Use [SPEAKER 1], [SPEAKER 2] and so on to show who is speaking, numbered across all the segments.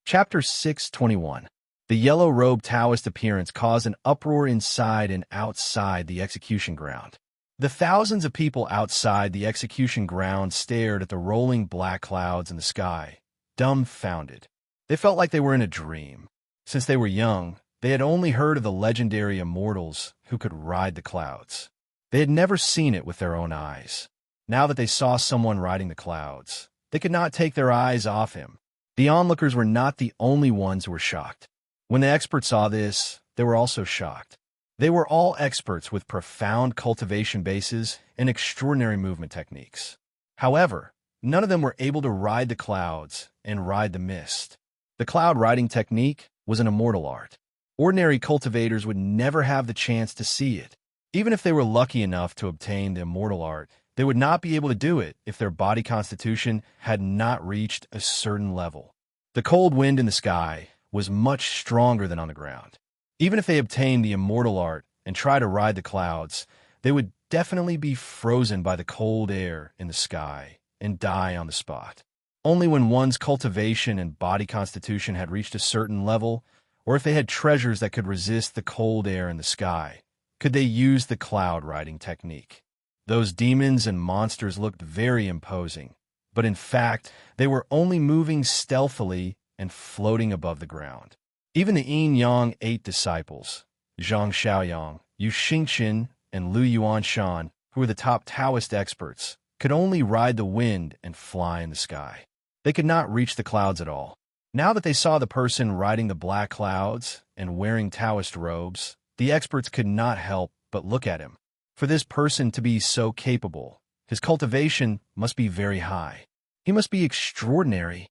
[SPEAKER 1] Chapter 621. The yellow-robed Taoist appearance caused an uproar inside and outside the execution ground. The thousands of people outside the execution ground stared at the rolling black clouds in the sky, dumbfounded. They felt like they were in a dream. Since they were young, they had only heard of the legendary immortals who could ride the clouds. They had never seen it with their own eyes. Now that they saw someone riding the clouds, they could not take their eyes off him. The onlookers were not the only ones who were shocked. When the experts saw this, they were also shocked. They were all experts with profound cultivation bases and extraordinary movement techniques. However, none of them were able to ride the clouds and ride the mist. The cloud riding technique was an immortal art. Ordinary cultivators would never have the chance to see it. Even if they were lucky enough to obtain the immortal art, they would not be able to do it if their body constitution had not reached a certain level. The cold wind in the sky was much stronger than on the ground. Even if they obtained the immortal art and tried to ride the clouds, they would definitely be frozen by the cold air in the sky and die on the spot. Only when one's cultivation and body constitution had reached a certain level, or if they had treasures that could resist the cold air in the sky, could they use the cloud riding technique. Those demons and monsters looked very imposing, but in fact, they were only moving stealthily and floating above the ground. Even the Yin-Yang 8 disciples, Zhang Xiaoyang, Yu Xingqian, and Lu Yuanshan, who were the top Taoist experts, could only ride the wind and fly in the sky. They could not reach the clouds at all. Now that they saw the person riding the black clouds and wearing Taoist robes, the experts could not help but look at him. For this person to be so capable, his cultivation must be very high. He must be extraordinary.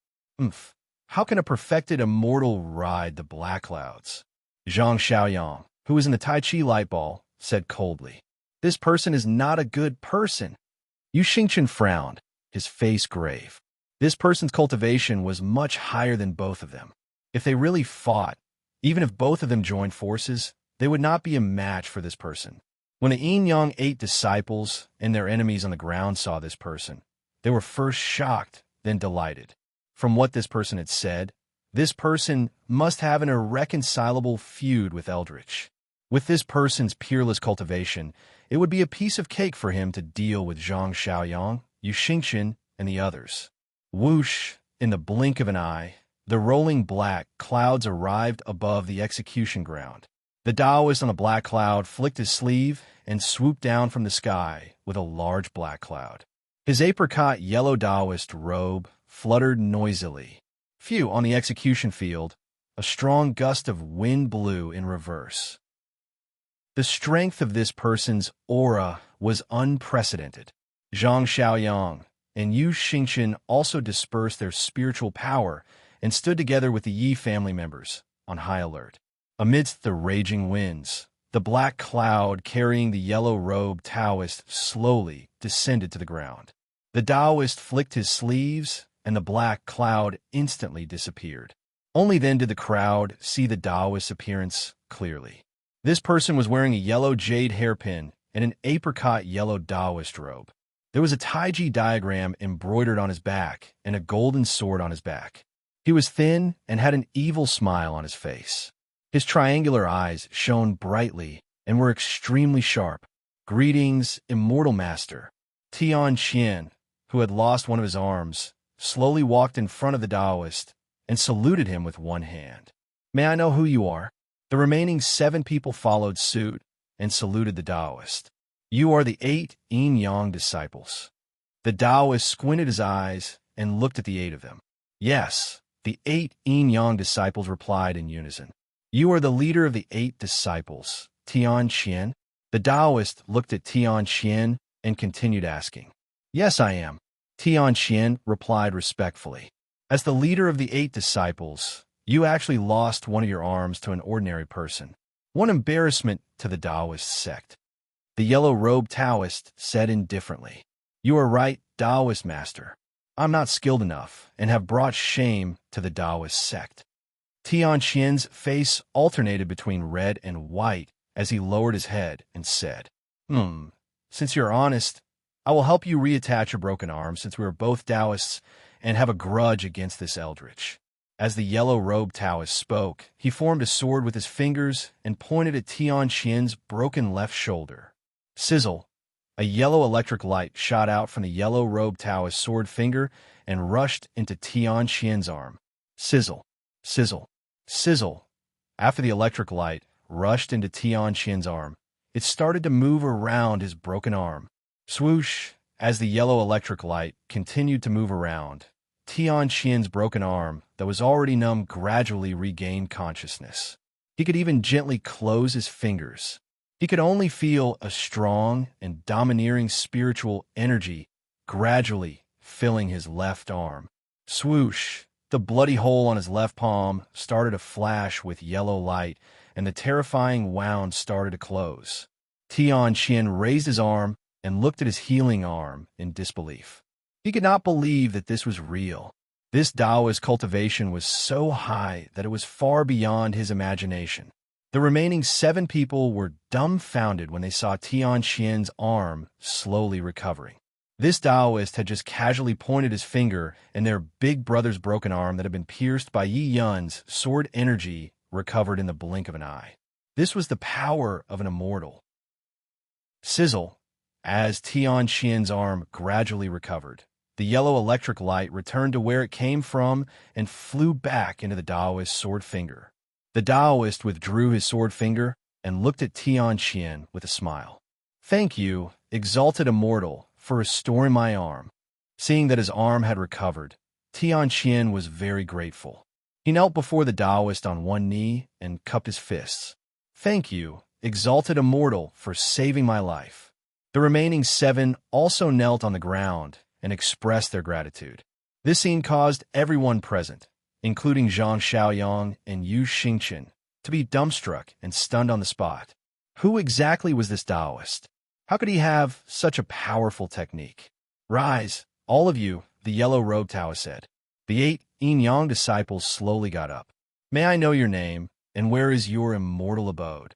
[SPEAKER 1] How can a perfected immortal ride the black clouds? Zhang Xiaoyang, who was in the Tai Chi light ball, said coldly, "This person is not a good person." Yu Xingqian frowned, his face grave. This person's cultivation was much higher than both of them. If they really fought, even if both of them joined forces, they would not be a match for this person. When the Yin-Yang 8 disciples and their enemies on the ground saw this person, they were first shocked, then delighted. From what this person had said, this person must have an irreconcilable feud with Eldritch. With this person's peerless cultivation, it would be a piece of cake for him to deal with Zhang Xiaoyang, Yu Xingqian, and the others. Whoosh! In the blink of an eye, the rolling black clouds arrived above the execution ground. The Taoist on a black cloud flicked his sleeve and swooped down from the sky with a large black cloud. His apricot yellow Taoist robe fluttered noisily. Phew! On the execution field, a strong gust of wind blew in reverse. The strength of this person's aura was unprecedented. Zhang Xiaoyang and Yu Xingqian also dispersed their spiritual power and stood together with the Yi family members, on high alert. Amidst the raging winds, the black cloud carrying the yellow-robed Taoist slowly descended to the ground. The Taoist flicked his sleeves, and the black cloud instantly disappeared. Only then did the crowd see the Taoist's appearance clearly. This person was wearing a yellow jade hairpin and an apricot yellow Taoist robe. There was a Taiji diagram embroidered on his back and a golden sword on his back. He was thin and had an evil smile on his face. His triangular eyes shone brightly and were extremely sharp. "Greetings, immortal master." Tian Qian, who had lost one of his arms, slowly walked in front of the Taoist and saluted him with one hand. "May I know who you are?" The remaining 7 people followed suit and saluted the Taoist. "You are the 8 Yin-Yang disciples." The Taoist squinted his eyes and looked at the 8 of them. "Yes," the 8 Yin-Yang disciples replied in unison. "You are the leader of the 8 disciples, Tian Qian?" The Taoist looked at Tian Qian and continued asking. "Yes, I am," Tian Qian replied respectfully. "As the leader of the 8 disciples, you actually lost one of your arms to an ordinary person. One embarrassment to the Taoist sect." The yellow-robed Taoist said indifferently, "You are right, Taoist master. I'm not skilled enough and have brought shame to the Taoist sect." Tian Qian's face alternated between red and white as he lowered his head and said, Since you're honest, I will help you reattach your broken arm since we are both Taoists and have a grudge against this Eldritch." As the yellow-robed Taoist spoke, he formed a sword with his fingers and pointed at Tian Qian's broken left shoulder. Sizzle! A yellow electric light shot out from the yellow-robed Taoist's sword finger and rushed into Tian Qian's arm. Sizzle! Sizzle! Sizzle! After the electric light rushed into Tian Qian's arm, it started to move around his broken arm. Swoosh! As the yellow electric light continued to move around, Tian Qian's broken arm, that was already numb, gradually regained consciousness. He could even gently close his fingers. He could only feel a strong and domineering spiritual energy gradually filling his left arm. Swoosh! The bloody hole on his left palm started to flash with yellow light, and the terrifying wound started to close. Tian Qian raised his arm and looked at his healing arm in disbelief. He could not believe that this was real. This Taoist cultivation was so high that it was far beyond his imagination. The remaining 7 people were dumbfounded when they saw Tian Qian's arm slowly recovering. This Taoist had just casually pointed his finger, and their big brother's broken arm that had been pierced by Yi Yun's sword energy recovered in the blink of an eye. This was the power of an immortal. Sizzle! As Tian Qian's arm gradually recovered, the yellow electric light returned to where it came from and flew back into the Taoist's sword finger. The Taoist withdrew his sword finger and looked at Tian Qian with a smile. "Thank you, exalted immortal, for restoring my arm." Seeing that his arm had recovered, Tian Qian was very grateful. He knelt before the Taoist on one knee and cupped his fists. "Thank you, exalted immortal, for saving my life." The remaining 7 also knelt on the ground and expressed their gratitude. This scene caused everyone present, including Zhang Xiaoyang and Yu Xingqian, to be dumbstruck and stunned on the spot. Who exactly was this Taoist? How could he have such a powerful technique? "Rise, all of you," the yellow-robed Taoist said. The 8 yin-yang disciples slowly got up. "May I know your name, and where is your immortal abode?"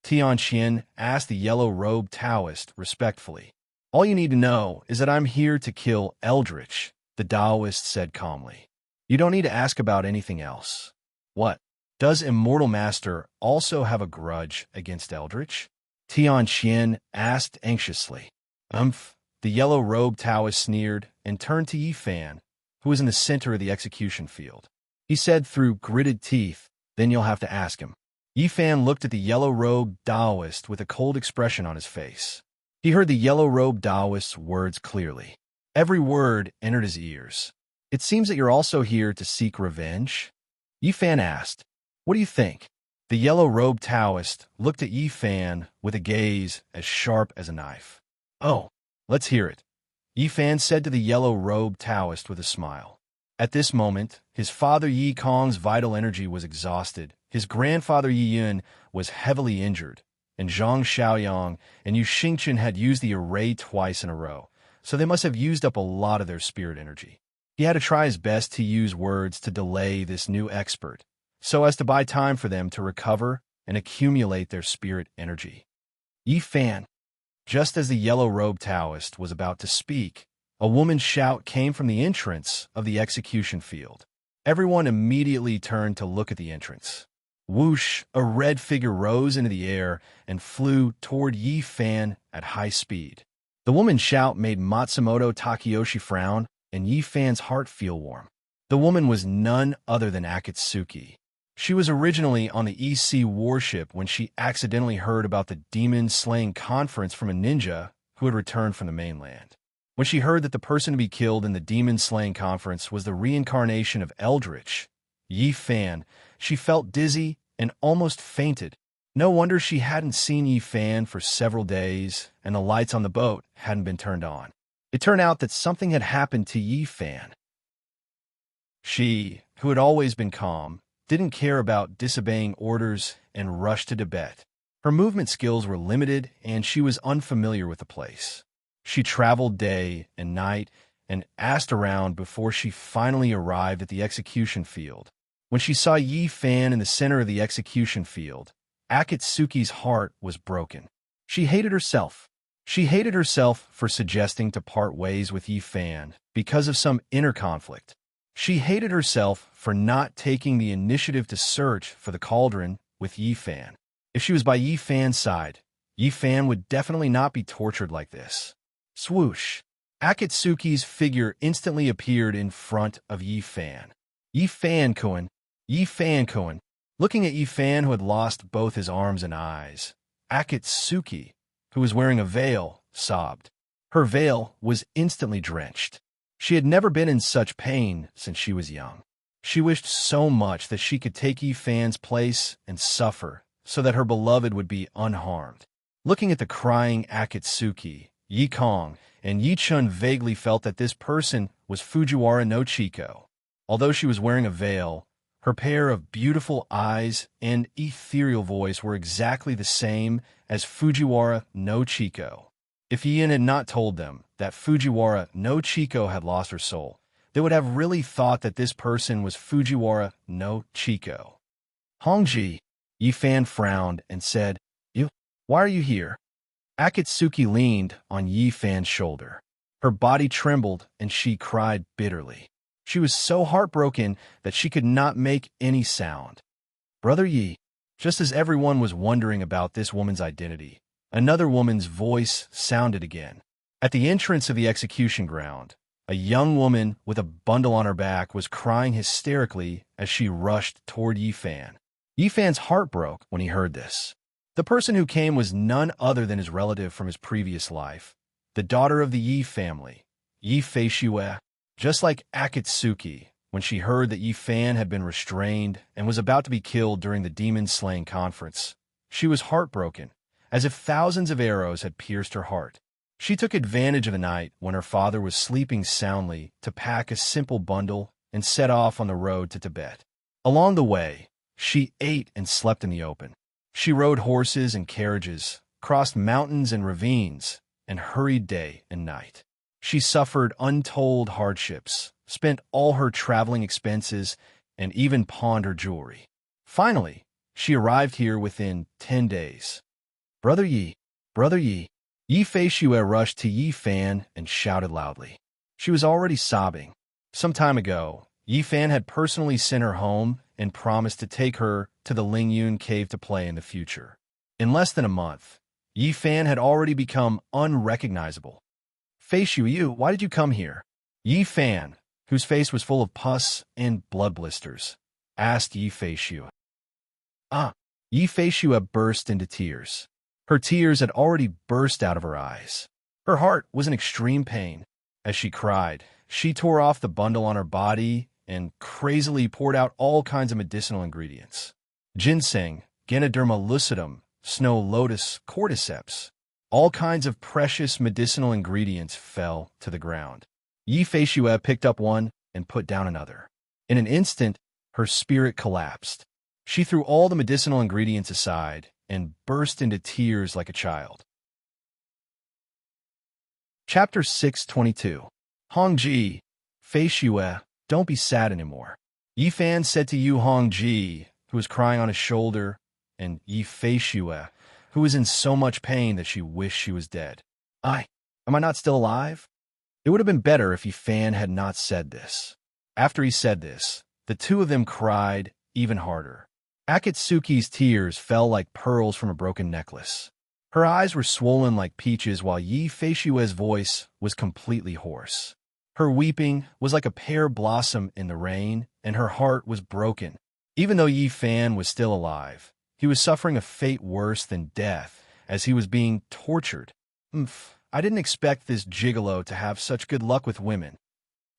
[SPEAKER 1] Tian Qian asked the yellow-robed Taoist respectfully. "All you need to know is that I'm here to kill Eldritch," the Taoist said calmly. "You don't need to ask about anything else." "What? Does Immortal Master also have a grudge against Eldritch?" Tian Qian asked anxiously. The yellow-robed Taoist sneered and turned to Yi Fan, who was in the center of the execution field. He said through gritted teeth, "Then you'll have to ask him." Yi Fan looked at the yellow-robed Taoist with a cold expression on his face. He heard the yellow-robed Taoist's words clearly. Every word entered his ears. "It seems that you're also here to seek revenge?" Yi Fan asked. "What do you think?" The yellow-robed Taoist looked at Yi Fan with a gaze as sharp as a knife. "Oh, let's hear it," Yi Fan said to the yellow-robed Taoist with a smile. At this moment, his father Yi Kong's vital energy was exhausted, his grandfather Yi Yun was heavily injured, and Zhang Xiaoyang and Yu Xingqian had used the array twice in a row, so they must have used up a lot of their spirit energy. He had to try his best to use words to delay this new expert, so as to buy time for them to recover and accumulate their spirit energy. Yi Fan. Just as the yellow-robed Taoist was about to speak, a woman's shout came from the entrance of the execution field. Everyone immediately turned to look at the entrance. Whoosh! A red figure rose into the air and flew toward Yi Fan at high speed. The woman's shout made Matsumoto Takeyoshi frown and Yi Fan's heart feel warm. The woman was none other than Akatsuki. She was originally on the EC warship when she accidentally heard about the demon-slaying conference from a ninja who had returned from the mainland. When she heard that the person to be killed in the demon-slaying conference was the reincarnation of Eldritch, Yi Fan, she felt dizzy and almost fainted. No wonder she hadn't seen Yi Fan for several days, and the lights on the boat hadn't been turned on. It turned out that something had happened to Yi Fan. She, who had always been calm, didn't care about disobeying orders and rushed to Tibet. Her movement skills were limited, and she was unfamiliar with the place. She traveled day and night and asked around before she finally arrived at the execution field. When she saw Yi Fan in the center of the execution field, Akatsuki's heart was broken. She hated herself. She hated herself for suggesting to part ways with Yi Fan because of some inner conflict. She hated herself for not taking the initiative to search for the cauldron with Yi Fan. If she was by Yi Fan's side, Yi Fan would definitely not be tortured like this. Swoosh! Akatsuki's figure instantly appeared in front of Yi Fan. Yi Fan-kun, Yi Fan-kun. Looking at Yi Fan, who had lost both his arms and eyes, Akatsuki, who was wearing a veil, sobbed. Her veil was instantly drenched. She had never been in such pain since she was young. She wished so much that she could take Yi Fan's place and suffer so that her beloved would be unharmed. Looking at the crying Akatsuki, Yi Kong and Yi Chun vaguely felt that this person was Fujiwara no Chiko. Although she was wearing a veil, her pair of beautiful eyes and ethereal voice were exactly the same as Fujiwara no Chiko. If Ian had not told them that Fujiwara no Chiko had lost her soul, they would have really thought that this person was Fujiwara no Chiko. Hongji, Yi Fan frowned and said, Why are you here? Akatsuki leaned on Yi Fan's shoulder. Her body trembled and she cried bitterly. She was so heartbroken that she could not make any sound. Brother Yi, just as everyone was wondering about this woman's identity, another woman's voice sounded again. At the entrance of the execution ground, a young woman with a bundle on her back was crying hysterically as she rushed toward Yi Fan. Yi Fan's heart broke when he heard this. The person who came was none other than his relative from his previous life, the daughter of the Yi family, Yi Feishue. Just like Akatsuki, when she heard that Yi Fan had been restrained and was about to be killed during the demon-slaying conference, she was heartbroken, as if thousands of arrows had pierced her heart. She took advantage of the night when her father was sleeping soundly to pack a simple bundle and set off on the road to Tibet. Along the way, she ate and slept in the open. She rode horses and carriages, crossed mountains and ravines, and hurried day and night. She suffered untold hardships, spent all her traveling expenses, and even pawned her jewelry. Finally, she arrived here within 10 days. Brother Yi, Yi Feishue rushed to Yi Fan and shouted loudly. She was already sobbing. Some time ago, Yi Fan had personally sent her home and promised to take her to the Lingyun cave to play in the future. In less than a month, Yi Fan had already become unrecognizable. Feishue, why did you come here? Yi Fan, whose face was full of pus and blood blisters, asked Yi Feishue. Yi Feishue burst into tears. Her tears had already burst out of her eyes. Her heart was in extreme pain. As she cried, she tore off the bundle on her body and crazily poured out all kinds of medicinal ingredients. Ginseng, Ganoderma lucidum, snow lotus, cordyceps. All kinds of precious medicinal ingredients fell to the ground. Yi Feishue picked up one and put down another. In an instant, her spirit collapsed. She threw all the medicinal ingredients aside and burst into tears like a child. Chapter 622. Hongji, Feishue, don't be sad anymore. Yi Fan said to Yu Hongji, who was crying on his shoulder, and Yi Feishue, who was in so much pain that she wished she was dead. Am I not still alive? It would have been better if Yi Fan had not said this. After he said this, the two of them cried even harder. Akatsuki's tears fell like pearls from a broken necklace. Her eyes were swollen like peaches while Yi Feishue's voice was completely hoarse. Her weeping was like a pear blossom in the rain, and her heart was broken. Even though Yi Fan was still alive, he was suffering a fate worse than death, as he was being tortured. I didn't expect this gigolo to have such good luck with women.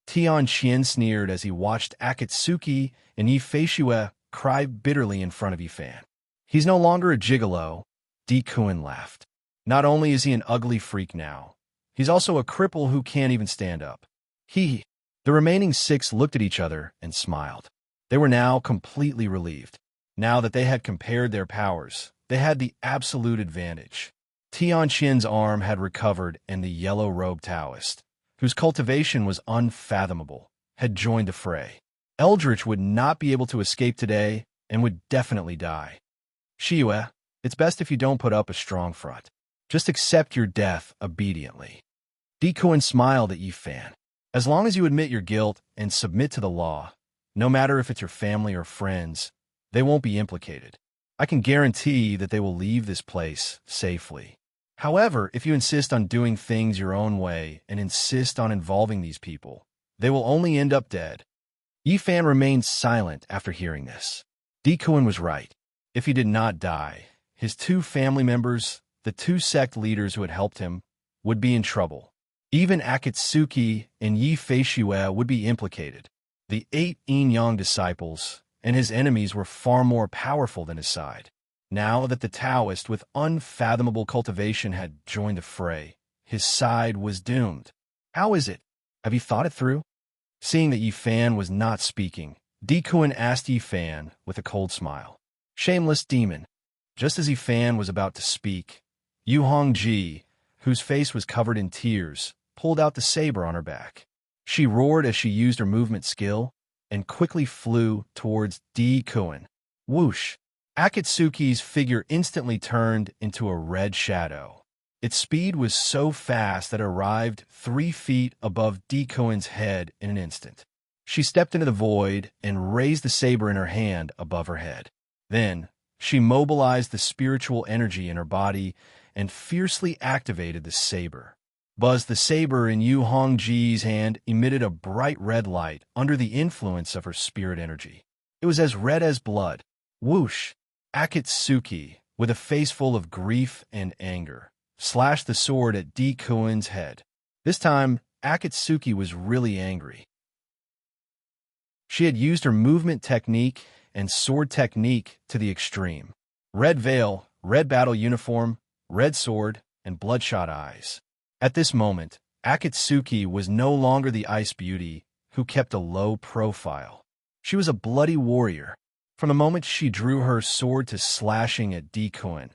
[SPEAKER 1] Tian Qian sneered as he watched Akatsuki and Yi Feishue cry bitterly in front of Yi Fan. He's no longer a gigolo, Di Kuan laughed. Not only is he an ugly freak now, he's also a cripple who can't even stand up. The remaining 6 looked at each other and smiled. They were now completely relieved. Now that they had compared their powers, they had the absolute advantage. Tian Qian's arm had recovered, and the yellow-robed Taoist, whose cultivation was unfathomable, had joined the fray. Eldritch would not be able to escape today and would definitely die. Shiyue, it's best if you don't put up a strong front. Just accept your death obediently. Di Kuan smiled at Yi Fan. As long as you admit your guilt and submit to the law, no matter if it's your family or friends, they won't be implicated. I can guarantee that they will leave this place safely. However, if you insist on doing things your own way and insist on involving these people, they will only end up dead. Yifan remained silent after hearing this. Dikuin was right. If he did not die, his two family members, the two sect leaders who had helped him, would be in trouble. Even Akatsuki and Yi Feishue would be implicated. The 8 Yin-Yang disciples and his enemies were far more powerful than his side. Now that the Taoist with unfathomable cultivation had joined the fray, his side was doomed. How is it? Have you thought it through? Seeing that Yifan was not speaking, Dikuin asked Yifan with a cold smile. Shameless demon. Just as Yifan was about to speak, Yu Hongji, whose face was covered in tears, pulled out the saber on her back. She roared as she used her movement skill and quickly flew towards Dikuin. Whoosh! Akatsuki's figure instantly turned into a red shadow. Its speed was so fast that it arrived 3 feet above Dikuin's head in an instant. She stepped into the void and raised the saber in her hand above her head. Then, she mobilized the spiritual energy in her body and fiercely activated the saber. Buzz, the saber in Yu Hongji's hand emitted a bright red light under the influence of her spirit energy. It was as red as blood. Whoosh! Akatsuki, with a face full of grief and anger, slashed the sword at Dikuin's head. This time, Akatsuki was really angry. She had used her movement technique and sword technique to the extreme. Red veil, red battle uniform, red sword, and bloodshot eyes. At this moment, Akatsuki was no longer the ice beauty who kept a low profile. She was a bloody warrior. From the moment she drew her sword to slashing at Dikuin,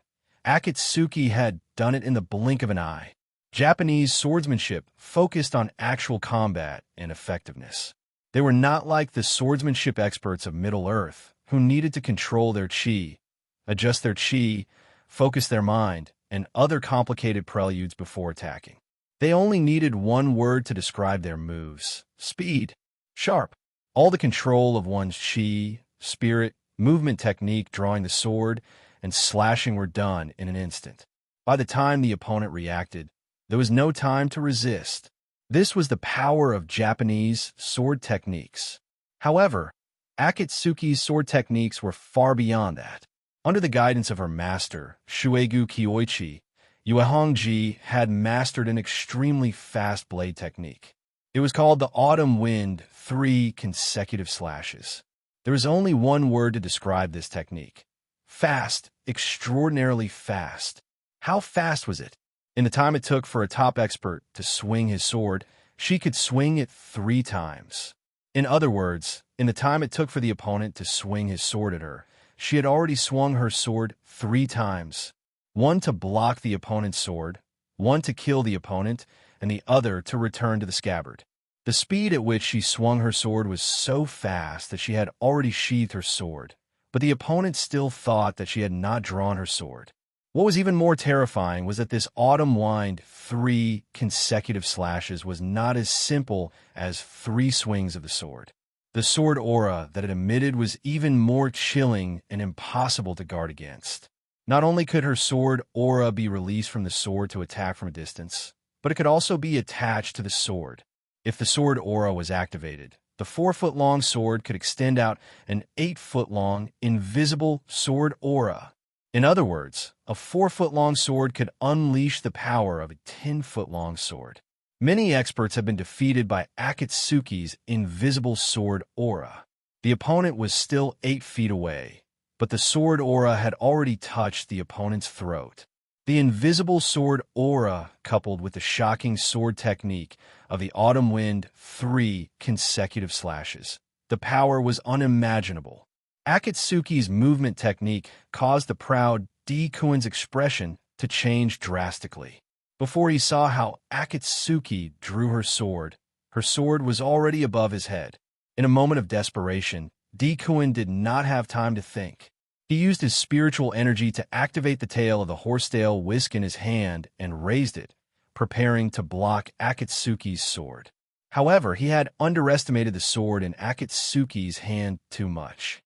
[SPEAKER 1] Akatsuki had done it in the blink of an eye. Japanese swordsmanship focused on actual combat and effectiveness. They were not like the swordsmanship experts of Middle-earth, who needed to control their chi, adjust their chi, focus their mind, and other complicated preludes before attacking. They only needed one word to describe their moves: speed. Sharp. All the control of one's chi, spirit, movement technique, drawing the sword, and slashing were done in an instant. By the time the opponent reacted, there was no time to resist. This was the power of Japanese sword techniques. However, Akatsuki's sword techniques were far beyond that. Under the guidance of her master, Shuegu Kyoichi, Yu Hongji had mastered an extremely fast blade technique. It was called the Autumn Wind 3 consecutive slashes. There is only one word to describe this technique. Fast, extraordinarily fast. How fast was it? In the time it took for a top expert to swing his sword, she could swing it 3 times. In other words, in the time it took for the opponent to swing his sword at her, she had already swung her sword 3 times. One to block the opponent's sword, one to kill the opponent, and the other to return to the scabbard. The speed at which she swung her sword was so fast that she had already sheathed her sword, but the opponent still thought that she had not drawn her sword. What was even more terrifying was that this autumn wind 3 consecutive slashes was not as simple as 3 swings of the sword. The sword aura that it emitted was even more chilling and impossible to guard against. Not only could her sword aura be released from the sword to attack from a distance, but it could also be attached to the sword. If the sword aura was activated, the 4-foot-long sword could extend out an 8-foot-long, invisible sword aura. In other words, a 4-foot-long sword could unleash the power of a 10-foot-long sword. Many experts have been defeated by Akatsuki's invisible sword aura. The opponent was still 8 feet away, but the sword aura had already touched the opponent's throat. The invisible sword aura, coupled with the shocking sword technique of the Autumn Wind 3 consecutive slashes, the power was unimaginable. Akatsuki's movement technique caused the proud Dikuin's expression to change drastically. Before he saw how Akatsuki drew her sword was already above his head. In a moment of desperation, Dikuin did not have time to think. He used his spiritual energy to activate the tail of the horsetail whisk in his hand and raised it, preparing to block Akatsuki's sword. However, he had underestimated the sword in Akatsuki's hand too much.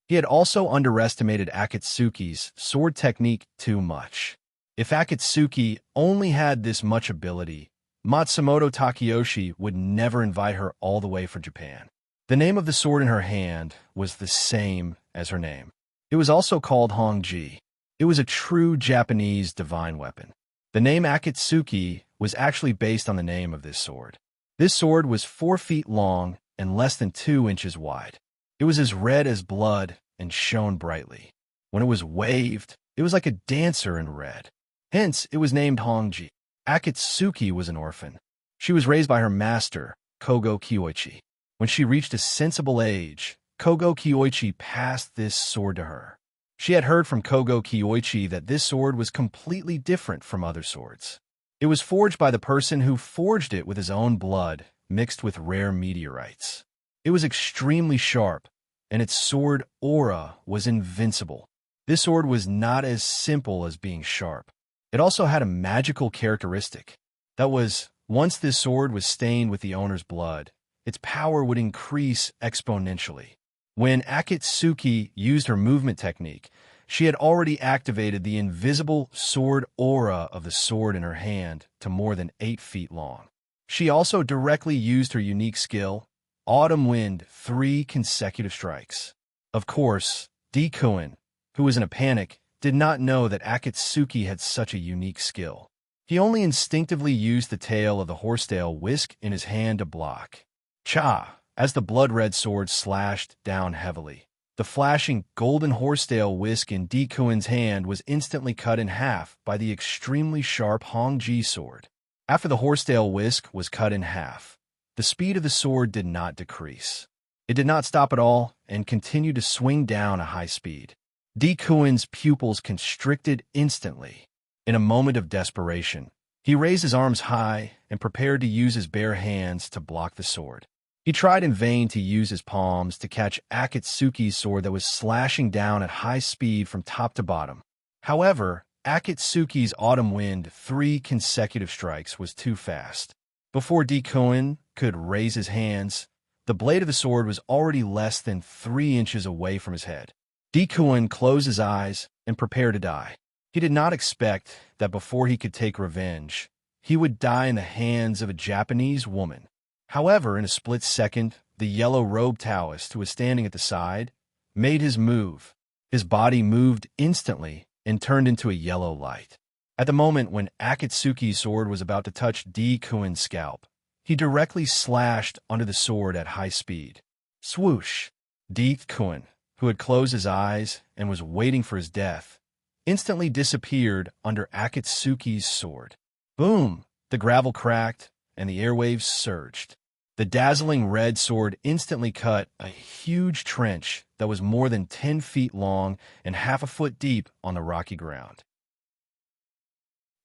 [SPEAKER 1] He had also underestimated Akatsuki's sword technique too much. If Akatsuki only had this much ability, Matsumoto Takeyoshi would never invite her all the way from Japan. The name of the sword in her hand was the same as her name. It was also called Hongji. It was a true Japanese divine weapon. The name Akatsuki was actually based on the name of this sword. This sword was 4 feet long and less than 2 inches wide. It was as red as blood and shone brightly. When it was waved, it was like a dancer in red. Hence, it was named Hongji. Akatsuki was an orphan. She was raised by her master, Kogo Kyoichi. When she reached a sensible age, Kogo Kyoichi passed this sword to her. She had heard from Kogo Kyoichi that this sword was completely different from other swords. It was forged by the person who forged it with his own blood, mixed with rare meteorites. It was extremely sharp, and its sword aura was invincible. This sword was not as simple as being sharp. It also had a magical characteristic. That was, once this sword was stained with the owner's blood, its power would increase exponentially. When Akatsuki used her movement technique, she had already activated the invisible sword aura of the sword in her hand to more than 8 feet long. She also directly used her unique skill, Autumn Wind, 3 consecutive strikes. Of course, Dikuin, who was in a panic, did not know that Akatsuki had such a unique skill. He only instinctively used the tail of the horsetail whisk in his hand to block. Cha! As the blood-red sword slashed down heavily. The flashing golden horsetail whisk in Dikuin's hand was instantly cut in half by the extremely sharp Hongji sword. After the horsetail whisk was cut in half, the speed of the sword did not decrease. It did not stop at all and continued to swing down at high speed. Dikuin's pupils constricted instantly. In a moment of desperation, he raised his arms high and prepared to use his bare hands to block the sword. He tried in vain to use his palms to catch Akatsuki's sword that was slashing down at high speed from top to bottom. However, Akatsuki's Autumn Wind, 3 consecutive strikes, was too fast. Before Dikuin could raise his hands, the blade of the sword was already less than 3 inches away from his head. Dikuin closed his eyes and prepared to die. He did not expect that before he could take revenge, he would die in the hands of a Japanese woman. However, in a split second, the yellow-robed Taoist who was standing at the side made his move. His body moved instantly and turned into a yellow light. At the moment when Akatsuki's sword was about to touch Dikuin's scalp, he directly slashed under the sword at high speed. Swoosh! Dikuin, who had closed his eyes and was waiting for his death, instantly disappeared under Akatsuki's sword. Boom! The gravel cracked and the airwaves surged. The dazzling red sword instantly cut a huge trench that was more than 10 feet long and half a foot deep on the rocky ground.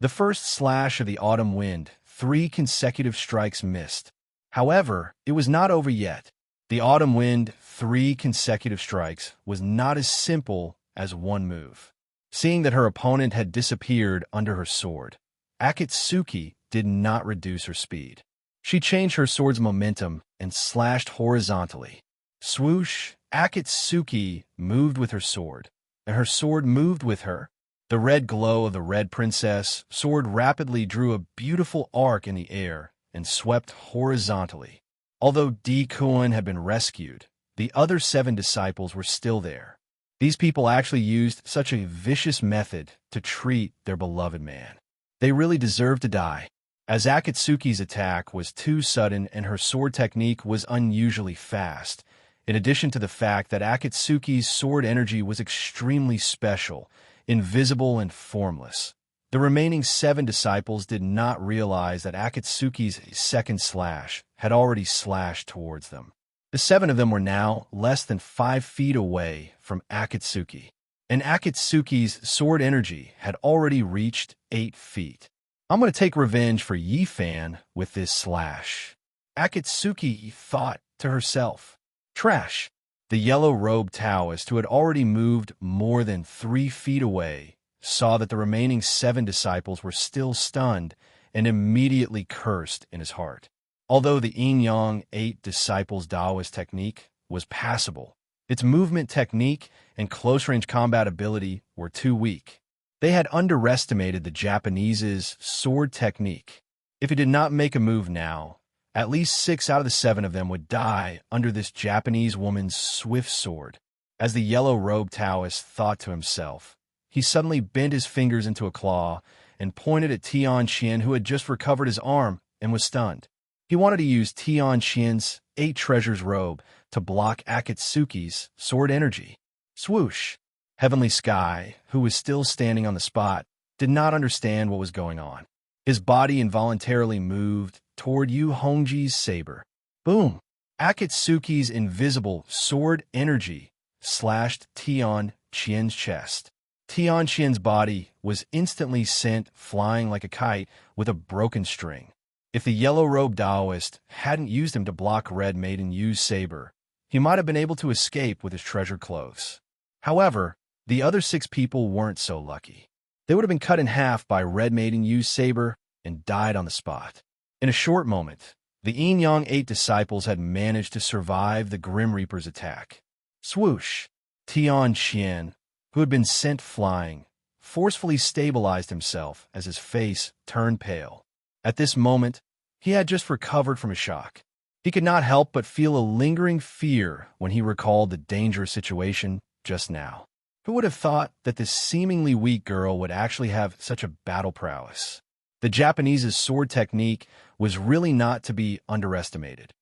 [SPEAKER 1] The first slash of the Autumn Wind, 3 consecutive strikes missed. However, it was not over yet. The Autumn Wind, 3 consecutive strikes, was not as simple as one move. Seeing that her opponent had disappeared under her sword, Akatsuki did not reduce her speed. She changed her sword's momentum and slashed horizontally. Swoosh! Akatsuki moved with her sword, and her sword moved with her. The red glow of the Red Princess sword rapidly drew a beautiful arc in the air and swept horizontally. Although Dikuin had been rescued, the other 7 disciples were still there. These people actually used such a vicious method to treat their beloved man. They really deserved to die, as Akatsuki's attack was too sudden and her sword technique was unusually fast, in addition to the fact that Akatsuki's sword energy was extremely special, invisible and formless. The remaining 7 disciples did not realize that Akatsuki's second slash had already slashed towards them. The 7 of them were now less than 5 feet away from Akatsuki, and Akatsuki's sword energy had already reached 8 feet. I'm going to take revenge for Yifan with this slash. Akatsuki thought to herself. Trash! The yellow-robed Taoist, who had already moved more than 3 feet away, saw that the remaining 7 disciples were still stunned and immediately cursed in his heart. Although the Yin-Yang 8 Disciples Taoist technique was passable, its movement technique and close-range combat ability were too weak. They had underestimated the Japanese's sword technique. If he did not make a move now, at least 6 out of the 7 of them would die under this Japanese woman's swift sword. As the yellow-robed Taoist thought to himself, he suddenly bent his fingers into a claw and pointed at Tianqian, who had just recovered his arm and was stunned. He wanted to use Tianqian's 8 Treasures robe to block Akatsuki's sword energy. Swoosh! Heavenly Sky, who was still standing on the spot, did not understand what was going on. His body involuntarily moved toward Yu Hongji's saber. Boom! Akatsuki's invisible sword energy slashed Tianqian's chest. Tianqian's body was instantly sent flying like a kite with a broken string. If the yellow-robed Taoist hadn't used him to block Red Maiden Yu's saber, he might have been able to escape with his treasure clothes. However, the other 6 people weren't so lucky. They would have been cut in half by Red Maiden Yu's saber and died on the spot. In a short moment, the Yin-Yang 8 disciples had managed to survive the Grim Reaper's attack. Swoosh! Tianqian, who had been sent flying, forcefully stabilized himself as his face turned pale. At this moment, he had just recovered from a shock. He could not help but feel a lingering fear when he recalled the dangerous situation just now. Who would have thought that this seemingly weak girl would actually have such a battle prowess? The Japanese's sword technique was really not to be underestimated.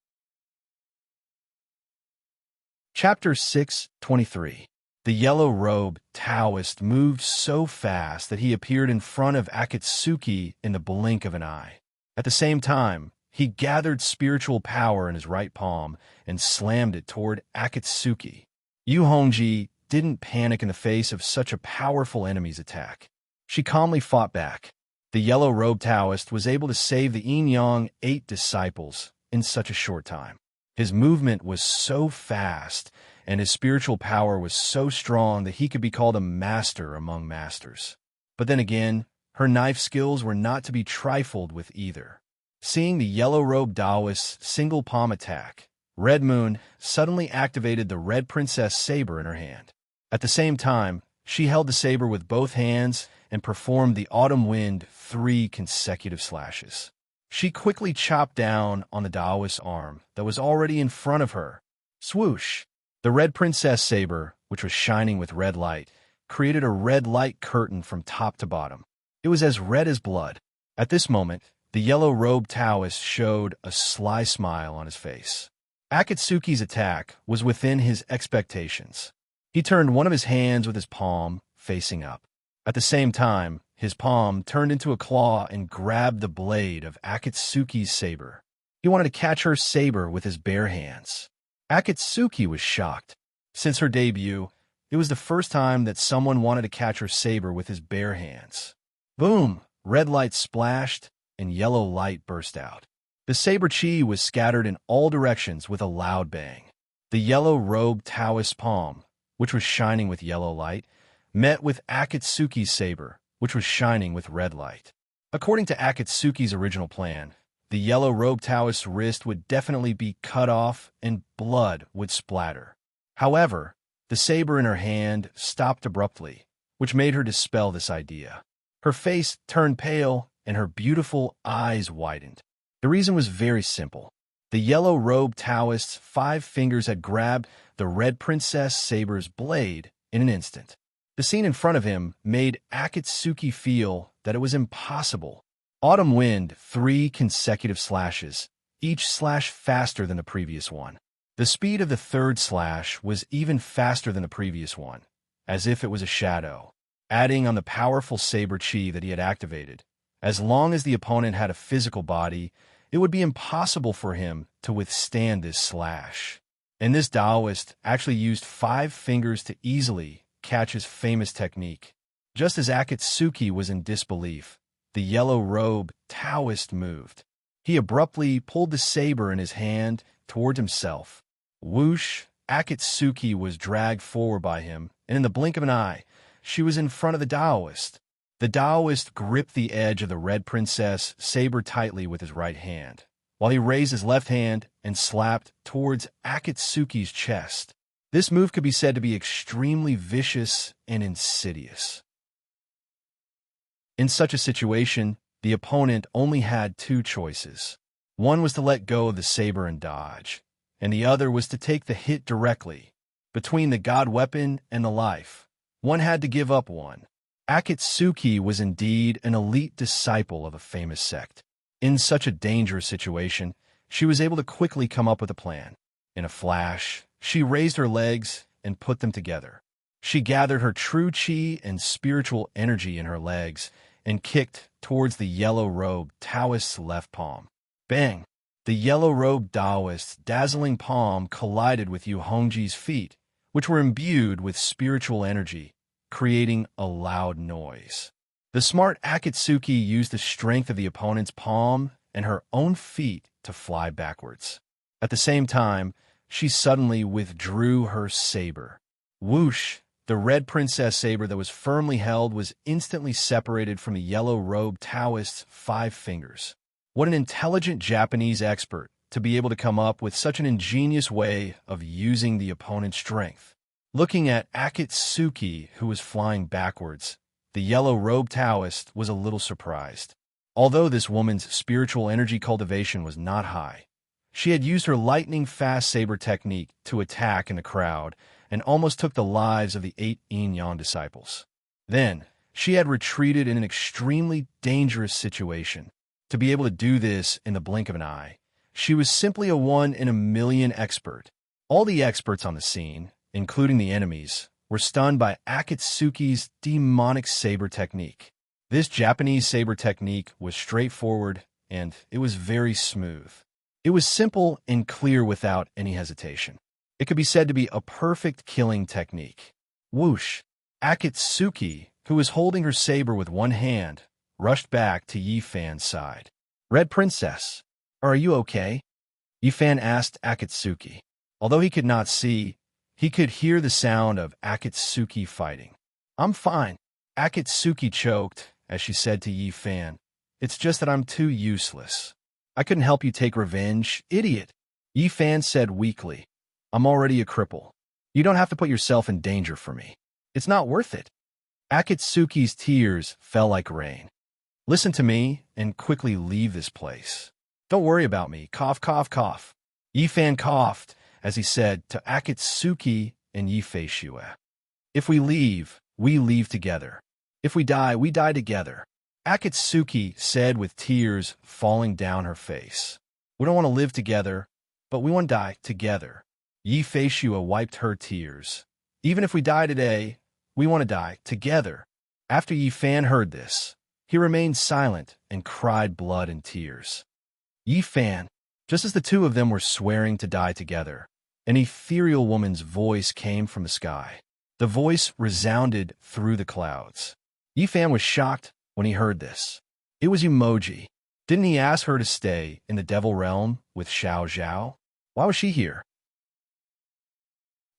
[SPEAKER 1] Chapter 6:23. The yellow-robed Taoist moved so fast that he appeared in front of Akatsuki in the blink of an eye. At the same time, he gathered spiritual power in his right palm and slammed it toward Akatsuki. Yu Hongji didn't panic in the face of such a powerful enemy's attack. She calmly fought back. The yellow-robed Taoist was able to save the Yin-Yang 8 disciples in such a short time. His movement was so fast, and his spiritual power was so strong that he could be called a master among masters. But then again, her knife skills were not to be trifled with either. Seeing the yellow-robed Taoist's single palm attack, Red Moon suddenly activated the Red Princess saber in her hand. At the same time, she held the saber with both hands and performed the Autumn Wind 3 consecutive slashes. She quickly chopped down on the Taoist's arm that was already in front of her. Swoosh! The Red Princess saber, which was shining with red light, created a red light curtain from top to bottom. It was as red as blood. At this moment, the yellow-robed Taoist showed a sly smile on his face. Akatsuki's attack was within his expectations. He turned one of his hands with his palm facing up. At the same time, his palm turned into a claw and grabbed the blade of Akatsuki's saber. He wanted to catch her saber with his bare hands. Akatsuki was shocked. Since her debut, it was the first time that someone wanted to catch her saber with his bare hands. Boom! Red light splashed, and yellow light burst out. The saber chi was scattered in all directions with a loud bang. The yellow-robed Taoist's palm, which was shining with yellow light, met with Akatsuki's saber, which was shining with red light. According to Akatsuki's original plan, the yellow-robed Taoist's wrist would definitely be cut off and blood would splatter. However, the saber in her hand stopped abruptly, which made her dispel this idea. Her face turned pale and her beautiful eyes widened. The reason was very simple. The yellow-robed Taoist's 5 fingers had grabbed the Red Princess saber's blade in an instant. The scene in front of him made Akatsuki feel that it was impossible. Autumn Wind 3 consecutive slashes, each slash faster than the previous one. The speed of the third slash was even faster than the previous one, as if it was a shadow, adding on the powerful saber chi that he had activated. As long as the opponent had a physical body, it would be impossible for him to withstand this slash. And this Taoist actually used 5 fingers to easily catch his famous technique. Just as Akatsuki was in disbelief, the yellow-robed Taoist moved. He abruptly pulled the saber in his hand toward himself. Whoosh! Akatsuki was dragged forward by him, and in the blink of an eye, she was in front of the Taoist. The Taoist gripped the edge of the Red Princess saber tightly with his right hand, while he raised his left hand and slapped towards Akatsuki's chest. This move could be said to be extremely vicious and insidious. In such a situation, the opponent only had two choices. One was to let go of the saber and dodge, and the other was to take the hit directly. Between the god weapon and the life, one had to give up one. Akatsuki was indeed an elite disciple of a famous sect. In such a dangerous situation, she was able to quickly come up with a plan. In a flash, she raised her legs and put them together. She gathered her true chi and spiritual energy in her legs and kicked towards the yellow-robed Taoist's left palm. Bang! The yellow-robed Taoist's dazzling palm collided with Yu Hongji's feet, which were imbued with spiritual energy, creating a loud noise. The smart Akatsuki used the strength of the opponent's palm and her own feet to fly backwards. At the same time, she suddenly withdrew her saber. Whoosh! The red princess saber that was firmly held was instantly separated from the yellow-robed Taoist's 5 fingers. What an intelligent Japanese expert to be able to come up with such an ingenious way of using the opponent's strength. Looking at Akatsuki, who was flying backwards, the yellow-robed Taoist was a little surprised. Although this woman's spiritual energy cultivation was not high, she had used her lightning-fast saber technique to attack in the crowd and almost took the lives of the 8 Yin-Yang disciples. Then, she had retreated in an extremely dangerous situation. To be able to do this in the blink of an eye, she was simply a one-in-a-million expert. All the experts on the scene, including the enemies, were stunned by Akatsuki's demonic saber technique. This Japanese saber technique was straightforward, and it was very smooth. It was simple and clear without any hesitation. It could be said to be a perfect killing technique. Whoosh! Akatsuki, who was holding her saber with one hand, rushed back to Yi Fan's side. "Red Princess, are you okay?" Yi Fan asked Akatsuki. Although he could not see, he could hear the sound of Akatsuki fighting. "I'm fine," Akatsuki choked as she said to Yi Fan. "It's just that I'm too useless. I couldn't help you take revenge, idiot." Yi Fan said weakly, "I'm already a cripple. You don't have to put yourself in danger for me. It's not worth it." Akatsuki's tears fell like rain. "Listen to me and quickly leave this place. Don't worry about me. Cough, cough, cough." Yi Fan coughed as he said to Akatsuki and Yi Fei-shue, "If we leave together. If we die together." Akatsuki said with tears falling down her face. "We don't want to live together, but we want to die together." Yi Fei-shue wiped her tears. "Even if we die today, we want to die together." After Yi Fan heard this, he remained silent and cried blood and tears. Yi Fan, just as the two of them were swearing to die together, an ethereal woman's voice came from the sky. The voice resounded through the clouds. Yi Fan was shocked when he heard this. It was Emoji. Didn't he ask her to stay in the Devil Realm with Xiao Zhao? Why was she here?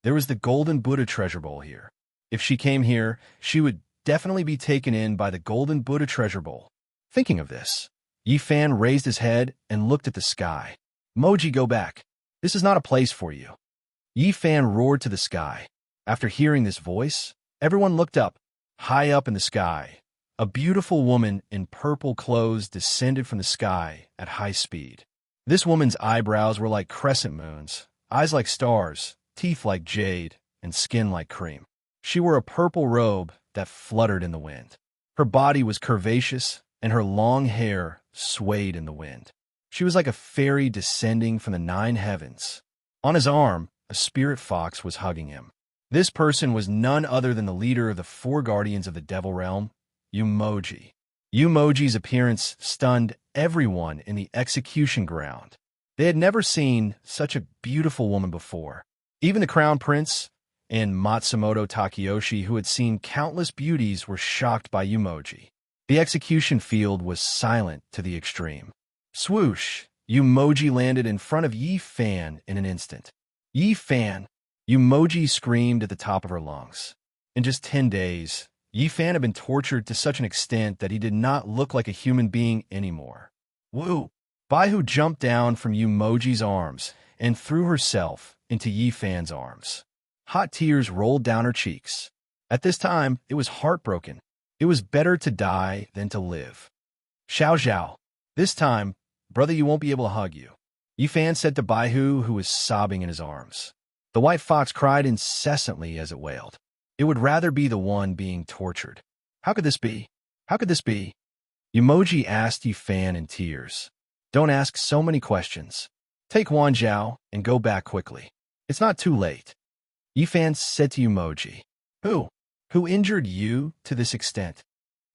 [SPEAKER 1] There was the Golden Buddha treasure bowl here. If she came here, she would definitely be taken in by the Golden Buddha treasure bowl. Thinking of this, Yi Fan raised his head and looked at the sky. "Moji, go back. This is not a place for you." Yi Fan roared to the sky. After hearing this voice, everyone looked up. High up in the sky, a beautiful woman in purple clothes descended from the sky at high speed. This woman's eyebrows were like crescent moons, eyes like stars, teeth like jade, and skin like cream. She wore a purple robe that fluttered in the wind. Her body was curvaceous, and her long hair swayed in the wind. She was like a fairy descending from the 9 heavens. On his arm, a spirit fox was hugging him. This person was none other than the leader of the 4 guardians of the Devil Realm, Umoji. Umoji's appearance stunned everyone in the execution ground. They had never seen such a beautiful woman before. Even the crown prince and Matsumoto Takeyoshi, who had seen countless beauties, were shocked by Umoji. The execution field was silent to the extreme. Swoosh! Umoji landed in front of Yi Fan in an instant. "Yi Fan!" Umoji screamed at the top of her lungs. In just 10 days, Yi Fan had been tortured to such an extent that he did not look like a human being anymore. "Woo! Baihu jumped down from Yumoji's arms and threw herself into Yi Fan's arms. Hot tears rolled down her cheeks. At this time, it was heartbroken. It was better to die than to live. Xiao Zhao, this time, brother, you won't be able to hug you, Yi Fan said to Baihu, who was sobbing in his arms. The white fox cried incessantly as it wailed. It would rather be the one being tortured. How could this be? How could this be? Yumoji asked Yi Fan in tears. Don't ask so many questions. Take Wan Zhao and go back quickly. It's not too late. Yi Fan said to Yumoji. Who injured you to this extent?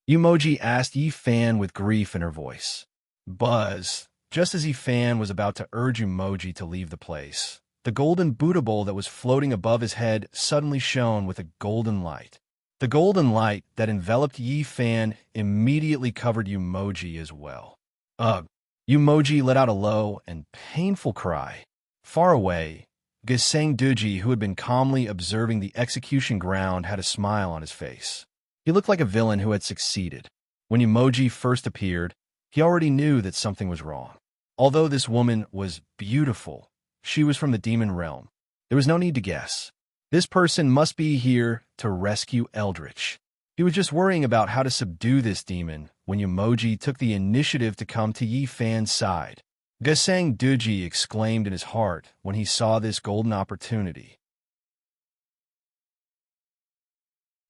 [SPEAKER 1] Yumoji asked Yi Fan with grief in her voice. Buzz. Just as Yi Fan was about to urge Yumoji to leave the place, the golden Buddha bowl that was floating above his head suddenly shone with a golden light. The golden light that enveloped Yi Fan immediately covered Yumoji as well. Ugh! Yumoji let out a low and painful cry. Far away, Geseng Duji, who had been calmly observing the execution ground, had a smile on his face. He looked like a villain who had succeeded. When Yumoji first appeared, he already knew that something was wrong. Although this woman was beautiful, she was from the demon realm. There was no need to guess. This person must be here to rescue Eldritch. He was just worrying about how to subdue this demon when Yumoji took the initiative to come to Yi Fan's side. Geseng Duji exclaimed in his heart when he saw this golden opportunity.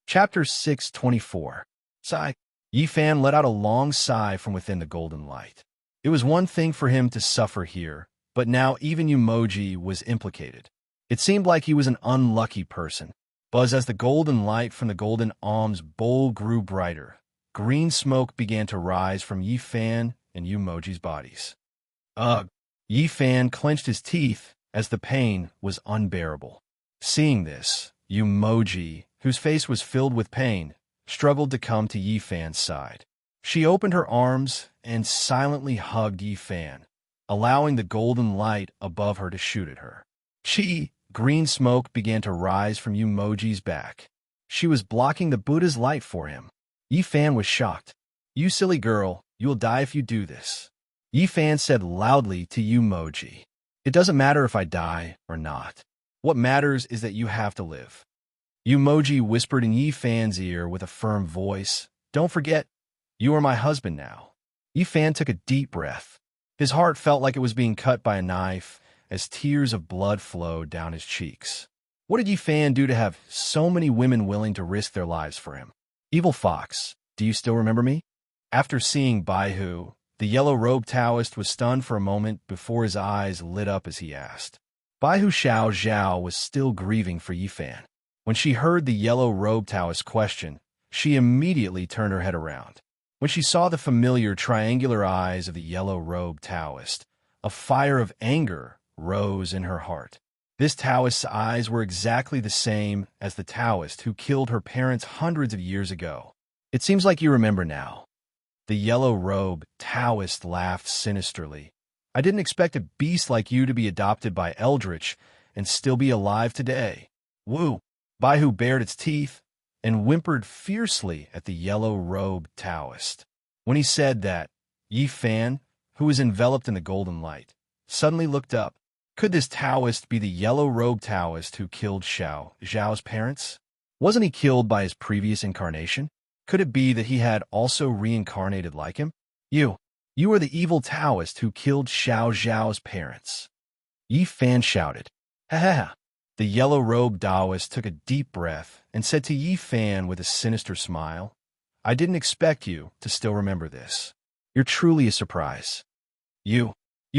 [SPEAKER 1] Chapter 624. Sigh. Yi Fan let out a long sigh from within the golden light. It was one thing for him to suffer here, but now even Yumoji was implicated. It seemed like he was an unlucky person. But as the golden light from the golden alms bowl grew brighter, green smoke began to rise from Yi Fan and Yumoji's bodies. Ugh! Yi Fan clenched his teeth as the pain was unbearable. Seeing this, Yumoji, whose face was filled with pain, struggled to come to Yi Fan's side. She opened her arms and silently hugged Yi Fan, allowing the golden light above her to shoot at her. Green smoke began to rise from Yumoji's back. She was blocking the Buddha's light for him. Yi Fan was shocked. You silly girl, you'll die if you do this. Yi Fan said loudly to Yumoji. It doesn't matter if I die or not. What matters is that you have to live. Yumoji whispered in Yi Fan's ear with a firm voice. Don't forget, you are my husband now. Yi Fan took a deep breath. His heart felt like it was being cut by a knife as tears of blood flowed down his cheeks. What did Yi Fan do to have so many women willing to risk their lives for him? Evil Fox, do you still remember me? After seeing Baihu, the yellow-robed Taoist was stunned for a moment before his eyes lit up as he asked. Baihu Xiao Zhao was still grieving for Yi Fan. When she heard the yellow-robed Taoist's question, she immediately turned her head around. When she saw the familiar triangular eyes of the yellow-robed Taoist, a fire of anger rose in her heart. This Taoist's eyes were exactly the same as the Taoist who killed her parents hundreds of years ago. It seems like you remember now. The yellow-robed Taoist laughed sinisterly. I didn't expect a beast like you to be adopted by Eldritch and still be alive today. Woo! Baihu bared its teeth and whimpered fiercely at the yellow-robed Taoist. When he said that, Yi Fan, who was enveloped in the golden light, suddenly looked up. Could this Taoist be the yellow-robed Taoist who killed Xiao Zhao's parents? Wasn't he killed by his previous incarnation? Could it be that he had also reincarnated like him? You are the evil Taoist who killed Xiao Zhao's parents. Yi Fan shouted. Ha ha ha. The yellow-robed Taoist took a deep breath and said to Yi Fan with a sinister smile, I didn't expect you to still remember this. You're truly a surprise. You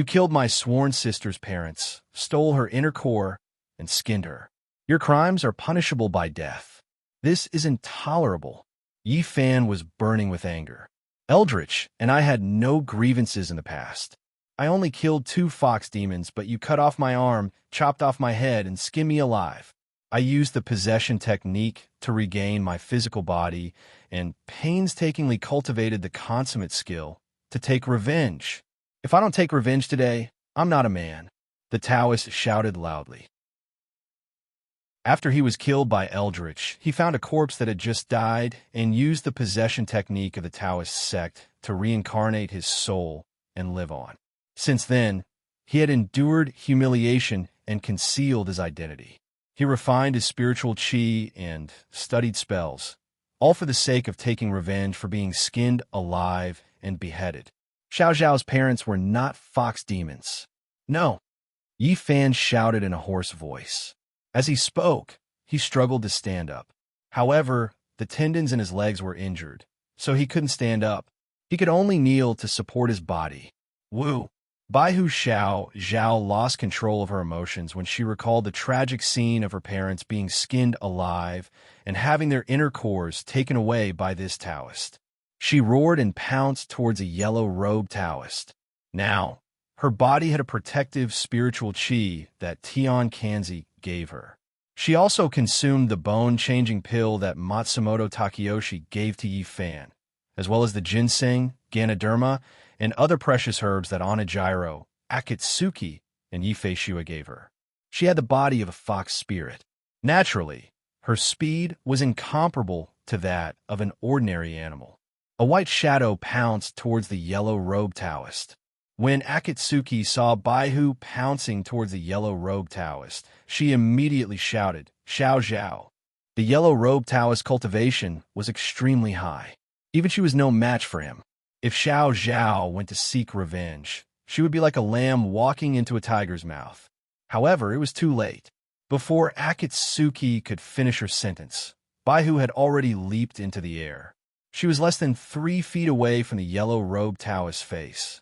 [SPEAKER 1] killed my sworn sister's parents, stole her inner core, and skinned her. Your crimes are punishable by death. This is intolerable. Yi Fan was burning with anger. Eldritch and I had no grievances in the past. I only killed 2 fox demons, but you cut off my arm, chopped off my head, and skinned me alive. I used the possession technique to regain my physical body and painstakingly cultivated the consummate skill to take revenge. If I don't take revenge today, I'm not a man, the Taoist shouted loudly. After he was killed by Eldritch, he found a corpse that had just died and used the possession technique of the Taoist sect to reincarnate his soul and live on. Since then, he had endured humiliation and concealed his identity. He refined his spiritual chi and studied spells, all for the sake of taking revenge for being skinned alive and beheaded. Xiao Zhao's parents were not fox demons. No, Yi Fan shouted in a hoarse voice. As he spoke, he struggled to stand up. However, the tendons in his legs were injured, so he couldn't stand up. He could only kneel to support his body. Wu. Baihu Zhao lost control of her emotions when she recalled the tragic scene of her parents being skinned alive and having their inner cores taken away by this Taoist. She roared and pounced towards a yellow-robed Taoist. Now, her body had a protective spiritual chi that Tian Kanzi gave her. She also consumed the bone-changing pill that Matsumoto Takeyoshi gave to Yi Fan, as well as the ginseng, Ganoderma, and other precious herbs that Onijiro, Akatsuki, and Yifei Shua gave her. She had the body of a fox spirit. Naturally, her speed was incomparable to that of an ordinary animal. A white shadow pounced towards the yellow-robed Taoist. When Akatsuki saw Baihu pouncing towards the yellow-robed Taoist, she immediately shouted, "Xiao Zhao!" The yellow-robed Taoist cultivation was extremely high. Even she was no match for him. If Xiao Zhao went to seek revenge, she would be like a lamb walking into a tiger's mouth. However, it was too late. Before Akatsuki could finish her sentence, Baihu had already leaped into the air. She was less than 3 feet away from the yellow-robed Taoist's face.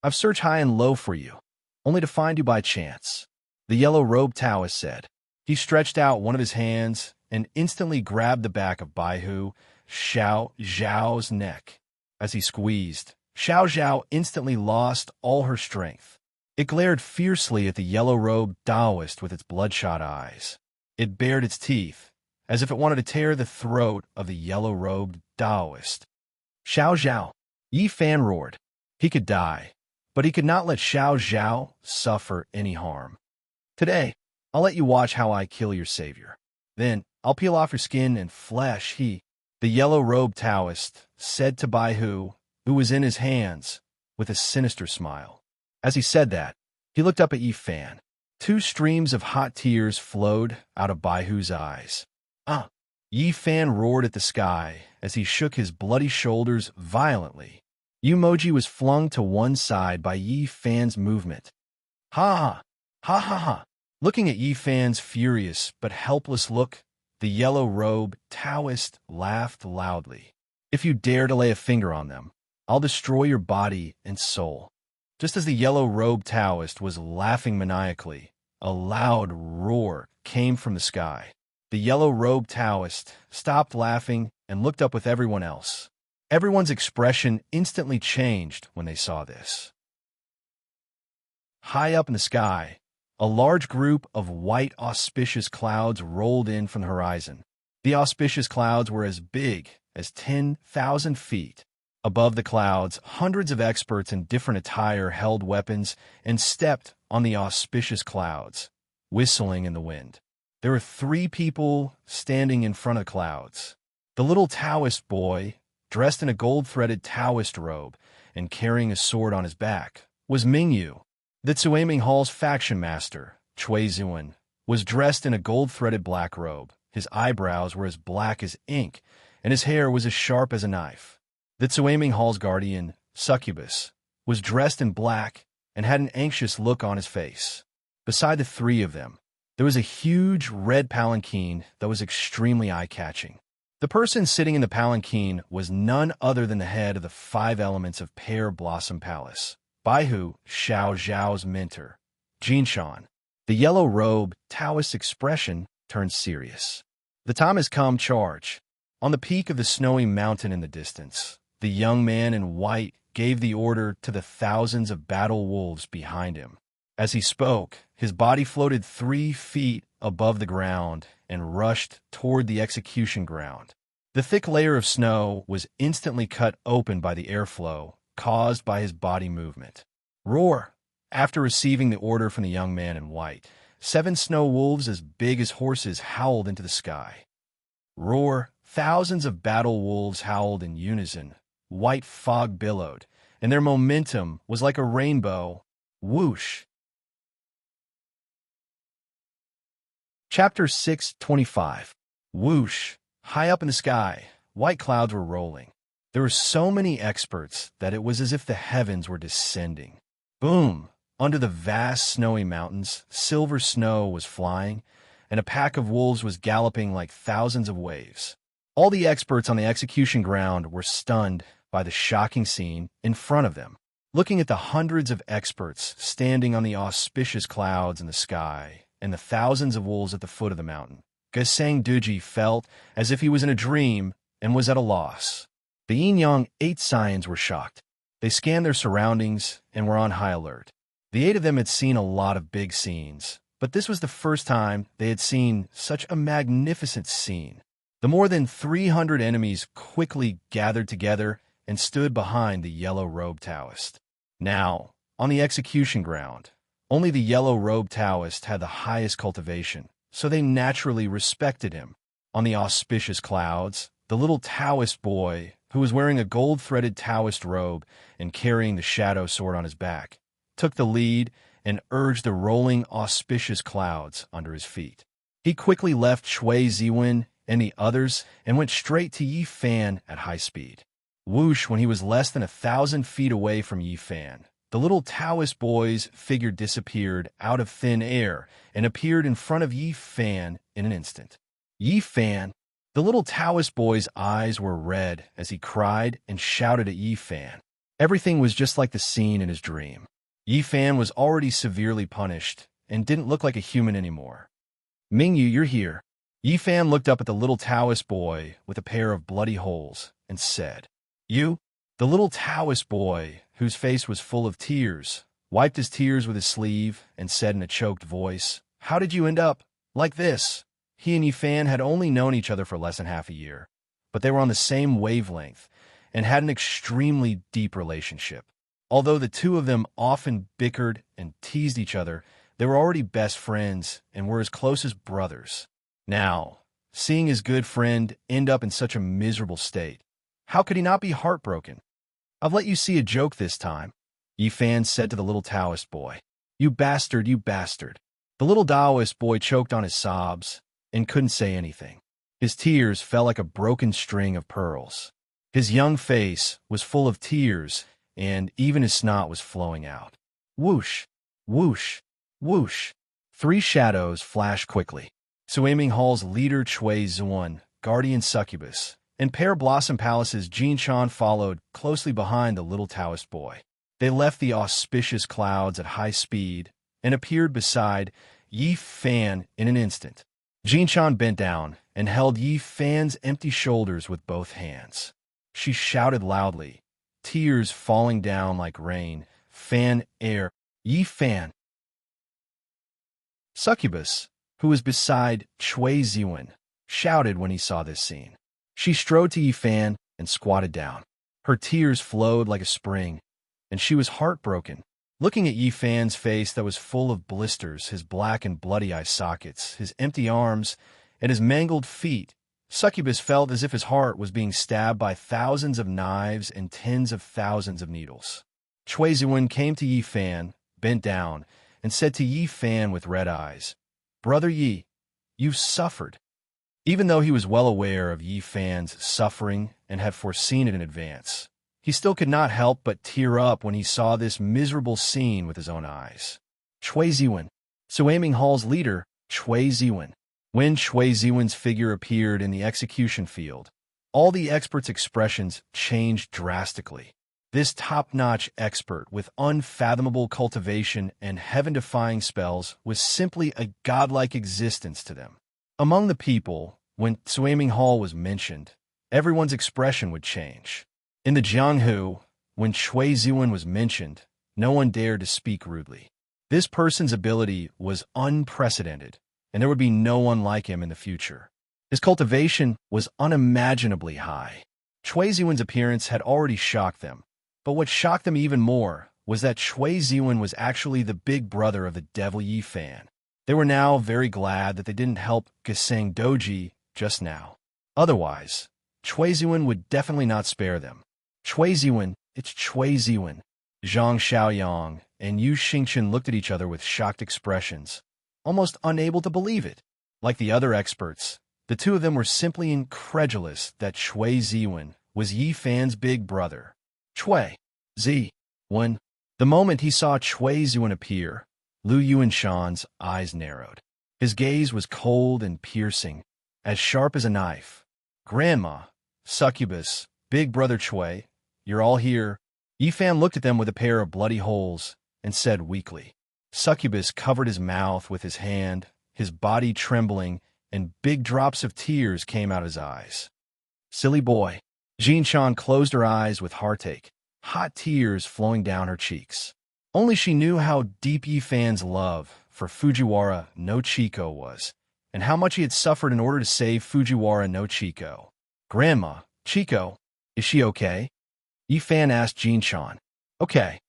[SPEAKER 1] "I've searched high and low for you, only to find you by chance," the yellow-robed Taoist said. He stretched out one of his hands and instantly grabbed the back of Baihu Xiao Zhao's neck. As he squeezed, Xiao Zhao instantly lost all her strength. It glared fiercely at the yellow-robed Taoist with its bloodshot eyes. It bared its teeth, as if it wanted to tear the throat of the yellow-robed Taoist. "Xiao Zhao!" Yi Fan roared. He could die, but he could not let Xiao Zhao suffer any harm. "Today, I'll let you watch how I kill your savior. Then, I'll peel off your skin and flesh," the yellow-robed Taoist said to Baihu, who was in his hands, with a sinister smile. As he said that, he looked up at Yi Fan. 2 streams of hot tears flowed out of Baihu's eyes. Yi Fan roared at the sky as he shook his bloody shoulders violently. Yumoji was flung to one side by Yi Fan's movement. "Ha ha! Ha ha ha!" Looking at Yi Fan's furious but helpless look, the yellow-robed Taoist laughed loudly. "If you dare to lay a finger on them, I'll destroy your body and soul." Just as the yellow-robed Taoist was laughing maniacally, a loud roar came from the sky. The yellow-robed Taoist stopped laughing and looked up with everyone else. Everyone's expression instantly changed when they saw this. High up in the sky, a large group of white auspicious clouds rolled in from the horizon. The auspicious clouds were as big as 10,000 feet. Above the clouds, hundreds of experts in different attire held weapons and stepped on the auspicious clouds, whistling in the wind. There were 3 people standing in front of the clouds. The little Taoist boy, dressed in a gold-threaded Taoist robe and carrying a sword on his back, was Mingyu. The Tsueming Hall's faction master, Cui Zuan, was dressed in a gold-threaded black robe. His eyebrows were as black as ink, and his hair was as sharp as a knife. The Tsueming Hall's guardian, Succubus, was dressed in black and had an anxious look on his face. Beside the 3 of them, there was a huge red palanquin that was extremely eye-catching. The person sitting in the palanquin was none other than the head of the 5 elements of Pear Blossom Palace, Baihu Xiao Zhao's mentor, Jinshan. The yellow-robed Taoist expression turned serious. "The time has come, charge." On the peak of the snowy mountain in the distance, the young man in white gave the order to the thousands of battle wolves behind him. As he spoke, his body floated 3 feet above the ground and rushed toward the execution ground. The thick layer of snow was instantly cut open by the airflow caused by his body movement. Roar! After receiving the order from the young man in white, 7 snow wolves as big as horses howled into the sky. Roar! Thousands of battle wolves howled in unison. White fog billowed, and their momentum was like a rainbow. Whoosh! Chapter 6:25. Whoosh! High up in the sky, white clouds were rolling. There were so many experts that it was as if the heavens were descending. Boom! Under the vast snowy mountains, silver snow was flying, and a pack of wolves was galloping like thousands of waves. All the experts on the execution ground were stunned by the shocking scene in front of them. Looking at the hundreds of experts standing on the auspicious clouds in the sky and the thousands of wolves at the foot of the mountain, Gesang Duji felt as if he was in a dream and was at a loss. The Yin-Yang 8 Scions were shocked. They scanned their surroundings and were on high alert. The 8 of them had seen a lot of big scenes, but this was the first time they had seen such a magnificent scene. The more than 300 enemies quickly gathered together and stood behind the yellow-robed Taoist. Now, on the execution ground, only the yellow-robed Taoist had the highest cultivation, so they naturally respected him. On the auspicious clouds, the little Taoist boy, who was wearing a gold-threaded Taoist robe and carrying the shadow sword on his back, took the lead and urged the rolling auspicious clouds under his feet. He quickly left Shui Ziwen and the others and went straight to Yi Fan at high speed. Whoosh! When he was less than 1,000 feet away from Yi Fan, the little Taoist boy's figure disappeared out of thin air and appeared in front of Yi Fan in an instant. Yi Fan! The little Taoist boy's eyes were red as he cried and shouted at Yi Fan. Everything was just like the scene in his dream. Yi Fan was already severely punished and didn't look like a human anymore. Mingyu, you're here. Yi Fan looked up at the little Taoist boy with a pair of bloody holes and said, You? The little Taoist boy, whose face was full of tears, wiped his tears with his sleeve and said in a choked voice, How did you end up like this? He and Yi Fan had only known each other for less than half a year, but they were on the same wavelength and had an extremely deep relationship. Although the two of them often bickered and teased each other, they were already best friends and were as close as brothers. Now, seeing his good friend end up in such a miserable state, how could he not be heartbroken? I've let you see a joke this time, Yi Fan said to the little Taoist boy. You bastard, you bastard. The little Taoist boy choked on his sobs and couldn't say anything. His tears fell like a broken string of pearls. His young face was full of tears, and even his snot was flowing out. Whoosh! Whoosh! Whoosh! 3 shadows flashed quickly. Suiming Hall's leader Chui Zuan, guardian succubus, and Pear Blossom Palace's Jin Chan followed closely behind the little Taoist boy. They left the auspicious clouds at high speed and appeared beside Yi Fan in an instant. Jin Chan bent down and held Yi Fan's empty shoulders with both hands. She shouted loudly, tears falling down like rain. Fan air, Yi Fan. Succubus, who was beside Chui Ziwen, shouted when he saw this scene. She strode to Yi Fan and squatted down. Her tears flowed like a spring, and she was heartbroken. Looking at Yi Fan's face that was full of blisters, his black and bloody eye sockets, his empty arms, and his mangled feet, Succubus felt as if his heart was being stabbed by thousands of knives and tens of thousands of needles. Chui Ziwen came to Yi Fan, bent down, and said to Yi Fan with red eyes, Brother Yi, you've suffered. Even though he was well aware of Yi Fan's suffering and had foreseen it in advance, he still could not help but tear up when he saw this miserable scene with his own eyes. Chui Ziwen, Suiming Hall's leader, Chui Ziwen. When Chui Ziwen's figure appeared in the execution field, all the experts' expressions changed drastically. This top-notch expert with unfathomable cultivation and heaven-defying spells was simply a godlike existence to them. Among the people, when Suiming Hall was mentioned, everyone's expression would change. In the Jianghu, when Chui Ziwen was mentioned, no one dared to speak rudely. This person's ability was unprecedented, and there would be no one like him in the future. His cultivation was unimaginably high. Chui Ziwen's appearance had already shocked them, but what shocked them even more was that Chui Ziwen was actually the big brother of the devil Yi Fan. They were now very glad that they didn't help Gesang Doji just now. Otherwise, Chui Ziwen would definitely not spare them. Chui Ziwen, it's Cui Ziwen. Zhang Xiaoyang and Yu Xingchen looked at each other with shocked expressions, almost unable to believe it. Like the other experts, the two of them were simply incredulous that Cui Ziwen was Yi Fan's big brother. Cui Ziwen. The moment he saw Cui Ziwen appear, Lu Yuanshan's eyes narrowed. His gaze was cold and piercing, as sharp as a knife. Grandma, Succubus, Big Brother Cui, you're all here. Yi Fan looked at them with a pair of bloody holes and said weakly. Succubus covered his mouth with his hand, his body trembling, and big drops of tears came out of his eyes. Silly boy. Jin Shan closed her eyes with heartache, hot tears flowing down her cheeks. Only she knew how deep Yi Fan's love for Fujiwara no Chico was, and how much he had suffered in order to save Fujiwara no Chico. Grandma, Chico, is she okay? Yi Fan asked Jin Shan. Okay.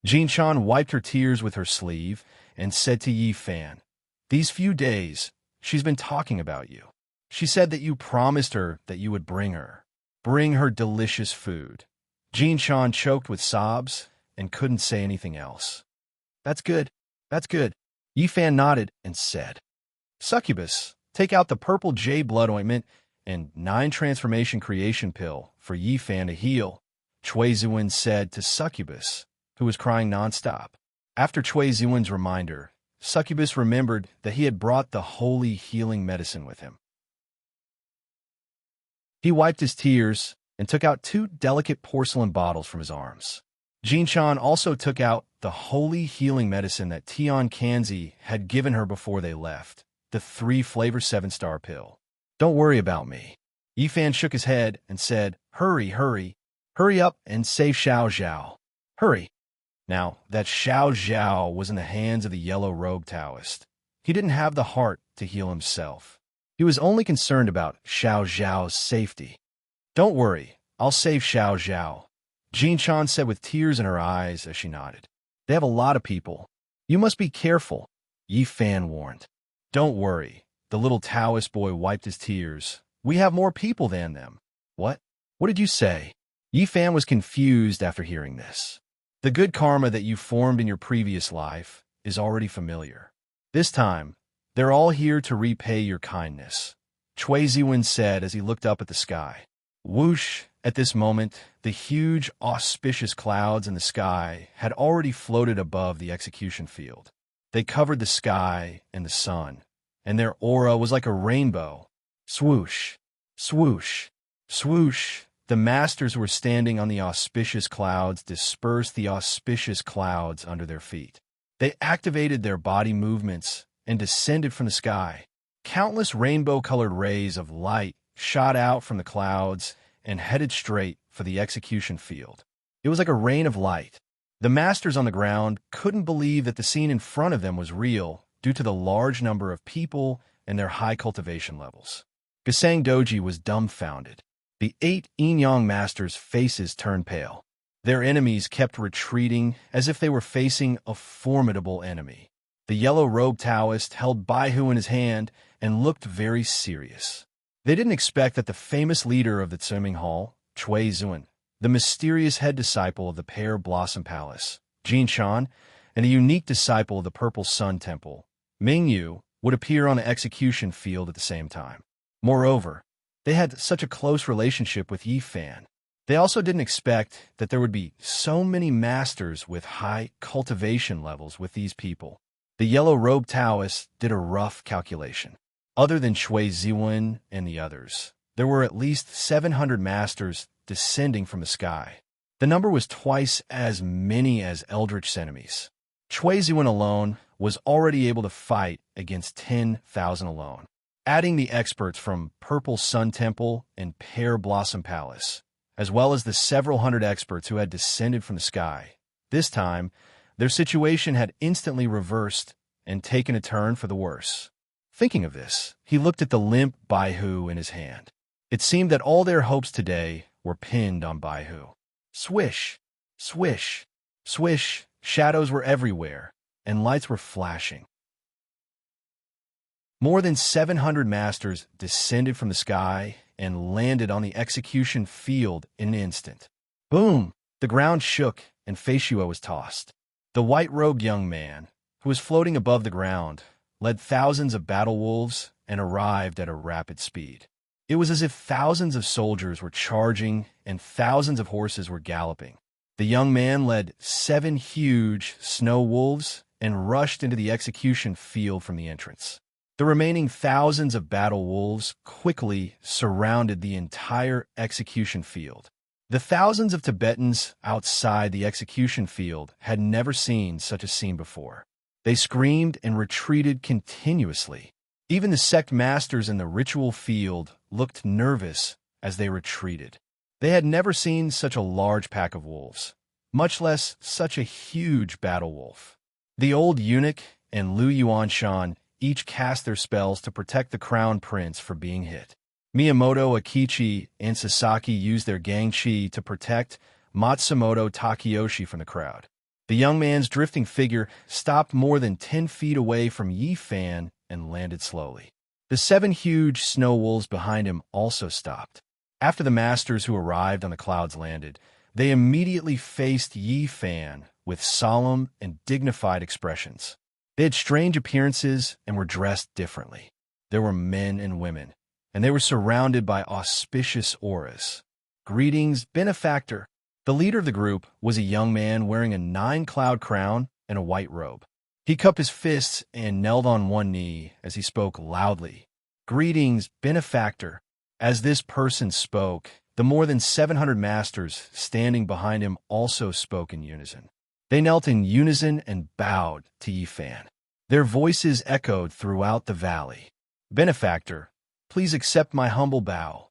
[SPEAKER 1] Jin Shan wiped her tears with her sleeve and said to Yi Fan, these few days, she's been talking about you. She said that you promised her that you would bring her delicious food. Jin Shan choked with sobs and couldn't say anything else. That's good. Yi Fan nodded and said, Succubus, take out the purple jade blood ointment and 9 transformation creation pill for Yi Fan to heal, Cui Ziwen said to Succubus, who was crying nonstop. After Cui Ziwen's reminder, Succubus remembered that he had brought the holy healing medicine with him. He wiped his tears and took out 2 delicate porcelain bottles from his arms. Jin Shan also took out the holy healing medicine that Tian Kanzi had given her before they left, the 3-flavor 7-star pill. Don't worry about me. Yi Fan shook his head and said, Hurry up and save Xiao Zhao. Hurry. Now, that Xiao Zhao was in the hands of the yellow-robed Taoist. He didn't have the heart to heal himself. He was only concerned about Xiao Zhao's safety. Don't worry, I'll save Xiao Zhao, Jin Shan said with tears in her eyes as she nodded. They have a lot of people. You must be careful, Yi Fan warned. Don't worry, the little Taoist boy wiped his tears. We have more people than them. What? What did you say? Yi Fan was confused after hearing this. The good karma that you formed in your previous life is already familiar. This time, they're all here to repay your kindness, Cui Ziwen said as he looked up at the sky. Whoosh! At this moment, the huge, auspicious clouds in the sky had already floated above the execution field. They covered the sky and the sun, and their aura was like a rainbow. Swoosh! Swoosh! Swoosh! The masters who were standing on the auspicious clouds dispersed the auspicious clouds under their feet. They activated their body movements and descended from the sky. Countless rainbow-colored rays of light shot out from the clouds and headed straight for the execution field. It was like a rain of light. The masters on the ground couldn't believe that the scene in front of them was real due to the large number of people and their high cultivation levels. Gesang Doji was dumbfounded. The 8 Yin-Yang masters' faces turned pale. Their enemies kept retreating as if they were facing a formidable enemy. The yellow-robed Taoist held Baihu in his hand and looked very serious. They didn't expect that the famous leader of the swimming hall, Cui Ziwen, the mysterious head disciple of the Pear Blossom Palace, Jin Shan, and the unique disciple of the Purple Sun Temple, Ming Yu, would appear on the execution field at the same time. Moreover, they had such a close relationship with Yi Fan. They also didn't expect that there would be so many masters with high cultivation levels with these people. The yellow-robed Taoist did a rough calculation. Other than Cui Ziwen and the others, there were at least 700 masters descending from the sky. The number was twice as many as Eldritch enemies. Cui Ziwen alone was already able to fight against 10,000 alone. Adding the experts from Purple Sun Temple and Pear Blossom Palace, as well as the several hundred experts who had descended from the sky. This time, their situation had instantly reversed and taken a turn for the worse. Thinking of this, he looked at the limp Baihu in his hand. It seemed that all their hopes today were pinned on Baihu. Swish! Swish! Swish! Shadows were everywhere, and lights were flashing. More than 700 masters descended from the sky and landed on the execution field in an instant. Boom! The ground shook, and Feishua was tossed. The white-robed young man, who was floating above the ground, led thousands of battle wolves and arrived at a rapid speed. It was as if thousands of soldiers were charging and thousands of horses were galloping. The young man led 7 huge snow wolves and rushed into the execution field from the entrance. The remaining thousands of battle wolves quickly surrounded the entire execution field. The thousands of Tibetans outside the execution field had never seen such a scene before. They screamed and retreated continuously. Even the sect masters in the ritual field looked nervous as they retreated. They had never seen such a large pack of wolves, much less such a huge battle wolf. The old eunuch and Lu Yuanshan each cast their spells to protect the crown prince from being hit. Miyamoto Akichi and Sasaki used their Gangchi to protect Matsumoto Takeyoshi from the crowd. The young man's drifting figure stopped more than 10 feet away from Yi Fan and landed slowly. The 7 huge snow wolves behind him also stopped. After the masters who arrived on the clouds landed, they immediately faced Yi Fan with solemn and dignified expressions. They had strange appearances and were dressed differently. There were men and women, and they were surrounded by auspicious auras. Greetings, benefactor. The leader of the group was a young man wearing a 9-cloud crown and a white robe. He cupped his fists and knelt on one knee as he spoke loudly. Greetings, benefactor. As this person spoke, the more than 700 masters standing behind him also spoke in unison. They knelt in unison and bowed to Yi Fan. Their voices echoed throughout the valley. Benefactor, please accept my humble bow.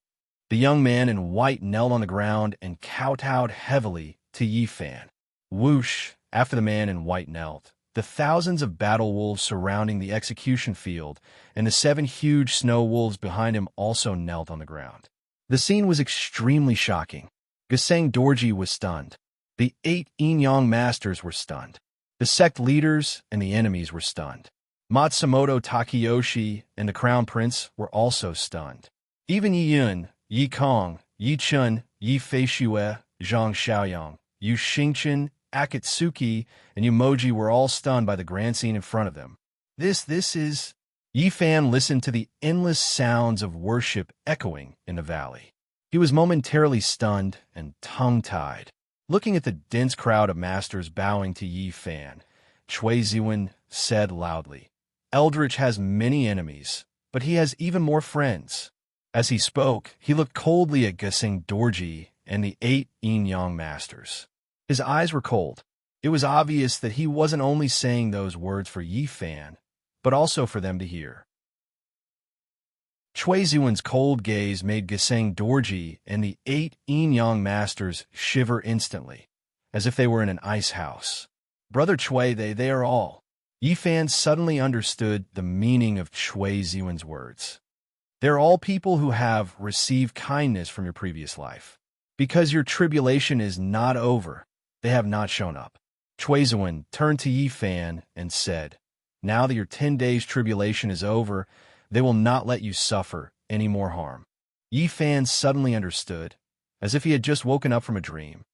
[SPEAKER 1] The young man in white knelt on the ground and kowtowed heavily to Yi Fan. Whoosh! After the man in white knelt, the thousands of battle wolves surrounding the execution field and the 7 huge snow wolves behind him also knelt on the ground. The scene was extremely shocking. Gesang Dorji was stunned. The 8 Yin-Yang masters were stunned. The sect leaders and the enemies were stunned. Matsumoto Takeyoshi and the crown prince were also stunned. Even Yi Yun, Yi Kong, Yi Chun, Yi Feishue, Zhang Xiaoyang, Yu Xingchen, Akatsuki, and Yumoji were all stunned by the grand scene in front of them. This is... Yi Fan listened to the endless sounds of worship echoing in the valley. He was momentarily stunned and tongue-tied. Looking at the dense crowd of masters bowing to Yi Fan, Cui Ziwen said loudly, "Eldritch has many enemies, but he has even more friends." As he spoke, he looked coldly at Gesang Dorji and the 8 Yin-Yang masters. His eyes were cold. It was obvious that he wasn't only saying those words for Yi Fan, but also for them to hear. Cui Ziwen's cold gaze made Gesang Dorji and the 8 Yin-Yang masters shiver instantly, as if they were in an ice house. Brother Cui, they are all. Yi Fan suddenly understood the meaning of Cui Ziwen's words. They're all people who have received kindness from your previous life. Because your tribulation is not over, they have not shown up. Cui Ziwen turned to Yi Fan and said, "Now that your 10 days tribulation is over, they will not let you suffer any more harm." Yi Fan suddenly understood, as if he had just woken up from a dream.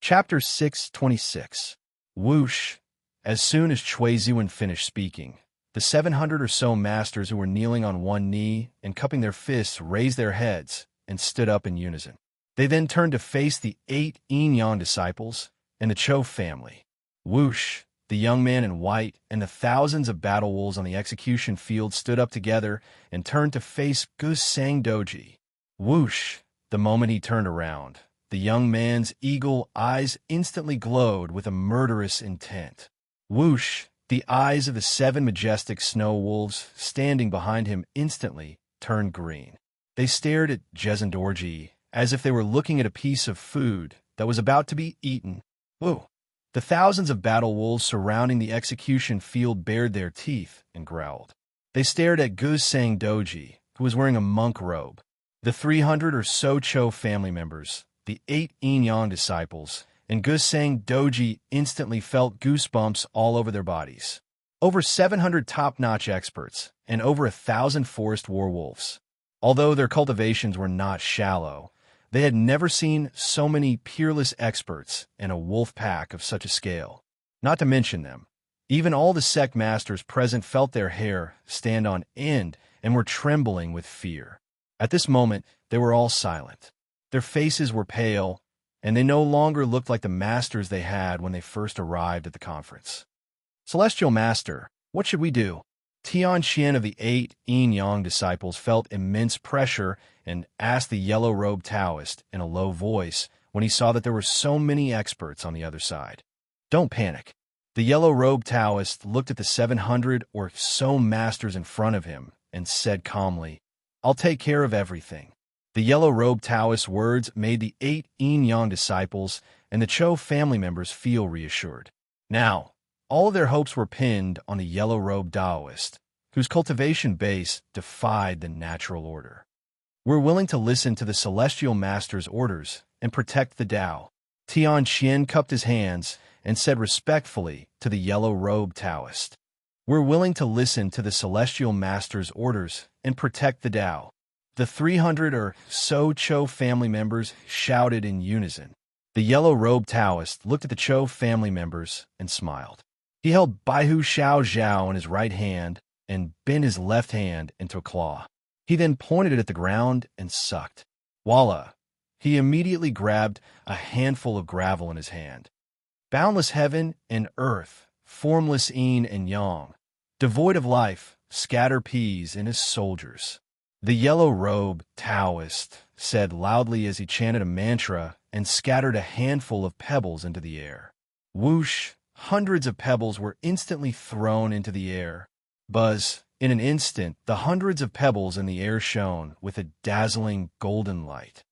[SPEAKER 1] Chapter 626. Whoosh! As soon as Cui Ziwen finished speaking, the 700 or so masters who were kneeling on one knee and cupping their fists raised their heads and stood up in unison. They then turned to face the 8 Yin-Yang disciples and the Cho family. Whoosh! The young man in white and the thousands of battle wolves on the execution field stood up together and turned to face Gesang Dorji. Whoosh! The moment he turned around, the young man's eagle eyes instantly glowed with a murderous intent. Whoosh! The eyes of the 7 majestic snow wolves standing behind him instantly turned green. They stared at Gesang Dorji as if they were looking at a piece of food that was about to be eaten. Whoa! The thousands of battle wolves surrounding the execution field bared their teeth and growled. They stared at Gesang Dorji, who was wearing a monk robe. The 300 or so Cho family members, the 8 Yin-Yang disciples, and Gesang Dorji instantly felt goosebumps all over their bodies. Over 700 top-notch experts and over 1,000 forest werewolves. Although their cultivations were not shallow, they had never seen so many peerless experts and a wolf pack of such a scale. Not to mention them, even all the sect masters present felt their hair stand on end and were trembling with fear. At this moment, they were all silent. Their faces were pale, and they no longer looked like the masters they had when they first arrived at the conference. Celestial Master, what should we do? Tian Xian of the 8 Yin Yang disciples felt immense pressure and asked the yellow-robed Taoist in a low voice when he saw that there were so many experts on the other side. Don't panic. The yellow-robed Taoist looked at the 700 or so masters in front of him and said calmly, I'll take care of everything. The yellow-robed Taoist's words made the 8 Yin Yang disciples and the Cho family members feel reassured. Now, all of their hopes were pinned on the yellow-robed Taoist, whose cultivation base defied the natural order. We're willing to listen to the Celestial Master's orders and protect the Tao. Tian Xian cupped his hands and said respectfully to the yellow-robed Taoist, We're willing to listen to the Celestial Master's orders and protect the Tao. The 300 or so Cho family members shouted in unison. The yellow-robed Taoist looked at the Cho family members and smiled. He held Baihu Xiao Zhao in his right hand and bent his left hand into a claw. He then pointed it at the ground and sucked. Voila! He immediately grabbed a handful of gravel in his hand. Boundless heaven and earth, formless yin and yang, devoid of life, scatter peas in his soldiers. The yellow-robed Taoist said loudly as he chanted a mantra and scattered a handful of pebbles into the air. Whoosh! Hundreds of pebbles were instantly thrown into the air. Buzz! In an instant, the hundreds of pebbles in the air shone with a dazzling golden light.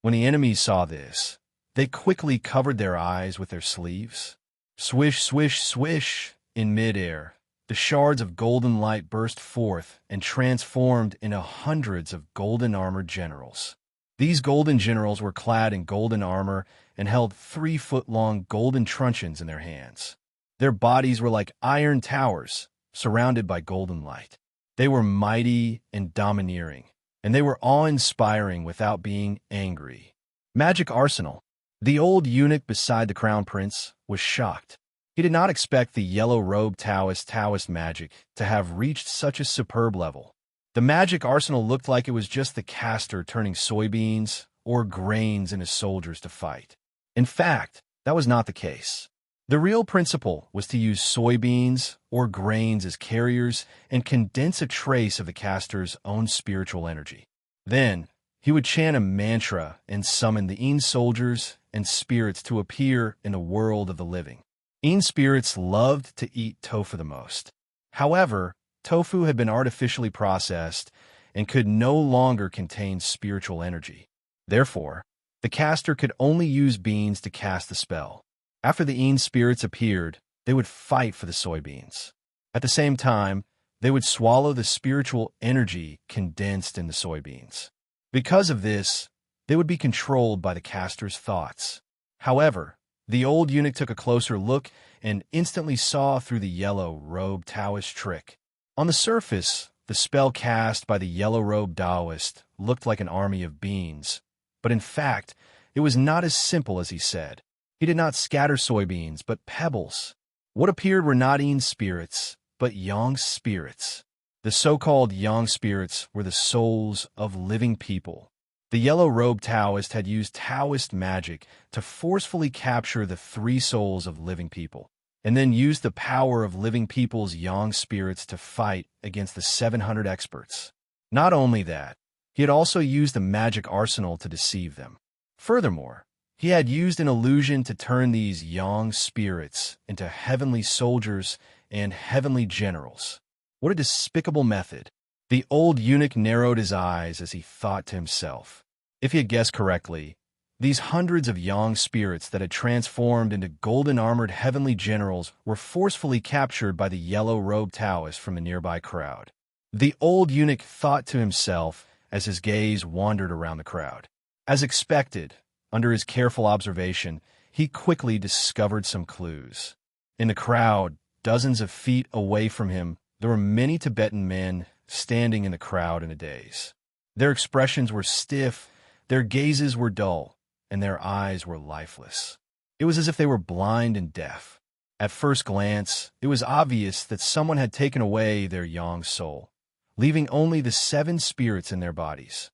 [SPEAKER 1] When the enemies saw this, they quickly covered their eyes with their sleeves. Swish, swish, swish! In midair, the shards of golden light burst forth and transformed into hundreds of golden-armored generals. These golden generals were clad in golden armor and held 3-foot-long golden truncheons in their hands. Their bodies were like iron towers, surrounded by golden light. They were mighty and domineering, and they were awe-inspiring without being angry. Magic arsenal. The old eunuch beside the crown prince was shocked. He did not expect the yellow-robed Taoist magic to have reached such a superb level. The magic arsenal looked like it was just the caster turning soybeans or grains into soldiers to fight. In fact, that was not the case. The real principle was to use soybeans or grains as carriers and condense a trace of the caster's own spiritual energy. Then, he would chant a mantra and summon the Yin soldiers and spirits to appear in the world of the living. Yin spirits loved to eat tofu the most. However, tofu had been artificially processed and could no longer contain spiritual energy. Therefore, the caster could only use beans to cast the spell. After the Yin spirits appeared, they would fight for the soybeans. At the same time, they would swallow the spiritual energy condensed in the soybeans. Because of this, they would be controlled by the caster's thoughts. However, the old eunuch took a closer look and instantly saw through the yellow-robed Taoist trick. On the surface, the spell cast by the yellow-robed Taoist looked like an army of beans, but in fact, it was not as simple as he said. He did not scatter soybeans, but pebbles. What appeared were not Yin spirits, but Yang spirits. The so-called Yang spirits were the souls of living people. The yellow-robed Taoist had used Taoist magic to forcefully capture the 3 souls of living people, and then used the power of living people's Yang spirits to fight against the 700 experts. Not only that, he had also used a magic arsenal to deceive them. Furthermore, he had used an illusion to turn these Yang spirits into heavenly soldiers and heavenly generals. What a despicable method. The old eunuch narrowed his eyes as he thought to himself. If he had guessed correctly, these hundreds of Yang spirits that had transformed into golden-armored heavenly generals were forcefully captured by the yellow-robed Taoist from a nearby crowd. The old eunuch thought to himself as his gaze wandered around the crowd. As expected, under his careful observation, he quickly discovered some clues. In the crowd, dozens of feet away from him, there were many Tibetan men standing in the crowd in a daze. Their expressions were stiff, their gazes were dull, and their eyes were lifeless. It was as if they were blind and deaf. At first glance, it was obvious that someone had taken away their young soul, leaving only the 7 spirits in their bodies.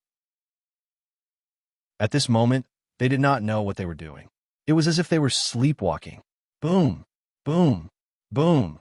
[SPEAKER 1] At this moment, they did not know what they were doing. It was as if they were sleepwalking. Boom, boom, boom.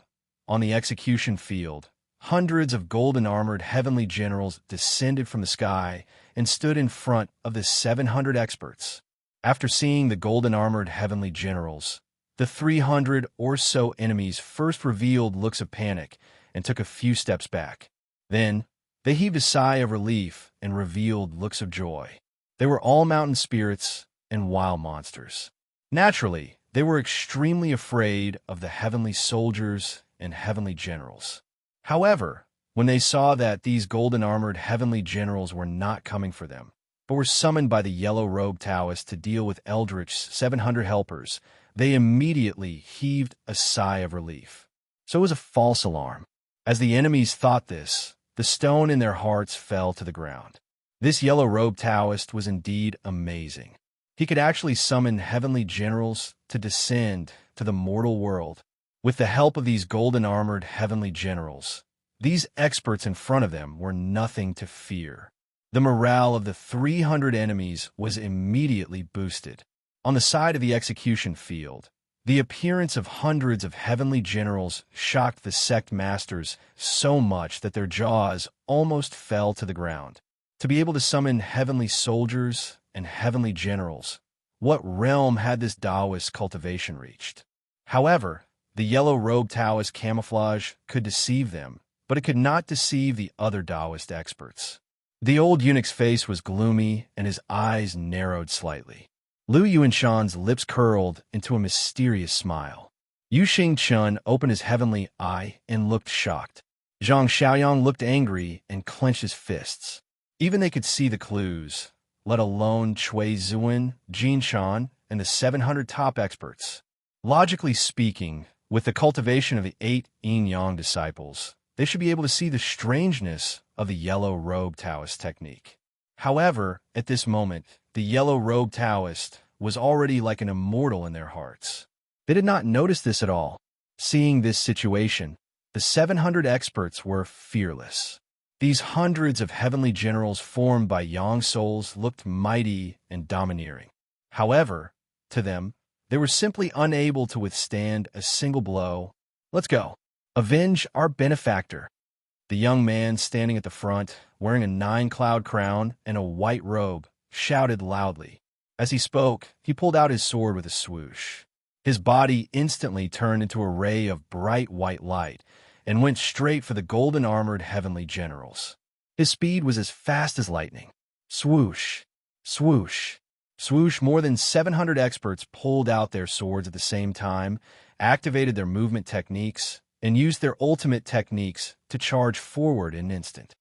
[SPEAKER 1] On the execution field, hundreds of golden-armored heavenly generals descended from the sky and stood in front of the 700 experts. After seeing the golden-armored heavenly generals, the 300 or so enemies first revealed looks of panic and took a few steps back. Then, they heaved a sigh of relief and revealed looks of joy. They were all mountain spirits and wild monsters. Naturally, they were extremely afraid of the heavenly soldiers and heavenly generals. However, when they saw that these golden-armored heavenly generals were not coming for them, but were summoned by the yellow-robed Taoists to deal with Eldritch's 700 helpers, they immediately heaved a sigh of relief. So it was a false alarm. As the enemies thought this, the stone in their hearts fell to the ground. This yellow-robed Taoist was indeed amazing. He could actually summon heavenly generals to descend to the mortal world. With the help of these golden-armored heavenly generals, these experts in front of them were nothing to fear. The morale of the 300 enemies was immediately boosted. On the side of the execution field, the appearance of hundreds of heavenly generals shocked the sect masters so much that their jaws almost fell to the ground. To be able to summon heavenly soldiers and heavenly generals, what realm had this Taoist cultivation reached? However, the yellow-robed Taoist camouflage could deceive them, but it could not deceive the other Taoist experts. The old eunuch's face was gloomy and his eyes narrowed slightly. Lu Yuanshan's lips curled into a mysterious smile. Yu Xingchun opened his heavenly eye and looked shocked. Zhang Xiaoyang looked angry and clenched his fists. Even they could see the clues, let alone Cui Zuan, Jin Shan, and the 700 top experts. Logically speaking, with the cultivation of the 8 yin-yang disciples, they should be able to see the strangeness of the yellow-robed Taoist technique. However, at this moment, the yellow-robed Taoist was already like an immortal in their hearts. They did not notice this at all. Seeing this situation, the 700 experts were fearless. These hundreds of heavenly generals formed by yang souls looked mighty and domineering. However, to them, they were simply unable to withstand a single blow. Let's go. Avenge our benefactor. The young man standing at the front, wearing a 9-cloud crown and a white robe, shouted loudly. As he spoke, he pulled out his sword with a swoosh. His body instantly turned into a ray of bright white light and went straight for the golden-armored heavenly generals. His speed was as fast as lightning. Swoosh, swoosh, swoosh. More than 700 experts pulled out their swords at the same time, activated their movement techniques, and used their ultimate techniques to charge forward in an instant.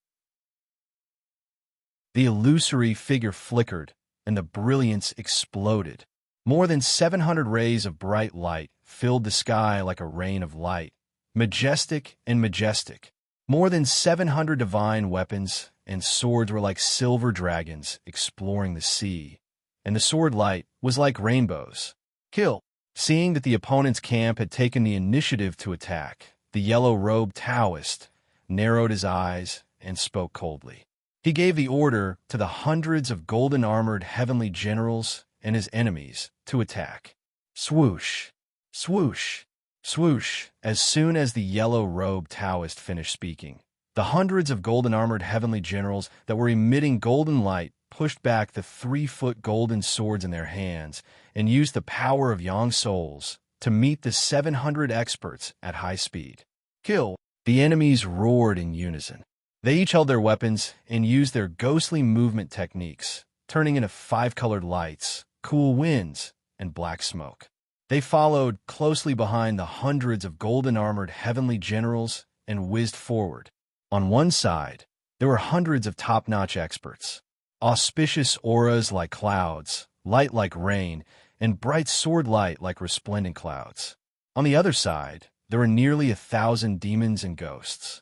[SPEAKER 1] The illusory figure flickered, and the brilliance exploded. More than 700 rays of bright light filled the sky like a rain of light, majestic and majestic. More than 700 divine weapons and swords were like silver dragons exploring the sea, and the sword light was like rainbows. Kill. Seeing that the opponent's camp had taken the initiative to attack, the yellow-robed Taoist narrowed his eyes and spoke coldly. He gave the order to the hundreds of golden-armored heavenly generals and his enemies to attack. Swoosh, swoosh, swoosh. As soon as the yellow-robed Taoist finished speaking, the hundreds of golden-armored heavenly generals that were emitting golden light pushed back the 3-foot golden swords in their hands and used the power of yang souls to meet the 700 experts at high speed. Kill. The enemies roared in unison. They each held their weapons and used their ghostly movement techniques, turning into 5-colored lights, cool winds, and black smoke. They followed closely behind the hundreds of golden-armored heavenly generals and whizzed forward. On one side, there were hundreds of top-notch experts. Auspicious auras like clouds, light like rain, and bright sword light like resplendent clouds. On the other side, there were nearly 1,000 demons and ghosts.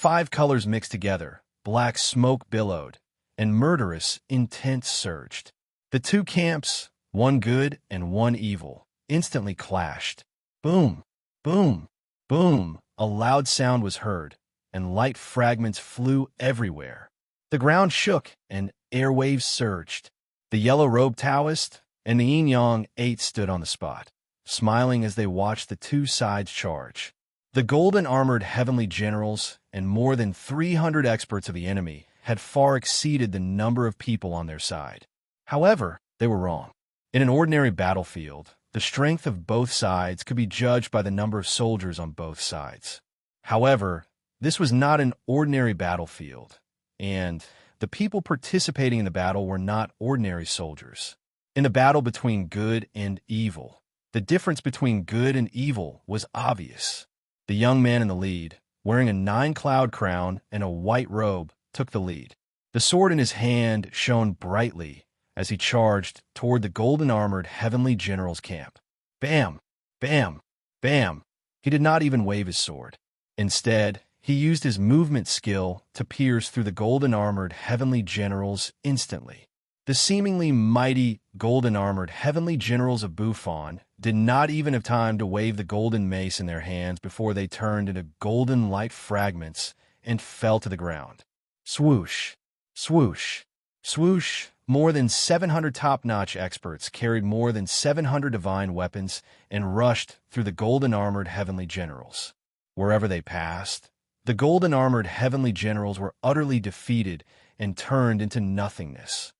[SPEAKER 1] 5 colors mixed together, black smoke billowed, and murderous intent surged. The two camps, one good and one evil, instantly clashed. Boom, boom, boom. A loud sound was heard, and light fragments flew everywhere. The ground shook, and airwaves surged. The yellow-robed Taoist and the Yin-Yang 8 stood on the spot, smiling as they watched the two sides charge. The golden-armored heavenly generals and more than 300 experts of the enemy had far exceeded the number of people on their side. However, they were wrong. In an ordinary battlefield, the strength of both sides could be judged by the number of soldiers on both sides. However, this was not an ordinary battlefield, and the people participating in the battle were not ordinary soldiers. In the battle between good and evil, the difference between good and evil was obvious. The young man in the lead, wearing a 9-cloud crown and a white robe, took the lead. The sword in his hand shone brightly as he charged toward the golden-armored heavenly general's camp. Bam! Bam! Bam! He did not even wave his sword. Instead, he used his movement skill to pierce through the golden-armored heavenly generals instantly. The seemingly mighty golden-armored heavenly generals of Buffon did not even have time to wave the golden mace in their hands before they turned into golden light fragments and fell to the ground. Swoosh! Swoosh! Swoosh! More than 700 top-notch experts carried more than 700 divine weapons and rushed through the golden-armored heavenly generals. Wherever they passed, the golden-armored heavenly generals were utterly defeated and turned into nothingness.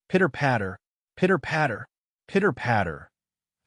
[SPEAKER 1] Pitter-patter, pitter-patter, pitter-patter.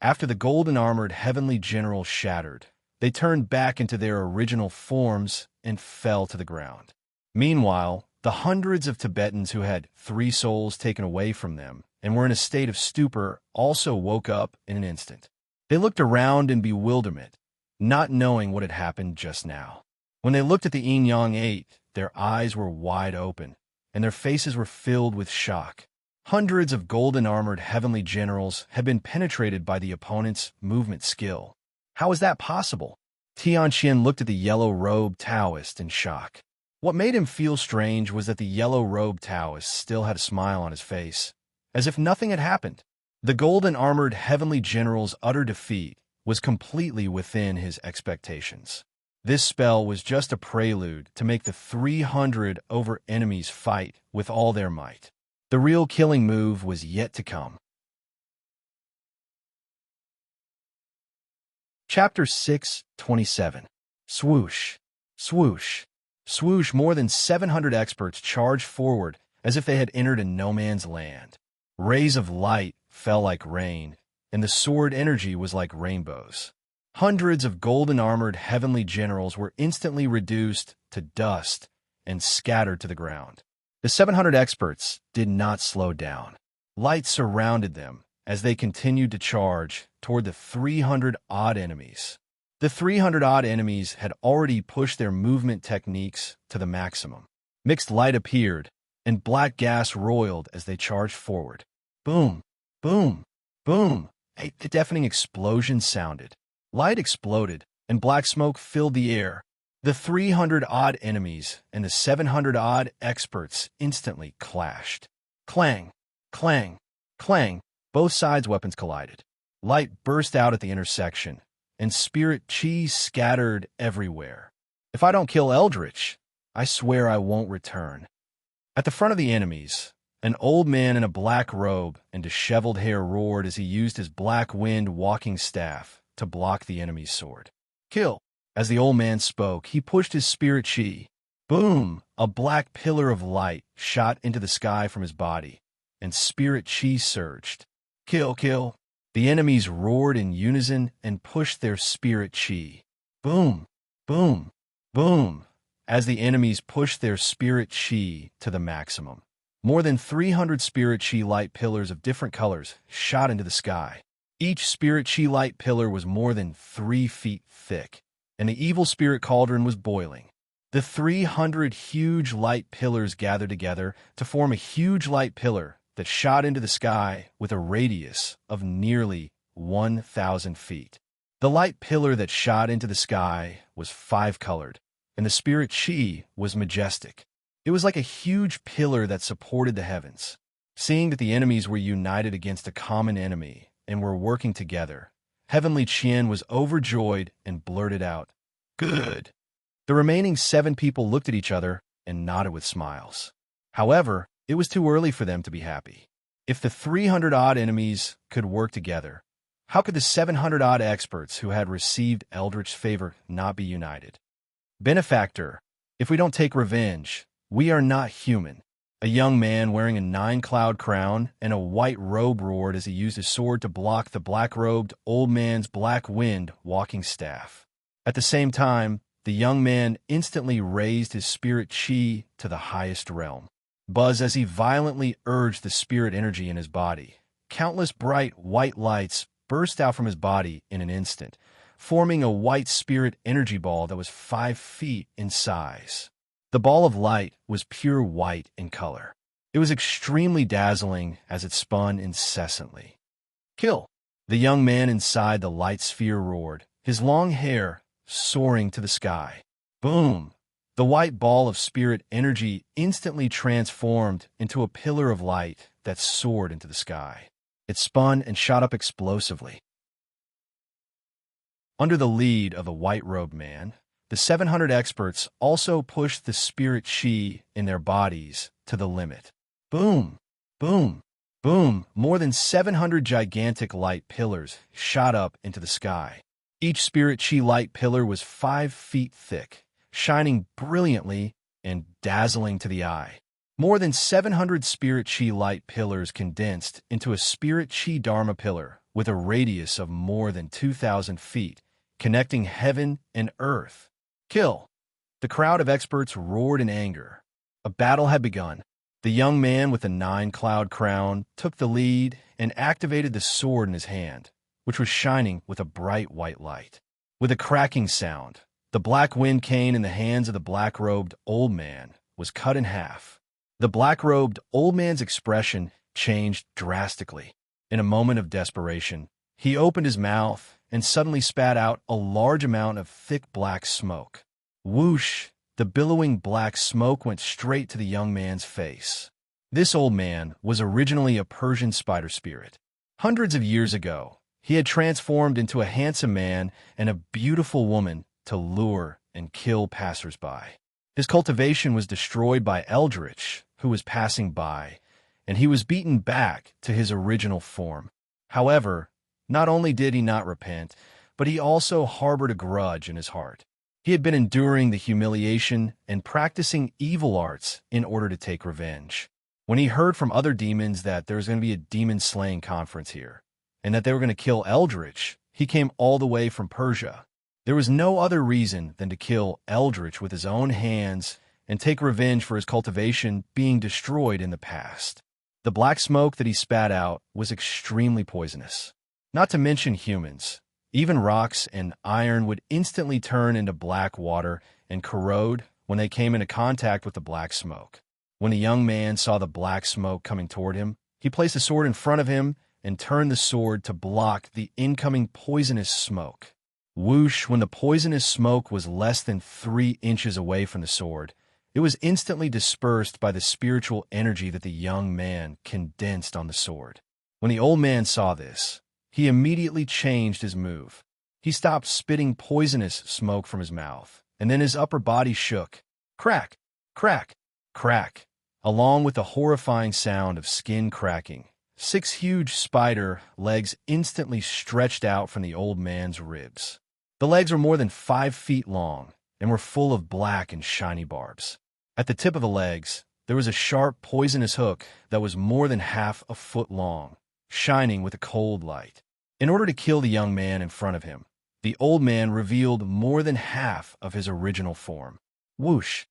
[SPEAKER 1] After the golden-armored heavenly generals shattered, they turned back into their original forms and fell to the ground. Meanwhile, the hundreds of Tibetans who had 3 souls taken away from them and were in a state of stupor also woke up in an instant. They looked around in bewilderment, not knowing what had happened just now. When they looked at the Yin-Yang 8, their eyes were wide open, and their faces were filled with shock. Hundreds of golden-armored heavenly generals had been penetrated by the opponent's movement skill. How was that possible? Tianqian looked at the yellow-robed Taoist in shock. What made him feel strange was that the yellow-robed Taoist still had a smile on his face, as if nothing had happened. The golden-armored heavenly general's utter defeat was completely within his expectations. This spell was just a prelude to make the 300 over enemies fight with all their might. The real killing move was yet to come. Chapter 6:27. Swoosh, swoosh, swoosh. More than 700 experts charged forward as if they had entered a no-man's land. Rays of light fell like rain, and the sword energy was like rainbows. Hundreds of golden-armored heavenly generals were instantly reduced to dust and scattered to the ground. The 700 experts did not slow down. Light surrounded them as they continued to charge toward the 300-odd enemies. The 300-odd enemies had already pushed their movement techniques to the maximum. Mixed light appeared, and black gas roiled as they charged forward. Boom, boom, boom. A deafening explosion sounded. Light exploded, and black smoke filled the air. The 300-odd enemies and the 700-odd experts instantly clashed. Clang, clang, clang. Both sides' weapons collided. Light burst out at the intersection, and spirit chi scattered everywhere. If I don't kill Eldritch, I swear I won't return. At the front of the enemies, an old man in a black robe and disheveled hair roared as he used his black wind walking staff to block the enemy's sword. Kill! As the old man spoke, he pushed his spirit chi. Boom! A black pillar of light shot into the sky from his body, and spirit chi surged. Kill, kill! The enemies roared in unison and pushed their spirit chi. Boom! Boom! Boom! As the enemies pushed their spirit chi to the maximum, more than 300 spirit chi light pillars of different colors shot into the sky. Each spirit chi light pillar was more than 3 feet thick, and the evil spirit cauldron was boiling. The 300 huge light pillars gathered together to form a huge light pillar that shot into the sky with a radius of nearly 1,000 feet. The light pillar that shot into the sky was 5-colored, and the spirit chi was majestic. It was like a huge pillar that supported the heavens. Seeing that the enemies were united against a common enemy and were working together, Heavenly Qian was overjoyed and blurted out, "Good." The remaining 7 people looked at each other and nodded with smiles. However, it was too early for them to be happy. If the 300-odd enemies could work together, how could the 700-odd experts who had received Eldritch's favor not be united? Benefactor, if we don't take revenge, we are not human. A young man wearing a 9-cloud crown and a white robe roared as he used his sword to block the black-robed old man's black wind walking staff. At the same time, the young man instantly raised his spirit chi to the highest realm. Buzz as he violently urged the spirit energy in his body. Countless bright white lights burst out from his body in an instant, forming a white spirit energy ball that was 5 feet in size. The ball of light was pure white in color. It was extremely dazzling as it spun incessantly. "Kill!" The young man inside the light sphere roared, his long hair soaring to the sky. Boom! The white ball of spirit energy instantly transformed into a pillar of light that soared into the sky. It spun and shot up explosively. Under the lead of the white-robed man, the 700 experts also pushed the spirit chi in their bodies to the limit. Boom! Boom! Boom! More than 700 gigantic light pillars shot up into the sky. Each spirit chi light pillar was 5 feet thick, shining brilliantly and dazzling to the eye. More than 700 spirit chi light pillars condensed into a spirit chi dharma pillar with a radius of more than 2,000 feet, connecting heaven and earth. "Kill!" The crowd of experts roared in anger. A battle had begun. The young man with the 9-cloud crown took the lead and activated the sword in his hand, which was shining with a bright white light. With a cracking sound, the black wind cane in the hands of the black-robed old man was cut in half. The black-robed old man's expression changed drastically. In a moment of desperation, he opened his mouth and suddenly spat out a large amount of thick black smoke. Whoosh! The billowing black smoke went straight to the young man's face. This old man was originally a Persian spider spirit. Hundreds of years ago, he had transformed into a handsome man and a beautiful woman to lure and kill passers-by. His cultivation was destroyed by Eldritch, who was passing by, and he was beaten back to his original form. However, not only did he not repent, but he also harbored a grudge in his heart. He had been enduring the humiliation and practicing evil arts in order to take revenge. When he heard from other demons that there was going to be a demon-slaying conference here, and that they were going to kill Eldritch, he came all the way from Persia. There was no other reason than to kill Eldritch with his own hands and take revenge for his cultivation being destroyed in the past. The black smoke that he spat out was extremely poisonous. Not to mention humans. Even rocks and iron would instantly turn into black water and corrode when they came into contact with the black smoke. When the young man saw the black smoke coming toward him, he placed a sword in front of him and turned the sword to block the incoming poisonous smoke. Whoosh! When the poisonous smoke was less than 3 inches away from the sword, it was instantly dispersed by the spiritual energy that the young man condensed on the sword. When the old man saw this, he immediately changed his move. He stopped spitting poisonous smoke from his mouth, and then his upper body shook. Crack! Crack! Crack! Along with the horrifying sound of skin cracking, 6 huge spider legs instantly stretched out from the old man's ribs. The legs were more than 5 feet long and were full of black and shiny barbs. At the tip of the legs, there was a sharp, poisonous hook that was more than half a foot long, shining with a cold light. In order to kill the young man in front of him, the old man revealed more than half of his original form. Whoosh!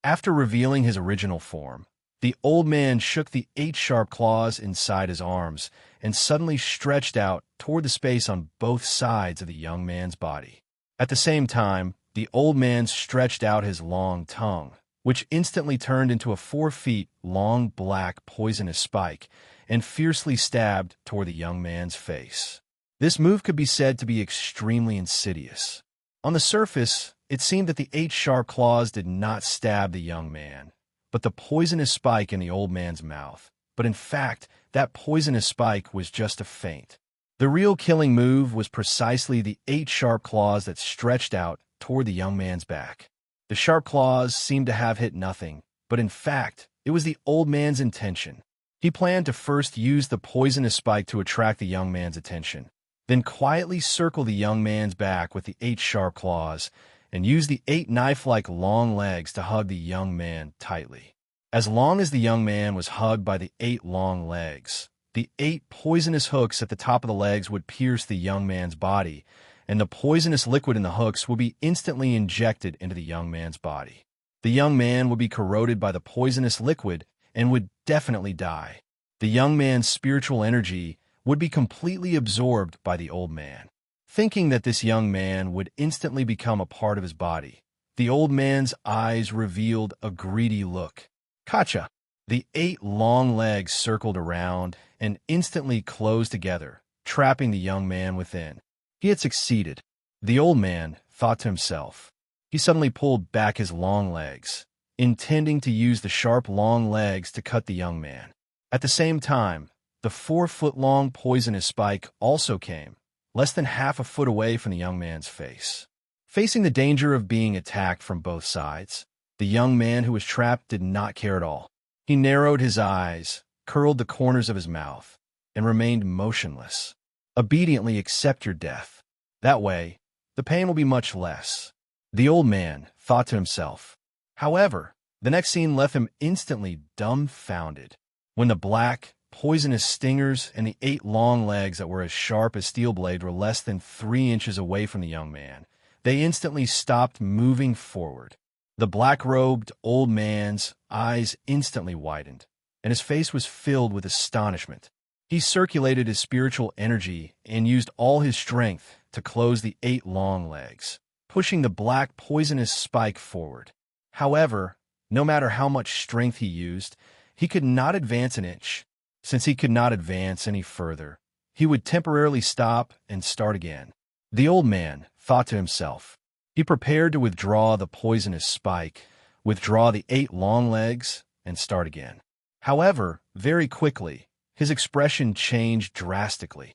[SPEAKER 1] After revealing his original form, the old man shook the 8 sharp claws inside his arms and suddenly stretched out toward the space on both sides of the young man's body. At the same time, the old man stretched out his long tongue, which instantly turned into a 4 feet long black poisonous spike and fiercely stabbed toward the young man's face. This move could be said to be extremely insidious. On the surface, it seemed that the 8 sharp claws did not stab the young man, but the poisonous spike in the old man's mouth. But in fact, that poisonous spike was just a feint. The real killing move was precisely the 8 sharp claws that stretched out toward the young man's back. The sharp claws seemed to have hit nothing, but in fact, it was the old man's intention. He planned to first use the poisonous spike to attract the young man's attention, then quietly circle the young man's back with the 8 sharp claws and use the 8 knife-like long legs to hug the young man tightly. As long as the young man was hugged by the 8 long legs, the 8 poisonous hooks at the top of the legs would pierce the young man's body, and the poisonous liquid in the hooks would be instantly injected into the young man's body. The young man would be corroded by the poisonous liquid and would definitely die. The young man's spiritual energy would be completely absorbed by the old man. Thinking that this young man would instantly become a part of his body, the old man's eyes revealed a greedy look. Gotcha! The 8 long legs circled around and instantly closed together, trapping the young man within. He had succeeded, the old man thought to himself. He suddenly pulled back his long legs, intending to use the sharp long legs to cut the young man. At the same time, the 4-foot-long poisonous spike also came, less than half a foot away from the young man's face. Facing the danger of being attacked from both sides, the young man who was trapped did not care at all. He narrowed his eyes, curled the corners of his mouth, and remained motionless. Obediently accept your death. That way, the pain will be much less, the old man thought to himself. However, the next scene left him instantly dumbfounded. When the black, poisonous stingers and the 8 long legs that were as sharp as steel blades were less than 3 inches away from the young man, they instantly stopped moving forward. The black-robed old man's eyes instantly widened, and his face was filled with astonishment. He circulated his spiritual energy and used all his strength to close the 8 long legs, pushing the black poisonous spike forward. However, no matter how much strength he used, he could not advance an inch. Since he could not advance any further, he would temporarily stop and start again. The old man thought to himself. He prepared to withdraw the poisonous spike, withdraw the 8 long legs, and start again. However, very quickly, his expression changed drastically.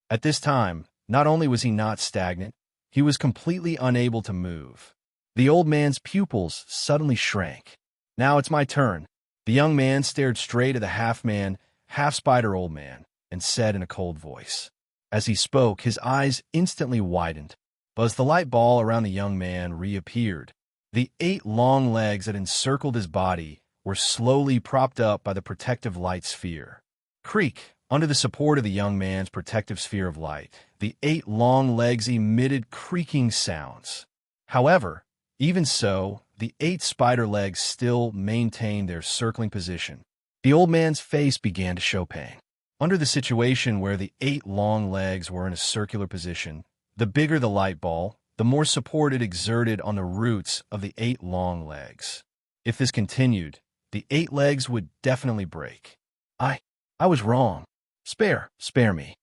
[SPEAKER 1] At this time, not only was he not stagnant, he was completely unable to move. The old man's pupils suddenly shrank. Now it's my turn. The young man stared straight at the half-man, half-spider old man and said in a cold voice. As he spoke, his eyes instantly widened, but as the light ball around the young man reappeared, the 8 long legs that encircled his body were slowly propped up by the protective light sphere. Creak! Under the support of the young man's protective sphere of light, the 8 long legs emitted creaking sounds. However, even so, the 8 spider legs still maintained their circling position. The old man's face began to show pain. Under the situation where the 8 long legs were in a circular position, the bigger the light ball, the more support it exerted on the roots of the 8 long legs. If this continued, the 8 legs would definitely break. I was wrong. Spare me.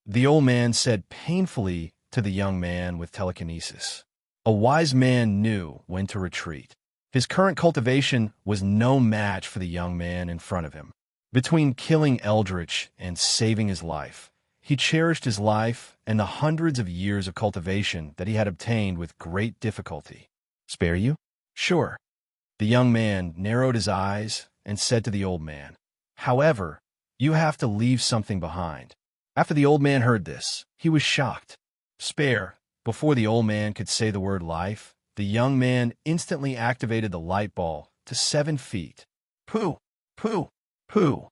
[SPEAKER 1] The old man said painfully to the young man with telekinesis. A wise man knew when to retreat. His current cultivation was no match for the young man in front of him. Between killing Eldritch and saving his life, he cherished his life and the hundreds of years of cultivation that he had obtained with great difficulty. Spare you? Sure. The young man narrowed his eyes and said to the old man, However, you have to leave something behind. After the old man heard this, he was shocked. Spare. Before the old man could say the word life, the young man instantly activated the light ball to 7 feet. Pooh! Pooh! Pooh!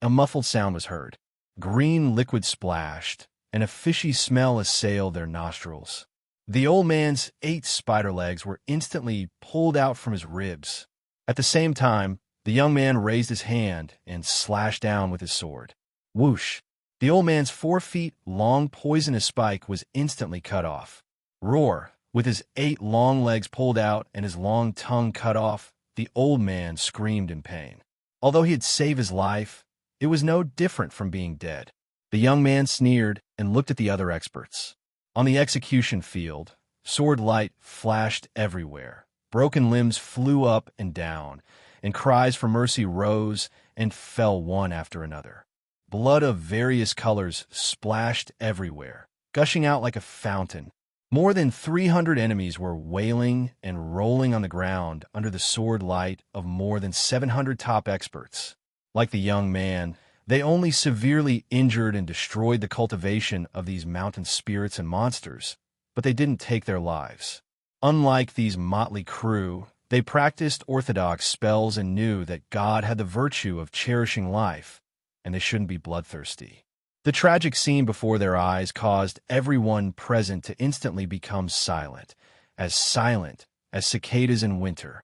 [SPEAKER 1] A muffled sound was heard. Green liquid splashed, and a fishy smell assailed their nostrils. The old man's 8 spider legs were instantly pulled out from his ribs. At the same time, the young man raised his hand and slashed down with his sword. Whoosh! The old man's 4 feet long poisonous spike was instantly cut off. Roar! With his 8 long legs pulled out and his long tongue cut off, the old man screamed in pain. Although he had saved his life, it was no different from being dead. The young man sneered and looked at the other experts. On the execution field, sword light flashed everywhere. Broken limbs flew up and down, and cries for mercy rose and fell one after another. Blood of various colors splashed everywhere, gushing out like a fountain. More than 300 enemies were wailing and rolling on the ground under the sword light of more than 700 top experts. Like the young man, they only severely injured and destroyed the cultivation of these mountain spirits and monsters, but they didn't take their lives. Unlike these motley crew, they practiced orthodox spells and knew that God had the virtue of cherishing life, and they shouldn't be bloodthirsty. The tragic scene before their eyes caused everyone present to instantly become silent as cicadas in winter.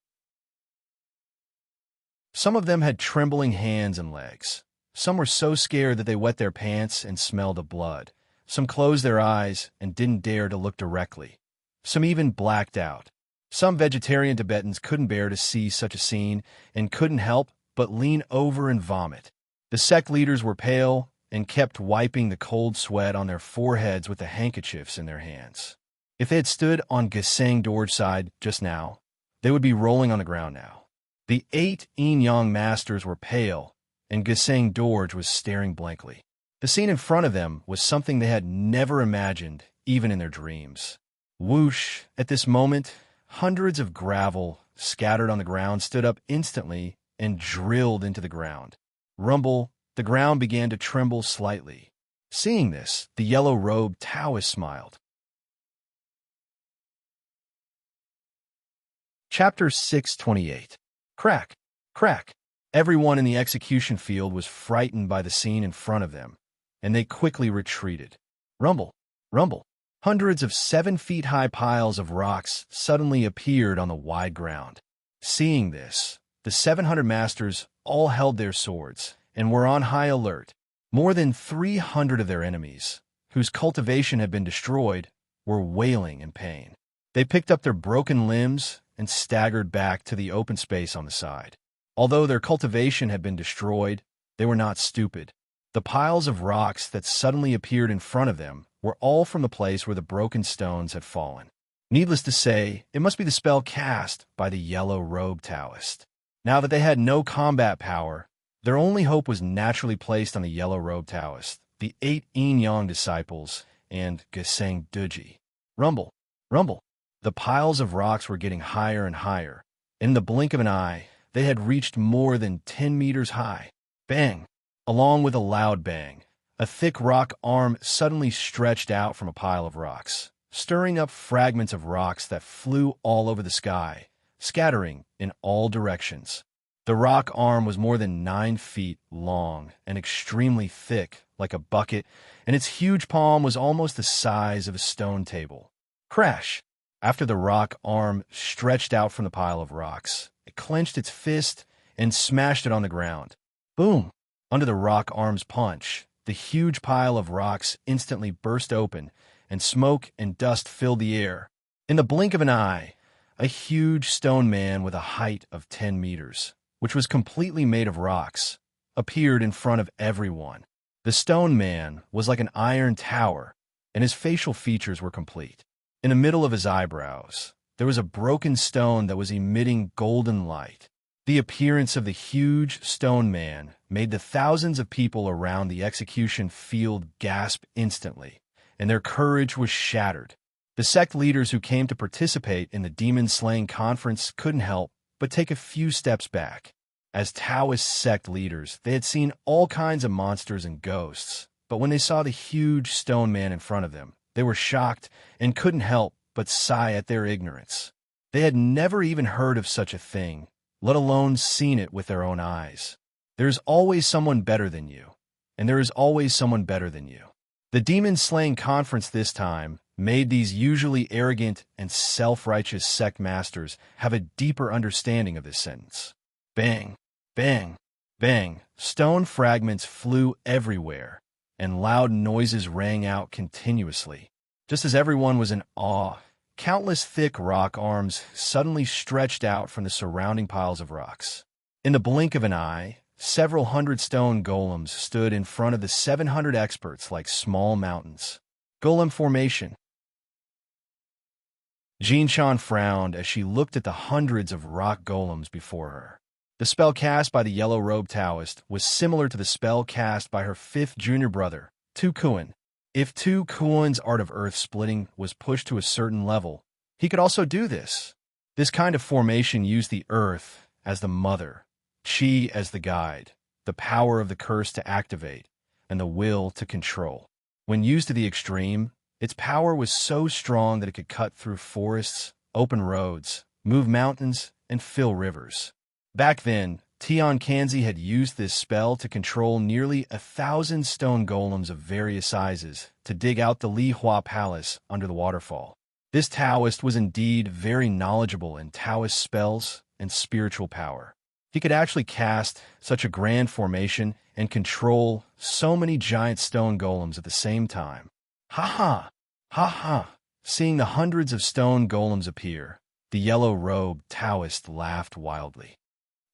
[SPEAKER 1] Some of them had trembling hands and legs. Some were so scared that they wet their pants and smelled of blood. Some closed their eyes and didn't dare to look directly. Some even blacked out. Some vegetarian Tibetans couldn't bear to see such a scene and couldn't help but lean over and vomit. The sect leaders were pale and kept wiping the cold sweat on their foreheads with the handkerchiefs in their hands. If they had stood on Gesang Dorj's side just now, they would be rolling on the ground now. The 8 yin-yang masters were pale, and Gesang Dorj was staring blankly. The scene in front of them was something they had never imagined, even in their dreams. Whoosh! At this moment, hundreds of gravel scattered on the ground stood up instantly and drilled into the ground. Rumble! The ground began to tremble slightly. Seeing this, the yellow-robed Taoist smiled. Chapter 628. Crack! Crack! Everyone in the execution field was frightened by the scene in front of them, and they quickly retreated. Rumble! Rumble! Hundreds of 7-feet-high piles of rocks suddenly appeared on the wide ground. Seeing this, the 700 masters all held their swords and were on high alert. More than 300 of their enemies, whose cultivation had been destroyed, were wailing in pain. They picked up their broken limbs and staggered back to the open space on the side. Although their cultivation had been destroyed, they were not stupid. The piles of rocks that suddenly appeared in front of them were all from the place where the broken stones had fallen. Needless to say, it must be the spell cast by the yellow-robed Taoist. Now that they had no combat power, their only hope was naturally placed on the yellow-robed Taoist, the 8 yin-yang disciples, and Gesang Dorj. Rumble! Rumble! The piles of rocks were getting higher and higher. In the blink of an eye, they had reached more than 10 meters high. Bang! Along with a loud bang, a thick rock arm suddenly stretched out from a pile of rocks, stirring up fragments of rocks that flew all over the sky, scattering in all directions. The rock arm was more than 9 feet long and extremely thick, like a bucket, and its huge palm was almost the size of a stone table. Crash! After the rock arm stretched out from the pile of rocks, it clenched its fist and smashed it on the ground. Boom! Under the rock arm's punch, the huge pile of rocks instantly burst open, and smoke and dust filled the air. In the blink of an eye, a huge stone man with a height of 10 meters, which was completely made of rocks, appeared in front of everyone. The stone man was like an iron tower, and his facial features were complete. In the middle of his eyebrows, there was a broken stone that was emitting golden light. The appearance of the huge stone man made the thousands of people around the execution field gasp instantly, and their courage was shattered. The sect leaders who came to participate in the demon-slaying conference couldn't help but take a few steps back. As Taoist sect leaders, they had seen all kinds of monsters and ghosts, but when they saw the huge stone man in front of them, they were shocked and couldn't help but sigh at their ignorance. They had never even heard of such a thing, let alone seen it with their own eyes. There is always someone better than you, and there is always someone better than you. The demon-slaying conference this time made these usually arrogant and self-righteous sect masters have a deeper understanding of this sentence. Bang, bang, bang, stone fragments flew everywhere, and loud noises rang out continuously. Just as everyone was in awe, countless thick rock arms suddenly stretched out from the surrounding piles of rocks. In the blink of an eye, several hundred stone golems stood in front of the 700 experts like small mountains. Golem formation. Jean-Chan frowned as she looked at the hundreds of rock golems before her. The spell cast by the yellow-robed Taoist was similar to the spell cast by her fifth junior brother, Tu Kuan. If Tu Kuan's art of earth splitting was pushed to a certain level, he could also do this. This kind of formation used the earth as the mother, Qi as the guide, the power of the curse to activate, and the will to control. When used to the extreme, its power was so strong that it could cut through forests, open roads, move mountains, and fill rivers. Back then, Tian Kanzi had used this spell to control nearly 1,000 stone golems of various sizes to dig out the Li Hua Palace under the waterfall. This Taoist was indeed very knowledgeable in Taoist spells and spiritual power. He could actually cast such a grand formation and control so many giant stone golems at the same time. Ha ha! Ha ha! Seeing the hundreds of stone golems appear, the yellow-robed Taoist laughed wildly.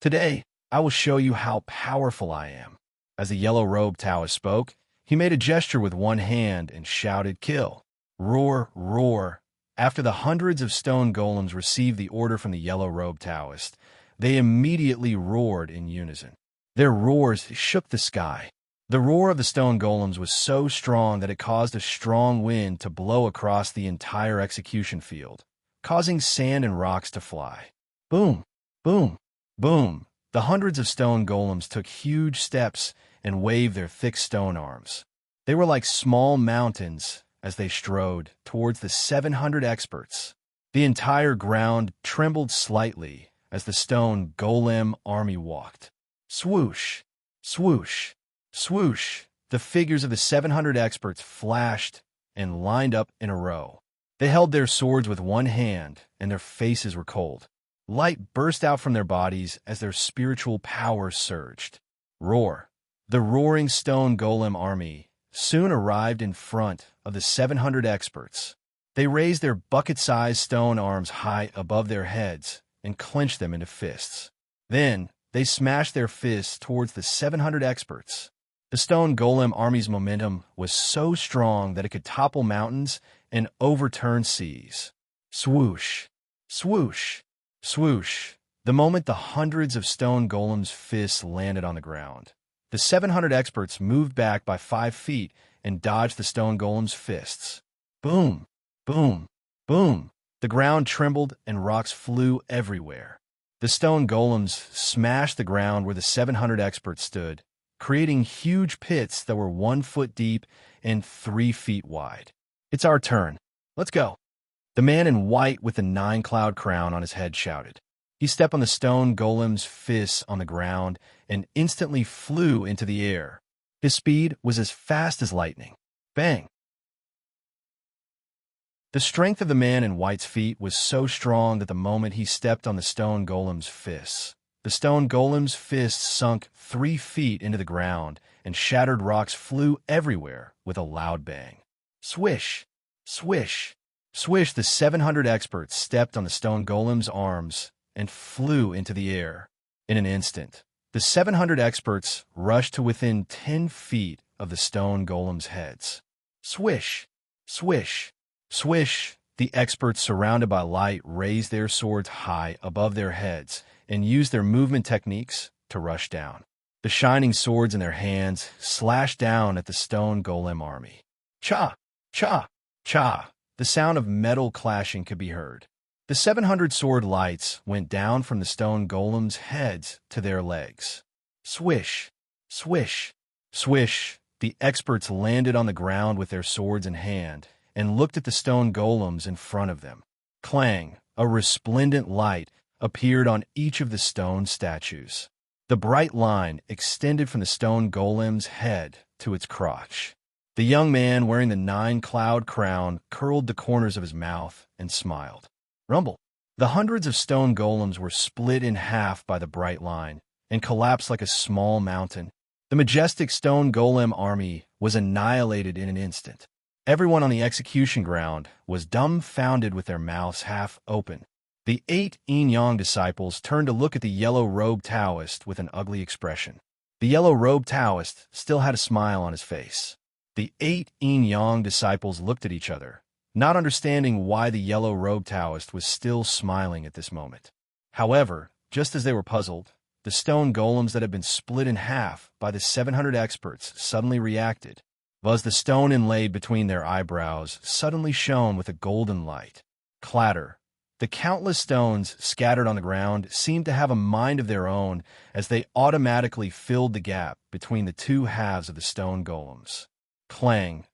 [SPEAKER 1] Today, I will show you how powerful I am. As the yellow-robed Taoist spoke, he made a gesture with one hand and shouted, "Kill!" Roar, roar. After the hundreds of stone golems received the order from the yellow-robed Taoist, they immediately roared in unison. Their roars shook the sky. The roar of the stone golems was so strong that it caused a strong wind to blow across the entire execution field, causing sand and rocks to fly. Boom, boom, boom. The hundreds of stone golems took huge steps and waved their thick stone arms. They were like small mountains as they strode towards the 700 experts. The entire ground trembled slightly as the stone golem army walked. Swoosh, swoosh, swoosh. The figures of the 700 experts flashed and lined up in a row. They held their swords with one hand, and their faces were cold. Light burst out from their bodies as their spiritual power surged. Roar. The roaring stone golem army soon arrived in front of the 700 experts. They raised their bucket-sized stone arms high above their heads and clenched them into fists. Then, they smashed their fists towards the 700 experts. The stone golem army's momentum was so strong that it could topple mountains and overturn seas. Swoosh, swoosh, swoosh. The moment the hundreds of stone golems' fists landed on the ground, the 700 experts moved back by 5 feet and dodged the stone golems' fists. Boom, boom, boom. The ground trembled and rocks flew everywhere. The stone golems smashed the ground where the 700 experts stood, creating huge pits that were 1 foot deep and 3 feet wide. It's our turn. Let's go. The man in white with the 9-cloud crown on his head shouted. He stepped on the stone golem's fists on the ground and instantly flew into the air. His speed was as fast as lightning. Bang! The strength of the man in white's feet was so strong that the moment he stepped on the stone golem's fists, the stone golem's fists sunk 3 feet into the ground and shattered rocks flew everywhere with a loud bang. Swish! Swish! Swish! The 700 experts stepped on the stone golem's arms and flew into the air. In an instant, the 700 experts rushed to within 10 feet of the stone golem's heads. Swish! Swish! Swish! The experts, surrounded by light, raised their swords high above their heads and used their movement techniques to rush down. The shining swords in their hands slashed down at the stone golem army. Cha! Cha! Cha! The sound of metal clashing could be heard. The 700 sword lights went down from the stone golem's heads to their legs. Swish! Swish! Swish! The experts landed on the ground with their swords in hand and looked at the stone golems in front of them. Clang! A resplendent light appeared on each of the stone statues. The bright line extended from the stone golem's head to its crotch. The young man wearing the 9-cloud crown curled the corners of his mouth and smiled. Rumble! The hundreds of stone golems were split in half by the bright line and collapsed like a small mountain. The majestic stone golem army was annihilated in an instant. Everyone on the execution ground was dumbfounded with their mouths half open. The 8 yin-yang disciples turned to look at the yellow-robed Taoist with an ugly expression. The yellow-robed Taoist still had a smile on his face. The 8 yin-yang disciples looked at each other, not understanding why the yellow-robed Taoist was still smiling at this moment. However, just as they were puzzled, the stone golems that had been split in half by the 700 experts suddenly reacted. As the stone inlaid between their eyebrows suddenly shone with a golden light. Clatter. The countless stones scattered on the ground seemed to have a mind of their own as they automatically filled the gap between the two halves of the stone golems. Clang.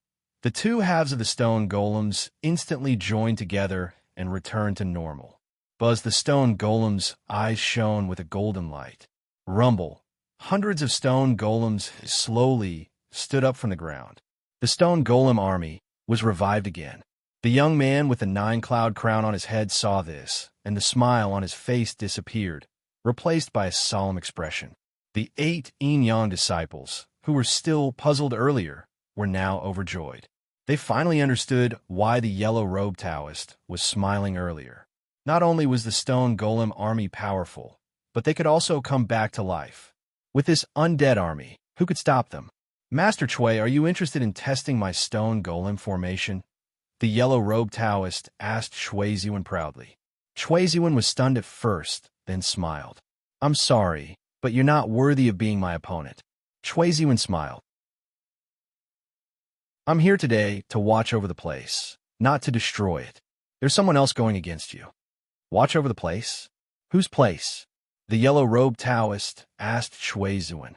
[SPEAKER 1] The two halves of the stone golems instantly joined together and returned to normal. Buzz, the stone golem's eyes shone with a golden light. Rumble. Hundreds of stone golems slowly stood up from the ground. The stone golem army was revived again. The young man with the 9-cloud crown on his head saw this, and the smile on his face disappeared, replaced by a solemn expression. The 8 yin-yang disciples, who were still puzzled earlier, were now overjoyed. They finally understood why the yellow-robed Taoist was smiling earlier. Not only was the stone golem army powerful, but they could also come back to life. With this undead army, who could stop them? Master Chui, are you interested in testing my stone golem formation? The yellow-robed Taoist asked Shui Ziwen proudly. Shui Ziwen was stunned at first, then smiled. I'm sorry, but you're not worthy of being my opponent. Shui Ziwen smiled. I'm here today to watch over the place, not to destroy it. There's someone else going against you. Watch over the place? Whose place? The yellow-robed Taoist asked Shui Ziwen.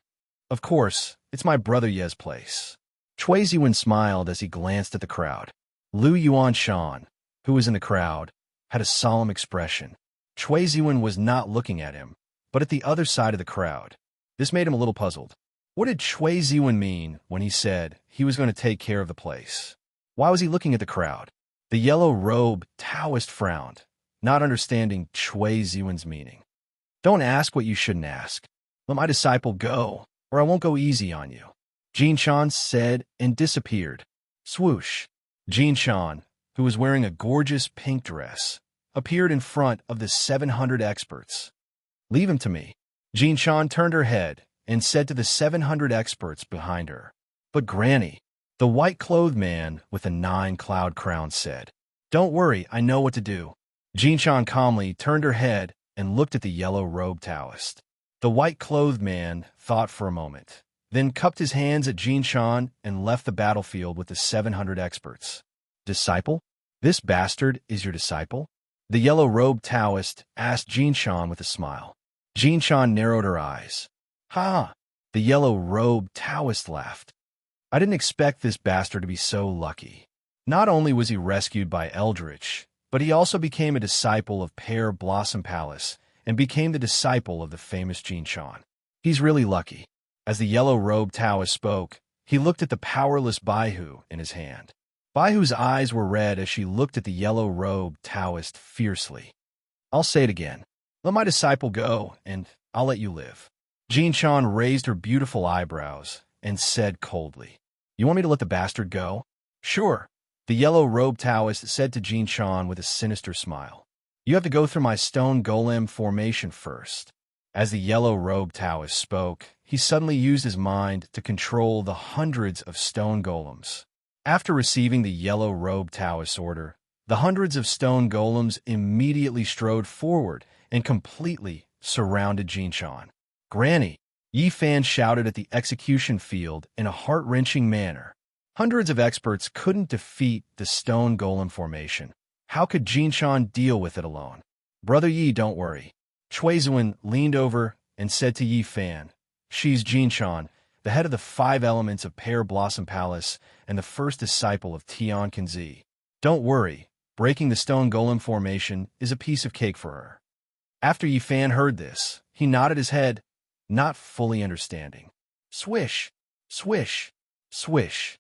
[SPEAKER 1] Of course, it's my brother Ye's place. Shui Ziwen smiled as he glanced at the crowd. Lu Yuanshan, who was in the crowd, had a solemn expression. Shui Ziwen was not looking at him, but at the other side of the crowd. This made him a little puzzled. What did Shui Ziwen mean when he said he was going to take care of the place? Why was he looking at the crowd? The yellow-robed Taoist frowned, not understanding Shui Ziwen's meaning. Don't ask what you shouldn't ask. Let my disciple go, or I won't go easy on you. Jin Shan said and disappeared. Swoosh. Jin Shan, who was wearing a gorgeous pink dress, appeared in front of the 700 experts. Leave him to me. Jin Shan turned her head and said to the 700 experts behind her. But Granny, the white-clothed man with a 9-cloud crown said, Don't worry, I know what to do. Jin Shan calmly turned her head and looked at the yellow-robed Taoist. The white-clothed man thought for a moment, then cupped his hands at Jin Shan and left the battlefield with the 700 experts. Disciple? This bastard is your disciple? The yellow-robed Taoist asked Jin Shan with a smile. Jin Shan narrowed her eyes. Ha! The yellow-robed Taoist laughed. I didn't expect this bastard to be so lucky. Not only was he rescued by Eldritch, but he also became a disciple of Pear Blossom Palace and became the disciple of the famous Jin Shan. He's really lucky. As the yellow-robed Taoist spoke, he looked at the powerless Baihu in his hand. Baihu's eyes were red as she looked at the yellow-robed Taoist fiercely. I'll say it again. Let my disciple go, and I'll let you live. Jin Shan raised her beautiful eyebrows and said coldly, You want me to let the bastard go? Sure. The yellow-robed Taoist said to Jin Shan with a sinister smile. You have to go through my stone golem formation first. As the yellow-robed Taoist spoke, he suddenly used his mind to control the hundreds of stone golems. After receiving the yellow-robed Taoist's order, the hundreds of stone golems immediately strode forward and completely surrounded Jin Shan. Granny, Yi Fan shouted at the execution field in a heart-wrenching manner. Hundreds of experts couldn't defeat the stone golem formation. How could Jin Shan deal with it alone? Brother Yi, don't worry. Shui Ziwen leaned over and said to Yi Fan, She's Jin Shan, the head of the 5 elements of Pear Blossom Palace and the first disciple of Tian Kenzi. Don't worry, breaking the stone golem formation is a piece of cake for her. After Yi Fan heard this, he nodded his head, not fully understanding. Swish, swish, swish.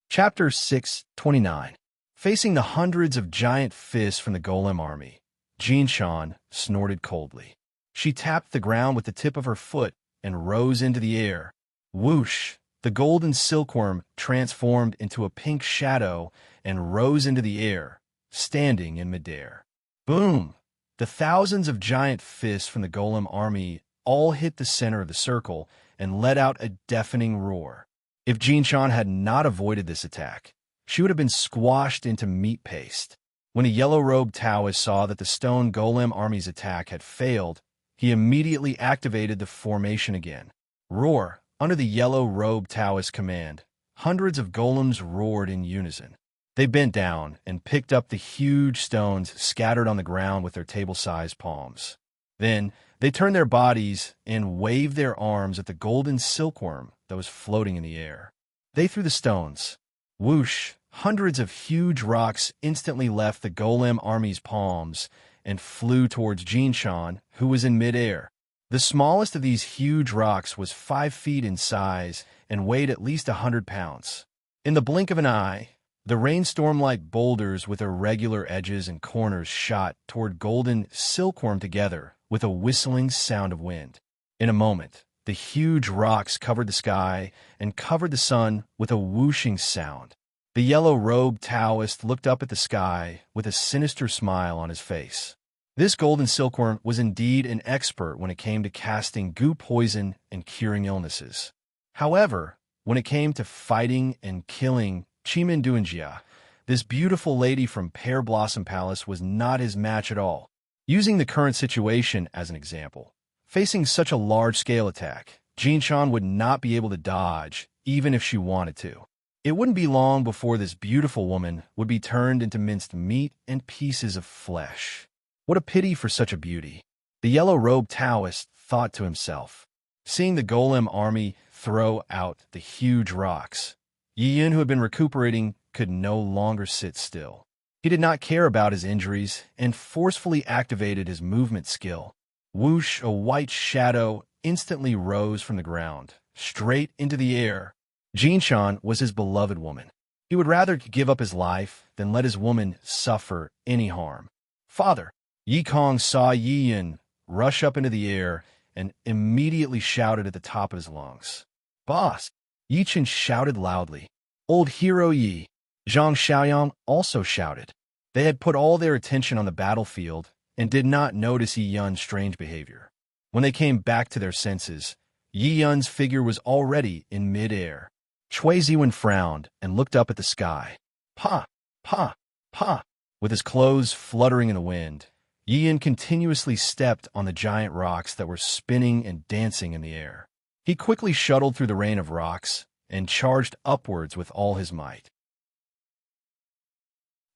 [SPEAKER 1] Chapter 629. Facing the hundreds of giant fists from the golem army, Jin Shan snorted coldly. She tapped the ground with the tip of her foot and rose into the air. Whoosh! The golden silkworm transformed into a pink shadow and rose into the air, standing in midair. Boom! The thousands of giant fists from the golem army all hit the center of the circle and let out a deafening roar. If Jinshan had not avoided this attack, she would have been squashed into meat paste. When a yellow-robed Taoist saw that the stone golem army's attack had failed, he immediately activated the formation again. Roar! Under the yellow-robed Taoist command, hundreds of golems roared in unison. They bent down and picked up the huge stones scattered on the ground with their table-sized palms. Then, they turned their bodies and waved their arms at the golden silkworm that was floating in the air. They threw the stones. Whoosh! Hundreds of huge rocks instantly left the golem army's palms and flew towards Jinshan, who was in midair. The smallest of these huge rocks was 5 feet in size and weighed at least 100 pounds. In the blink of an eye, the rainstorm-like boulders with irregular edges and corners shot toward golden silkworm together with a whistling sound of wind. In a moment, the huge rocks covered the sky and covered the sun with a whooshing sound. The yellow-robed Taoist looked up at the sky with a sinister smile on his face. This golden silkworm was indeed an expert when it came to casting goo poison and curing illnesses. However, when it came to fighting and killing Chimin Duanjia, this beautiful lady from Pear Blossom Palace was not his match at all. Using the current situation as an example, facing such a large-scale attack, Jinshan would not be able to dodge, even if she wanted to. It wouldn't be long before this beautiful woman would be turned into minced meat and pieces of flesh. What a pity for such a beauty, the yellow-robed Taoist thought to himself. Seeing the golem army throw out the huge rocks, Yi Yun, who had been recuperating, could no longer sit still. He did not care about his injuries and forcefully activated his movement skill. Whoosh! A white shadow instantly rose from the ground, straight into the air. Jinshan was his beloved woman. He would rather give up his life than let his woman suffer any harm. Father! Yi Kong saw Yi Yun rush up into the air and immediately shouted at the top of his lungs. Boss! Yi Chen shouted loudly. Old hero Yi! Zhang Xiaoyang also shouted. They had put all their attention on the battlefield and did not notice Yi Yun's strange behavior. When they came back to their senses, Yi Yun's figure was already in mid-air. Chui Ziwen frowned and looked up at the sky. Pa! Pa! Pa! With his clothes fluttering in the wind, Yi Yun continuously stepped on the giant rocks that were spinning and dancing in the air. He quickly shuttled through the rain of rocks and charged upwards with all his might.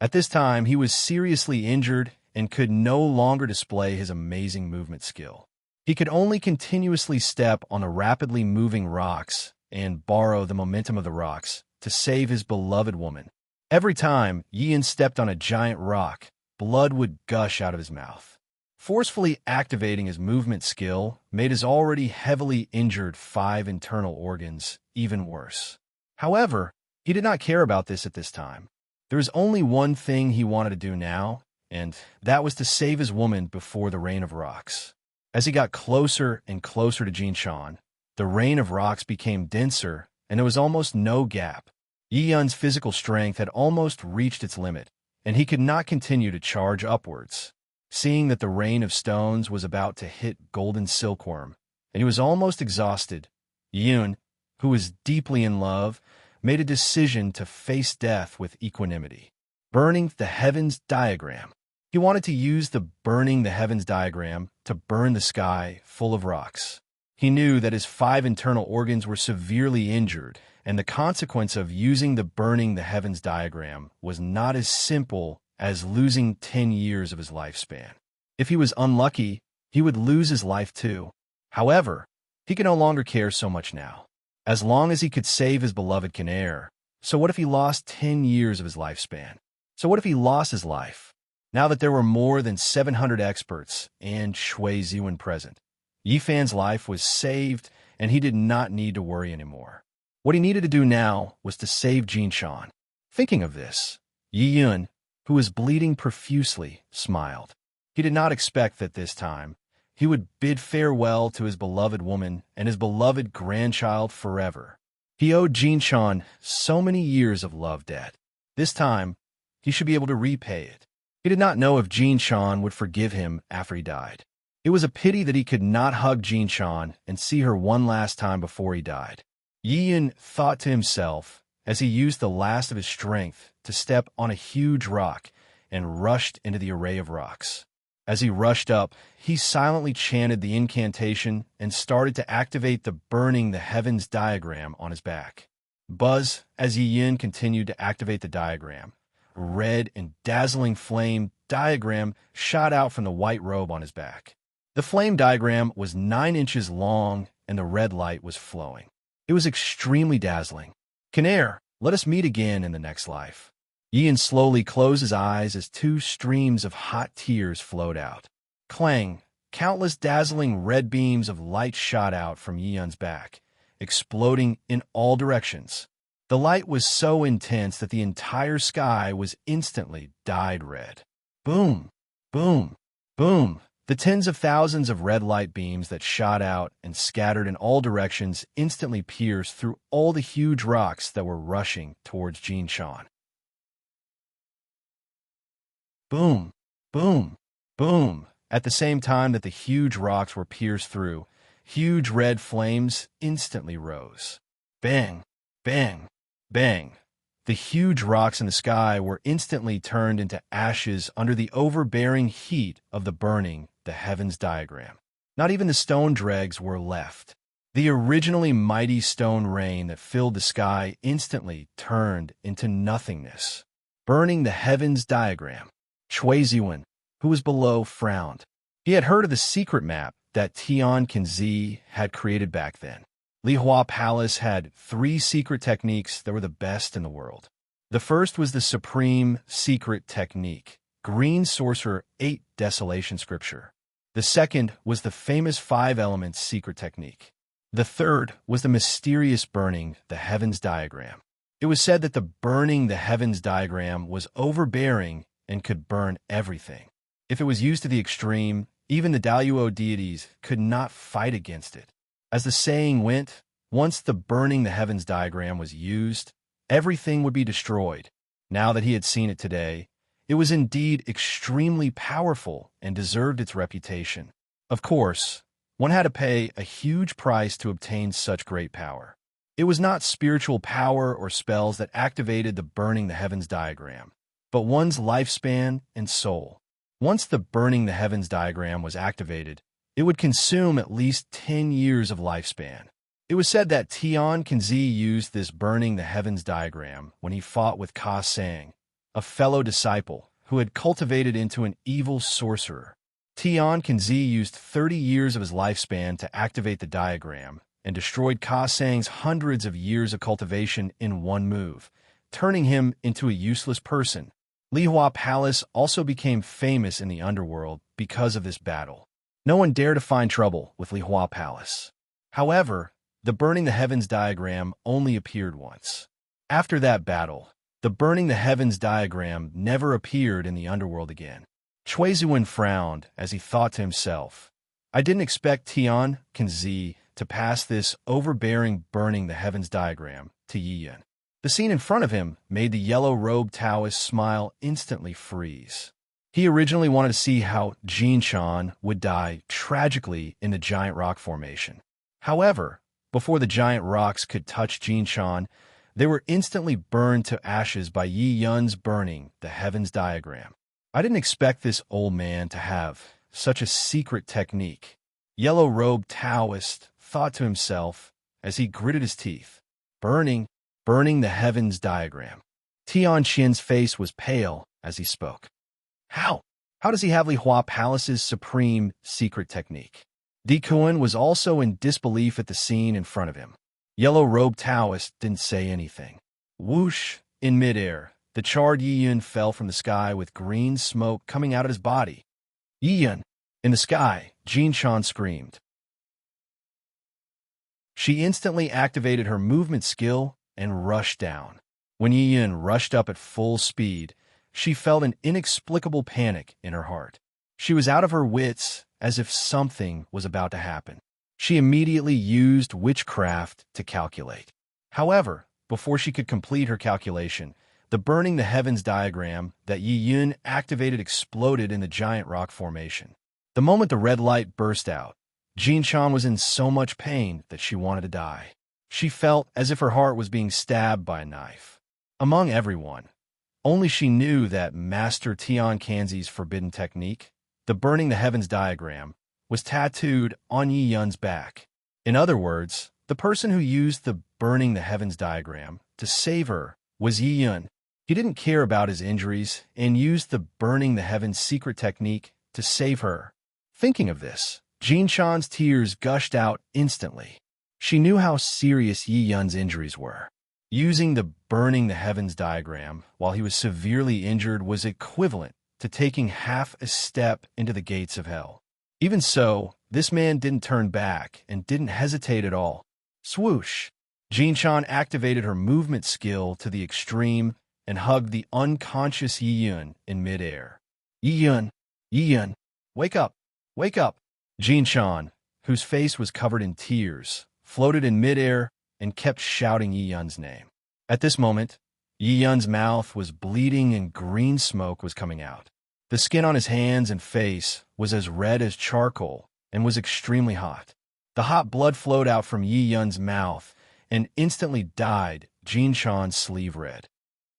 [SPEAKER 1] At this time, he was seriously injured and could no longer display his amazing movement skill. He could only continuously step on the rapidly moving rocks and borrow the momentum of the rocks to save his beloved woman. Every time Yi Yun stepped on a giant rock, blood would gush out of his mouth. Forcefully activating his movement skill made his already heavily injured 5 internal organs even worse. However, he did not care about this at this time. There was only one thing he wanted to do now, and that was to save his woman before the rain of rocks. As he got closer and closer to Jinshan, the rain of rocks became denser, and there was almost no gap. Yi Yun's physical strength had almost reached its limit, and he could not continue to charge upwards. Seeing that the rain of stones was about to hit golden silkworm, and he was almost exhausted, Yi Yun, who was deeply in love, made a decision to face death with equanimity. Burning the Heavens diagram. He wanted to use the Burning the Heavens diagram to burn the sky full of rocks. He knew that his 5 internal organs were severely injured, and the consequence of using the Burning the Heavens diagram was not as simple as losing 10 years of his lifespan. If he was unlucky, he would lose his life too. However, he could no longer care so much now. As long as he could save his beloved Canaire, so what if he lost 10 years of his lifespan? So what if he lost his life? Now that there were more than 700 experts and Shui Ziwen present, Yi Fan's life was saved, and he did not need to worry anymore. What he needed to do now was to save Jinshan. Thinking of this, Yi Yun, who was bleeding profusely, smiled. He did not expect that this time he would bid farewell to his beloved woman and his beloved grandchild forever. He owed Jinshan so many years of love debt. This time, he should be able to repay it. He did not know if Jinshan would forgive him after he died. It was a pity that he could not hug Jinshan and see her one last time before he died. Yi Yun thought to himself as he used the last of his strength to step on a huge rock and rushed into the array of rocks. As he rushed up, he silently chanted the incantation and started to activate the burning the heavens diagram on his back. Buzz, as Yi Yun continued to activate the diagram. A red and dazzling flame diagram shot out from the white robe on his back. The flame diagram was 9 inches long and the red light was flowing. It was extremely dazzling. Kanair, let us meet again in the next life. Yi Yun slowly closed his eyes as 2 streams of hot tears flowed out. Clang! Countless dazzling red beams of light shot out from Yi Yun's back, exploding in all directions. The light was so intense that the entire sky was instantly dyed red. Boom! Boom! Boom! The tens of thousands of red light beams that shot out and scattered in all directions instantly pierced through all the huge rocks that were rushing towards Jinshan. Boom! Boom! Boom! At the same time that the huge rocks were pierced through, huge red flames instantly rose. Bang! Bang! Bang! The huge rocks in the sky were instantly turned into ashes under the overbearing heat of the burning the heavens diagram. Not even the stone dregs were left. The originally mighty stone rain that filled the sky instantly turned into nothingness. Burning the heavens diagram. Chui Ziwen, who was below, frowned. He had heard of the secret map that Tian Kenzi had created back then. Lihua Palace had 3 secret techniques that were the best in the world. The first was the supreme secret technique, Green Sorcerer 8 Desolation Scripture. The second was the famous 5 Elements secret technique. The third was the mysterious burning the heavens diagram. It was said that the burning the heavens diagram was overbearing and could burn everything. If it was used to the extreme, even the Daluo deities could not fight against it. As the saying went, once the burning the heavens diagram was used, everything would be destroyed. Now that he had seen it today, it was indeed extremely powerful and deserved its reputation. Of course, one had to pay a huge price to obtain such great power. It was not spiritual power or spells that activated the burning the heavens diagram, but one's lifespan and soul. Once the burning the heavens diagram was activated, it would consume at least 10 years of lifespan. It was said that Tian Kenzi used this burning the heavens diagram when he fought with Ka Sang, a fellow disciple who had cultivated into an evil sorcerer. Tian Kenzi used 30 years of his lifespan to activate the diagram and destroyed Ka Sang's hundreds of years of cultivation in one move, turning him into a useless person. Lihua Palace also became famous in the underworld because of this battle. No one dared to find trouble with Lihua Palace. However, the burning the heavens diagram only appeared once. After that battle, the burning the heavens diagram never appeared in the underworld again. Chui Ziwen frowned as he thought to himself, I didn't expect Tian Kenzi to pass this overbearing burning the heavens diagram to Yi Yun. The scene in front of him made the yellow-robed Taoist smile instantly freeze. He originally wanted to see how Jinshan would die tragically in the giant rock formation. However, before the giant rocks could touch Jinshan, they were instantly burned to ashes by Yi Yun's burning the heavens diagram. I didn't expect this old man to have such a secret technique. Yellow-robed Taoist thought to himself as he gritted his teeth. Burning the heavens diagram. Tian Qian's face was pale as he spoke. How? How does he have Lihua Palace's supreme secret technique? Di Kuan was also in disbelief at the scene in front of him. Yellow-robed Taoist didn't say anything. Whoosh! In midair, the charred Yi Yun fell from the sky with green smoke coming out of his body. Yi Yun! In the sky, Jinshan screamed. She instantly activated her movement skill and rushed down. When Yi Yun rushed up at full speed, she felt an inexplicable panic in her heart. She was out of her wits, as if something was about to happen. She immediately used witchcraft to calculate. However, before she could complete her calculation, the burning the heavens diagram that Yi Yun activated exploded in the giant rock formation. The moment the red light burst out, Jinshan was in so much pain that she wanted to die. She felt as if her heart was being stabbed by a knife. Among everyone, only she knew that Master Tian Kanzi's forbidden technique, the burning the heavens diagram, was tattooed on Yi Yun's back. In other words, the person who used the burning the heavens diagram to save her was Yi Yun. He didn't care about his injuries and used the burning the heavens secret technique to save her. Thinking of this, Jin Shan's tears gushed out instantly. She knew how serious Yi Yun's injuries were. Using the burning the heavens diagram while he was severely injured was equivalent to taking half a step into the gates of hell. Even so, this man didn't turn back and didn't hesitate at all. Swoosh! Jin Shan activated her movement skill to the extreme and hugged the unconscious Yi Yun in midair. Yi Yun, wake up, wake up! Jin Shan, whose face was covered in tears, floated in midair and kept shouting Yi Yun's name. At this moment, Yi Yun's mouth was bleeding and green smoke was coming out. The skin on his hands and face was as red as charcoal and was extremely hot. The hot blood flowed out from Yi Yun's mouth and instantly dyed Jin Shan's sleeve red.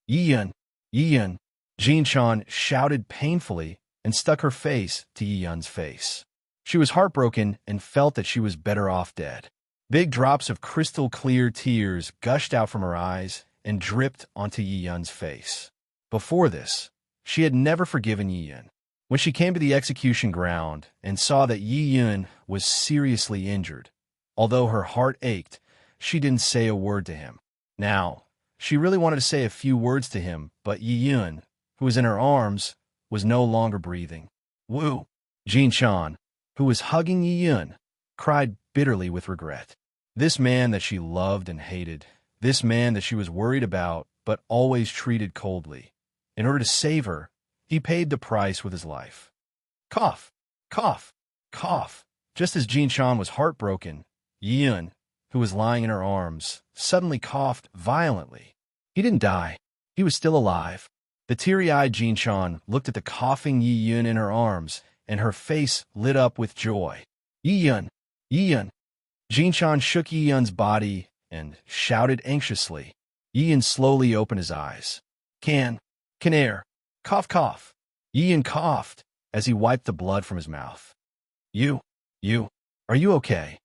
[SPEAKER 1] Yi Yun, Jin Shan shouted painfully and stuck her face to Yi Yun's face. She was heartbroken and felt that she was better off dead. Big drops of crystal-clear tears gushed out from her eyes and dripped onto Yi Yun's face. Before this, she had never forgiven Yi Yun. When she came to the execution ground and saw that Yi Yun was seriously injured, although her heart ached, she didn't say a word to him. Now, she really wanted to say a few words to him, but Yi Yun, who was in her arms, was no longer breathing. Woo! Jin Shan, who was hugging Yi Yun, cried bitterly with regret. This man that she loved and hated, this man that she was worried about but always treated coldly. In order to save her, he paid the price with his life. Cough, cough, cough. Just as Jin Shan was heartbroken, Yi Yun, who was lying in her arms, suddenly coughed violently. He didn't die. He was still alive. The teary-eyed Jin Shan looked at the coughing Yi Yun in her arms, and her face lit up with joy. Yi Yun, Yi Yun. Jin Shan shook Yi Yun's body and shouted anxiously. Yi Yun slowly opened his eyes. Can air. Cough, cough. Yi Yun coughed as he wiped the blood from his mouth. You, are you okay?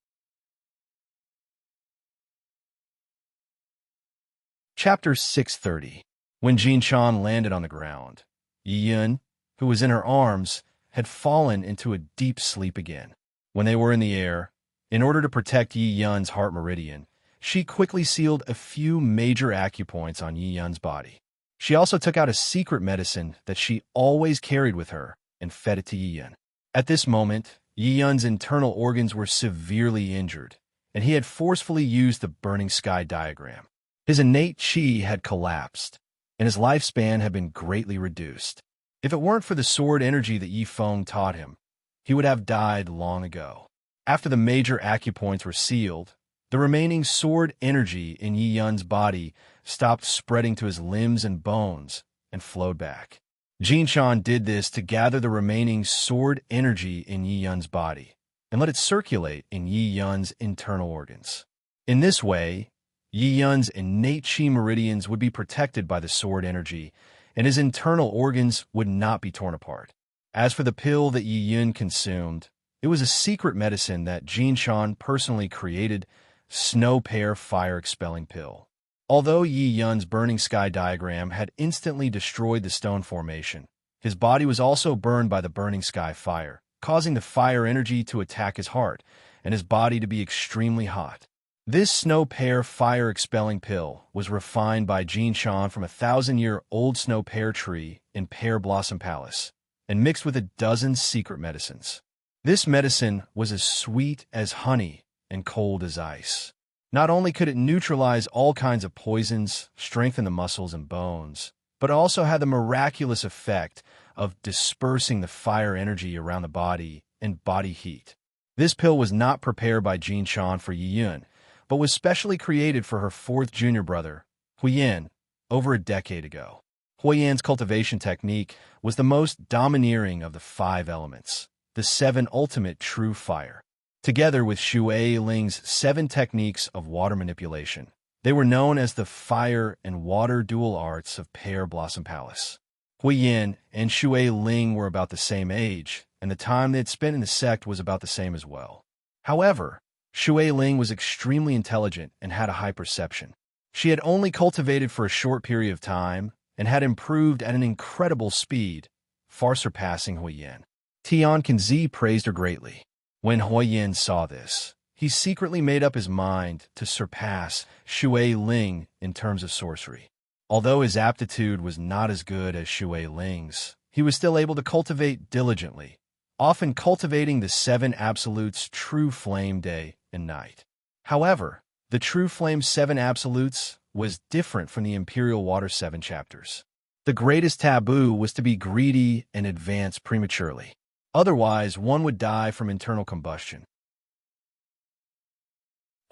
[SPEAKER 1] Chapter 630. When Jin Shan landed on the ground, Yi Yun, who was in her arms, had fallen into a deep sleep again. When they were in the air, in order to protect Yi Yun's heart meridian, she quickly sealed a few major acupoints on Yi Yun's body. She also took out a secret medicine that she always carried with her and fed it to Yi Yun. At this moment, Yi Yun's internal organs were severely injured, and he had forcefully used the burning sky diagram. His innate chi had collapsed, and his lifespan had been greatly reduced. If it weren't for the sword energy that Yi Feng taught him, he would have died long ago. After the major acupoints were sealed, the remaining sword energy in Yi Yun's body stopped spreading to his limbs and bones and flowed back. Jin Shan did this to gather the remaining sword energy in Yi Yun's body and let it circulate in Yi Yun's internal organs. In this way, Yi Yun's innate chi meridians would be protected by the sword energy, and his internal organs would not be torn apart. As for the pill that Yi Yun consumed, it was a secret medicine that Jin Shan personally created, Snow Pear Fire-Expelling Pill. Although Yi Yun's burning sky diagram had instantly destroyed the stone formation, his body was also burned by the burning sky fire, causing the fire energy to attack his heart and his body to be extremely hot. This Snow Pear Fire-Expelling Pill was refined by Jin Shan from a 1,000-year-old snow pear tree in Pear Blossom Palace and mixed with a dozen secret medicines. This medicine was as sweet as honey and cold as ice. Not only could it neutralize all kinds of poisons, strengthen the muscles and bones, but it also had the miraculous effect of dispersing the fire energy around the body and body heat. This pill was not prepared by Jin Shan for Yi Yun, but was specially created for her fourth junior brother, Huiyan, over a decade ago. Huiyan's cultivation technique was the most domineering of the 5 elements, the 7 ultimate true fire. together with Shui Ling's 7 techniques of water manipulation. They were known as the fire and water dual arts of Pear Blossom Palace. Huiyin and Shui Ling were about the same age, and the time they had spent in the sect was about the same as well. However, Shui Ling was extremely intelligent and had a high perception. She had only cultivated for a short period of time and had improved at an incredible speed, far surpassing Huiyin. Tian Kenzi praised her greatly. When Huiyin saw this, he secretly made up his mind to surpass Shui Ling in terms of sorcery. Although his aptitude was not as good as Shui Ling's, he was still able to cultivate diligently, often cultivating the 7 absolutes true flame day and night. However, the true flame 7 absolutes was different from the Imperial Water 7 chapters. The greatest taboo was to be greedy and advance prematurely. Otherwise, one would die from internal combustion.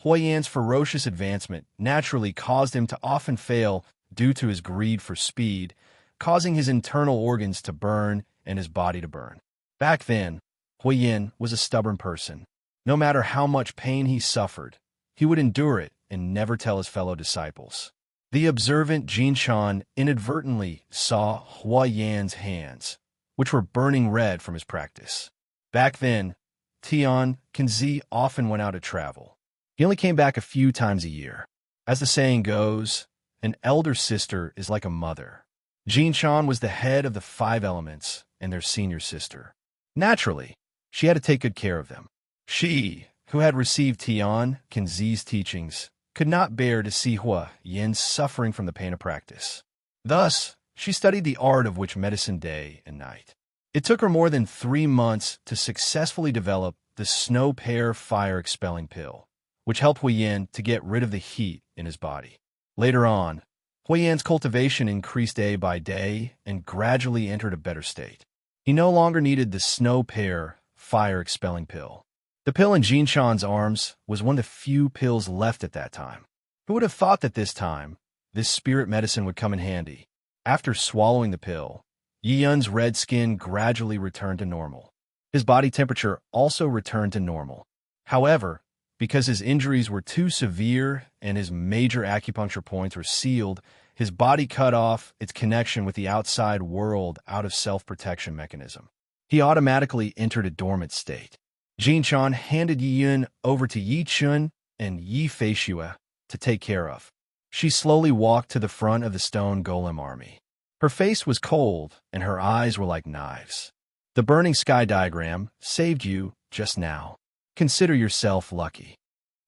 [SPEAKER 1] Huiyin's ferocious advancement naturally caused him to often fail due to his greed for speed, causing his internal organs to burn and his body to burn. Back then, Huiyin was a stubborn person. No matter how much pain he suffered, he would endure it and never tell his fellow disciples. The observant Jinshan inadvertently saw Huiyin's hands, which were burning red from his practice. Back then, Tian Kenzi often went out to travel. He only came back a few times a year. As the saying goes, an elder sister is like a mother. Jinshan was the head of the 5 elements and their senior sister. Naturally, she had to take good care of them. She, who had received Tian Kenzi's teachings, could not bear to see Huiyin suffering from the pain of practice. Thus, she studied the art of witch medicine day and night. It took her more than 3 months to successfully develop the snow pear fire expelling pill, which helped Huiyin to get rid of the heat in his body. Later on, Huiyin's cultivation increased day by day and gradually entered a better state. He no longer needed the snow pear fire expelling pill. The pill in Jinshan's arms was one of the few pills left at that time. Who would have thought that this time, this spirit medicine would come in handy? After swallowing the pill, Yiyun's red skin gradually returned to normal. His body temperature also returned to normal. However, because his injuries were too severe and his major acupuncture points were sealed, his body cut off its connection with the outside world out of self-protection mechanism. He automatically entered a dormant state. Jinshan handed Yiyun over to Yi Chun and Yi Feishue to take care of. She slowly walked to the front of the stone golem army. Her face was cold and her eyes were like knives. The burning sky diagram saved you just now. Consider yourself lucky.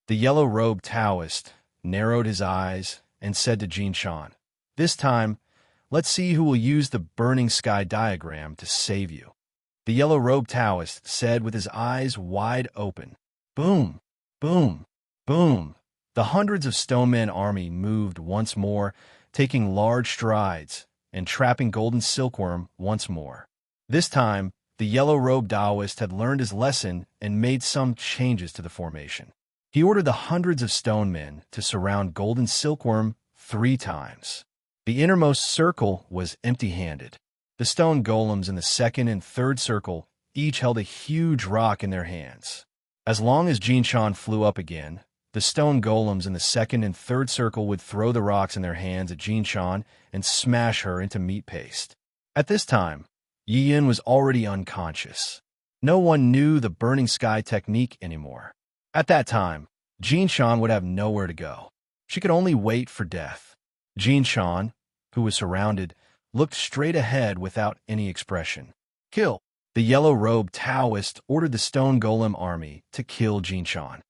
[SPEAKER 1] The yellow-robed Taoist narrowed his eyes and said to Jinshan, "This time, let's see who will use the burning sky diagram to save you." The yellow-robed Taoist said with his eyes wide open. Boom, boom, boom. The hundreds of stonemen army moved once more, taking large strides and trapping golden silkworm once more. This time, the yellow-robed Taoist had learned his lesson and made some changes to the formation. He ordered the hundreds of stone men to surround golden silkworm 3 times. The innermost circle was empty-handed. The stone golems in the second and third circle each held a huge rock in their hands. As long as Jinshan flew up again, the stone golems in the second and third circle would throw the rocks in their hands at Jinshan and smash her into meat paste. At this time, Yiyun was already unconscious. No one knew the burning sky technique anymore. At that time, Jinshan would have nowhere to go. She could only wait for death. Jinshan, who was surrounded, looked straight ahead without any expression. Kill! The yellow-robed Taoist ordered the stone golem army to kill Jinshan.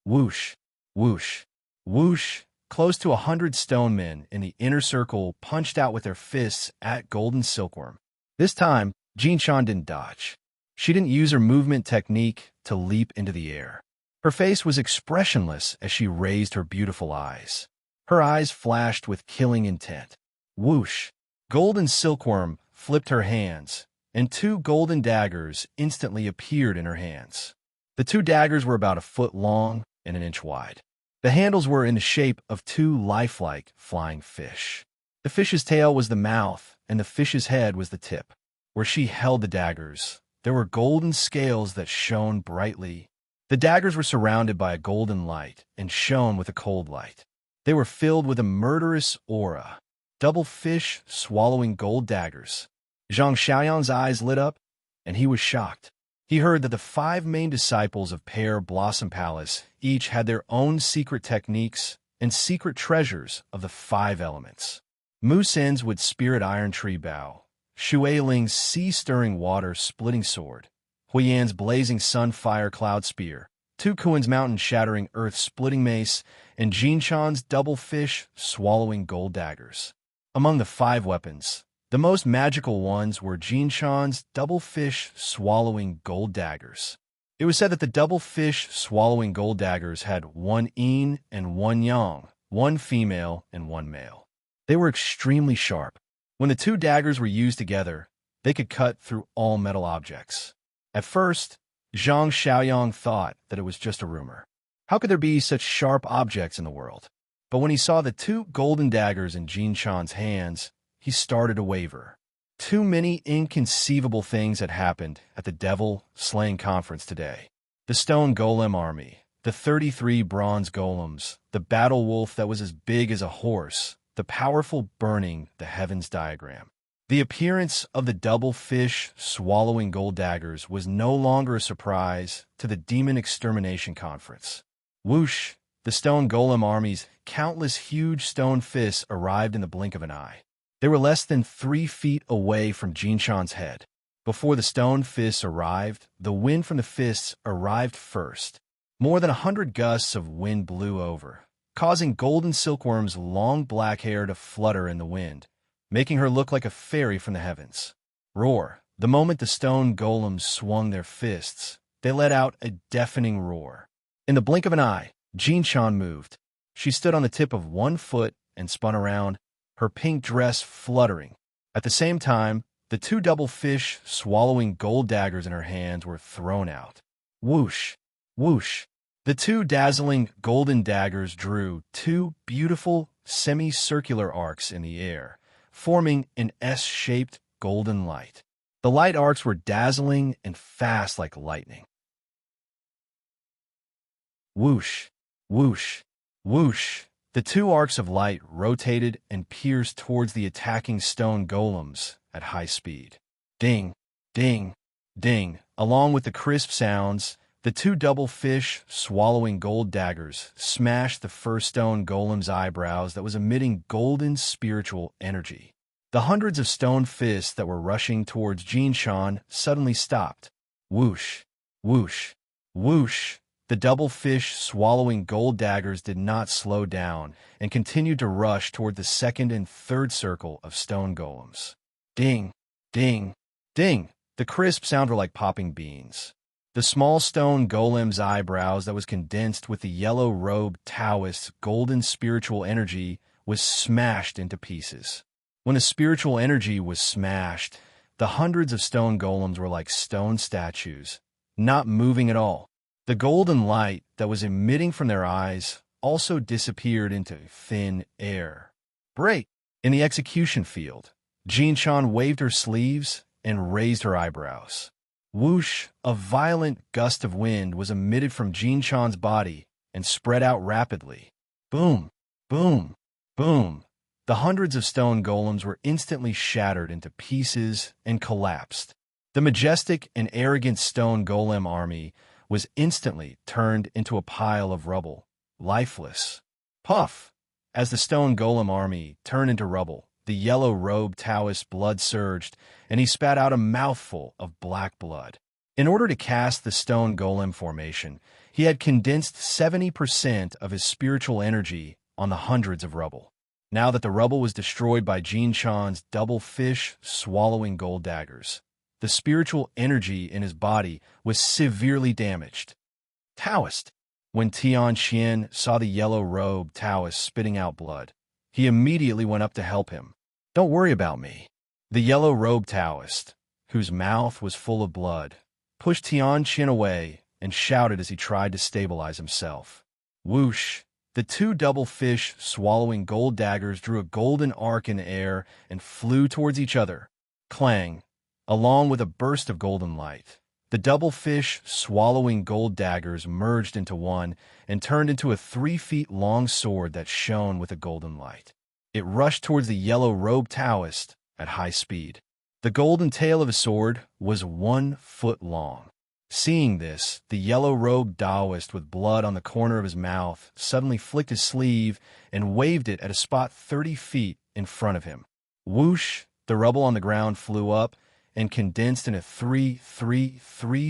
[SPEAKER 1] Whoosh, whoosh, whoosh. Close to 100 stone men in the inner circle punched out with their fists at golden silkworm. This time, Jinshan didn't dodge. She didn't use her movement technique to leap into the air. Her face was expressionless as she raised her beautiful eyes. Her eyes flashed with killing intent. Whoosh! Golden silkworm flipped her hands, and 2 golden daggers instantly appeared in her hands. The 2 daggers were about a foot long and an inch wide. The handles were in the shape of 2 lifelike flying fish. The fish's tail was the mouth, and the fish's head was the tip. Where she held the daggers, there were golden scales that shone brightly. The daggers were surrounded by a golden light and shone with a cold light. They were filled with a murderous aura. Double fish swallowing gold daggers. Zhang Xiaoyang's eyes lit up, and he was shocked. He heard that the 5 main disciples of Pear Blossom Palace each had their own secret techniques and secret treasures of the 5 elements. Mu Sen's would spirit iron tree bow, Shui Ling's sea-stirring water splitting sword, Huiyan's blazing sun fire cloud spear, Tu Kuan's mountain shattering earth splitting mace, and Jin Chan's double fish swallowing gold daggers. Among the 5 weapons, the most magical ones were Jin Chan's double fish swallowing gold daggers. It was said that the double fish swallowing gold daggers had 1 yin and 1 yang, 1 female and 1 male. They were extremely sharp. When the 2 daggers were used together, they could cut through all metal objects. At first, Zhang Xiaoyang thought that it was just a rumor. How could there be such sharp objects in the world? But when he saw the 2 golden daggers in Jin Chan's hands, he started to waver. Too many inconceivable things had happened at the Devil Slaying Conference today. The Stone Golem Army, the 33 bronze golems, the battle wolf that was as big as a horse, the powerful burning the heavens diagram. The appearance of the double fish swallowing gold daggers was no longer a surprise to the Demon Extermination Conference. Whoosh! The Stone Golem Army's countless huge stone fists arrived in the blink of an eye. They were less than 3 feet away from Jin Chan's head. Before the stone fists arrived, the wind from the fists arrived first. More than 100 gusts of wind blew over, causing golden silkworm's long black hair to flutter in the wind, making her look like a fairy from the heavens. Roar! The moment the stone golems swung their fists, they let out a deafening roar. In the blink of an eye, Jin Chan moved. She stood on the tip of 1 foot and spun around, her pink dress fluttering. At the same time, the 2 double fish swallowing gold daggers in her hands were thrown out. Whoosh! Whoosh! The 2 dazzling golden daggers drew 2 beautiful semicircular arcs in the air, forming an S-shaped golden light. The light arcs were dazzling and fast like lightning. Whoosh! Whoosh! Whoosh! The 2 arcs of light rotated and pierced towards the attacking stone golems at high speed. Ding! Ding! Ding! Along with the crisp sounds, the 2 double fish swallowing gold daggers smashed the first stone golem's eyebrows that was emitting golden spiritual energy. The hundreds of stone fists that were rushing towards Jin Chan suddenly stopped. Whoosh! Whoosh! Whoosh! The double fish swallowing gold daggers did not slow down and continued to rush toward the second and third circle of stone golems. Ding! Ding! Ding! The crisp sound were like popping beans. The small stone golem's eyebrows that was condensed with the yellow-robed Taoist's golden spiritual energy was smashed into pieces. When the spiritual energy was smashed, the hundreds of stone golems were like stone statues, not moving at all. The golden light that was emitting from their eyes also disappeared into thin air. Break! In the execution field, Jin Chan waved her sleeves and raised her eyebrows. Whoosh! A violent gust of wind was emitted from Jin Chan's body and spread out rapidly. Boom! Boom! Boom! The hundreds of stone golems were instantly shattered into pieces and collapsed. The majestic and arrogant stone golem army was instantly turned into a pile of rubble, lifeless. Puff! As the stone golem army turned into rubble, the yellow-robed Taoist blood surged, and he spat out a mouthful of black blood. In order to cast the stone golem formation, he had condensed 70% of his spiritual energy on the hundreds of rubble. Now that the rubble was destroyed by Jin Chan's double fish swallowing gold daggers, the spiritual energy in his body was severely damaged. Taoist! When Tian Xian saw the yellow-robed Taoist spitting out blood, he immediately went up to help him. Don't worry about me. The yellow-robed Taoist, whose mouth was full of blood, pushed Tian Xian away and shouted as he tried to stabilize himself. Whoosh! The 2 double fish swallowing gold daggers drew a golden arc in the air and flew towards each other. Clang! along with a burst of golden light. The double fish swallowing gold daggers merged into one and turned into a 3 feet-long sword that shone with a golden light. It rushed towards the yellow-robed Taoist at high speed. The golden tail of his sword was 1 foot long. Seeing this, the yellow-robed Taoist with blood on the corner of his mouth suddenly flicked his sleeve and waved it at a spot 30 feet in front of him. Whoosh! The rubble on the ground flew up and condensed into 3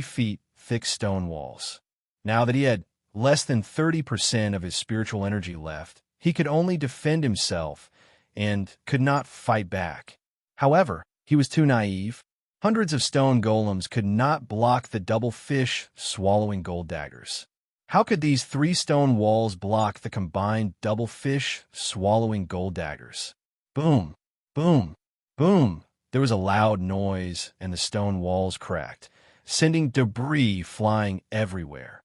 [SPEAKER 1] feet thick stone walls. Now that he had less than 30% of his spiritual energy left, he could only defend himself and could not fight back. However, he was too naive. Hundreds of stone golems could not block the double fish swallowing gold daggers. How could these 3 stone walls block the combined double fish swallowing gold daggers? Boom! Boom! Boom! There was a loud noise, and the stone walls cracked, sending debris flying everywhere.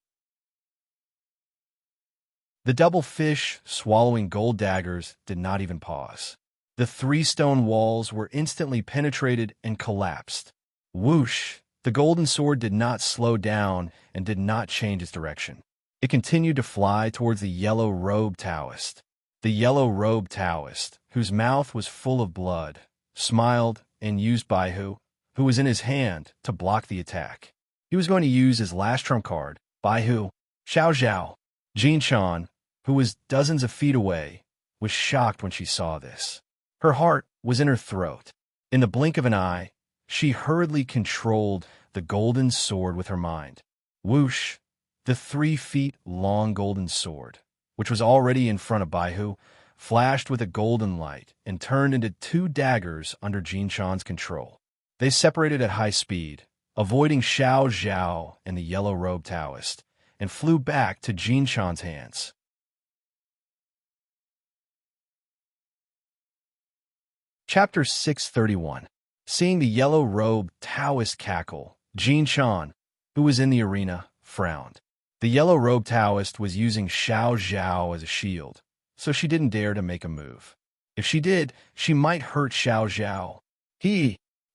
[SPEAKER 1] The double fish swallowing gold daggers did not even pause. The 3 stone walls were instantly penetrated and collapsed. Whoosh! The golden sword did not slow down and did not change its direction. It continued to fly towards the yellow-robed Taoist. The yellow-robed Taoist, whose mouth was full of blood, smiled and used Baihu, who was in his hand, to block the attack. He was going to use his last trump card, Baihu. Xiao Zhao. Jin Shan, who was dozens of feet away, was shocked when she saw this. Her heart was in her throat. In the blink of an eye, she hurriedly controlled the golden sword with her mind. Whoosh! The 3 feet-long golden sword, which was already in front of Baihu, flashed with a golden light and turned into 2 daggers under Jin Shan's control. They separated at high speed, avoiding Xiao Zhao and the yellow-robed Taoist, and flew back to Jin Shan's hands. Chapter 631. Seeing the yellow-robed Taoist cackle, Jin Shan, who was in the arena, frowned. The yellow-robed Taoist was using Xiao Zhao as a shield, so she didn't dare to make a move. If she did, she might hurt Xiao Zhao.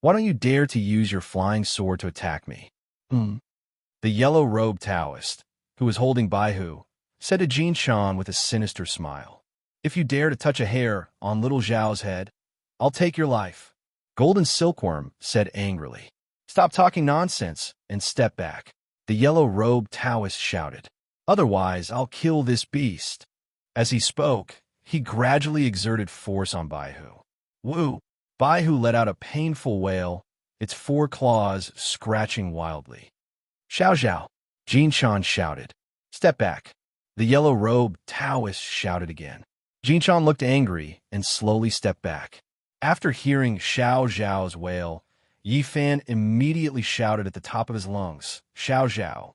[SPEAKER 1] Why don't you dare to use your flying sword to attack me? The yellow-robed Taoist, who was holding Baihu, said to Jin Shan with a sinister smile, "If you dare to touch a hair on little Zhao's head, I'll take your life." Golden Silkworm said angrily, "Stop talking nonsense and step back." The yellow-robed Taoist shouted, "Otherwise, I'll kill this beast." As he spoke, he gradually exerted force on Baihu. Woo! Baihu let out a painful wail, its 4 claws scratching wildly. "Xiao Zhao!" Jin Shan shouted. "Step back." The yellow-robed Taoist shouted again. Jin Shan looked angry and slowly stepped back. After hearing Xiao Zhao's wail, Yi Fan immediately shouted at the top of his lungs, "Xiao Zhao!"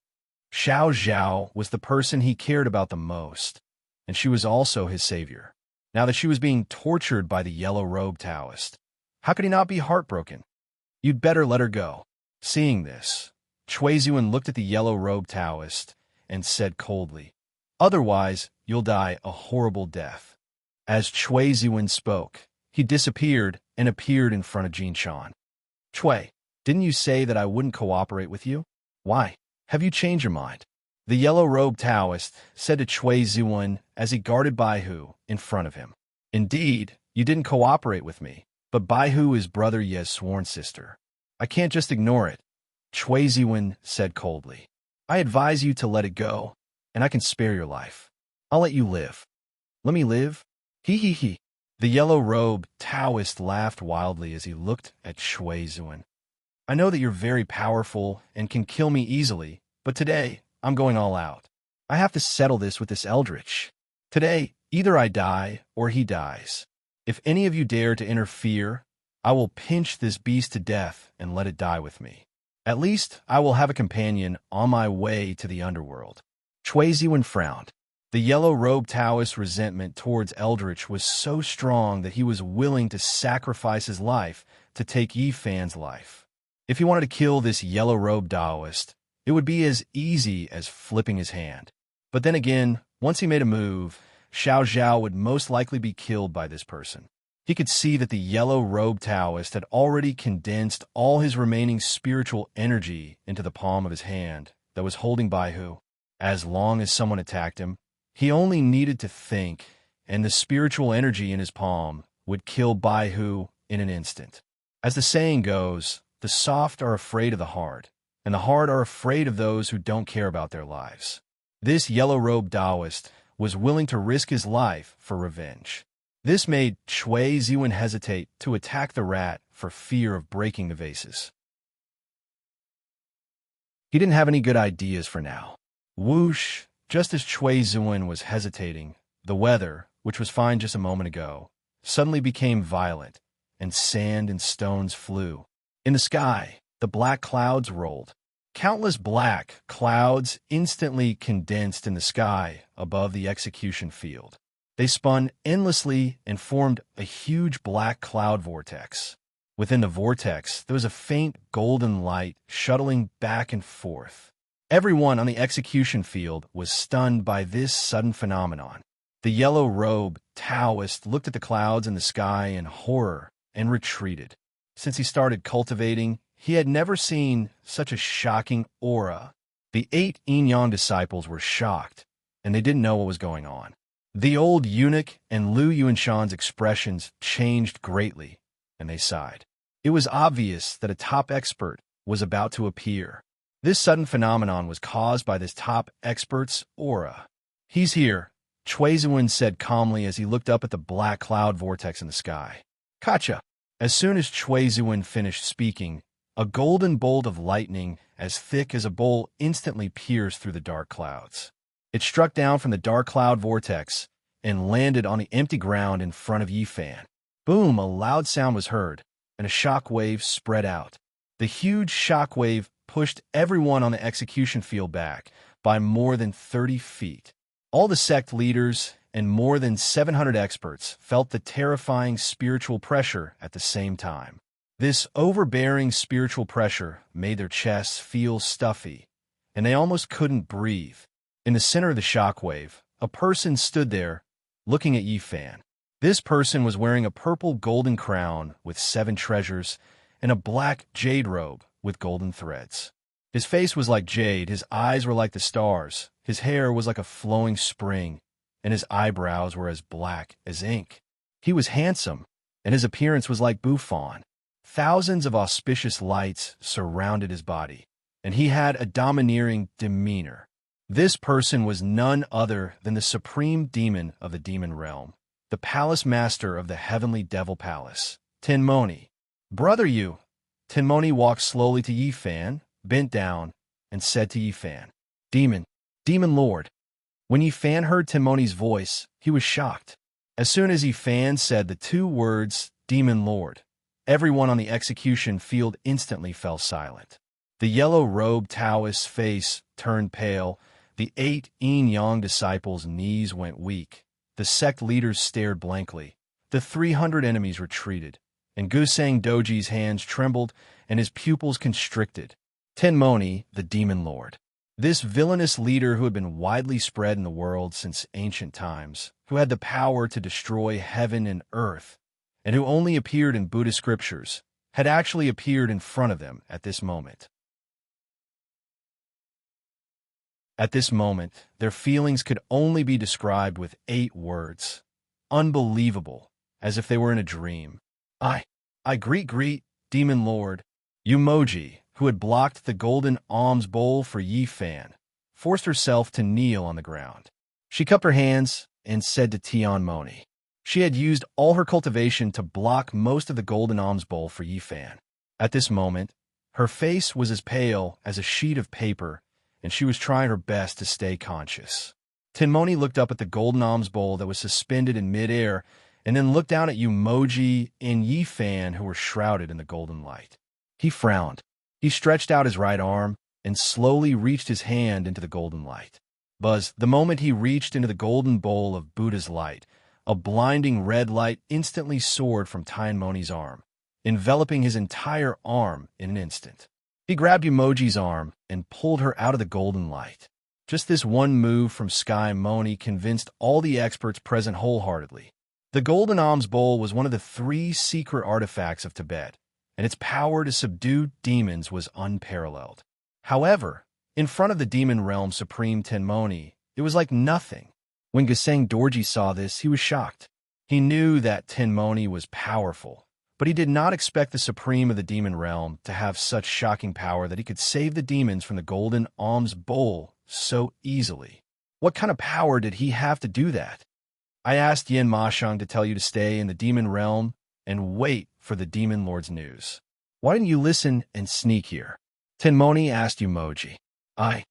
[SPEAKER 1] Xiao Zhao was the person he cared about the most, and she was also his savior. Now that she was being tortured by the yellow-robed Taoist, how could he not be heartbroken? "You'd better let her go." Seeing this, Cui Zuan looked at the yellow-robed Taoist and said coldly, "Otherwise, you'll die a horrible death." As Cui Zuan spoke, he disappeared and appeared in front of Jin Shan. "Cui, didn't you say that I wouldn't cooperate with you? Why? Have you changed your mind?" The yellow-robed Taoist said to Cui Zuan as he guarded Baihu in front of him. "Indeed, you didn't cooperate with me, but Baihu is Brother Ye's sworn sister. I can't just ignore it," Cui Zuan said coldly. "I advise you to let it go, and I can spare your life. I'll let you live." "Let me live? He. The yellow-robed Taoist laughed wildly as he looked at Cui Zuan. "I know that you're very powerful and can kill me easily, but today, I'm going all out. I have to settle this with this eldritch. Today, either I die or he dies. If any of you dare to interfere, I will pinch this beast to death and let it die with me. At least, I will have a companion on my way to the underworld." Cui Zuan frowned. The yellow-robed Taoist's resentment towards Eldritch was so strong that he was willing to sacrifice his life to take Yi Fan's life. If he wanted to kill this yellow-robed Taoist, it would be as easy as flipping his hand. But then again, once he made a move, Xiao Zhao would most likely be killed by this person. He could see that the yellow-robed Taoist had already condensed all his remaining spiritual energy into the palm of his hand that was holding Baihu. As long as someone attacked him, he only needed to think, and the spiritual energy in his palm would kill Baihu in an instant. As the saying goes, the soft are afraid of the hard, and the hard are afraid of those who don't care about their lives. This yellow-robed Taoist was willing to risk his life for revenge. This made Cui Ziwen hesitate to attack the rat for fear of breaking the vases. He didn't have any good ideas for now. Whoosh! Just as Cui Ziwen was hesitating, the weather, which was fine just a moment ago, suddenly became violent, and sand and stones flew. In the sky, the black clouds rolled. Countless black clouds instantly condensed in the sky above the execution field. They spun endlessly and formed a huge black cloud vortex. Within the vortex, there was a faint golden light shuttling back and forth. Everyone on the execution field was stunned by this sudden phenomenon. The yellow-robed Taoist looked at the clouds in the sky in horror and retreated. Since he started cultivating, he had never seen such a shocking aura. The 8 yin-yang disciples were shocked, and they didn't know what was going on. The old eunuch and Lu Yuanshan's expressions changed greatly, and they sighed. It was obvious that a top expert was about to appear. This sudden phenomenon was caused by this top expert's aura. "He's here," Cui Ziwen said calmly as he looked up at the black cloud vortex in the sky. "Gotcha." As soon as Cui Ziwen finished speaking, a golden bolt of lightning as thick as a bowl instantly pierced through the dark clouds. It struck down from the dark cloud vortex and landed on the empty ground in front of Yifan. Boom! A loud sound was heard, and a shock wave spread out. The huge shock wave pushed everyone on the execution field back by more than 30 feet. All the sect leaders and more than 700 experts felt the terrifying spiritual pressure at the same time. This overbearing spiritual pressure made their chests feel stuffy, and they almost couldn't breathe. In the center of the shockwave, a person stood there, looking at Yifan. This person was wearing a purple golden crown with 7 treasures and a black jade robe with golden threads. His face was like jade, his eyes were like the stars, his hair was like a flowing spring, and his eyebrows were as black as ink. He was handsome, and his appearance was like Buffon. Thousands of auspicious lights surrounded his body, and he had a domineering demeanor. This person was none other than the supreme demon of the demon realm, the palace master of the heavenly devil palace, Tenmoni. "Brother Yu." Tenmoni walked slowly to Yifan, bent down, and said to Yifan, "Demon, demon lord." When Yifan heard Tenmoni's voice, he was shocked. As soon as Yifan said the 2 words, "demon lord," everyone on the execution field instantly fell silent. The yellow-robed Taoist's face turned pale. The 8 yin-yang disciples' knees went weak. The sect leaders stared blankly. The 300 enemies retreated, and Gusang Doji's hands trembled and his pupils constricted. Tenmoni, the demon lord. This villainous leader who had been widely spread in the world since ancient times, who had the power to destroy heaven and earth, and who only appeared in Buddhist scriptures, had actually appeared in front of them at this moment. At this moment, their feelings could only be described with 8 words. Unbelievable, as if they were in a dream. I greet, demon lord." Yumoji, who had blocked the golden alms bowl for Yifan, forced herself to kneel on the ground. She cupped her hands and said to Tianmoni. She had used all her cultivation to block most of the golden alms bowl for Yifan. At this moment, her face was as pale as a sheet of paper, and she was trying her best to stay conscious. Tenmoni looked up at the golden alms bowl that was suspended in midair, and then looked down at Yumoji and Yifan, who were shrouded in the golden light. He frowned. He stretched out his right arm and slowly reached his hand into the golden light. Buzz, the moment he reached into the golden bowl of Buddha's light, a blinding red light instantly soared from Tianmoni's arm, enveloping his entire arm in an instant. He grabbed Yumoji's arm and pulled her out of the golden light. Just this one move from Sky Moni convinced all the experts present wholeheartedly. The Golden Alms Bowl was one of the 3 secret artifacts of Tibet, and its power to subdue demons was unparalleled. However, in front of the demon realm supreme Tenmoni, it was like nothing. When Geseng Dorji saw this, he was shocked. He knew that Tenmoni was powerful, but he did not expect the supreme of the demon realm to have such shocking power that he could save the demons from the Golden Alms Bowl so easily. What kind of power did he have to do that? I asked Yin Mashang to tell you to stay in the demon realm and wait for the demon lord's news. Why didn't you listen and sneak here? Tenmoni asked Umoji. I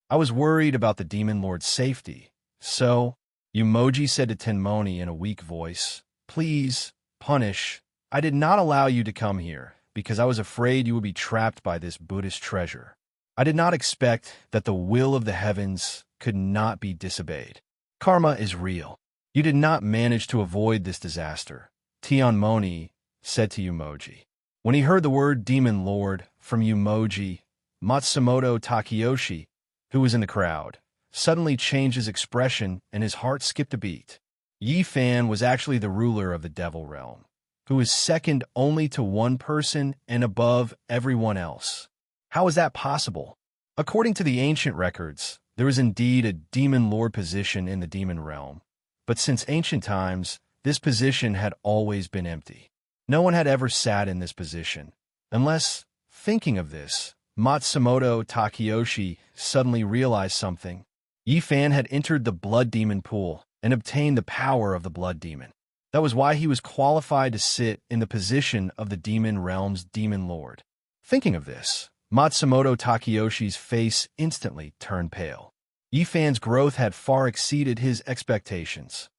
[SPEAKER 1] was worried about the demon lord's safety. So, Umoji said to Tenmoni in a weak voice, please, punish. I did not allow you to come here because I was afraid you would be trapped by this Buddhist treasure. I did not expect that the will of the heavens could not be disobeyed. Karma is real. You did not manage to avoid this disaster, Tianmoni said to Umoji. When he heard the word demon lord from Umoji, Matsumoto Takeyoshi, who was in the crowd, suddenly changed his expression and his heart skipped a beat. Yi Fan was actually the ruler of the devil realm, who is second only to one person and above everyone else. How is that possible? According to the ancient records, there is indeed a demon lord position in the demon realm, but since ancient times, this position had always been empty. No one had ever sat in this position, unless, thinking of this, Matsumoto Takeyoshi suddenly realized something. Yi Fan had entered the blood demon pool and obtained the power of the blood demon. That was why he was qualified to sit in the position of the demon realm's demon lord. Thinking of this, Matsumoto Takeyoshi's face instantly turned pale. Yi Fan's growth had far exceeded his expectations.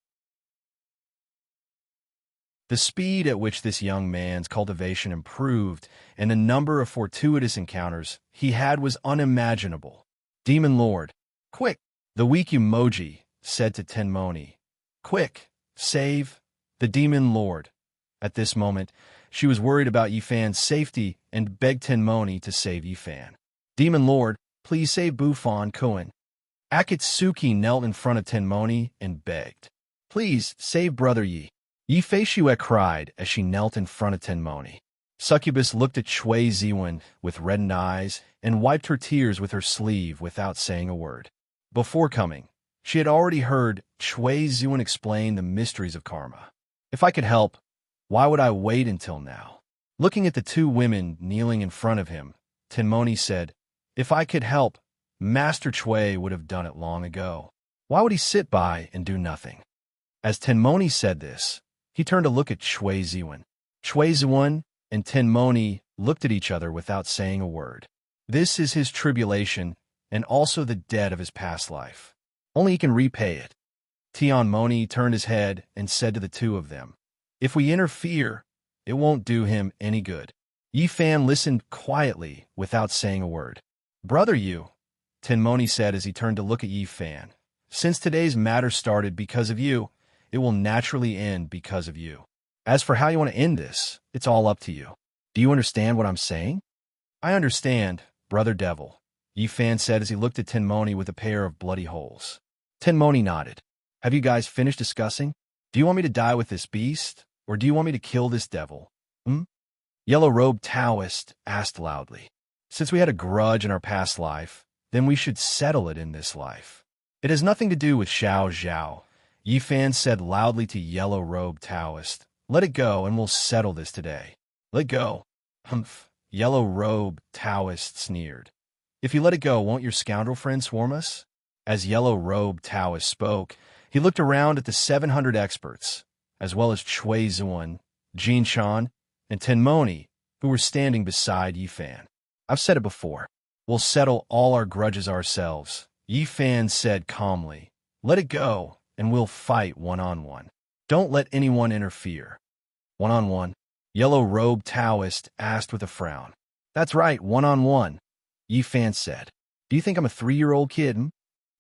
[SPEAKER 1] The speed at which this young man's cultivation improved and the number of fortuitous encounters he had was unimaginable. Demon Lord, quick! The weak Umoji said to Tenmoni. Quick, save the Demon Lord. At this moment, she was worried about Yi Fan's safety and begged Tenmoni to save Yi Fan. Demon Lord, please save Bufan Koen. Akatsuki knelt in front of Tenmoni and begged. Please, save Brother Yi. Yi Feishue cried as she knelt in front of Tenmoni. Succubus looked at Shui Ziwen with reddened eyes and wiped her tears with her sleeve without saying a word. Before coming, she had already heard Shui Ziwen explain the mysteries of karma. If I could help, why would I wait until now? Looking at the 2 women kneeling in front of him, Tenmoni said, if I could help, Master Shui would have done it long ago. Why would he sit by and do nothing? As Tenmoni said this, he turned to look at Shui Ziwen. Shui Ziwen and Tenmoni looked at each other without saying a word. This is his tribulation and also the debt of his past life. Only he can repay it. Tianmoni turned his head and said to the 2 of them, if we interfere, it won't do him any good. Yi Fan listened quietly without saying a word. Brother Yu, Tenmoni said as he turned to look at Yi Fan, since today's matter started because of you, it will naturally end because of you. As for how you want to end this, it's all up to you. Do you understand what I'm saying? I understand, Brother Devil, Yi Fan said as he looked at Tenmoni with a pair of bloody holes. Tenmoni nodded. Have you guys finished discussing? Do you want me to die with this beast, or do you want me to kill this devil? Yellow-robed Taoist asked loudly. Since we had a grudge in our past life, then we should settle it in this life. It has nothing to do with Xiao Zhao, Yi Fan said loudly to Yellow-robed Taoist. Let it go and we'll settle this today. Let go. Humph. Yellow-robed Taoist sneered. If you let it go, won't your scoundrel friend swarm us? As Yellow-robed Taoist spoke, he looked around at the 700 experts, as well as Shui Zuan, Jin Shan, and Tenmoni, who were standing beside Yi Fan. I've said it before. We'll settle all our grudges ourselves, Yi Fan said calmly. Let it go, and we'll fight one-on-one. Don't let anyone interfere. One-on-one? Yellow-robed Taoist asked with a frown. That's right, one-on-one, Yi Fan said. Do you think I'm a 3-year-old kid?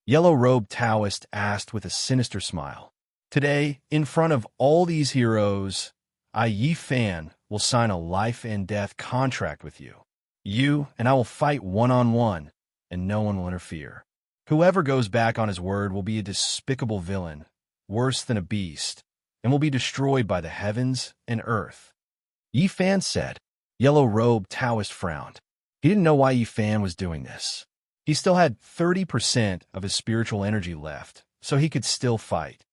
[SPEAKER 1] Yellow-robed Taoist asked with a sinister smile. Today, in front of all these heroes, I, Yi Fan, will sign a life-and-death contract with you. You and I will fight one-on-one, and no one will interfere. Whoever goes back on his word will be a despicable villain, worse than a beast, and will be destroyed by the heavens and earth. Yi Fan said. Yellow-robed Taoist frowned. He didn't know why Yi Fan was doing this. He still had 30% of his spiritual energy left, so he could still fight.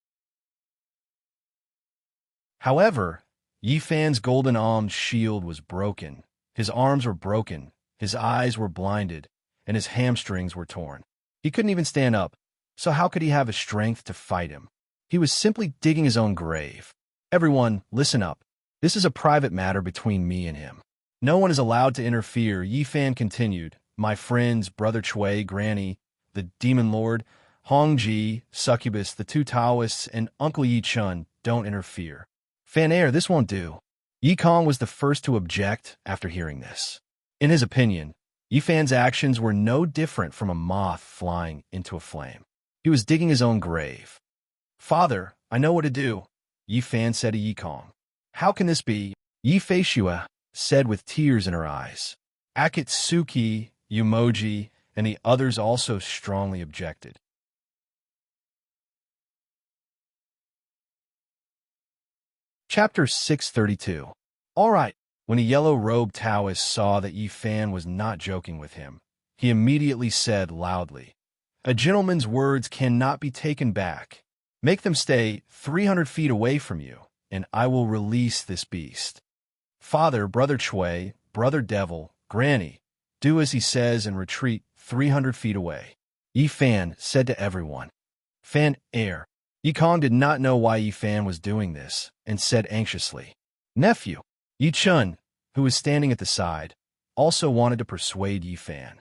[SPEAKER 1] However, Yi Fan's golden almond shield was broken. His arms were broken, his eyes were blinded, and his hamstrings were torn. He couldn't even stand up, so how could he have the strength to fight him? He was simply digging his own grave. Everyone, listen up. This is a private matter between me and him. No one is allowed to interfere, Yi Fan continued. My friends, Brother Chui, Granny, the Demon Lord, Hong Ji, Succubus, the two Taoists, and Uncle Yi Chun don't interfere. Fan Air, this won't do. Yi Kong was the first to object after hearing this. In his opinion, Yi Fan's actions were no different from a moth flying into a flame. He was digging his own grave. Father, I know what to do, Yi Fan said to Yi Kong. How can this be? Yi Feishua said with tears in her eyes. Akatsuki, Yumoji, and the others also strongly objected. Chapter 632. All right. When a yellow-robed Taoist saw that Yi Fan was not joking with him, he immediately said loudly, A gentleman's words cannot be taken back. Make them stay 300 feet away from you, and I will release this beast. Father, Brother Chui, Brother Devil, Granny, do as he says and retreat 300 feet away. Yi Fan said to everyone. Fan Air. Yi Kong did not know why Yi Fan was doing this, and said anxiously, Nephew. Yi Chun, who was standing at the side, also wanted to persuade Yi Fan.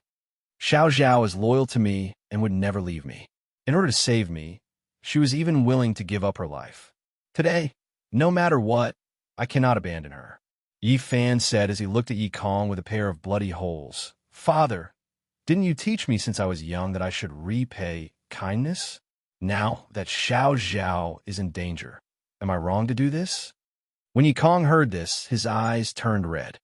[SPEAKER 1] Xiao Zhao is loyal to me and would never leave me. In order to save me, she was even willing to give up her life. Today, no matter what, I cannot abandon her. Yi Fan said as he looked at Yi Kong with a pair of bloody holes. Father, didn't you teach me since I was young that I should repay kindness? Now that Xiao Zhao is in danger, am I wrong to do this? When Yi Kong heard this, his eyes turned red.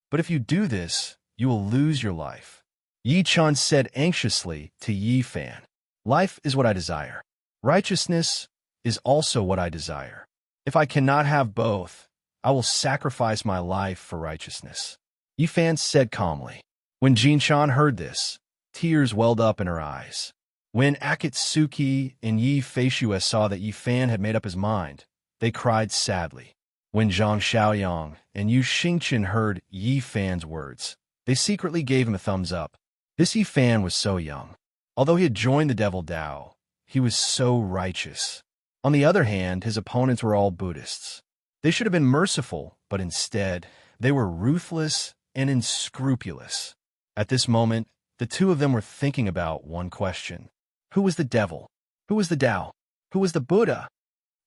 [SPEAKER 1] But if you do this, you will lose your life. Yi Chun said anxiously to Yi Fan. Life is what I desire. Righteousness is also what I desire. If I cannot have both, I will sacrifice my life for righteousness. Yi Fan said calmly. When Jin Shan heard this, tears welled up in her eyes. When Akatsuki and Yi Feishua saw that Yi Fan had made up his mind, they cried sadly. When Zhang Xiaoyang and Yu Xingchen heard Yi Fan's words, they secretly gave him a thumbs up. This Yi Fan was so young. Although he had joined the Devil Dao, he was so righteous. On the other hand, his opponents were all Buddhists. They should have been merciful, but instead, they were ruthless and unscrupulous. At this moment, the two of them were thinking about one question. Who was the devil? Who was the Tao? Who was the Buddha?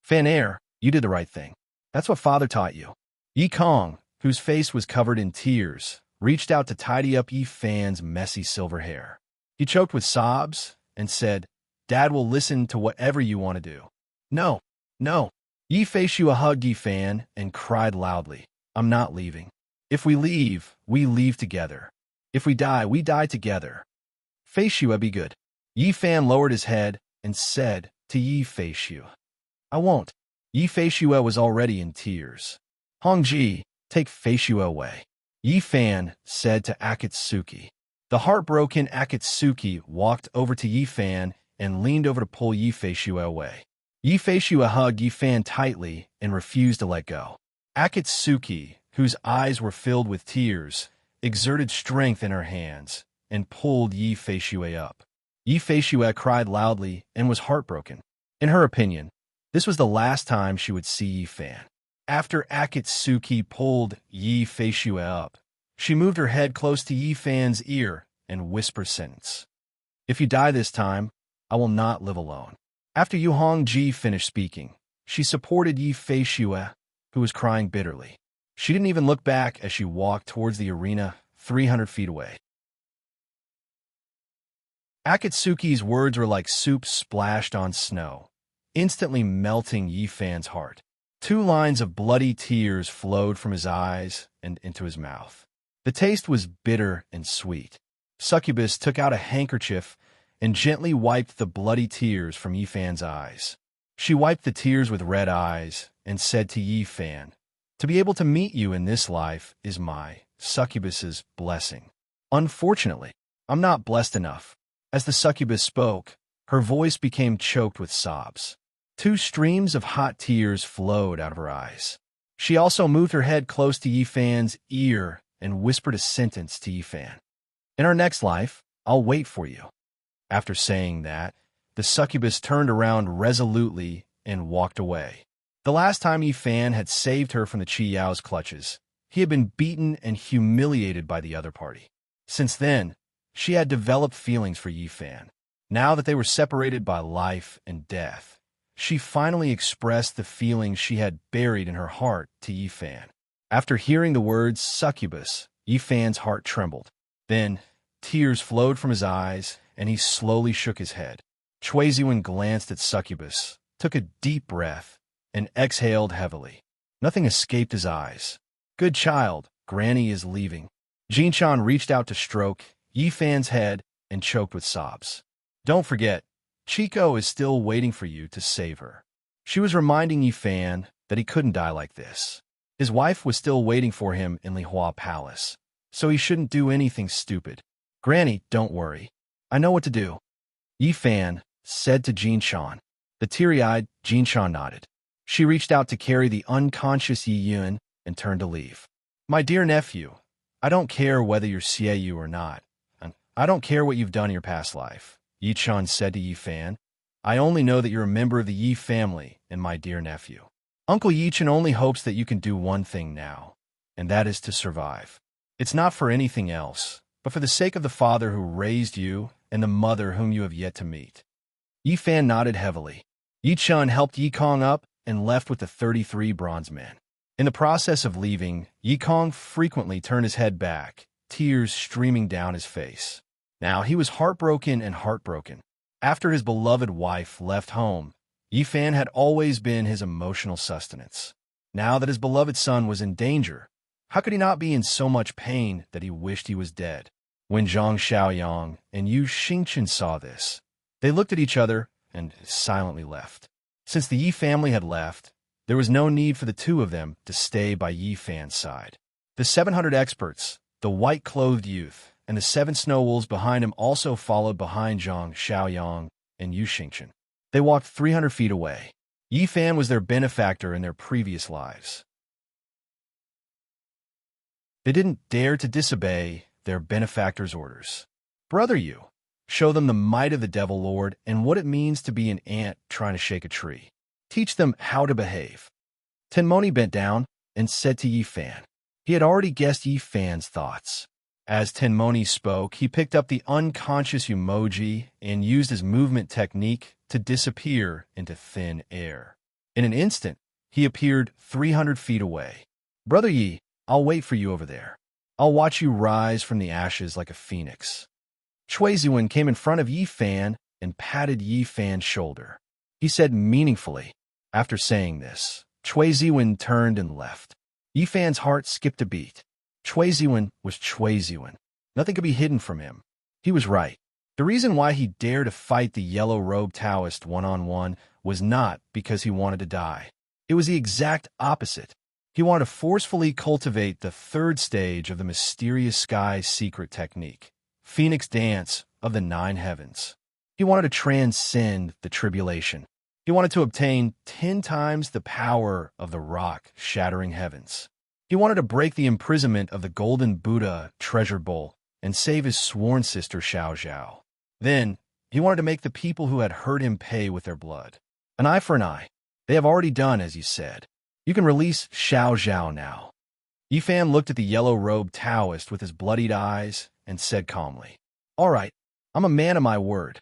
[SPEAKER 1] Fan Air, you did the right thing. That's what Father taught you. Yi Kong, whose face was covered in tears, reached out to tidy up Yi Fan's messy silver hair. He choked with sobs and said, Dad will listen to whatever you want to do. No, no. Yi Feishua hugged Yi Fan and cried loudly, I'm not leaving. If we leave together. If we die together. Feishua, be good. Yi Fan lowered his head and said to Yi Feishua, I won't. Yi Feishua was already in tears. Hong Ji, take Feishua away. Yi Fan said to Akatsuki. The heartbroken Akatsuki walked over to Yi Fan and leaned over to pull Yi Feishua away. Yi Feishua hugged Yi Fan tightly and refused to let go. Akatsuki, whose eyes were filled with tears, exerted strength in her hands and pulled Yi Feishua up. Yi Feishua cried loudly and was heartbroken. In her opinion, this was the last time she would see Yi Fan. After Akatsuki pulled Yi Feishua up, she moved her head close to Yi Fan's ear and whispered a sentence. If you die this time, I will not live alone. After Yu Hongji finished speaking, she supported Yi Feishua, who was crying bitterly. She didn't even look back as she walked towards the arena 300 feet away. Akatsuki's words were like soup splashed on snow, instantly melting Yi Fan's heart. 2 lines of bloody tears flowed from his eyes and into his mouth. The taste was bitter and sweet. Succubus took out a handkerchief and gently wiped the bloody tears from Yi Fan's eyes. She wiped the tears with red eyes and said to Yi Fan, "To be able to meet you in this life is my succubus's blessing. Unfortunately, I'm not blessed enough." As the succubus spoke, her voice became choked with sobs. Two streams of hot tears flowed out of her eyes. She also moved her head close to Yi Fan's ear and whispered a sentence to Yi Fan. "In our next life, I'll wait for you." After saying that, the succubus turned around resolutely and walked away. The last time Yi Fan had saved her from the Qi Yao's clutches, he had been beaten and humiliated by the other party. Since then, she had developed feelings for Yi Fan. Now that they were separated by life and death, she finally expressed the feelings she had buried in her heart to Yi Fan. After hearing the words succubus, Yi Fan's heart trembled. Then, tears flowed from his eyes, and he slowly shook his head. Cui Ziwen glanced at succubus, took a deep breath, and exhaled heavily. Nothing escaped his eyes. "Good child, Granny is leaving." Jinshan reached out to stroke Yi Fan's head and choked with sobs. "Don't forget, Chico is still waiting for you to save her." She was reminding Yi Fan that he couldn't die like this. His wife was still waiting for him in Lihua Palace, so he shouldn't do anything stupid. "Granny, don't worry. I know what to do," Yi Fan said to Jinshan. The teary-eyed Jinshan nodded. She reached out to carry the unconscious Yi Yun and turned to leave. "My dear nephew, I don't care whether you're Xie or not, and I don't care what you've done in your past life," Yi Chan said to Yi Fan. "I only know that you're a member of the Yi family and my dear nephew. Uncle Yi Chen only hopes that you can do one thing now, and that is to survive. It's not for anything else, but for the sake of the father who raised you and the mother whom you have yet to meet." Yi Fan nodded heavily. Yi Chun helped Yi Kong up and left with the 33 bronze men. In the process of leaving, Yi Kong frequently turned his head back, tears streaming down his face. Now he was heartbroken. After his beloved wife left home, Yi Fan had always been his emotional sustenance. Now that his beloved son was in danger, how could he not be in so much pain that he wished he was dead? When Zhang Xiaoyang and Yu Xingchen saw this, they looked at each other and silently left. Since the Yi family had left, there was no need for the two of them to stay by Yi Fan's side. The 700 experts, the white-clothed youth, and the 7 snow wolves behind him also followed behind Zhang Xiaoyang and Yu Xingchen. They walked 300 feet away. Yi Fan was their benefactor in their previous lives. They didn't dare to disobey their benefactor's orders. "Brother Yu, show them the might of the Devil Lord and what it means to be an ant trying to shake a tree. Teach them how to behave." Tenmoni bent down and said to Yi Fan. He had already guessed Yi Fan's thoughts. As Tenmoni spoke, he picked up the unconscious emoji and used his movement technique to disappear into thin air. In an instant, he appeared 300 feet away. "Brother Yi, I'll wait for you over there. I'll watch you rise from the ashes like a phoenix." Cui Ziwen came in front of Yi Fan and patted Yi Fan's shoulder. He said meaningfully. After saying this, Cui Ziwen turned and left. Yi Fan's heart skipped a beat. Cui Ziwen was Cui Ziwen. Nothing could be hidden from him. He was right. The reason why he dared to fight the yellow-robed Taoist one-on-one was not because he wanted to die. It was the exact opposite. He wanted to forcefully cultivate the 3rd stage of the mysterious sky secret technique, Phoenix Dance of the 9 Heavens. He wanted to transcend the tribulation. He wanted to obtain 10 times the power of the rock-shattering heavens. He wanted to break the imprisonment of the Golden Buddha treasure bowl and save his sworn sister Xiao Zhao. Then, he wanted to make the people who had hurt him pay with their blood. An eye for an eye. They have already done as you said. You can release Xiao Zhao now. Yi Fan looked at the yellow-robed Taoist with his bloodied eyes and said calmly, "All right, I'm a man of my word."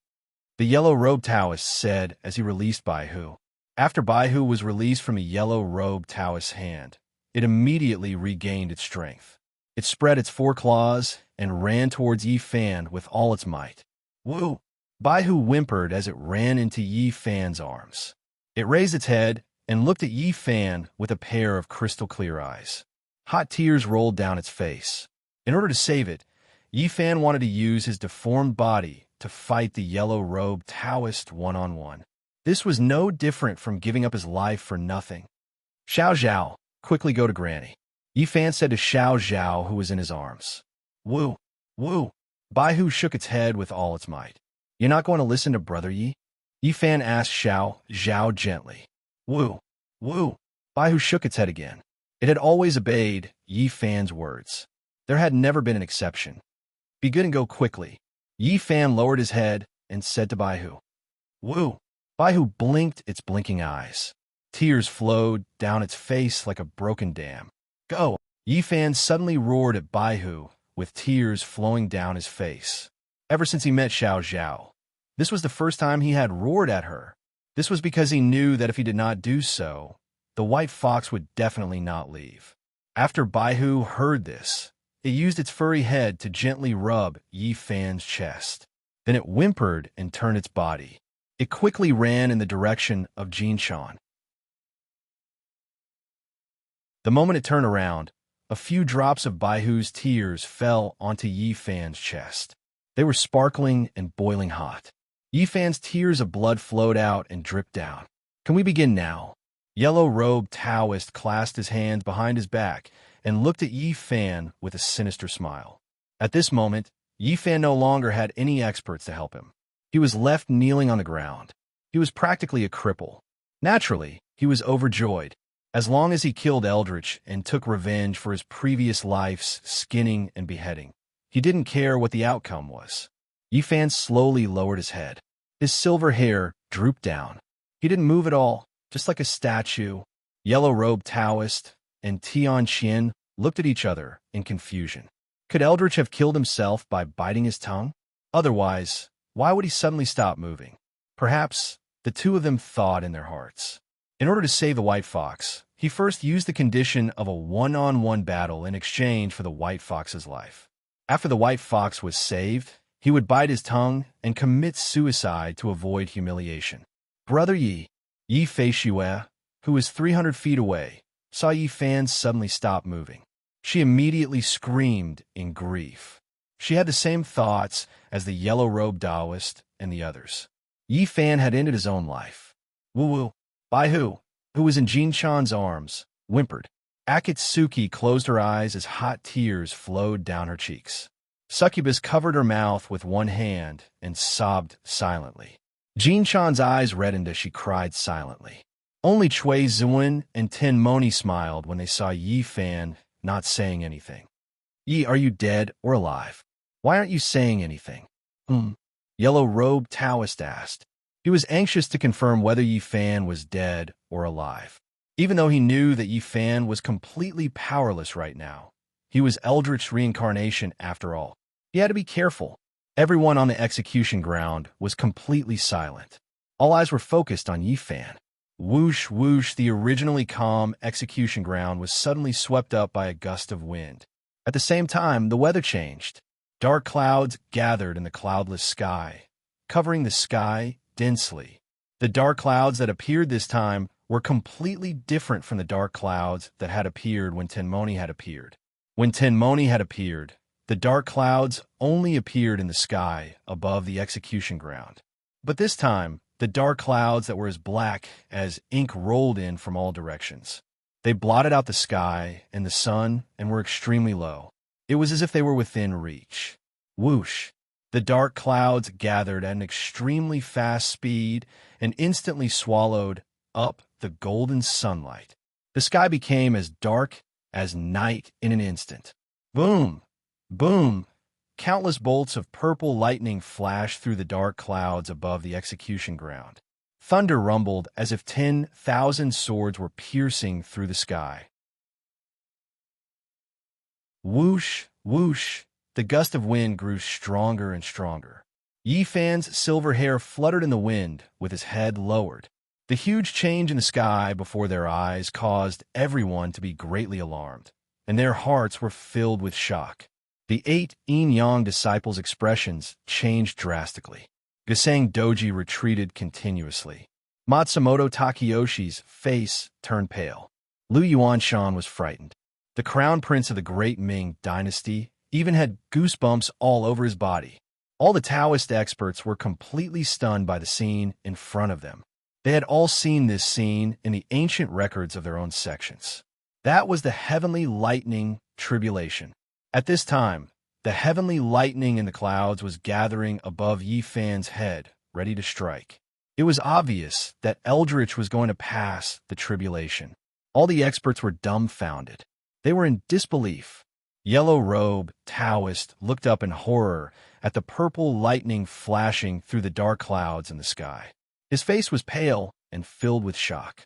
[SPEAKER 1] The yellow-robed Taoist said as he released Baihu. After Baihu was released from the yellow-robed Taoist's hand, it immediately regained its strength. It spread its 4 claws and ran towards Yi Fan with all its might. "Woo!" Baihu whimpered as it ran into Yi Fan's arms. It raised its head and looked at Yi Fan with a pair of crystal-clear eyes. Hot tears rolled down its face. In order to save it, Yi Fan wanted to use his deformed body to fight the yellow-robed Taoist one-on-one. This was no different from giving up his life for nothing. Xiao Zhao, quickly go to Granny. Yi Fan said to Xiao Zhao, who was in his arms. Woo, woo. Baihu shook its head with all its might. You're not going to listen to Brother Yi? Yi Fan asked Xiao Zhao gently. Woo, woo. Baihu shook its head again. It had always obeyed Yi Fan's words. There had never been an exception. Be good and go quickly. Yi Fan lowered his head and said to Baihu. Woo. Baihu blinked its blinking eyes. Tears flowed down its face like a broken dam. Go! Yi Fan suddenly roared at Baihu, with tears flowing down his face. Ever since he met Xiao Zhao, this was the first time he had roared at her. This was because he knew that if he did not do so, the white fox would definitely not leave. After Baihu heard this, it used its furry head to gently rub Yi Fan's chest. Then it whimpered and turned its body. It quickly ran in the direction of Jinshan. The moment it turned around, a few drops of Baihu's tears fell onto Yi Fan's chest. They were sparkling and boiling hot. Yi Fan's tears of blood flowed out and dripped down. Can we begin now? Yellow-robed Taoist clasped his hands behind his back and looked at Yi Fan with a sinister smile. At this moment, Yi Fan no longer had any experts to help him. He was left kneeling on the ground. He was practically a cripple. Naturally, he was overjoyed. As long as he killed Eldritch and took revenge for his previous life's skinning and beheading, he didn't care what the outcome was. Yi Fan slowly lowered his head. His silver hair drooped down. He didn't move at all, just like a statue. Yellow-robed Taoist and Tian Xian looked at each other in confusion. Could Eldritch have killed himself by biting his tongue? Otherwise, why would he suddenly stop moving? Perhaps the two of them thought in their hearts. In order to save the white fox, he first used the condition of a one-on-one battle in exchange for the white fox's life. After the white fox was saved, he would bite his tongue and commit suicide to avoid humiliation. Brother Yi Fei Shue, who was 300 feet away, saw Yi Fan suddenly stop moving. She immediately screamed in grief. She had the same thoughts as the yellow-robed Taoist and the others. Yi Fan had ended his own life. Woo-woo. Baihu, who was in Jinshan's arms, whimpered. Akatsuki closed her eyes as hot tears flowed down her cheeks. Succubus covered her mouth with one hand and sobbed silently. Jinshan's eyes reddened as she cried silently. Only Cui Zuan and Ten Moni smiled when they saw Yi Fan not saying anything. Yi, are you dead or alive? Why aren't you saying anything? Yellow-robed Taoist asked. He was anxious to confirm whether Yi Fan was dead or alive. Even though he knew that Yi Fan was completely powerless right now, he was Eldritch's reincarnation after all. He had to be careful. Everyone on the execution ground was completely silent. All eyes were focused on Yi Fan. Whoosh, whoosh, the originally calm execution ground was suddenly swept up by a gust of wind. At the same time, the weather changed. Dark clouds gathered in the cloudless sky, covering the sky densely. The dark clouds that appeared this time were completely different from the dark clouds that had appeared when Tenmoni had appeared. When Tenmoni had appeared, the dark clouds only appeared in the sky above the execution ground. But this time, the dark clouds that were as black as ink rolled in from all directions. They blotted out the sky and the sun and were extremely low. It was as if they were within reach. Whoosh! The dark clouds gathered at an extremely fast speed and instantly swallowed up the golden sunlight. The sky became as dark as night in an instant. Boom! Boom! Countless bolts of purple lightning flashed through the dark clouds above the execution ground. Thunder rumbled as if 10,000 swords were piercing through the sky. Whoosh! Whoosh! The gust of wind grew stronger and stronger. Yi Fan's silver hair fluttered in the wind with his head lowered. The huge change in the sky before their eyes caused everyone to be greatly alarmed, and their hearts were filled with shock. The 8 Yin-Yang disciples' expressions changed drastically. Gasang Doji retreated continuously. Matsumoto Takayoshi's face turned pale. Lu Yuanshan was frightened. The crown prince of the Great Ming dynasty even had goosebumps all over his body. All the Taoist experts were completely stunned by the scene in front of them. They had all seen this scene in the ancient records of their own sections. That was the heavenly lightning tribulation. At this time, the heavenly lightning in the clouds was gathering above Yi Fan's head, ready to strike. It was obvious that Eldritch was going to pass the tribulation. All the experts were dumbfounded. They were in disbelief. Yellow-robed Taoist looked up in horror at the purple lightning flashing through the dark clouds in the sky. His face was pale and filled with shock.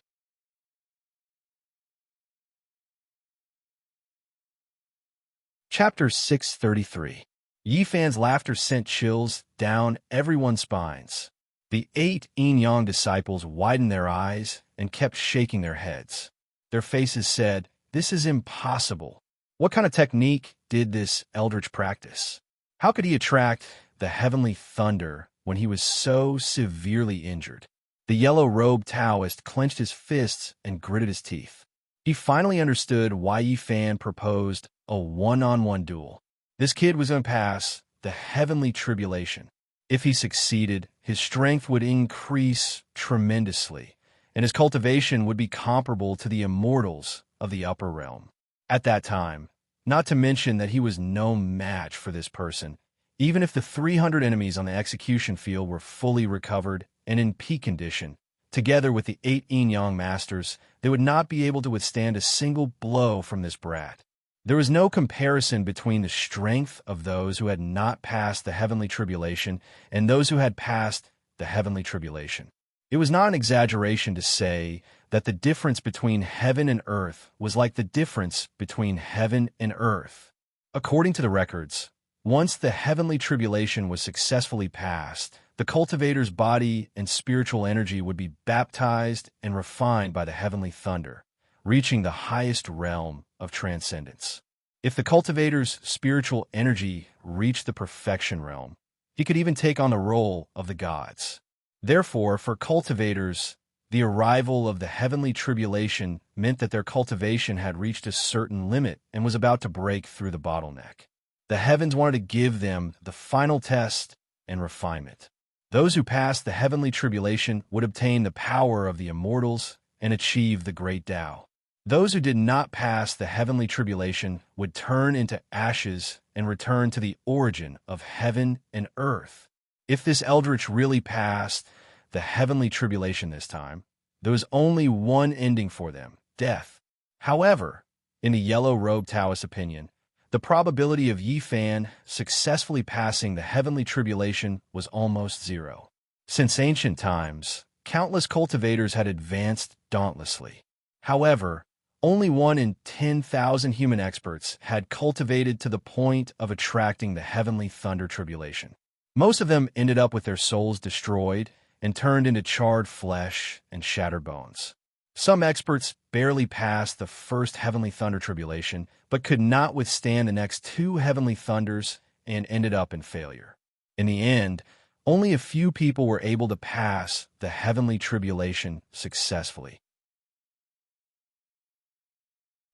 [SPEAKER 1] Chapter 633. Yi Fan's laughter sent chills down everyone's spines. The 8 yin-yang disciples widened their eyes and kept shaking their heads. Their faces said, "This is impossible. What kind of technique did this Eldritch practice? How could he attract the heavenly thunder when he was so severely injured?" The yellow-robed Taoist clenched his fists and gritted his teeth. He finally understood why Yi Fan proposed a one-on-one duel. This kid was going to pass the heavenly tribulation. If he succeeded, his strength would increase tremendously, and his cultivation would be comparable to the immortals of the upper realm. At that time, not to mention that he was no match for this person, even if the 300 enemies on the execution field were fully recovered and in peak condition. Together with the 8 yin-yang masters, they would not be able to withstand a single blow from this brat. There was no comparison between the strength of those who had not passed the heavenly tribulation and those who had passed the heavenly tribulation. It was not an exaggeration to say that the difference between heaven and earth was like the difference between heaven and earth. According to the records, once the heavenly tribulation was successfully passed, the cultivator's body and spiritual energy would be baptized and refined by the heavenly thunder, reaching the highest realm of transcendence. If the cultivator's spiritual energy reached the perfection realm, he could even take on the role of the gods. Therefore, for cultivators, the arrival of the heavenly tribulation meant that their cultivation had reached a certain limit and was about to break through the bottleneck. The heavens wanted to give them the final test and refinement. Those who passed the heavenly tribulation would obtain the power of the immortals and achieve the great Tao. Those who did not pass the heavenly tribulation would turn into ashes and return to the origin of heaven and earth. If this Eldritch really passed the heavenly tribulation this time, there was only one ending for them: death. However, in the yellow-robed Taoist opinion, the probability of Yi Fan successfully passing the heavenly tribulation was almost zero. Since ancient times, countless cultivators had advanced dauntlessly. However, only 1 in 10,000 human experts had cultivated to the point of attracting the heavenly thunder tribulation. Most of them ended up with their souls destroyed and turned into charred flesh and shattered bones. Some experts barely passed the first heavenly thunder tribulation, but could not withstand the next 2 heavenly thunders and ended up in failure. In the end, only a few people were able to pass the heavenly tribulation successfully.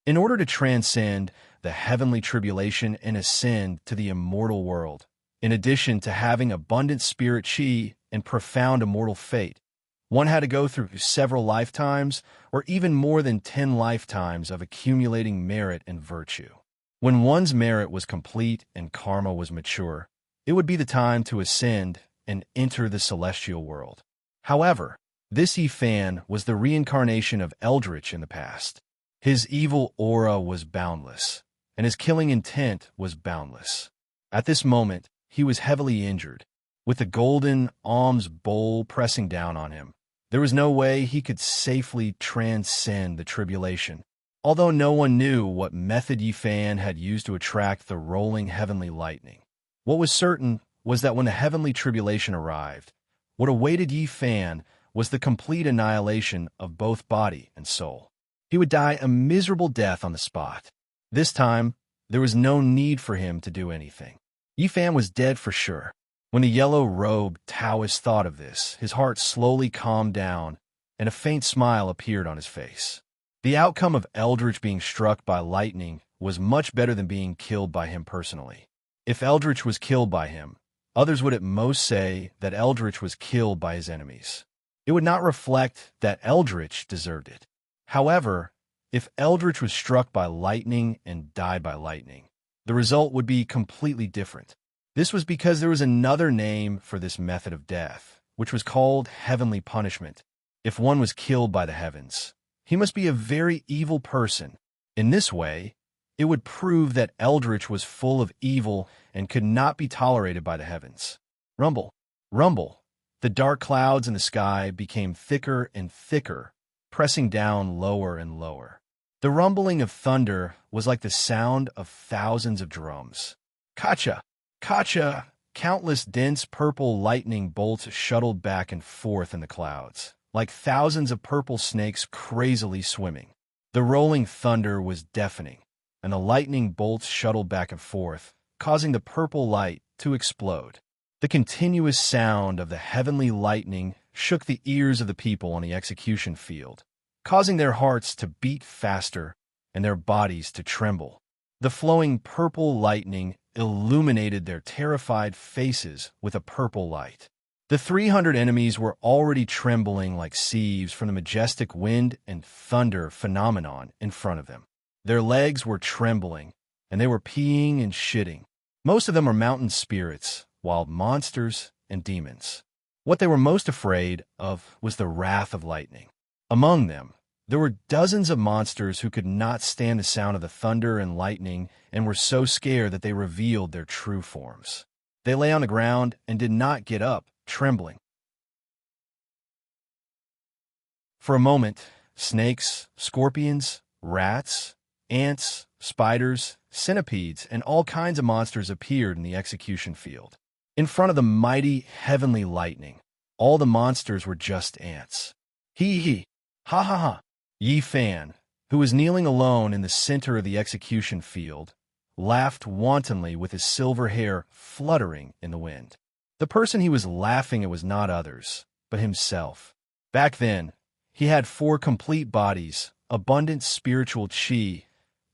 [SPEAKER 1] In order to transcend the heavenly tribulation and ascend to the immortal world, in addition to having abundant spirit chi and profound immortal fate, one had to go through several lifetimes or even more than 10 lifetimes of accumulating merit and virtue. When one's merit was complete and karma was mature, it would be the time to ascend and enter the celestial world. However, this Yi Fan was the reincarnation of Eldritch in the past. His evil aura was boundless, and his killing intent was boundless. At this moment, he was heavily injured, with the golden alms bowl pressing down on him. There was no way he could safely transcend the tribulation. Although no one knew what method Yi Fan had used to attract the rolling heavenly lightning. What was certain was that when the heavenly tribulation arrived, what awaited Yi Fan was the complete annihilation of both body and soul. He would die a miserable death on the spot. This time, there was no need for him to do anything. Yi Fan was dead for sure. When the yellow-robed Taoist thought of this, his heart slowly calmed down, and a faint smile appeared on his face. The outcome of Eldritch being struck by lightning was much better than being killed by him personally. If Eldritch was killed by him, others would at most say that Eldritch was killed by his enemies. It would not reflect that Eldritch deserved it. However, if Eldritch was struck by lightning and died by lightning, the result would be completely different. This was because there was another name for this method of death, which was called heavenly punishment. If one was killed by the heavens, he must be a very evil person. In this way, it would prove that Eldritch was full of evil and could not be tolerated by the heavens. Rumble, rumble. The dark clouds in the sky became thicker and thicker, pressing down lower and lower. The rumbling of thunder was like the sound of thousands of drums. Kacha, kacha! Countless dense purple lightning bolts shuttled back and forth in the clouds, like thousands of purple snakes crazily swimming. The rolling thunder was deafening, and the lightning bolts shuttled back and forth, causing the purple light to explode. The continuous sound of the heavenly lightning shook the ears of the people on the execution field, causing their hearts to beat faster and their bodies to tremble. The flowing purple lightning illuminated their terrified faces with a purple light. The 300 enemies were already trembling like sieves from the majestic wind and thunder phenomenon in front of them. Their legs were trembling, and they were peeing and shitting. Most of them were mountain spirits, wild monsters, and demons. What they were most afraid of was the wrath of lightning. Among them, there were dozens of monsters who could not stand the sound of the thunder and lightning and were so scared that they revealed their true forms. They lay on the ground and did not get up, trembling. For a moment, snakes, scorpions, rats, ants, spiders, centipedes, and all kinds of monsters appeared in the execution field. In front of the mighty heavenly lightning, all the monsters were just ants. Hee, ha ha ha. Yi Fan, who was kneeling alone in the center of the execution field, laughed wantonly with his silver hair fluttering in the wind. The person he was laughing at was not others, but himself. Back then, he had 4 complete bodies, abundant spiritual chi,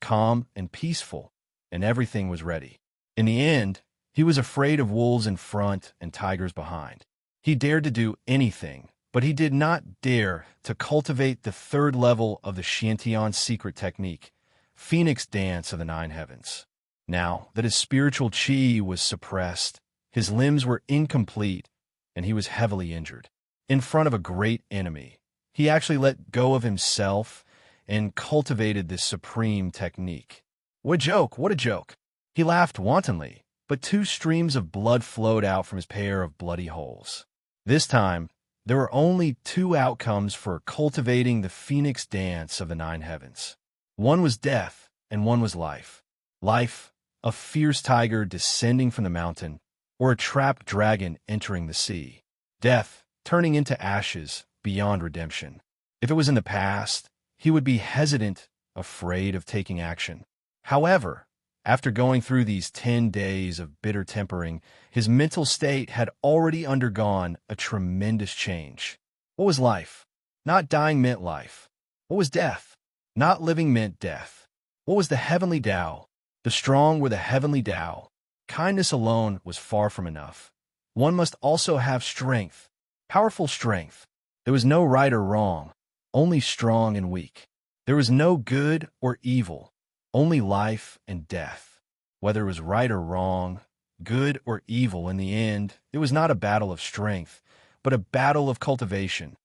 [SPEAKER 1] calm and peaceful, and everything was ready. In the end, he was afraid of wolves in front and tigers behind. He dared to do anything, but he did not dare to cultivate the 3rd level of the Shantian secret technique, Phoenix Dance of the 9 Heavens. Now that his spiritual chi was suppressed, his limbs were incomplete, and he was heavily injured. In front of a great enemy, he actually let go of himself and cultivated this supreme technique. What a joke, what a joke! He laughed wantonly, but 2 streams of blood flowed out from his pair of bloody holes. This time, there were only 2 outcomes for cultivating the Phoenix Dance of the 9 Heavens. One was death, and one was life. Life, a fierce tiger descending from the mountain, or a trapped dragon entering the sea. Death, turning into ashes beyond redemption. If it was in the past, he would be hesitant, afraid of taking action. However, after going through these 10 days of bitter tempering, his mental state had already undergone a tremendous change. What was life? Not dying meant life. What was death? Not living meant death. What was the heavenly Tao? The strong were the heavenly Tao. Kindness alone was far from enough. One must also have strength, powerful strength. There was no right or wrong, only strong and weak. There was no good or evil, only life and death. Whether it was right or wrong, good or evil, in the end, it was not a battle of strength, but a battle of cultivation.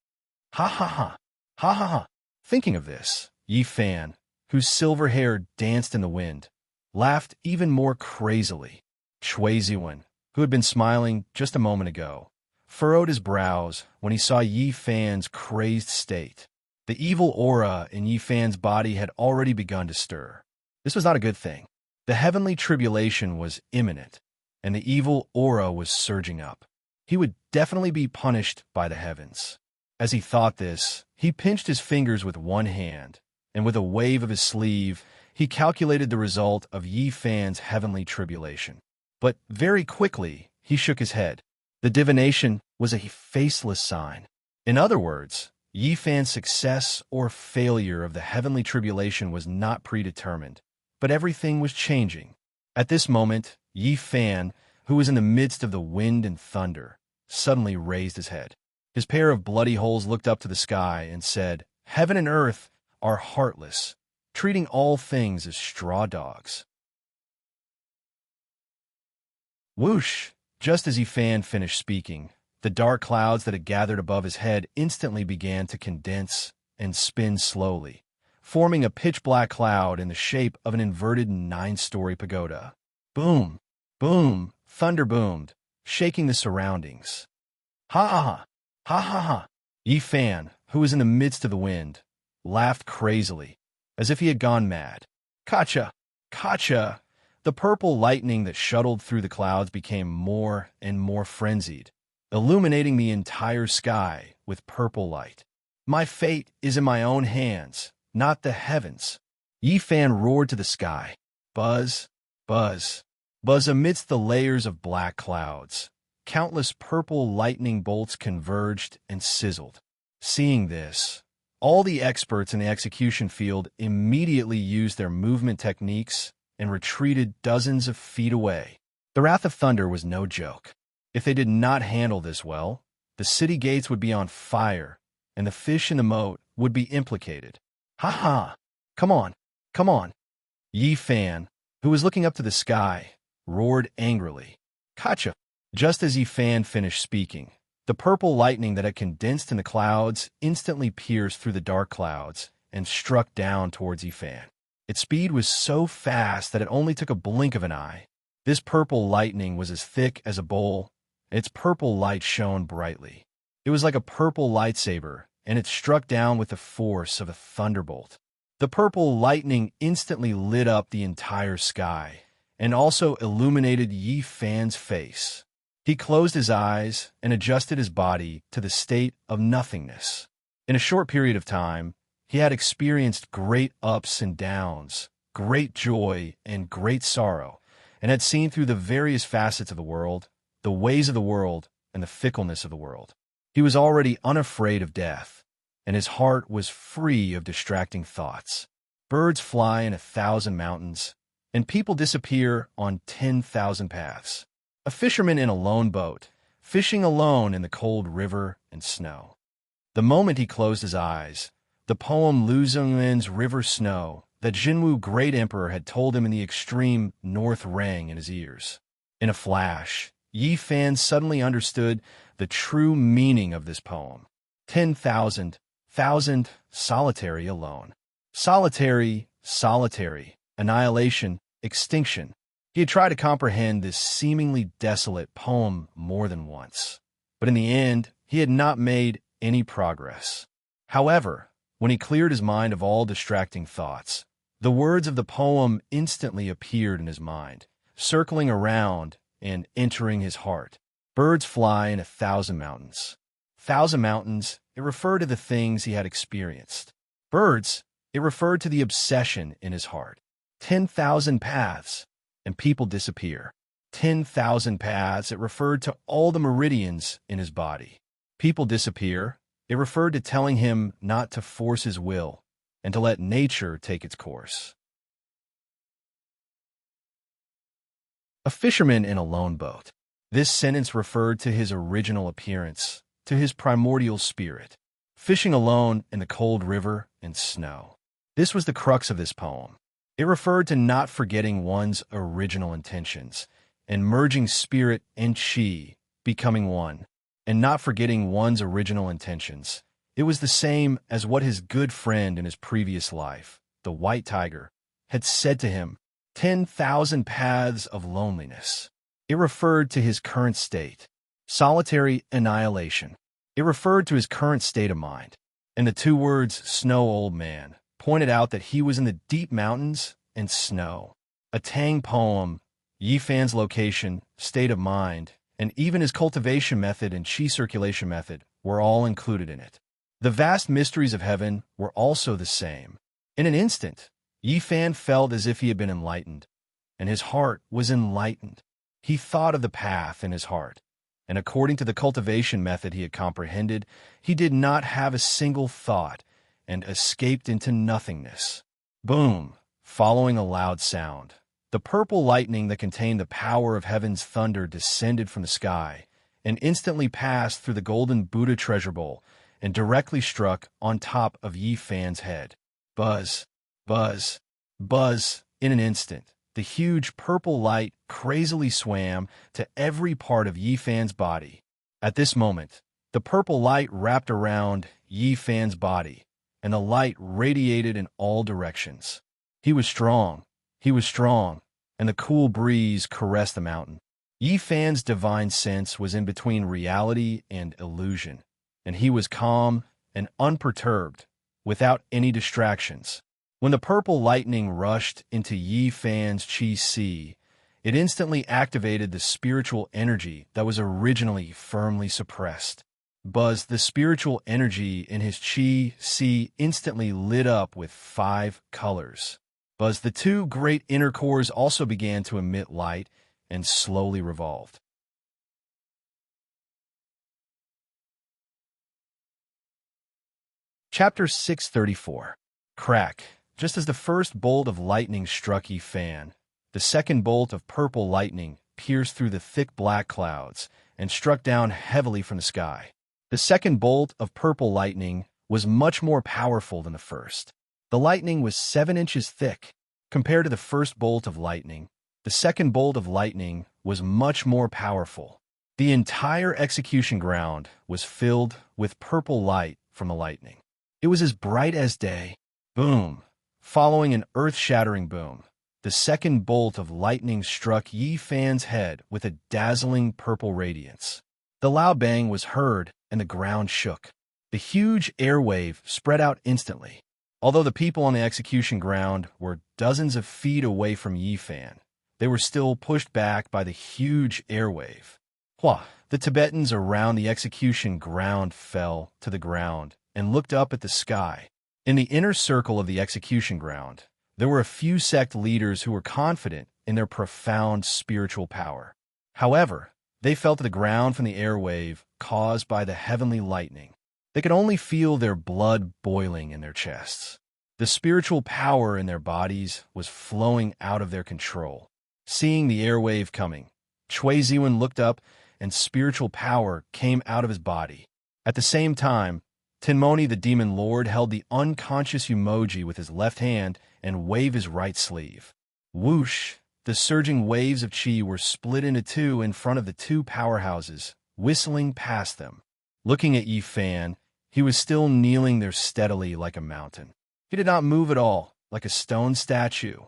[SPEAKER 1] Ha ha ha, ha ha ha. Thinking of this, Yi Fan, whose silver hair danced in the wind, laughed even more crazily. Shui Ziwen, who had been smiling just a moment ago, furrowed his brows when he saw Yi Fan's crazed state. The evil aura in Yi Fan's body had already begun to stir. This was not a good thing. The heavenly tribulation was imminent, and the evil aura was surging up. He would definitely be punished by the heavens. As he thought this, he pinched his fingers with one hand, and with a wave of his sleeve, he calculated the result of Yi Fan's heavenly tribulation. But very quickly, he shook his head. The divination was a faceless sign. In other words, Yi Fan's success or failure of the heavenly tribulation was not predetermined, but everything was changing. At this moment, Yi Fan, who was in the midst of the wind and thunder, suddenly raised his head. His pair of bloody holes looked up to the sky and said, "Heaven and earth are heartless, treating all things as straw dogs." Whoosh! Just as Ifan finished speaking, the dark clouds that had gathered above his head instantly began to condense and spin slowly, forming a pitch-black cloud in the shape of an inverted 9-story pagoda. Boom! Boom! Thunder boomed, shaking the surroundings. Ha ha ha! Ha ha ha! Ifan, who was in the midst of the wind, laughed crazily, as if he had gone mad. Kacha! Kacha! The purple lightning that shuttled through the clouds became more and more frenzied, illuminating the entire sky with purple light. My fate is in my own hands, not the heavens. Yifan roared to the sky. Buzz, buzz, buzz amidst the layers of black clouds. Countless purple lightning bolts converged and sizzled. Seeing this, all the experts in the execution field immediately used their movement techniques and retreated dozens of feet away. The Wrath of Thunder was no joke. If they did not handle this well, the city gates would be on fire, and the fish in the moat would be implicated. Ha ha! Come on, come on! Yifan, who was looking up to the sky, roared angrily. Kacha! Just as Yifan finished speaking, the purple lightning that had condensed in the clouds instantly pierced through the dark clouds and struck down towards Yifan. Its speed was so fast that it only took a blink of an eye. This purple lightning was as thick as a bowl. Its purple light shone brightly. It was like a purple lightsaber, and it struck down with the force of a thunderbolt. The purple lightning instantly lit up the entire sky, and also illuminated Yi Fan's face. He closed his eyes and adjusted his body to the state of nothingness. In a short period of time, he had experienced great ups and downs, great joy and great sorrow, and had seen through the various facets of the world, the ways of the world, and the fickleness of the world. He was already unafraid of death, and his heart was free of distracting thoughts. Birds fly in 1,000 mountains, and people disappear on 10,000 paths. A fisherman in a lone boat, fishing alone in the cold river and snow. The moment he closed his eyes, the poem Lu Zhengmen's River Snow that Jinwu Great Emperor had told him in the extreme north rang in his ears. In a flash, Yi Fan suddenly understood the true meaning of this poem. 10,000, thousand, solitary, alone. Solitary, solitary, annihilation, extinction. He had tried to comprehend this seemingly desolate poem more than once, but in the end, he had not made any progress. However, when he cleared his mind of all distracting thoughts, the words of the poem instantly appeared in his mind, circling around and entering his heart. Birds fly in 1,000 mountains. 1,000 mountains, it referred to the things he had experienced. Birds, it referred to the obsession in his heart. 10,000 paths, and people disappear. 10,000 paths, it referred to all the meridians in his body. People disappear. It referred to telling him not to force his will and to let nature take its course. A fisherman in a lone boat. This sentence referred to his original appearance, to his primordial spirit, fishing alone in the cold river and snow. This was the crux of this poem. It referred to not forgetting one's original intentions and merging spirit and chi, becoming one, and not forgetting one's original intentions. It was the same as what his good friend in his previous life, the White Tiger, had said to him, 10,000 paths of loneliness. It referred to his current state, solitary annihilation. It referred to his current state of mind. And the two words, snow old man, pointed out that he was in the deep mountains and snow. A Tang poem, Yifan's location, state of mind, and even his cultivation method and chi circulation method were all included in it. The vast mysteries of heaven were also the same. In an instant, Yifan felt as if he had been enlightened, and his heart was enlightened. He thought of the path in his heart, and according to the cultivation method he had comprehended, he did not have a single thought and escaped into nothingness. Boom! Following a loud sound, the purple lightning that contained the power of heaven's thunder descended from the sky and instantly passed through the golden Buddha treasure bowl and directly struck on top of Yi Fan's head. Buzz, buzz, buzz. In an instant, the huge purple light crazily swam to every part of Yi Fan's body. At this moment, the purple light wrapped around Yi Fan's body, and the light radiated in all directions. He was strong, and the cool breeze caressed the mountain. Yi Fan's divine sense was in between reality and illusion, and he was calm and unperturbed, without any distractions. When the purple lightning rushed into Yi Fan's Qi Si, it instantly activated the spiritual energy that was originally firmly suppressed. Buzz, the spiritual energy in his Qi Si instantly lit up with 5 colors. Buzz, the 2 great inner cores also began to emit light and slowly revolved. Chapter 634. Crack. Just as the first bolt of lightning struck Yi Fan, the second bolt of purple lightning pierced through the thick black clouds and struck down heavily from the sky. The second bolt of purple lightning was much more powerful than the first. The lightning was 7 inches thick. Compared to the first bolt of lightning, the second bolt of lightning was much more powerful. The entire execution ground was filled with purple light from the lightning. It was as bright as day. Boom! Following an earth-shattering boom, the second bolt of lightning struck Yi Fan's head with a dazzling purple radiance. The loud bang was heard, and the ground shook. The huge airwave spread out instantly. Although the people on the execution ground were dozens of feet away from Yi Fan, they were still pushed back by the huge airwave. Hua! The Tibetans around the execution ground fell to the ground and looked up at the sky. In the inner circle of the execution ground, there were a few sect leaders who were confident in their profound spiritual power. However, they felt the ground from the airwave caused by the heavenly lightning. They could only feel their blood boiling in their chests. The spiritual power in their bodies was flowing out of their control. Seeing the airwave coming, Chui Ziwen looked up and spiritual power came out of his body. At the same time, Tenmoni the demon lord held the unconscious emoji with his left hand and waved his right sleeve. Whoosh! The surging waves of chi were split into 2 in front of the 2 powerhouses, whistling past them. Looking at Yi Fan, he was still kneeling there steadily like a mountain. He did not move at all, like a stone statue.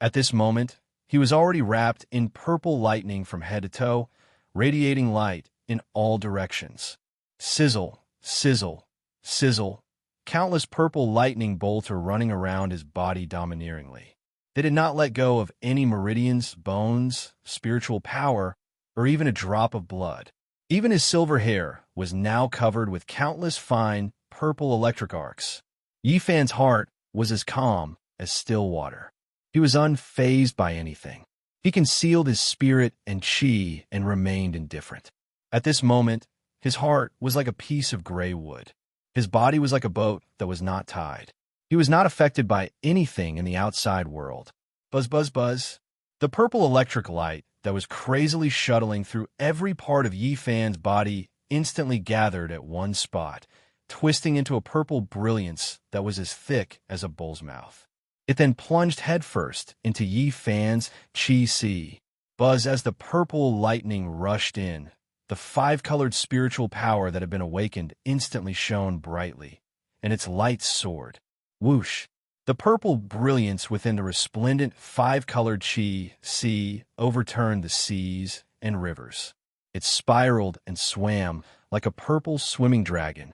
[SPEAKER 1] At this moment, he was already wrapped in purple lightning from head to toe, radiating light in all directions. Sizzle, sizzle, sizzle. Countless purple lightning bolts were running around his body domineeringly. They did not let go of any meridians, bones, spiritual power, or even a drop of blood. Even his silver hair was now covered with countless fine, purple electric arcs. Yi Fan's heart was as calm as still water. He was unfazed by anything. He concealed his spirit and chi and remained indifferent. At this moment, his heart was like a piece of gray wood. His body was like a boat that was not tied. He was not affected by anything in the outside world. Buzz, buzz, buzz. The purple electric light that was crazily shuttling through every part of Yi Fan's body instantly gathered at one spot, twisting into a purple brilliance that was as thick as a bull's mouth. It then plunged headfirst into Yi Fan's Qi Si. Buzz, as the purple lightning rushed in, the 5-colored spiritual power that had been awakened instantly shone brightly, and its light soared. Whoosh! The purple brilliance within the resplendent 5-colored Qi Si overturned the seas and rivers. It spiraled and swam like a purple swimming dragon.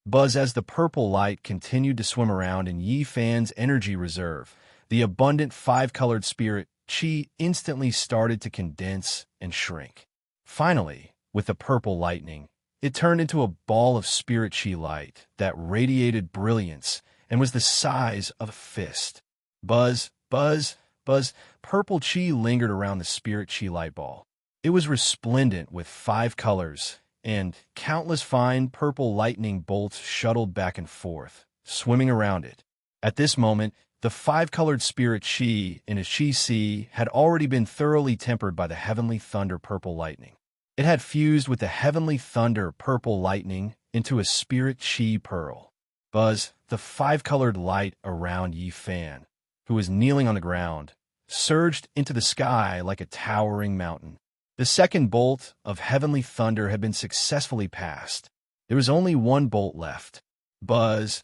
[SPEAKER 1] Buzz, as the purple light continued to swim around in Yi Fan's energy reserve, the abundant 5-colored spirit Qi instantly started to condense and shrink. Finally, with the purple lightning, it turned into a ball of spirit Qi light that radiated brilliance and was the size of a fist. Buzz, buzz, buzz, purple Qi lingered around the spirit Qi light ball. It was resplendent with 5 colors, and countless fine purple lightning bolts shuttled back and forth, swimming around it. At this moment, The five-colored spirit Qi in his Qi Sea had already been thoroughly tempered by the heavenly thunder purple lightning. It had fused with the heavenly thunder purple lightning into a spirit Qi pearl. Buzz, the five-colored light around Yi Fan, who was kneeling on the ground, surged into the sky like a towering mountain. The second bolt of heavenly thunder had been successfully passed. There was only one bolt left. Buzz,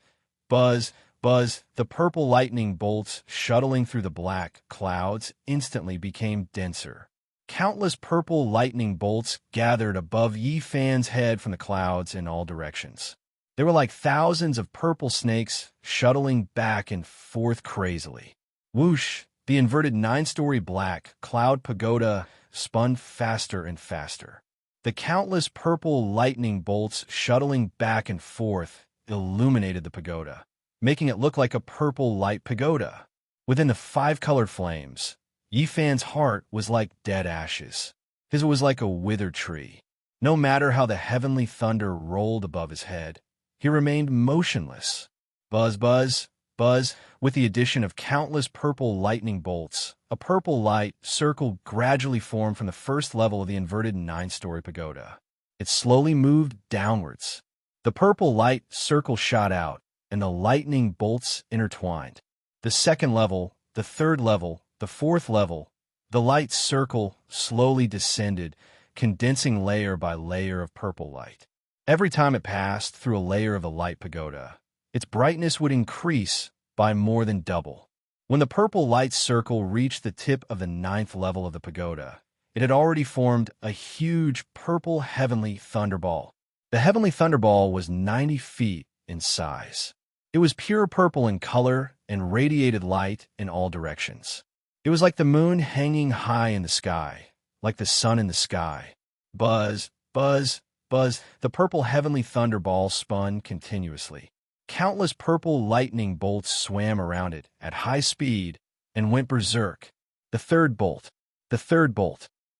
[SPEAKER 1] buzz, buzz, the purple lightning bolts shuttling through the black clouds instantly became denser. Countless purple lightning bolts gathered above Yi Fan's head from the clouds in all directions. They were like thousands of purple snakes shuttling back and forth crazily. Whoosh! The inverted nine-story black cloud pagoda spun faster and faster. The countless purple lightning bolts shuttling back and forth illuminated the pagoda, making it look like a purple light pagoda. Within the five-colored flames, Yi Fan's heart was like dead ashes. His was like a withered tree. No matter how the heavenly thunder rolled above his head, he remained motionless. Buzz, buzz, buzz, with the addition of countless purple lightning bolts, a purple light circle gradually formed from the first level of the inverted nine-story pagoda. It slowly moved downwards. The purple light circle shot out, and the lightning bolts intertwined. The second level, the third level, the fourth level, the light circle slowly descended, condensing layer by layer of purple light. Every time it passed through a layer of the light pagoda, its brightness would increase by more than double. When the purple light circle reached the tip of the ninth level of the pagoda, it had already formed a huge purple heavenly thunderball. The heavenly thunderball was 90 feet in size. It was pure purple in color and radiated light in all directions. It was like the moon hanging high in the sky, like the sun in the sky. Buzz, buzz, buzz, the purple heavenly thunderball spun continuously. Countless purple lightning bolts swam around it at high speed and went berserk. The third bolt.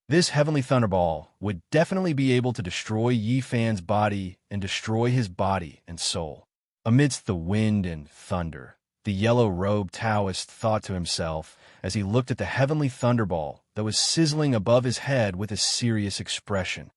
[SPEAKER 1] This heavenly thunderball would definitely be able to destroy Yi Fan's body and destroy his body and soul. Amidst the wind and thunder, the yellow-robed Taoist thought to himself as he looked at the heavenly thunderball that was sizzling above his head with a serious expression.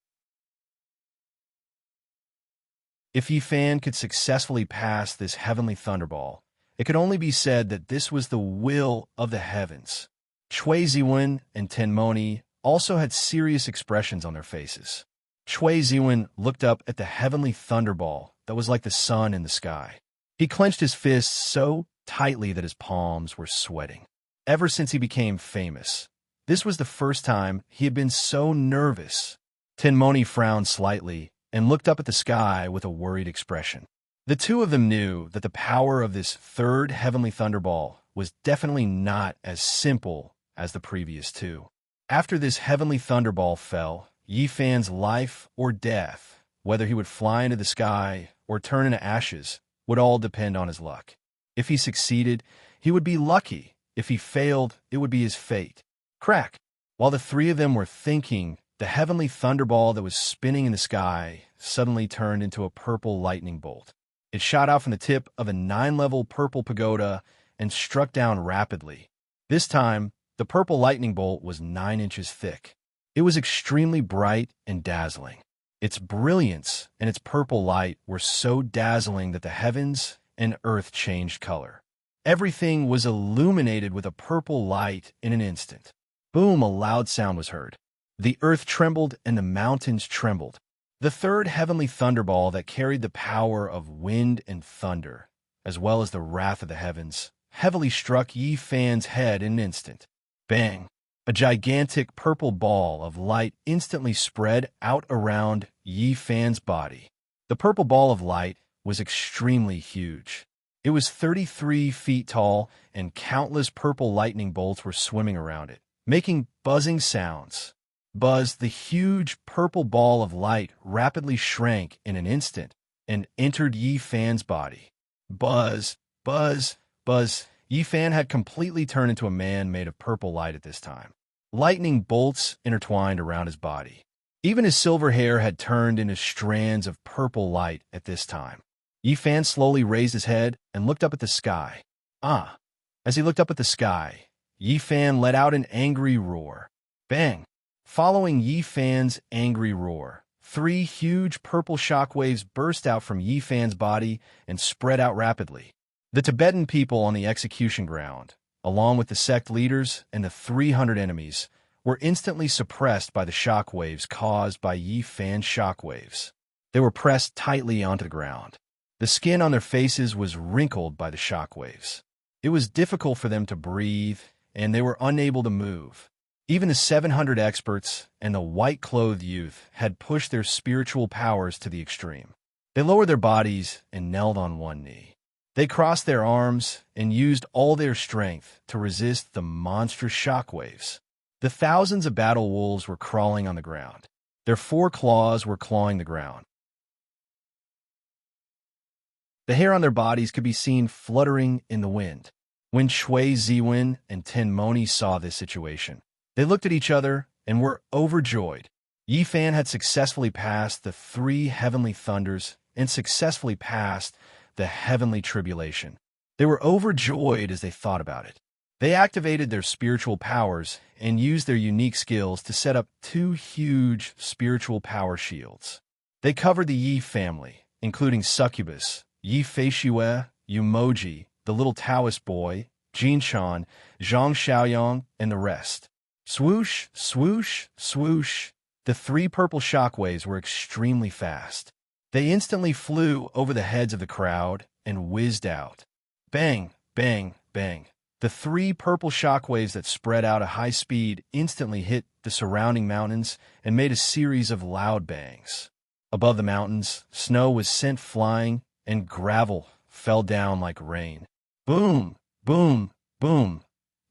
[SPEAKER 1] If Yi Fan could successfully pass this heavenly thunderball, it could only be said that this was the will of the heavens. Cui Ziwen and Tenmoni also had serious expressions on their faces. Cui Ziwen looked up at the heavenly thunderball that was like the sun in the sky. He clenched his fists so tightly that his palms were sweating. Ever since he became famous, this was the first time he had been so nervous. Tenmoni frowned slightly and looked up at the sky with a worried expression. The two of them knew that the power of this third heavenly thunderball was definitely not as simple as the previous two. After this heavenly thunderball fell, Yi Fan's life or death, whether he would fly into the sky or turn into ashes, would all depend on his luck. If he succeeded, he would be lucky. If he failed, it would be his fate. Crack! While the three of them were thinking, the heavenly thunderball that was spinning in the sky suddenly turned into a purple lightning bolt. It shot out from the tip of a 9-level purple pagoda and struck down rapidly. This time, the purple lightning bolt was 9 inches thick. It was extremely bright and dazzling. Its brilliance and its purple light were so dazzling that the heavens and earth changed color. Everything was illuminated with a purple light in an instant. Boom, a loud sound was heard. The earth trembled and the mountains trembled. The third heavenly thunderball that carried the power of wind and thunder, as well as the wrath of the heavens, heavily struck Yi Fan's head in an instant. Bang! A gigantic purple ball of light instantly spread out around Yi Fan's body. The purple ball of light was extremely huge. It was 33 feet tall, and countless purple lightning bolts were swimming around it, making buzzing sounds. Buzz, the huge purple ball of light rapidly shrank in an instant and entered Yi Fan's body. Buzz, buzz, buzz. Yi Fan had completely turned into a man made of purple light at this time. Lightning bolts intertwined around his body. Even his silver hair had turned into strands of purple light at this time. Yi Fan slowly raised his head and looked up at the sky. Ah! As he looked up at the sky, Yi Fan let out an angry roar. Bang! Following Yi Fan's angry roar, 3 huge purple shockwaves burst out from Yi Fan's body and spread out rapidly. The Tibetan people on the execution ground, along with the sect leaders and the 300 enemies, were instantly suppressed by the shockwaves caused by Yi Fan's shockwaves. They were pressed tightly onto the ground. The skin on their faces was wrinkled by the shockwaves. It was difficult for them to breathe, and they were unable to move. Even the 700 experts and the white-clothed youth had pushed their spiritual powers to the extreme. They lowered their bodies and knelt on one knee. They crossed their arms and used all their strength to resist the monstrous shockwaves. The thousands of battle wolves were crawling on the ground. Their 4 claws were clawing the ground. The hair on their bodies could be seen fluttering in the wind. When Cui Ziwen and Tenmoni saw this situation, they looked at each other and were overjoyed. Yi Fan had successfully passed the 3 heavenly thunders and successfully passed the heavenly tribulation. They were overjoyed as they thought about it. They activated their spiritual powers and used their unique skills to set up 2 huge spiritual power shields. They covered the Yi family, including Succubus, Yi Feishue, Yumoji, the little Taoist boy, Jinshan, Zhang Xiaoyang, and the rest. Swoosh, swoosh, swoosh. The 3 purple shockwaves were extremely fast. They instantly flew over the heads of the crowd and whizzed out. Bang, bang, bang. The 3 purple shockwaves that spread out at high speed instantly hit the surrounding mountains and made a series of loud bangs. Above the mountains, snow was sent flying and gravel fell down like rain. Boom, boom, boom.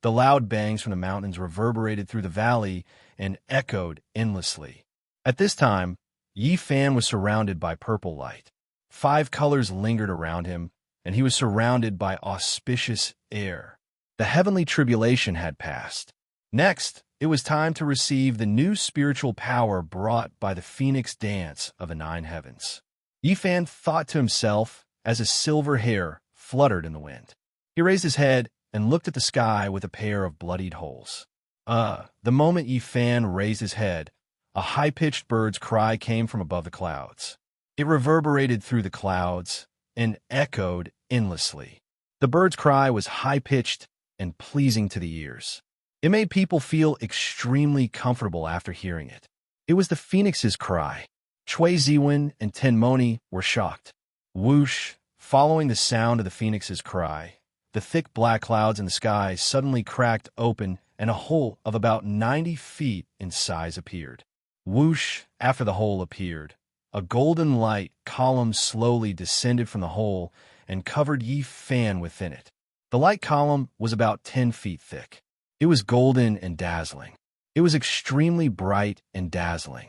[SPEAKER 1] The loud bangs from the mountains reverberated through the valley and echoed endlessly. At this time, Yi Fan was surrounded by purple light. 5 colors lingered around him, and he was surrounded by auspicious air. The heavenly tribulation had passed. Next, it was time to receive the new spiritual power brought by the phoenix dance of the 9 heavens. Yi Fan thought to himself as his silver hair fluttered in the wind. He raised his head and looked at the sky with a pair of bloodied holes. The moment Yi Fan raised his head, a high-pitched bird's cry came from above the clouds. It reverberated through the clouds and echoed endlessly. The bird's cry was high-pitched and pleasing to the ears. It made people feel extremely comfortable after hearing it. It was the phoenix's cry. Cui Ziwen and Tenmoni were shocked. Whoosh! Following the sound of the phoenix's cry, the thick black clouds in the sky suddenly cracked open and a hole of about 90 feet in size appeared. Whoosh! After the hole appeared, a golden light column slowly descended from the hole and covered Yi Fan within it. The light column was about 10 feet thick. It was golden and dazzling. It was extremely bright and dazzling.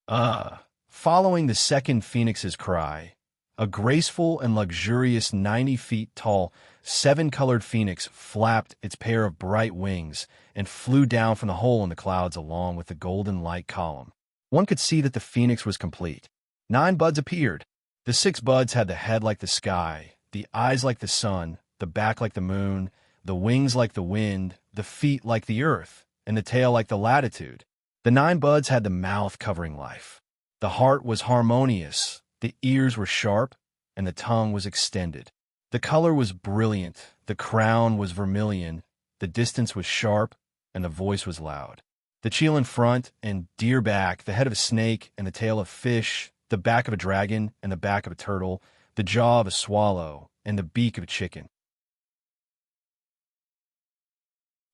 [SPEAKER 1] Following the second phoenix's cry, a graceful and luxurious 90 feet tall, 7-colored phoenix flapped its pair of bright wings and flew down from the hole in the clouds along with the golden light column. One could see that the phoenix was complete. 9 buds appeared. The 6 buds had the head like the sky, the eyes like the sun, the back like the moon, the wings like the wind, the feet like the earth, and the tail like the latitude. The 9 buds had the mouth covering life. The heart was harmonious, the ears were sharp, and the tongue was extended. The color was brilliant, the crown was vermilion, the distance was sharp, and the voice was loud. The cheel in front and deer back, the head of a snake and the tail of fish, the back of a dragon and the back of a turtle, the jaw of a swallow, and the beak of a chicken.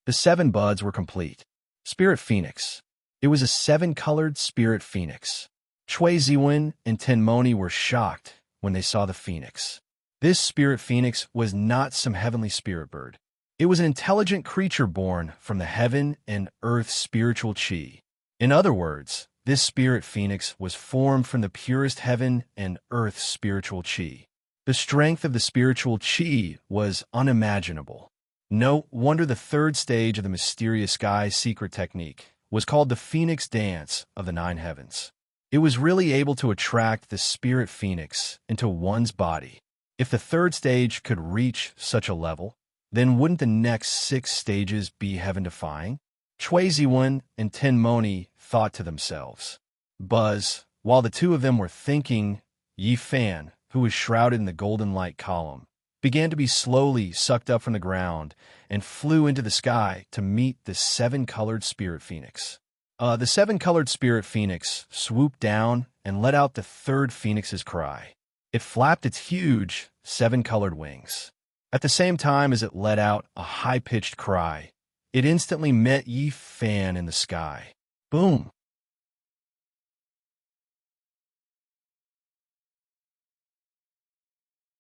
[SPEAKER 1] The 7 buds were complete. Spirit Phoenix. It was a 7-colored spirit phoenix. Cui Ziwen and Tenmoni were shocked when they saw the phoenix. This spirit phoenix was not some heavenly spirit bird. It was an intelligent creature born from the heaven and earth spiritual chi. In other words, this spirit phoenix was formed from the purest heaven and earth spiritual chi. The strength of the spiritual chi was unimaginable. No wonder the 3rd stage of the mysterious sky secret technique was called the Phoenix Dance of the 9 heavens. It was really able to attract the spirit phoenix into one's body. If the 3rd stage could reach such a level, then wouldn't the next 6 stages be heaven-defying? Chui Ziwen and Tenmoni thought to themselves. While the two of them were thinking, Yi Fan, who was shrouded in the golden light column, began to be slowly sucked up from the ground and flew into the sky to meet the 7-colored spirit phoenix. The 7-colored spirit phoenix swooped down and let out the 3rd phoenix's cry. It flapped its huge 7-colored wings. At the same time as it let out a high-pitched cry, it instantly met Yi Fan in the sky. Boom!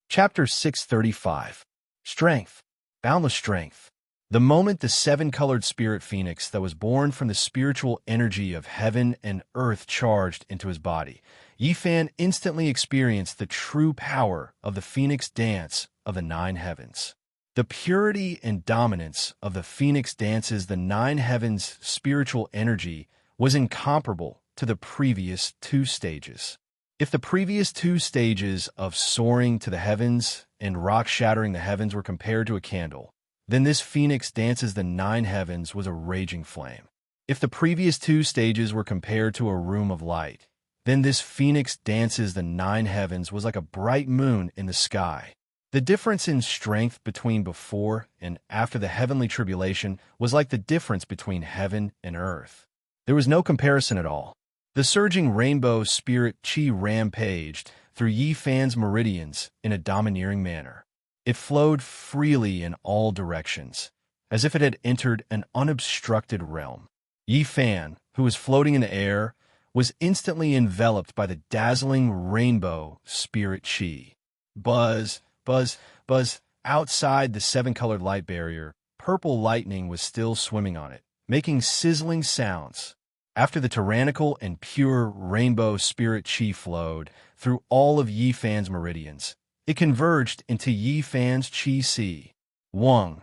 [SPEAKER 1] Chapter 635. Strength. Boundless strength. The moment the 7-colored spirit phoenix that was born from the spiritual energy of heaven and earth charged into his body, Yi Fan instantly experienced the true power of the phoenix dance of the 9 heavens. The purity and dominance of the phoenix dance's the 9 heavens spiritual energy was incomparable to the previous 2 stages. If the previous 2 stages of soaring to the heavens and rock-shattering the heavens were compared to a candle, then this phoenix dances the 9 heavens was a raging flame. If the previous 2 stages were compared to a room of light, then this phoenix dances the 9 heavens was like a bright moon in the sky. The difference in strength between before and after the heavenly tribulation was like the difference between heaven and earth. There was no comparison at all. The surging rainbow spirit chi rampaged through Yi Fan's meridians in a domineering manner. It flowed freely in all directions, as if it had entered an unobstructed realm. Yi Fan, who was floating in the air, was instantly enveloped by the dazzling rainbow spirit chi. Buzz, outside the 7-colored light barrier, purple lightning was still swimming on it, making sizzling sounds. After the tyrannical and pure rainbow spirit chi flowed through all of Yi Fan's meridians, it converged into Yi Fan's chi si. Wang.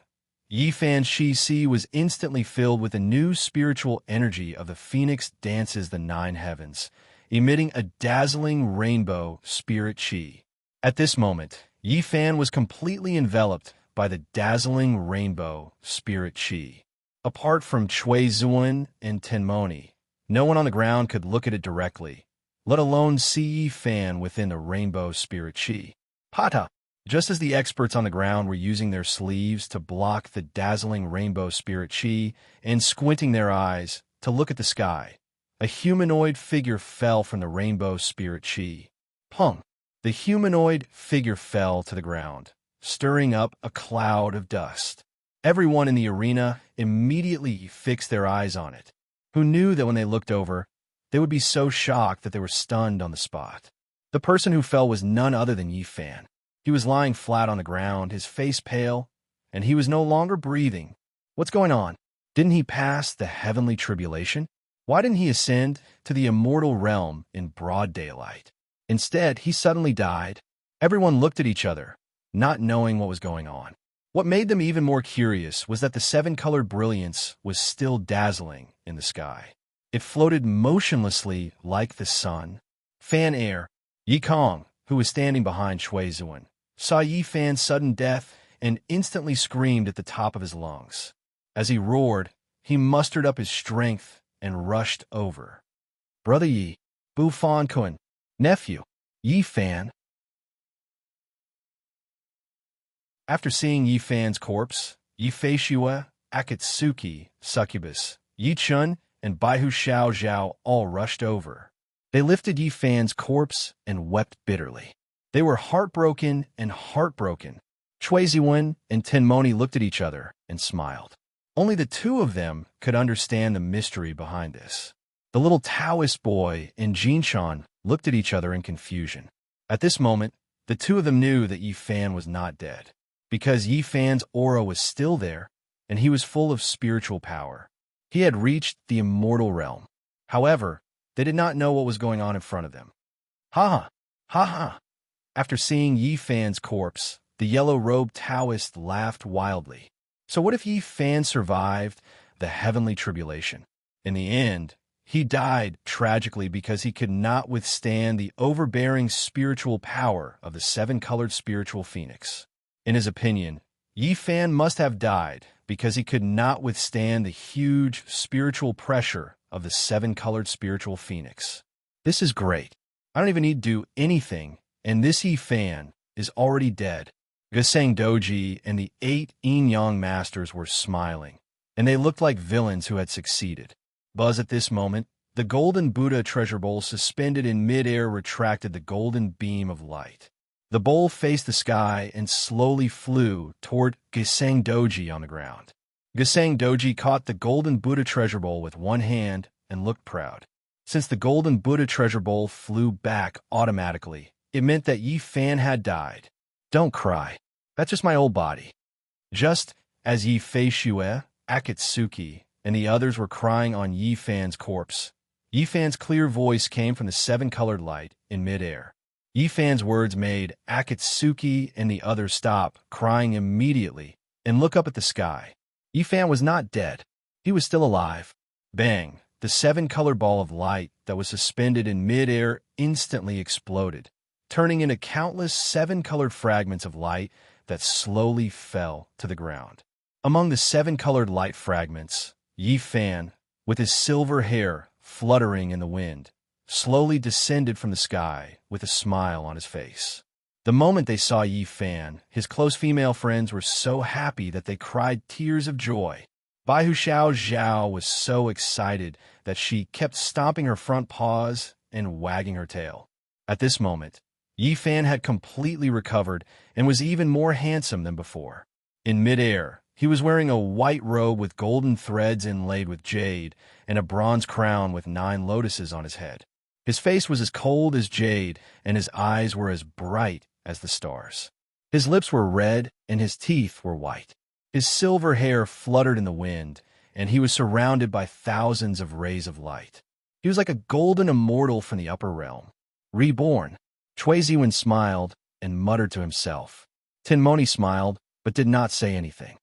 [SPEAKER 1] Yi Fan's chi si was instantly filled with the new spiritual energy of the phoenix dances the 9 heavens, emitting a dazzling rainbow spirit chi. At this moment, Yi Fan was completely enveloped by the dazzling rainbow spirit chi. Apart from Chui Ziwen and Tenmoni, no one on the ground could look at it directly, let alone see Yi Fan within the rainbow spirit chi. Pata! Just as the experts on the ground were using their sleeves to block the dazzling rainbow spirit chi and squinting their eyes to look at the sky, a humanoid figure fell from the rainbow spirit chi. Pung! The humanoid figure fell to the ground, stirring up a cloud of dust. Everyone in the arena immediately fixed their eyes on it, who knew that when they looked over, they would be so shocked that they were stunned on the spot. The person who fell was none other than Yi Fan. He was lying flat on the ground, his face pale, and he was no longer breathing. What's going on? Didn't he pass the heavenly tribulation? Why didn't he ascend to the immortal realm in broad daylight? Instead, he suddenly died. Everyone looked at each other, not knowing what was going on. What made them even more curious was that the 7-colored brilliance was still dazzling in the sky. It floated motionlessly like the sun. Fan Air, Yi Kong, who was standing behind Chui Ziwen, saw Yi Fan's sudden death and instantly screamed at the top of his lungs. As he roared, he mustered up his strength and rushed over. Brother Yi, Bu Fan Kun, nephew, Yi Fan. After seeing Yi Fan's corpse, Yi Feishue, Akatsuki, Succubus, Yi Chun, and Baihu Xiao Zhao all rushed over. They lifted Yi Fan's corpse and wept bitterly. They were heartbroken. Chui Ziwen and Tenmoni looked at each other and smiled. Only the two of them could understand the mystery behind this. The little Taoist boy and Jinshan looked at each other in confusion. At this moment, the two of them knew that Yi Fan was not dead, because Yi Fan's aura was still there, and he was full of spiritual power. He had reached the immortal realm. However, they did not know what was going on in front of them. Ha ha! After seeing Yi Fan's corpse, the yellow-robed Taoist laughed wildly. So what if Yi Fan survived the heavenly tribulation? In the end, he died tragically because he could not withstand the overbearing spiritual power of the 7-colored spiritual phoenix. In his opinion, Yi Fan must have died because he could not withstand the huge spiritual pressure of the seven-colored spiritual phoenix. This is great. I don't even need to do anything, and this Yi Fan is already dead. Gesang Doji and the 8 yin-yang masters were smiling, and they looked like villains who had succeeded. Buzz at this moment, the golden Buddha treasure bowl suspended in mid-air retracted the golden beam of light. The bowl faced the sky and slowly flew toward Gesang Doji on the ground. Gesang Doji caught the golden Buddha treasure bowl with one hand and looked proud. Since the golden Buddha treasure bowl flew back automatically, it meant that Yi Fan had died. Don't cry. That's just my old body. Just as Yi Feishue, Akatsuki, and the others were crying on Yi Fan's corpse, Yi Fan's clear voice came from the seven-colored light in midair. Yi Fan's words made Akatsuki and the others stop crying immediately and look up at the sky. Yi Fan was not dead. He was still alive. Bang! The seven-colored ball of light that was suspended in midair instantly exploded, turning into countless seven-colored fragments of light that slowly fell to the ground. Among the seven-colored light fragments, Yi Fan, with his silver hair fluttering in the wind, slowly descended from the sky with a smile on his face. The moment they saw Yi Fan, his close female friends were so happy that they cried tears of joy. Baihu Xiao Zhao was so excited that she kept stomping her front paws and wagging her tail. At this moment, Yi Fan had completely recovered and was even more handsome than before. In midair, he was wearing a white robe with golden threads inlaid with jade and a bronze crown with 9 lotuses on his head. His face was as cold as jade, and his eyes were as bright as the stars. His lips were red, and his teeth were white. His silver hair fluttered in the wind, and he was surrounded by thousands of rays of light. He was like a golden immortal from the upper realm. Reborn. Cui Ziwen smiled and muttered to himself. Tinmoni smiled, but did not say anything.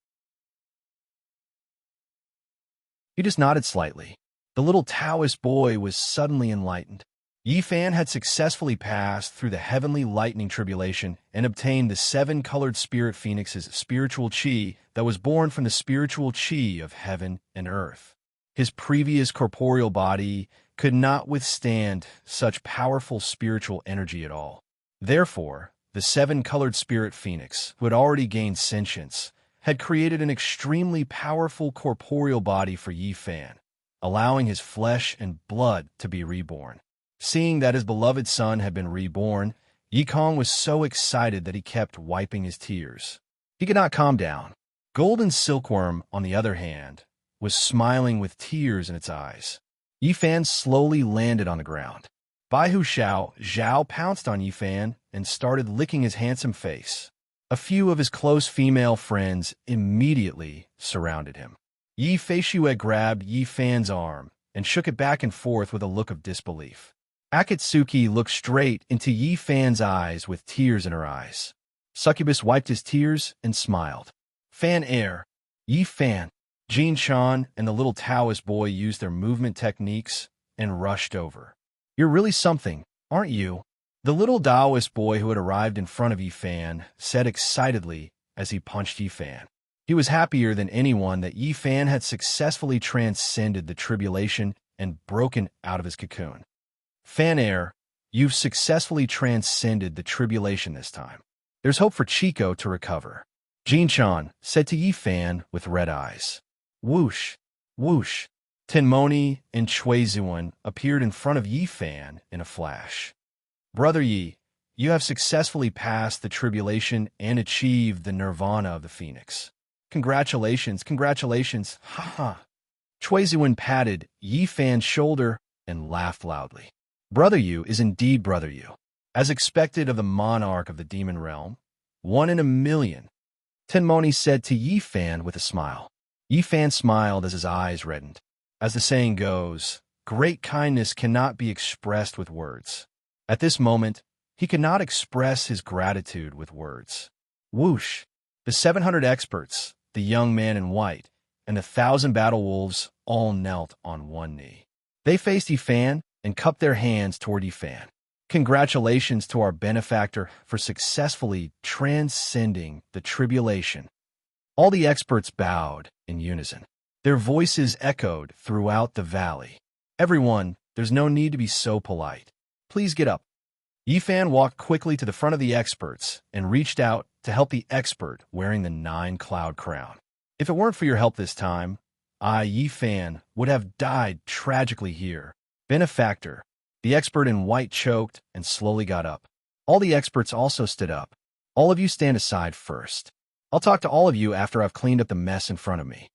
[SPEAKER 1] He just nodded slightly. The little Taoist boy was suddenly enlightened. Yi Fan had successfully passed through the heavenly lightning tribulation and obtained the seven-colored spirit phoenix's spiritual chi that was born from the spiritual chi of heaven and earth. His previous corporeal body could not withstand such powerful spiritual energy at all. Therefore, the seven-colored spirit phoenix, who had already gained sentience, had created an extremely powerful corporeal body for Yi Fan, allowing his flesh and blood to be reborn. Seeing that his beloved son had been reborn, Yi Kong was so excited that he kept wiping his tears. He could not calm down. Golden Silkworm, on the other hand, was smiling with tears in its eyes. Yi Fan slowly landed on the ground. Baihu Xiao Zhao pounced on Yi Fan and started licking his handsome face. A few of his close female friends immediately surrounded him. Yi Feishue grabbed Yi Fan's arm and shook it back and forth with a look of disbelief. Akatsuki looked straight into Yi Fan's eyes with tears in her eyes. Succubus wiped his tears and smiled. Fan air. Yi Fan, Jin Shan, and the little Taoist boy used their movement techniques and rushed over. You're really something, aren't you? The little Taoist boy who had arrived in front of Yi Fan said excitedly as he punched Yi Fan. He was happier than anyone that Yi Fan had successfully transcended the tribulation and broken out of his cocoon. Fan air, you've successfully transcended the tribulation this time. There's hope for Chico to recover. Jinshan said to Yi Fan with red eyes. Whoosh, whoosh. Tinmoni and Cui Ziwen appeared in front of Yi Fan in a flash. Brother Yi, you have successfully passed the tribulation and achieved the nirvana of the phoenix. Congratulations, congratulations, ha ha. Cui Ziwen patted Yi Fan's shoulder and laughed loudly. Brother Yu is indeed Brother Yu. As expected of the monarch of the demon realm, 1 in a million, Tinmoni said to Yi Fan with a smile. Yi Fan smiled as his eyes reddened. As the saying goes, great kindness cannot be expressed with words. At this moment, he could not express his gratitude with words. Whoosh! The 700 experts, the young man in white, and the 1,000 battle wolves all knelt on one knee. They faced Yi Fan and cupped their hands toward Yi Fan. Congratulations to our benefactor for successfully transcending the tribulation All the experts bowed in unison. Their voices echoed throughout the valley. Everyone, there's no need to be so polite. Please get up. Yifan walked quickly to the front of the experts and reached out to help the expert wearing the 9-cloud crown. If it weren't for your help this time, I, Yifan, would have died tragically here. Benefactor. The expert in white choked and slowly got up. All the experts also stood up. All of you stand aside first. I'll talk to all of you after I've cleaned up the mess in front of me.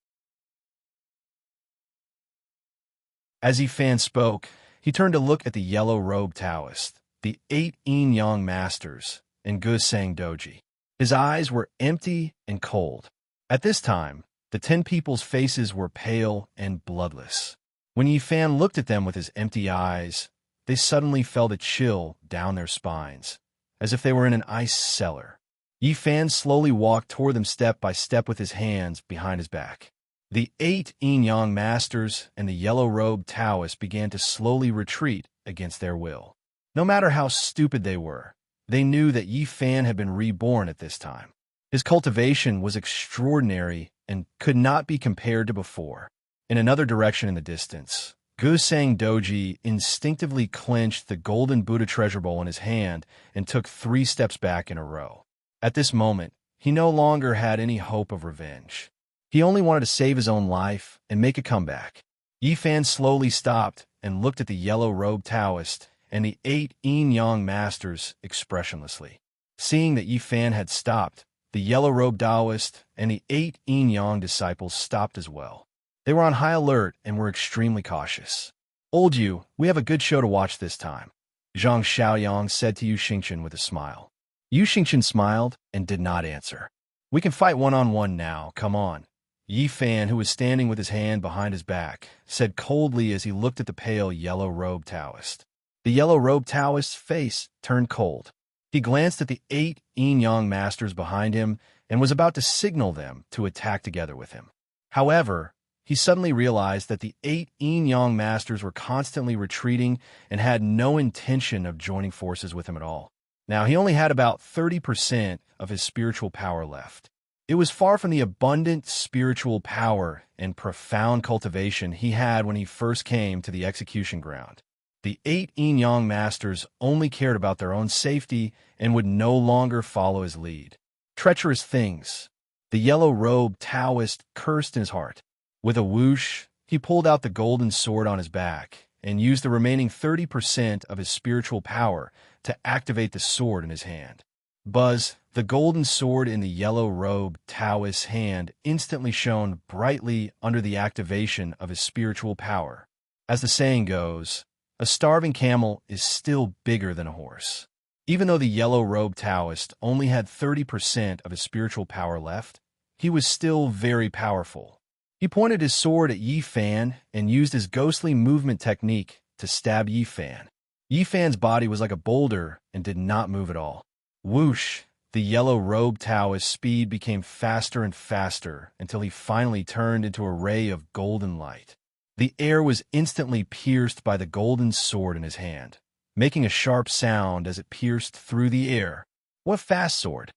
[SPEAKER 1] As Yifan spoke, he turned to look at the yellow-robed Taoist, the 8 yin-yang masters, and Gusang Doji. His eyes were empty and cold. At this time, the 10 people's faces were pale and bloodless. When Yifan looked at them with his empty eyes, they suddenly felt a chill down their spines, as if they were in an ice cellar. Yifan slowly walked toward them step by step with his hands behind his back. The 8 yin-yang masters and the yellow-robed Taoist began to slowly retreat against their will. No matter how stupid they were, they knew that Yifan had been reborn at this time. His cultivation was extraordinary and could not be compared to before. In another direction in the distance, Gusang Doji instinctively clenched the golden Buddha treasure bowl in his hand and took 3 steps back in a row. At this moment, he no longer had any hope of revenge. He only wanted to save his own life and make a comeback. Yifan slowly stopped and looked at the yellow-robed Taoist and the 8 yin-yang masters expressionlessly. Seeing that Yifan had stopped, the yellow-robed Taoist and the 8 yin-yang disciples stopped as well. They were on high alert and were extremely cautious. "Old Yu, we have a good show to watch this time," Zhang Xiaoyang said to Yu Xingchen with a smile. Yu Xingchen smiled and did not answer. "We can fight one-on-one now, come on," Yifan, who was standing with his hand behind his back, said coldly as he looked at the pale yellow-robed Taoist. The yellow-robed Taoist's face turned cold. He glanced at the 8 yin-yang masters behind him and was about to signal them to attack together with him. However, he suddenly realized that the 8 yin-yang masters were constantly retreating and had no intention of joining forces with him at all. Now, he only had about 30% of his spiritual power left. It was far from the abundant spiritual power and profound cultivation he had when he first came to the execution ground. The 8 yin-yang masters only cared about their own safety and would no longer follow his lead. Treacherous things. The yellow-robed Taoist cursed in his heart. With a whoosh, he pulled out the golden sword on his back and used the remaining 30% of his spiritual power to activate the sword in his hand. Buzz, the golden sword in the yellow-robed Taoist's hand instantly shone brightly under the activation of his spiritual power. As the saying goes, a starving camel is still bigger than a horse. Even though the yellow-robed Taoist only had 30% of his spiritual power left, he was still very powerful. He pointed his sword at Yifan and used his ghostly movement technique to stab Yifan. Yifan's body was like a boulder and did not move at all. Whoosh! The yellow-robed Taoist's speed became faster and faster until he finally turned into a ray of golden light. The air was instantly pierced by the golden sword in his hand, making a sharp sound as it pierced through the air. What a fast sword!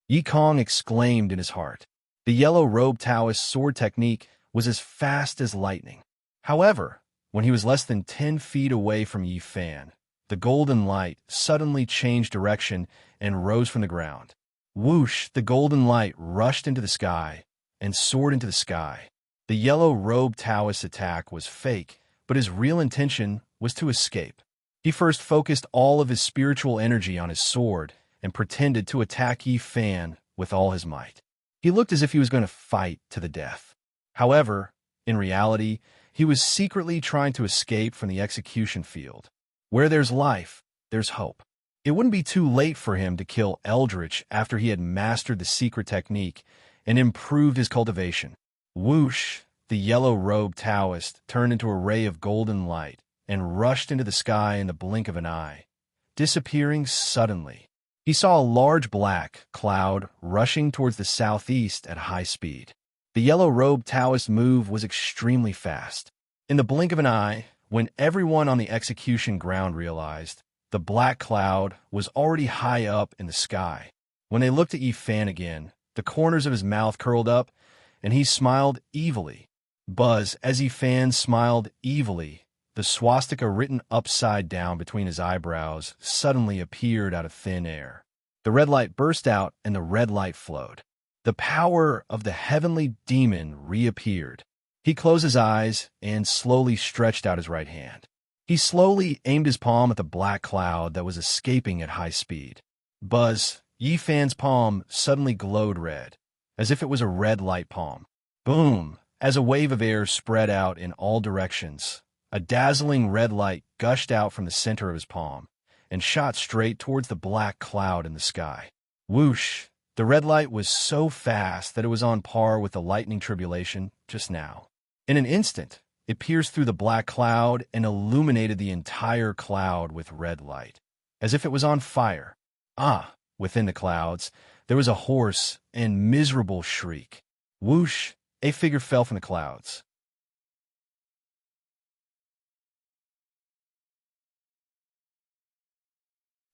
[SPEAKER 1] Yi Kong exclaimed in his heart. The yellow-robed Taoist's sword technique was as fast as lightning. However, when he was less than 10 feet away from Yifan, the golden light suddenly changed direction and rose from the ground. Whoosh! The golden light rushed into the sky and soared into the sky. The yellow-robed Taoist's attack was fake, but his real intention was to escape. He first focused all of his spiritual energy on his sword and pretended to attack Yifan with all his might. He looked as if he was going to fight to the death. However, in reality, he was secretly trying to escape from the execution field. Where there's life, there's hope. It wouldn't be too late for him to kill Eldritch after he had mastered the secret technique and improved his cultivation. Whoosh! The yellow-robed Taoist turned into a ray of golden light and rushed into the sky in the blink of an eye, disappearing suddenly. He saw a large black cloud rushing towards the southeast at high speed. The yellow-robed Taoist's move was extremely fast. In the blink of an eye, when everyone on the execution ground realized, the black cloud was already high up in the sky. When they looked at Yi Fan again, the corners of his mouth curled up, and he smiled evilly. Buzz, as Yi Fan smiled evilly, the swastika written upside down between his eyebrows suddenly appeared out of thin air. The red light burst out, and the red light flowed. The power of the heavenly demon reappeared. He closed his eyes and slowly stretched out his right hand. He slowly aimed his palm at the black cloud that was escaping at high speed. Buzz, Yi Fan's palm suddenly glowed red, as if it was a red light palm. Boom! As a wave of air spread out in all directions, a dazzling red light gushed out from the center of his palm and shot straight towards the black cloud in the sky. Whoosh! The red light was so fast that it was on par with the lightning tribulation just now. In an instant, it pierced through the black cloud and illuminated the entire cloud with red light, as if it was on fire. Within the clouds, there was a hoarse and miserable shriek. Whoosh! A figure fell from the clouds.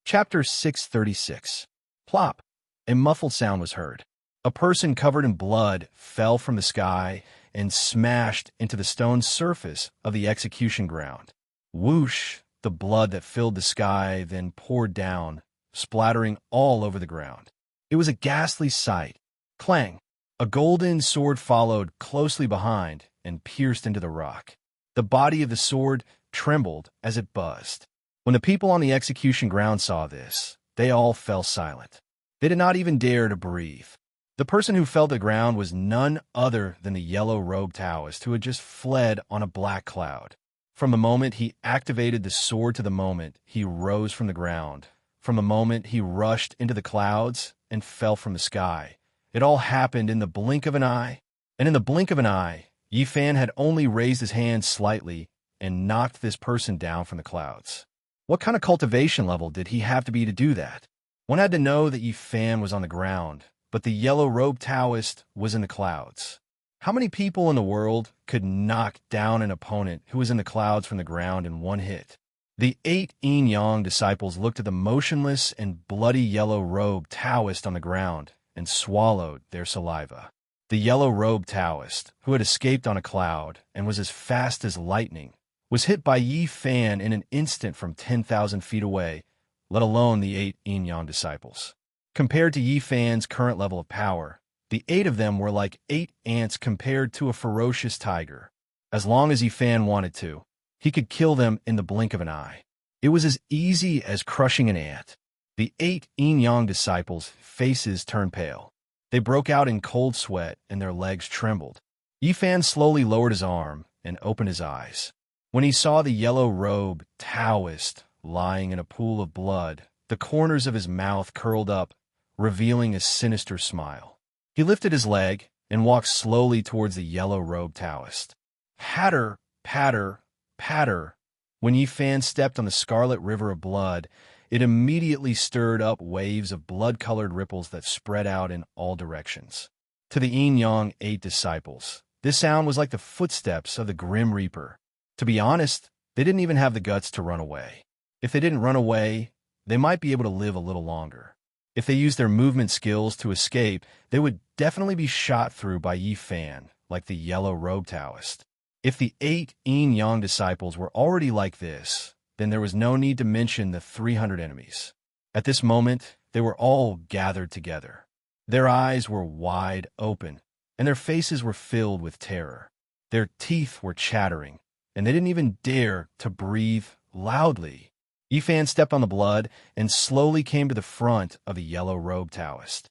[SPEAKER 1] Chapter 636. Plop! A muffled sound was heard. A person covered in blood fell from the sky and smashed into the stone surface of the execution ground. Whoosh! The blood that filled the sky then poured down, splattering all over the ground. It was a ghastly sight. Clang! A golden sword followed closely behind and pierced into the rock. The body of the sword trembled as it buzzed. When the people on the execution ground saw this, they all fell silent. They did not even dare to breathe. The person who fell to the ground was none other than the yellow-robed Taoist who had just fled on a black cloud. From the moment he activated the sword to the moment he rose from the ground, from the moment he rushed into the clouds and fell from the sky, it all happened in the blink of an eye. And in the blink of an eye, Yi Fan had only raised his hand slightly and knocked this person down from the clouds. What kind of cultivation level did he have to be to do that? One had to know that Yi Fan was on the ground, but the yellow-robed Taoist was in the clouds. How many people in the world could knock down an opponent who was in the clouds from the ground in one hit? The 8 yin-yang disciples looked at the motionless and bloody yellow-robed Taoist on the ground and swallowed their saliva. The yellow-robed Taoist, who had escaped on a cloud and was as fast as lightning, was hit by Yi Fan in an instant from 10,000 feet away, let alone the 8 yin-yang disciples. Compared to Yi Fan's current level of power, the 8 of them were like 8 ants compared to a ferocious tiger. As long as Yi Fan wanted to, he could kill them in the blink of an eye. It was as easy as crushing an ant. The 8 yin-yang disciples' faces turned pale. They broke out in cold sweat and their legs trembled. Yi Fan slowly lowered his arm and opened his eyes. When he saw the yellow-robed Taoist lying in a pool of blood, the corners of his mouth curled up, revealing a sinister smile. He lifted his leg and walked slowly towards the yellow-robed Taoist. Patter, patter, patter. When Yi Fan stepped on the scarlet river of blood, it immediately stirred up waves of blood-colored ripples that spread out in all directions. To the yin-yang 8 disciples, this sound was like the footsteps of the Grim Reaper. To be honest, they didn't even have the guts to run away. If they didn't run away, they might be able to live a little longer. If they used their movement skills to escape, they would definitely be shot through by Yi Fan, like the yellow-robed Taoist. If the 8 yin-yang disciples were already like this, then there was no need to mention the 300 enemies. At this moment, they were all gathered together. Their eyes were wide open, and their faces were filled with terror. Their teeth were chattering, and they didn't even dare to breathe loudly. Yi Fan stepped on the blood and slowly came to the front of the yellow-robed Taoist.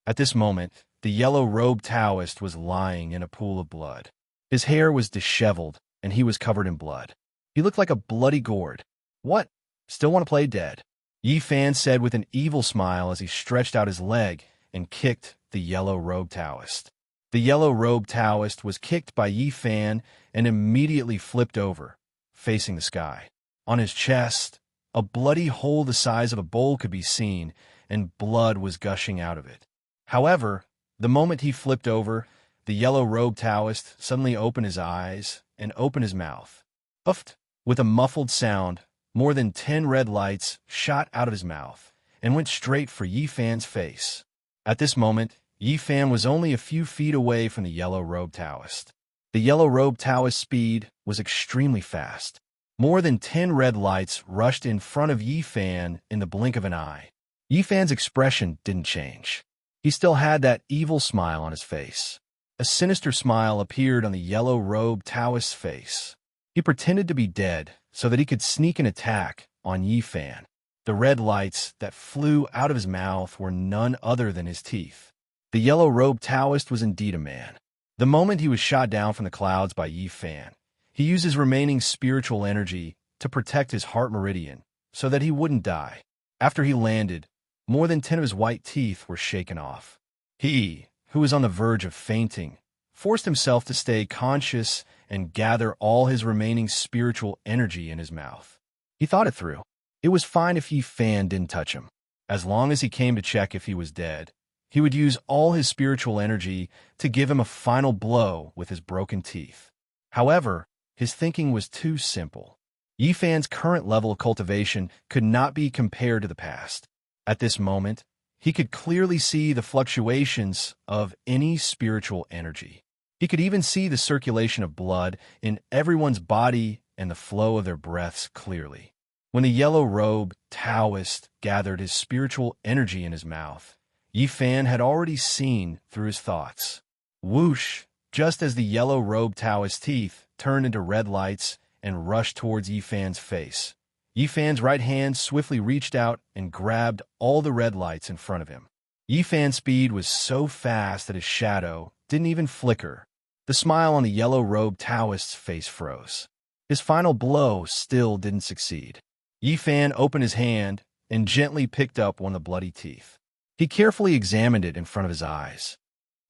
[SPEAKER 1] At this moment, the yellow-robed Taoist was lying in a pool of blood. His hair was disheveled, and he was covered in blood. He looked like a bloody gourd. What? Still want to play dead? Yi Fan said with an evil smile as he stretched out his leg and kicked the yellow-robed Taoist. The yellow-robed Taoist was kicked by Yi Fan and immediately flipped over, facing the sky. On his chest, a bloody hole the size of a bowl could be seen, and blood was gushing out of it. However, the moment he flipped over, the yellow-robed Taoist suddenly opened his eyes and opened his mouth. Uffed! With a muffled sound, More than 10 red lights shot out of his mouth and went straight for Yi Fan's face. At this moment, Yi Fan was only a few feet away from the yellow-robed Taoist. The yellow-robed Taoist's speed was extremely fast. More than 10 red lights rushed in front of Yi Fan in the blink of an eye. Yi Fan's expression didn't change. He still had that evil smile on his face. A sinister smile appeared on the yellow-robed Taoist's face. He pretended to be dead so that he could sneak an attack on Yi Fan. The red lights that flew out of his mouth were none other than his teeth. The yellow-robed Taoist was indeed a man. The moment he was shot down from the clouds by Yi Fan, he used his remaining spiritual energy to protect his heart meridian so that he wouldn't die. After he landed, more than 10 of his white teeth were shaken off. He, who was on the verge of fainting, forced himself to stay conscious and gather all his remaining spiritual energy in his mouth. He thought it through. It was fine if Yi Fan didn't touch him. As long as he came to check if he was dead, he would use all his spiritual energy to give him a final blow with his broken teeth. However, his thinking was too simple. Yi Fan's current level of cultivation could not be compared to the past. At this moment, he could clearly see the fluctuations of any spiritual energy. He could even see the circulation of blood in everyone's body and the flow of their breaths clearly. When the yellow-robed Taoist gathered his spiritual energy in his mouth, Yi Fan had already seen through his thoughts. Whoosh! Just as the yellow-robed Taoist's teeth turned into red lights and rushed towards Yi Fan's face, Yi Fan's right hand swiftly reached out and grabbed all the red lights in front of him. Yi Fan's speed was so fast that his shadow didn't even flicker. The smile on the yellow-robed Taoist's face froze. His final blow still didn't succeed. Yi Fan opened his hand and gently picked up one of the bloody teeth. He carefully examined it in front of his eyes.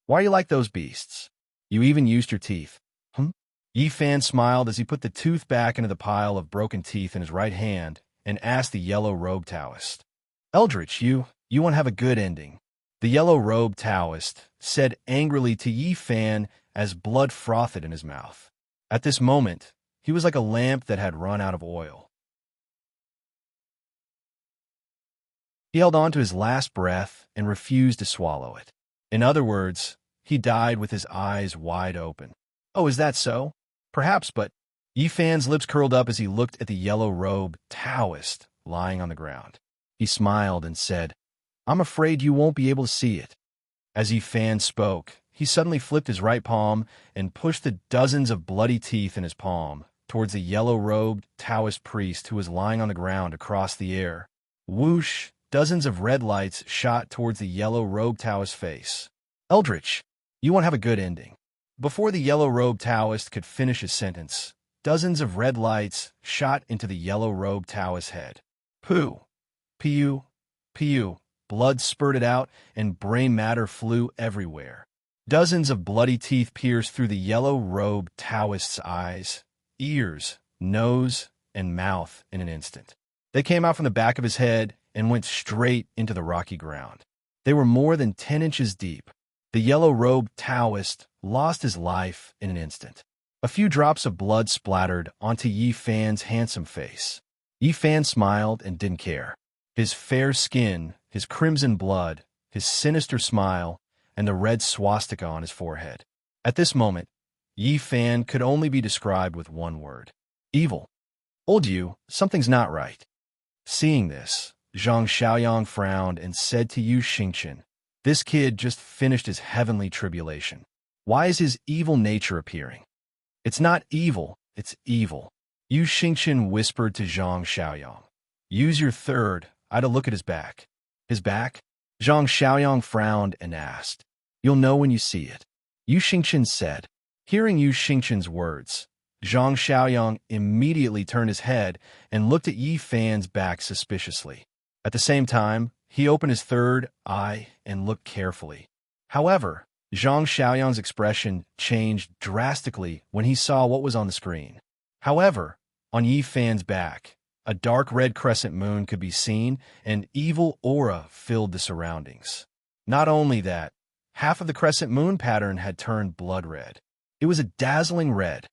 [SPEAKER 1] "Why are you like those beasts? You even used your teeth." Yi Fan smiled as he put the tooth back into the pile of broken teeth in his right hand and asked the yellow-robed Taoist, "Eldritch, you won't have a good ending." The yellow-robed Taoist said angrily to Yi Fan as blood frothed in his mouth. At this moment, he was like a lamp that had run out of oil. He held on to his last breath and refused to swallow it. In other words, he died with his eyes wide open. "Oh, is that so? Perhaps, but..." Yi Fan's lips curled up as he looked at the yellow-robed Taoist lying on the ground. He smiled and said, "I'm afraid you won't be able to see it." As Yi Fan spoke, he suddenly flipped his right palm and pushed the dozens of bloody teeth in his palm towards the yellow-robed Taoist priest who was lying on the ground across the air. Whoosh! Dozens of red lights shot towards the yellow-robed Taoist's face. "Eldritch, you won't have a good ending." Before the yellow-robed Taoist could finish his sentence, dozens of red lights shot into the yellow-robed Taoist's head. Pooh! Pew! Pew! Blood spurted out and brain matter flew everywhere. Dozens of bloody teeth pierced through the yellow-robed Taoist's eyes, ears, nose, and mouth in an instant. They came out from the back of his head and went straight into the rocky ground. They were more than 10 inches deep. The yellow-robed Taoist lost his life in an instant. A few drops of blood splattered onto Yi Fan's handsome face. Yi Fan smiled and didn't care. His fair skin, his crimson blood, his sinister smile, and the red swastika on his forehead. At this moment, Yi Fan could only be described with one word: evil. "Old you, something's not right." Seeing this, Zhang Xiaoyang frowned and said to Yu Xingqian, "This kid just finished his heavenly tribulation. Why is his evil nature appearing?" "It's not evil, it's evil," Yu Xingqian whispered to Zhang Xiaoyang. "Use your third eye to look at his back." "His back?" Zhang Xiaoyang frowned and asked. "You'll know when you see it," Yu Xingqian said. Hearing Yu Xingqian's words, Zhang Xiaoyang immediately turned his head and looked at Yi Fan's back suspiciously. At the same time, he opened his third eye and looked carefully. However, Zhang Xiaoyang's expression changed drastically when he saw what was on the screen. However, on Yi Fan's back, a dark red crescent moon could be seen, and evil aura filled the surroundings. Not only that, half of the crescent moon pattern had turned blood red. It was a dazzling red.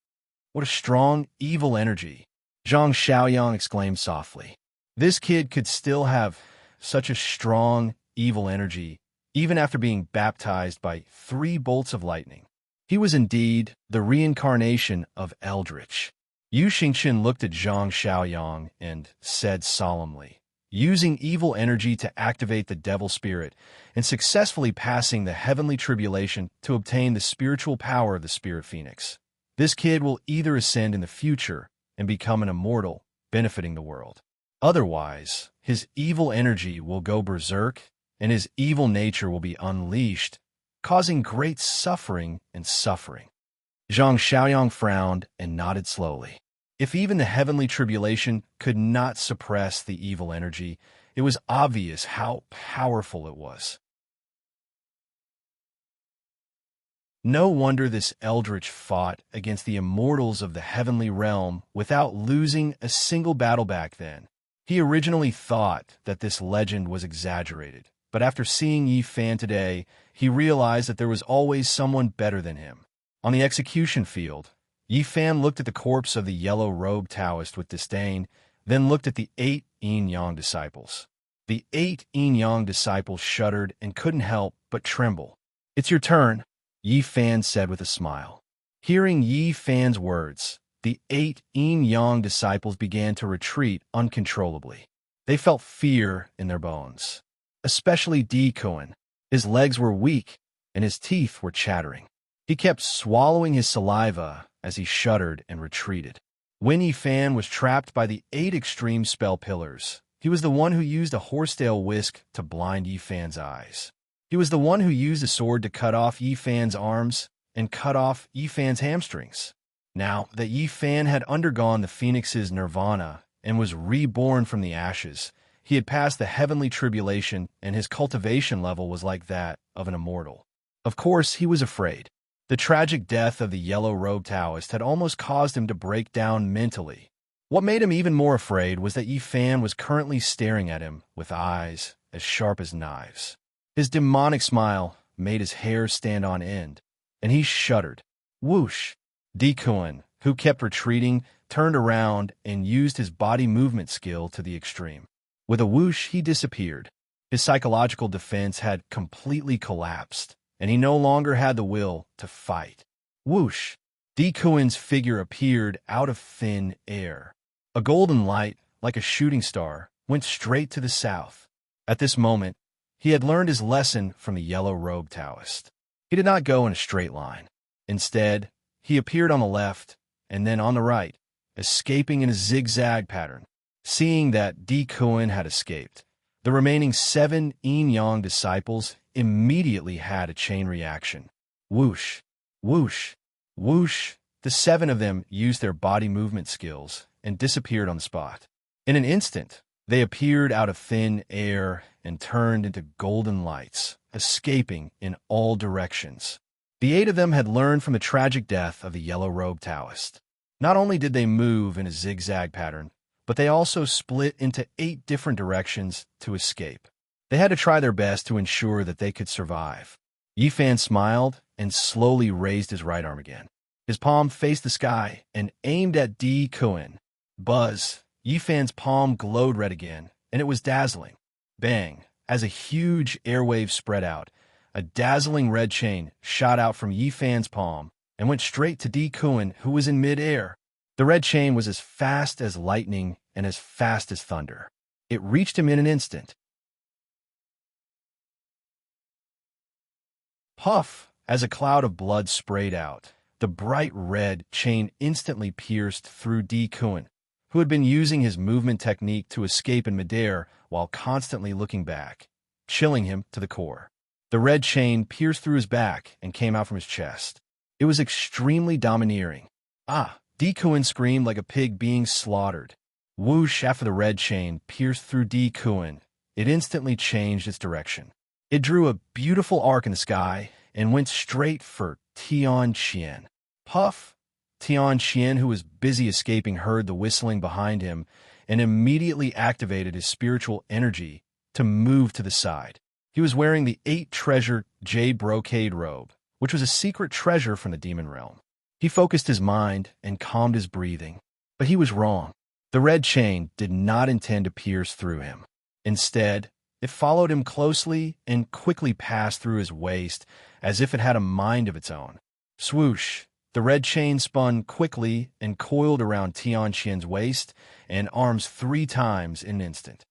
[SPEAKER 1] What a strong, evil energy. Zhang Xiaoyang exclaimed softly. This kid could still have such a strong, evil energy, even after being baptized by 3 bolts of lightning. He was indeed the reincarnation of Eldritch. Yu Xingqian looked at Zhang Xiaoyang and said solemnly, using evil energy to activate the devil spirit and successfully passing the heavenly tribulation to obtain the spiritual power of the spirit phoenix. This kid will either ascend in the future and become an immortal, benefiting the world. Otherwise, his evil energy will go berserk and his evil nature will be unleashed, causing great suffering and suffering. Zhang Xiaoyang frowned and nodded slowly. If even the heavenly tribulation could not suppress the evil energy, it was obvious how powerful it was. No wonder this Eldritch fought against the immortals of the heavenly realm without losing a single battle back then. He originally thought that this legend was exaggerated, but after seeing Yi Fan today, he realized that there was always someone better than him. On the execution field, Yi Fan looked at the corpse of the yellow-robed Taoist with disdain, then looked at the 8 yin-yang disciples. The 8 yin-yang disciples shuddered and couldn't help but tremble. "It's your turn," Yi Fan said with a smile. Hearing Yi Fan's words, the 8 yin-yang disciples began to retreat uncontrollably. They felt fear in their bones. Especially Di Kuan. His legs were weak, and his teeth were chattering. He kept swallowing his saliva as he shuddered and retreated. When Yi Fan was trapped by the 8 extreme spell pillars, he was the one who used a horsetail whisk to blind Yi Fan's eyes. He was the one who used a sword to cut off Yi Fan's arms and cut off Yi Fan's hamstrings. Now that Yi Fan had undergone the Phoenix's nirvana and was reborn from the ashes, he had passed the heavenly tribulation and his cultivation level was like that of an immortal. Of course, he was afraid. The tragic death of the yellow-robed Taoist had almost caused him to break down mentally. What made him even more afraid was that Yi Fan was currently staring at him with eyes as sharp as knives. His demonic smile made his hair stand on end, and he shuddered. Whoosh! Di Kuan, who kept retreating, turned around and used his body movement skill to the extreme. With a whoosh, he disappeared. His psychological defense had completely collapsed, and he no longer had the will to fight. Whoosh! Di Kuan's figure appeared out of thin air. A golden light, like a shooting star, went straight to the south. At this moment, he had learned his lesson from the yellow-robed Taoist. He did not go in a straight line. Instead, he appeared on the left and then on the right, escaping in a zigzag pattern. Seeing that Di Kuan had escaped, the remaining 7 yin-yang disciples immediately had a chain reaction. Whoosh! Whoosh! Whoosh! The 7 of them used their body movement skills and disappeared on the spot. In an instant, they appeared out of thin air and turned into golden lights, escaping in all directions. The 8 of them had learned from the tragic death of the yellow-robed Taoist. Not only did they move in a zigzag pattern, but they also split into 8 different directions to escape. They had to try their best to ensure that they could survive. Yi Fan smiled and slowly raised his right arm again. His palm faced the sky and aimed at Di Kuan. Buzz! Yi Fan's palm glowed red again, and it was dazzling. Bang! As a huge airwave spread out, a dazzling red chain shot out from Yi Fan's palm and went straight to Di Kuan, who was in mid-air. The red chain was as fast as lightning and as fast as thunder. It reached him in an instant. Puff! As a cloud of blood sprayed out, the bright red chain instantly pierced through Di Kuan, who had been using his movement technique to escape in midair while constantly looking back, chilling him to the core. The red chain pierced through his back and came out from his chest. It was extremely domineering. Ah! Di Kuan screamed like a pig being slaughtered. Whoosh! After the red chain pierced through Di Kuan, it instantly changed its direction. It drew a beautiful arc in the sky and went straight for Tian Qian. Puff! Tian Qian, who was busy escaping, heard the whistling behind him and immediately activated his spiritual energy to move to the side. He was wearing the 8-treasure jade brocade robe, which was a secret treasure from the demon realm. He focused his mind and calmed his breathing, but he was wrong. The red chain did not intend to pierce through him. Instead, it followed him closely and quickly passed through his waist as if it had a mind of its own. Swoosh! The red chain spun quickly and coiled around Tianqian's waist and arms 3 times in an instant.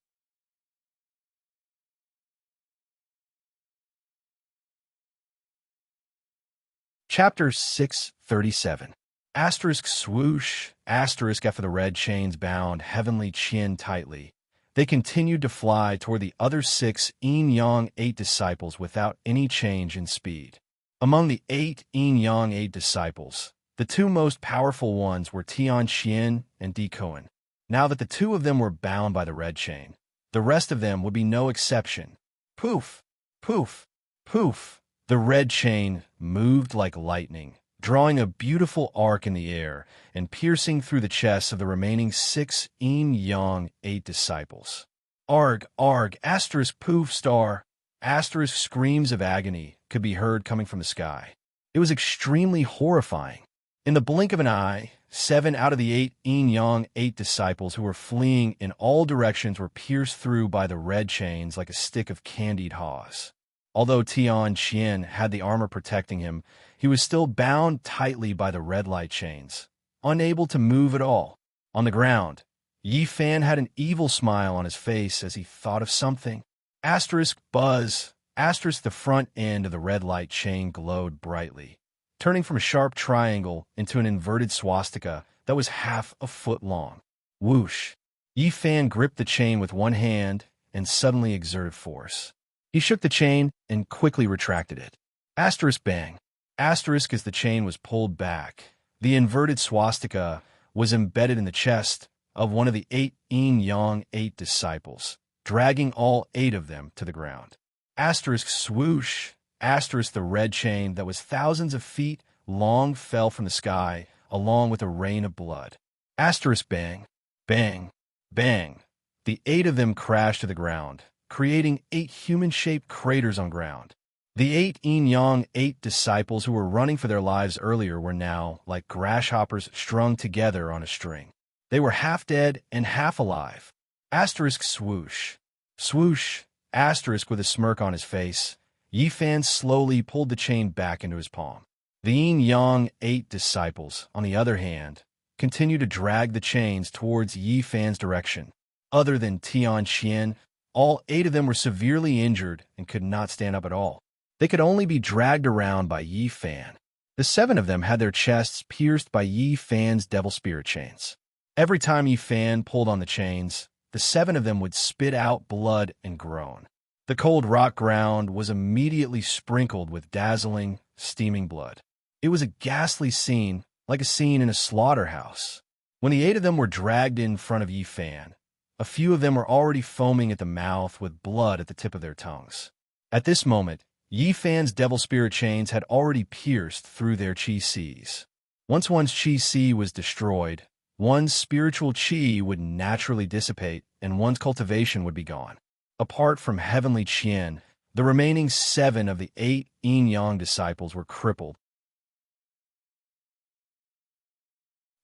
[SPEAKER 1] Chapter 637. Asterisk swoosh, asterisk after the red chains bound heavenly Qian tightly. They continued to fly toward the other 6 Yin-Yang 8 disciples without any change in speed. Among the 8 Yin-Yang 8 disciples, the 2 most powerful ones were Tianqian and Di Kuan. Now that the 2 of them were bound by the red chain, the rest of them would be no exception. Poof! Poof! Poof! The red chain moved like lightning, drawing a beautiful arc in the air and piercing through the chests of the remaining 6 Yin-Yang 8 disciples. Arg, arg, asterisk poof star, asterisk screams of agony could be heard coming from the sky. It was extremely horrifying. In the blink of an eye, 7 out of the 8 Yin-Yang 8 disciples who were fleeing in all directions were pierced through by the red chains like a stick of candied haws. Although Tianqian had the armor protecting him, he was still bound tightly by the red light chains, unable to move at all. On the ground, Yi Fan had an evil smile on his face as he thought of something. Asterisk buzz, asterisk the front end of the red light chain glowed brightly, turning from a sharp triangle into an inverted swastika that was half a foot long. Whoosh! Yi Fan gripped the chain with one hand and suddenly exerted force. He shook the chain and quickly retracted it. Asterisk bang. Asterisk as the chain was pulled back. The inverted swastika was embedded in the chest of one of the 8 Yin-Yang 8 disciples, dragging all 8 of them to the ground. Asterisk swoosh. Asterisk the red chain that was thousands of feet long fell from the sky, along with a rain of blood. Asterisk bang. Bang. Bang. The 8 of them crashed to the ground, creating 8 human-shaped craters on ground. The 8 Yin-Yang 8 disciples who were running for their lives earlier were now like grasshoppers strung together on a string. They were half dead and half alive. Asterisk swoosh. Swoosh. Asterisk with a smirk on his face, Yi Fan slowly pulled the chain back into his palm. The Yin-Yang 8 disciples, on the other hand, continued to drag the chains towards Yi Fan's direction. Other than Tianqian, all 8 of them were severely injured and could not stand up at all. They could only be dragged around by Yi Fan. The 7 of them had their chests pierced by Yi Fan's devil spirit chains. Every time Yi Fan pulled on the chains, the 7 of them would spit out blood and groan. The cold rock ground was immediately sprinkled with dazzling, steaming blood. It was a ghastly scene, like a scene in a slaughterhouse. When the 8 of them were dragged in front of Yi Fan, a few of them were already foaming at the mouth with blood at the tip of their tongues. At this moment, Yi Fan's devil spirit chains had already pierced through their qi seas. Once one's qi si was destroyed, one's spiritual qi would naturally dissipate and one's cultivation would be gone. Apart from heavenly Qian, the remaining 7 of the 8 Yin-Yang disciples were crippled.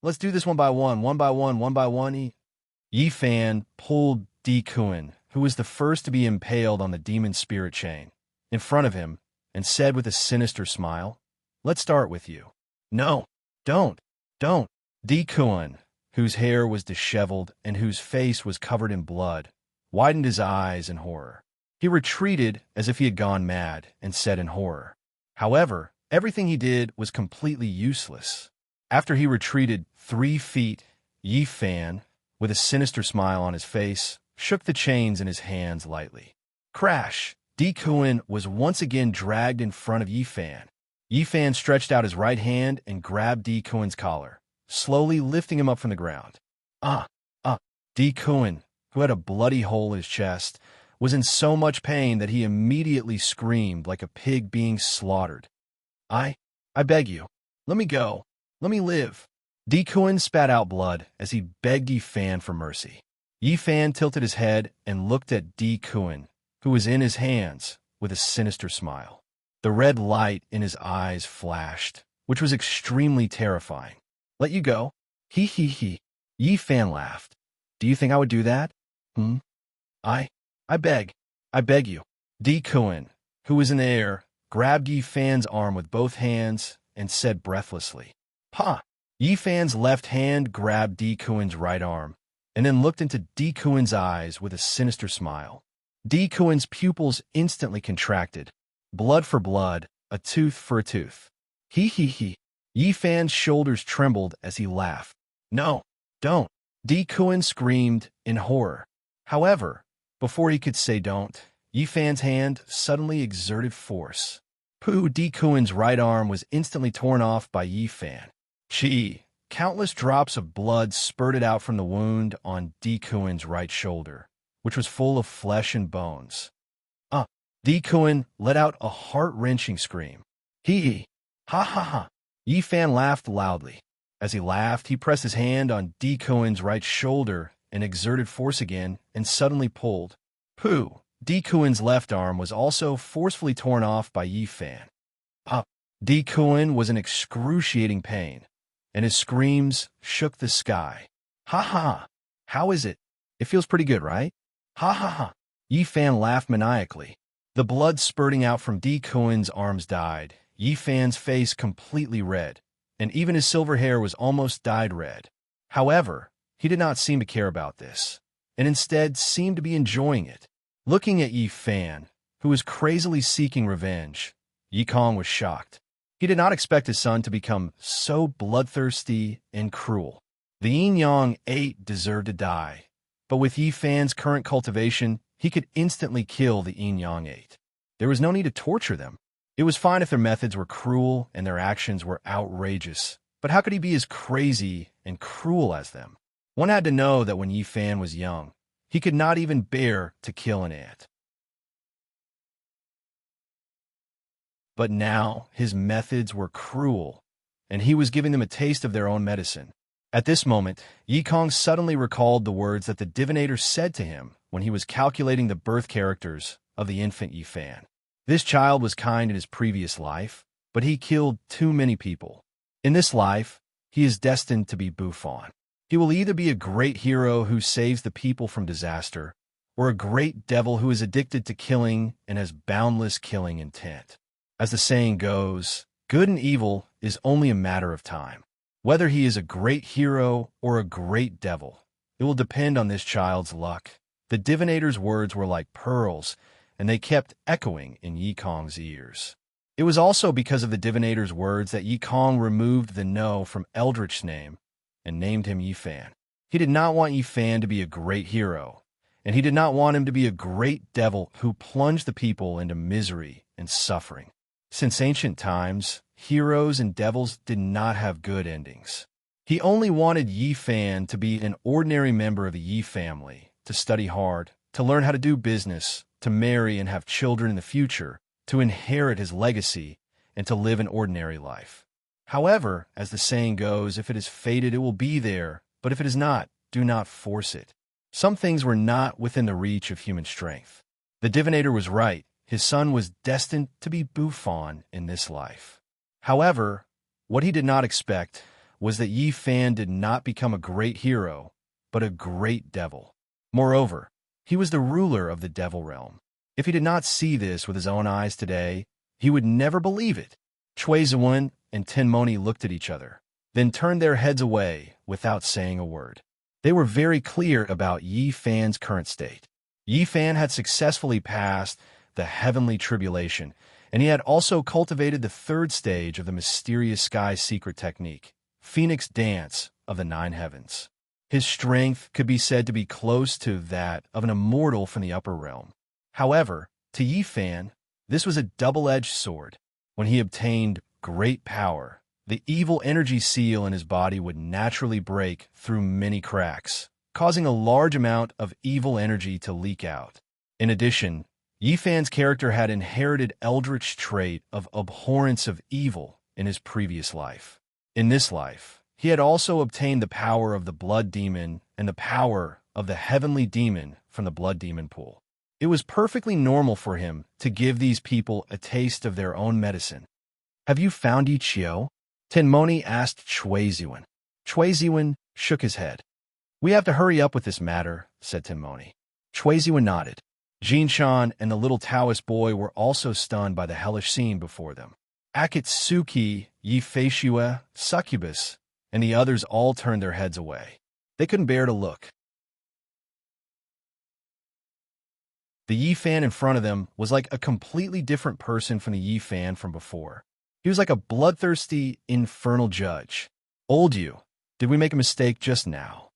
[SPEAKER 1] Let's do this one by one by one. Yi Fan pulled Di Kuan, who was the first to be impaled on the demon spirit chain, in front of him and said with a sinister smile, "Let's start with you." "No, don't. Di Kuan, whose hair was disheveled and whose face was covered in blood, widened his eyes in horror. He retreated as if he had gone mad and said in horror. However, everything he did was completely useless. After he retreated 3 feet, Yi Fan, with a sinister smile on his face, shook the chains in his hands lightly. Crash! Di Kuan was once again dragged in front of Yi Fan. Yi Fan stretched out his right hand and grabbed Di Kuan's collar, slowly lifting him up from the ground. Di Kuan, who had a bloody hole in his chest, was in so much pain that he immediately screamed like a pig being slaughtered. I beg you, let me go. Let me live." Di Kuan spat out blood as he begged Yi Fan for mercy. Yi Fan tilted his head and looked at Di Kuan, who was in his hands, with a sinister smile. The red light in his eyes flashed, which was extremely terrifying. "Let you go? He. Yi Fan laughed. Do you think I would do that? Hmm? I, I beg. I beg you. Di Kuan, who was in the air, grabbed Yi Fan's arm with both hands and said breathlessly, "Pa!" Yi Fan's left hand grabbed Di Kuan's right arm, and then looked into Di Kuan's eyes with a sinister smile. Di Kuan's pupils instantly contracted. Blood for blood, a tooth for a tooth. He. Yi Fan's shoulders trembled as he laughed. No, don't. Di Kuan screamed in horror. However, before he could say don't, Yi Fan's hand suddenly exerted force. Di Kuan's right arm was instantly torn off by Yi Fan. Countless drops of blood spurted out from the wound on Di Kuan's right shoulder, which was full of flesh and bones. Di Kuan let out a heart-wrenching scream. Hee. Ha ha ha. Yi Fan laughed loudly. As he laughed, he pressed his hand on Di Kuan's right shoulder and exerted force again and suddenly pulled. Di Kuan's left arm was also forcefully torn off by Yi Fan. Di Kuan was in excruciating pain, and his screams shook the sky. Ha ha. How is it? It feels pretty good, right? Ha ha ha. Yi Fan laughed maniacally. The blood spurting out from Di Kuan's arms died, Yi Fan's face completely red, and even his silver hair was almost dyed red. However, he did not seem to care about this, and instead seemed to be enjoying it. Looking at Yi Fan, who was crazily seeking revenge, Yi Kong was shocked. He did not expect his son to become so bloodthirsty and cruel. The Yin-Yang 8 deserved to die, but with Yi Fan's current cultivation, he could instantly kill the Yin-Yang 8. There was no need to torture them. It was fine if their methods were cruel and their actions were outrageous, but how could he be as crazy and cruel as them? One had to know that when Yi Fan was young, he could not even bear to kill an ant. But now his methods were cruel, and he was giving them a taste of their own medicine. At this moment, Yi Kong suddenly recalled the words that the divinator said to him when he was calculating the birth characters of the infant Yi Fan. This child was kind in his previous life, but he killed too many people. In this life, he is destined to be Buffon. He will either be a great hero who saves the people from disaster, or a great devil who is addicted to killing and has boundless killing intent. As the saying goes, good and evil is only a matter of time. Whether he is a great hero or a great devil, it will depend on this child's luck. The divinator's words were like pearls, and they kept echoing in Yi Kong's ears. It was also because of the divinator's words that Yi Kong removed the no from Eldritch's name and named him Yi Fan. He did not want Yi Fan to be a great hero, and he did not want him to be a great devil who plunged the people into misery and suffering. Since ancient times, heroes and devils did not have good endings. He only wanted Yi Fan to be an ordinary member of the Yi family, to study hard, to learn how to do business, to marry and have children in the future, to inherit his legacy, and to live an ordinary life. However, as the saying goes, if it is fated, it will be there, but if it is not, do not force it. Some things were not within the reach of human strength. The divinator was right. His son was destined to be Buffon in this life. However, what he did not expect was that Yi Fan did not become a great hero, but a great devil. Moreover, he was the ruler of the devil realm. If he did not see this with his own eyes today, he would never believe it. Chui Zuan and Tenmoni looked at each other, then turned their heads away without saying a word. They were very clear about Yi Fan's current state. Yi Fan had successfully passed the heavenly tribulation, and he had also cultivated the third stage of the mysterious sky secret technique, Phoenix Dance of the Nine Heavens. His strength could be said to be close to that of an immortal from the upper realm. However, to Yi Fan, this was a double-edged sword. When he obtained great power, the evil energy seal in his body would naturally break through many cracks, causing a large amount of evil energy to leak out. In addition, Yi Fan's character had inherited eldritch trait of abhorrence of evil in his previous life. In this life, he had also obtained the power of the blood demon and the power of the heavenly demon from the blood demon pool. It was perfectly normal for him to give these people a taste of their own medicine. Have you found Yi Chiu? Tenmoni asked Chui Zuan. Chui Zuan shook his head. "We have to hurry up with this matter," said Timoni. Shuiziwen nodded. Jinshan and the little Taoist boy were also stunned by the hellish scene before them. Akatsuki, Yifeishue, Succubus, and the others all turned their heads away. They couldn't bear to look. The Yi-Fan in front of them was like a completely different person from the Yi-Fan from before. He was like a bloodthirsty, infernal judge. "Old you, did we make a mistake just now?"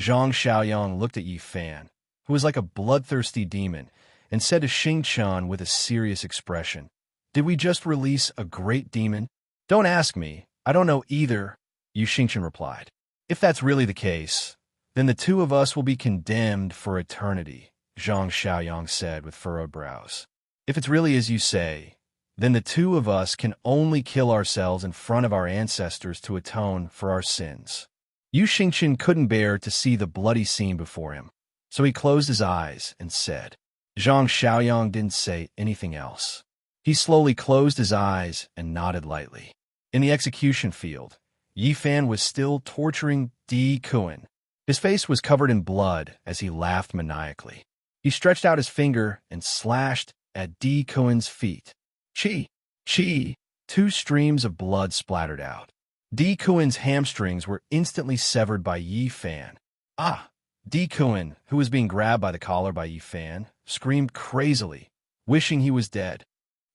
[SPEAKER 1] Zhang Xiaoyang looked at Yi-Fan, who was like a bloodthirsty demon, and said to Xingqian with a serious expression, "Did we just release a great demon?" "Don't ask me. I don't know either," Yu Xingqian replied. "If that's really the case, then the two of us will be condemned for eternity," Zhang Xiaoyang said with furrowed brows. "If it's really as you say, then the two of us can only kill ourselves in front of our ancestors to atone for our sins." Yu Xingqian couldn't bear to see the bloody scene before him, so he closed his eyes and said. Zhang Xiaoyang didn't say anything else. He slowly closed his eyes and nodded lightly. In the execution field, Yi-Fan was still torturing Di Kuan. His face was covered in blood as he laughed maniacally. He stretched out his finger and slashed at Di Kuan's feet. Chi! Chi! 2 streams of blood splattered out. Di Kuan's hamstrings were instantly severed by Yi-Fan. "Ah!" Di Kuan, who was being grabbed by the collar by Yi-Fan, screamed crazily, wishing he was dead.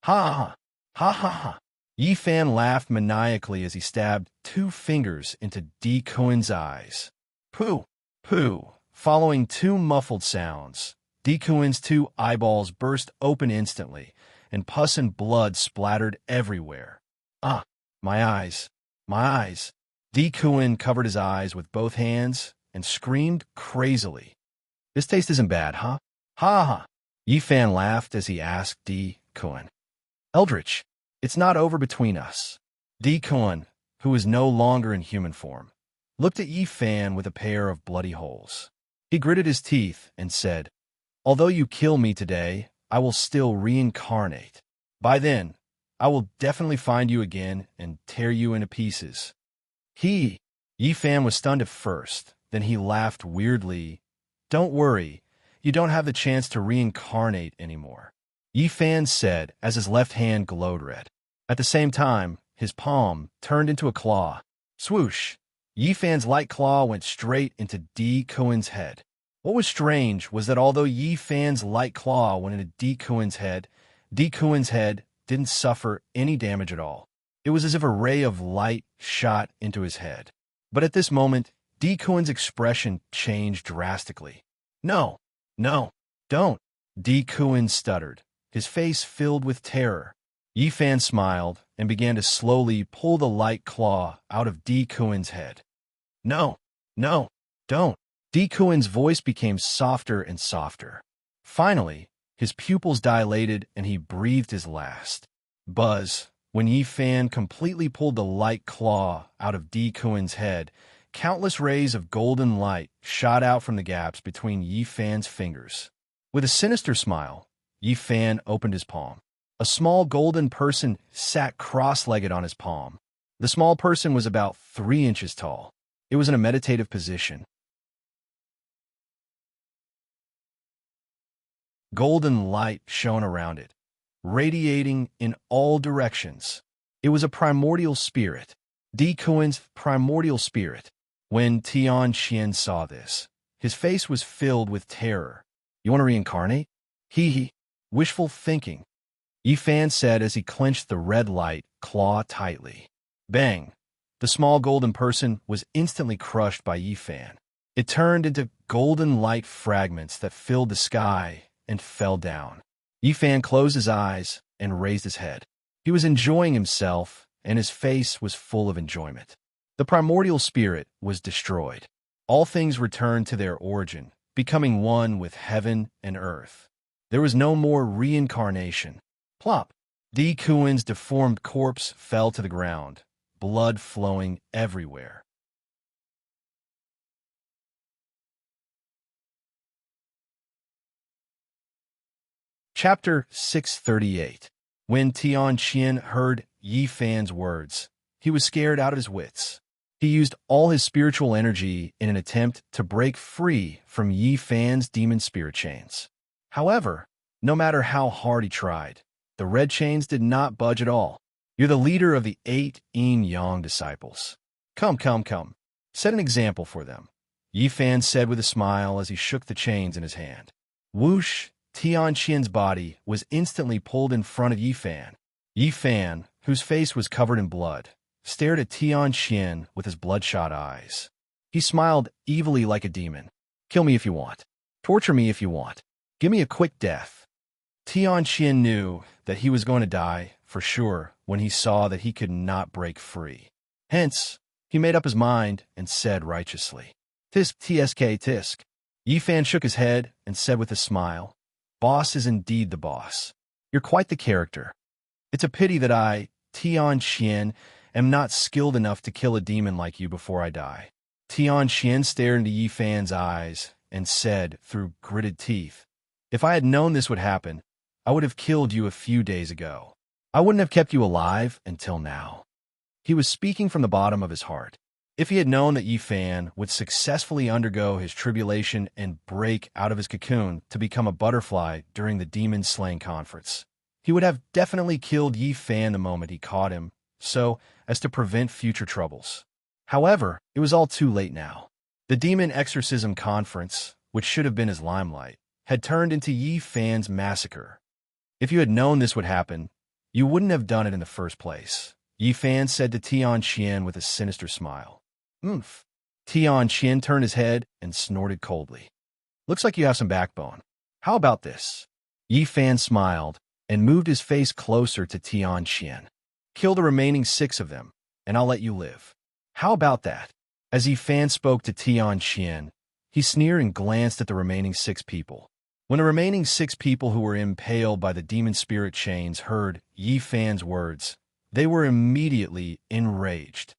[SPEAKER 1] "Ha ha! Ha ha ha!" Yi-Fan laughed maniacally as he stabbed 2 fingers into Di Kuan's eyes. Pooh! Pooh! Following 2 muffled sounds, Di Kuan's 2 eyeballs burst open instantly, and pus and blood splattered everywhere. "Ah! My eyes! My eyes!" Di Kuan covered his eyes with both hands and screamed crazily. "This taste isn't bad, huh? Ha ha!" Yi-Fan laughed as he asked Di Kuan. "Eldritch, it's not over between us." Di Kuan, who was no longer in human form, looked at Yi-Fan with a pair of bloody holes. He gritted his teeth and said, "Although you kill me today, I will still reincarnate. By then, I will definitely find you again and tear you into pieces." Yi-Fan was stunned at first, then he laughed weirdly. "Don't worry, you don't have the chance to reincarnate anymore," Yi-Fan said as his left hand glowed red. At the same time, his palm turned into a claw. Swoosh! Yi-Fan's light claw went straight into Di Kuan's head. What was strange was that although Yi-Fan's light claw went into Di Kuan's head didn't suffer any damage at all. It was as if a ray of light shot into his head. But at this moment, Di Kuan's expression changed drastically. No, don't," Di Kuan stuttered, his face filled with terror. Yi-Fan smiled and began to slowly pull the light claw out of Di Kuan's head. No, don't." Di Kuan's voice became softer and softer. Finally, his pupils dilated and he breathed his last. Buzz! When Yi-Fan completely pulled the light claw out of Di Kuan's head, countless rays of golden light shot out from the gaps between Yi-Fan's fingers. With a sinister smile, Yi-Fan opened his palm. A small golden person sat cross-legged on his palm. The small person was about 3 inches tall. It was in a meditative position. Golden light shone around it, radiating in all directions. It was a primordial spirit, Di Kuan's primordial spirit. When Tian Qian saw this, his face was filled with terror. "You want to reincarnate?" He. Wishful thinking, Yi-Fan said as he clenched the red light claw tightly. Bang! The small golden person was instantly crushed by Yi-Fan. It turned into golden light fragments that filled the sky and fell down. Yi-Fan closed his eyes and raised his head. He was enjoying himself, and his face was full of enjoyment. The primordial spirit was destroyed. All things returned to their origin, becoming one with heaven and earth. There was no more reincarnation. Plop! Di Kuan's deformed corpse fell to the ground, blood flowing everywhere. Chapter 638. When Tian Qian heard Yi-Fan's words, he was scared out of his wits. He used all his spiritual energy in an attempt to break free from Yi Fan's demon spirit chains. However, no matter how hard he tried, the red chains did not budge at all. You're the leader of the 8 yin-yang disciples. Come, come, come. Set an example for them, Yi Fan said with a smile as he shook the chains in his hand. Whoosh! Tian Qian's body was instantly pulled in front of Yi Fan. Yi Fan, whose face was covered in blood, stared at Tian Qian with his bloodshot eyes. He smiled evilly like a demon. Kill me if you want. Torture me if you want. Give me a quick death. Tian Qian knew that he was going to die, for sure, when he saw that he could not break free. Hence, he made up his mind and said righteously, Tisk tsk tisk. Yi Fan shook his head and said with a smile, Boss is indeed the boss. You're quite the character. It's a pity that I, Tian Qian, am not skilled enough to kill a demon like you before I die. Tian Qian stared into Yi Fan's eyes and said through gritted teeth, If I had known this would happen, I would have killed you a few days ago. I wouldn't have kept you alive until now. He was speaking from the bottom of his heart. If he had known that Yi Fan would successfully undergo his tribulation and break out of his cocoon to become a butterfly during the demon-slaying conference, he would have definitely killed Yi Fan the moment he caught him, so as to prevent future troubles. However, it was all too late now. The demon exorcism conference, which should have been his limelight, had turned into Yi Fan's massacre. If you had known this would happen, you wouldn't have done it in the first place, Yi Fan said to Tian Qian with a sinister smile. Oomph. Tian Qian turned his head and snorted coldly. Looks like you have some backbone. How about this? Yi Fan smiled and moved his face closer to Tian Qian. Kill the remaining 6 of them, and I'll let you live. How about that? As Yi Fan spoke to Tian Qian, he sneered and glanced at the remaining 6 people. When the remaining 6 people who were impaled by the demon spirit chains heard Yi Fan's words, they were immediately enraged.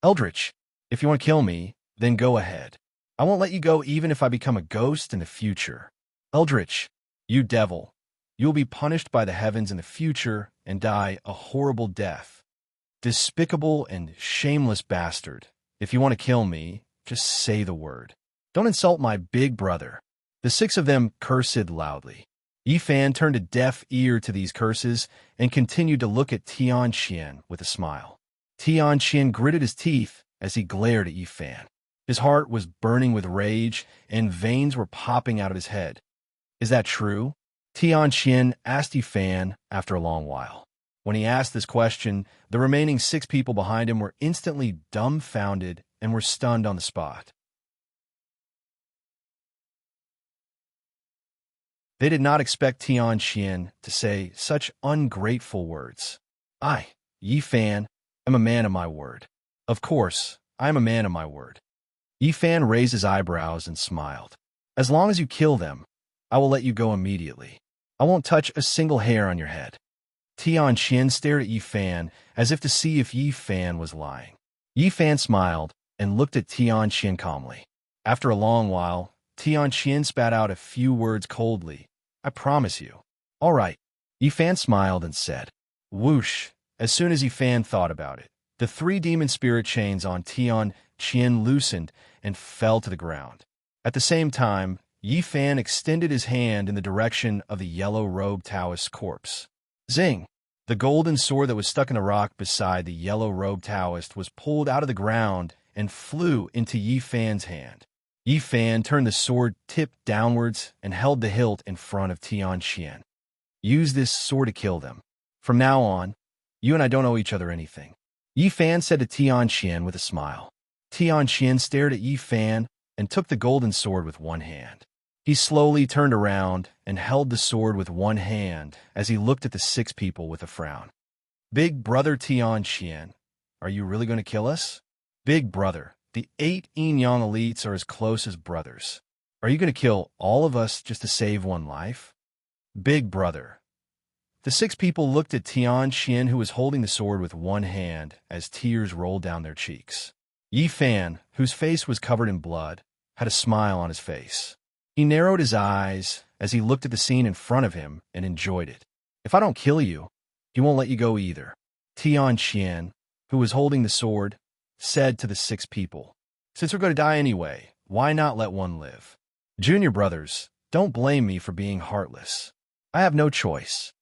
[SPEAKER 1] Eldritch, if you want to kill me, then go ahead. I won't let you go even if I become a ghost in the future. Eldritch, you devil, you will be punished by the heavens in the future and die a horrible death. Despicable and shameless bastard, if you want to kill me, just say the word. Don't insult my big brother. The 6 of them cursed loudly. Yi Fan turned a deaf ear to these curses and continued to look at Tian Qian with a smile. Tian Qian gritted his teeth as he glared at Yi Fan. His heart was burning with rage, and veins were popping out of his head. Is that true? Tian Qian asked Yi Fan after a long while. When he asked this question, the remaining 6 people behind him were instantly dumbfounded and were stunned on the spot. They did not expect Tian Qian to say such ungrateful words. I, Yi Fan, am a man of my word. Of course, I am a man of my word. Yi Fan raised his eyebrows and smiled. As long as you kill them, I will let you go immediately. I won't touch a single hair on your head. Tian Qian stared at Yi Fan as if to see if Yi Fan was lying. Yi Fan smiled and looked at Tian Qian calmly. After a long while, Tian Qian spat out a few words coldly. I promise you. All right. Yi Fan smiled and said, Whoosh. As soon as Yi Fan thought about it, the 3 demon spirit chains on Tian Qian loosened and fell to the ground. At the same time, Yi Fan extended his hand in the direction of the yellow-robed Taoist's corpse. Zing! The golden sword that was stuck in the rock beside the yellow-robed Taoist was pulled out of the ground and flew into Yi Fan's hand. Yi Fan turned the sword tip downwards and held the hilt in front of Tian Qian. Use this sword to kill them. From now on, you and I don't owe each other anything. Yi Fan said to Tian Qian with a smile. Tian Qian stared at Yi Fan and took the golden sword with one hand. He slowly turned around and held the sword with one hand as he looked at the 6 people with a frown. Big brother Tian Qian, are you really going to kill us? Big brother, the 8 yin-yang elites are as close as brothers. Are you going to kill all of us just to save one life? Big brother. The 6 people looked at Tian Qian, who was holding the sword with one hand, as tears rolled down their cheeks. Yi Fan, whose face was covered in blood, had a smile on his face. He narrowed his eyes as he looked at the scene in front of him and enjoyed it. If I don't kill you, he won't let you go either. Tian Qian, who was holding the sword, said to the 6 people. Since we're going to die anyway, why not let one live? Junior brothers, don't blame me for being heartless. I have no choice.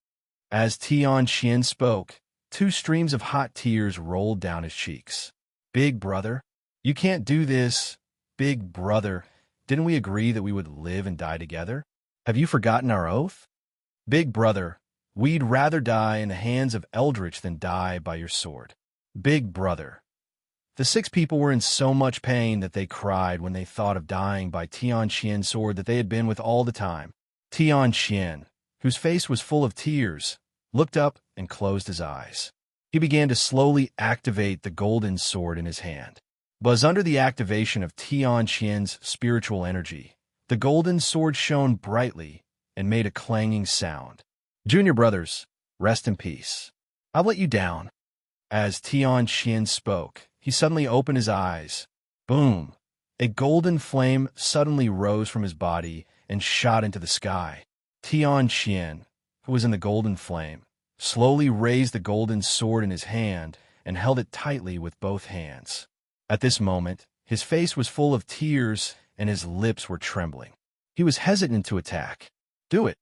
[SPEAKER 1] As Tian Qian spoke, 2 streams of hot tears rolled down his cheeks. Big brother, you can't do this. Big brother, didn't we agree that we would live and die together? Have you forgotten our oath? Big brother, we'd rather die in the hands of Eldritch than die by your sword. Big brother. The 6 people were in so much pain that they cried when they thought of dying by Tian Qian's sword that they had been with all the time. Tian Qian, whose face was full of tears, looked up and closed his eyes. He began to slowly activate the golden sword in his hand. But under the activation of Tian Qian's spiritual energy, the golden sword shone brightly and made a clanging sound. Junior brothers, rest in peace. I'll let you down. As Tian Qian spoke, he suddenly opened his eyes. Boom! A golden flame suddenly rose from his body and shot into the sky. Tian Qian, who was in the golden flame, slowly raised the golden sword in his hand and held it tightly with both hands. At this moment, his face was full of tears and his lips were trembling. He was hesitant to attack. Do it.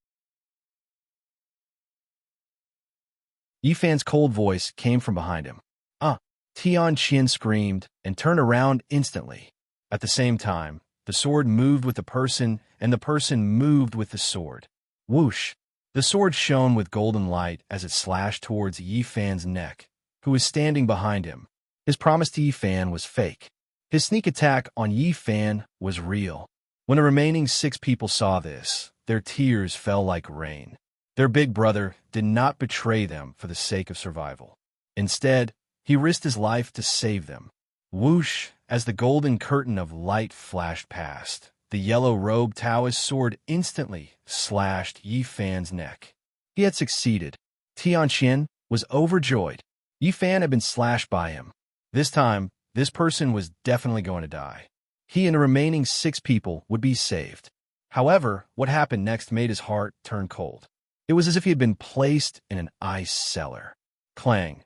[SPEAKER 1] Yifan's cold voice came from behind him. Tian Qian screamed and turned around instantly. At the same time, the sword moved with the person and the person moved with the sword. Whoosh! The sword shone with golden light as it slashed towards Yifan's neck, who was standing behind him. His promise to Yifan was fake. His sneak attack on Yifan was real. When the remaining 6 people saw this, their tears fell like rain. Their big brother did not betray them for the sake of survival. Instead, he risked his life to save them. Whoosh! As the golden curtain of light flashed past, the yellow-robed Taoist sword instantly slashed Yifan's neck. He had succeeded. Tian Qian was overjoyed. Yifan had been slashed by him. This time, this person was definitely going to die. He and the remaining 6 people would be saved. However, what happened next made his heart turn cold. It was as if he had been placed in an ice cellar. Clang!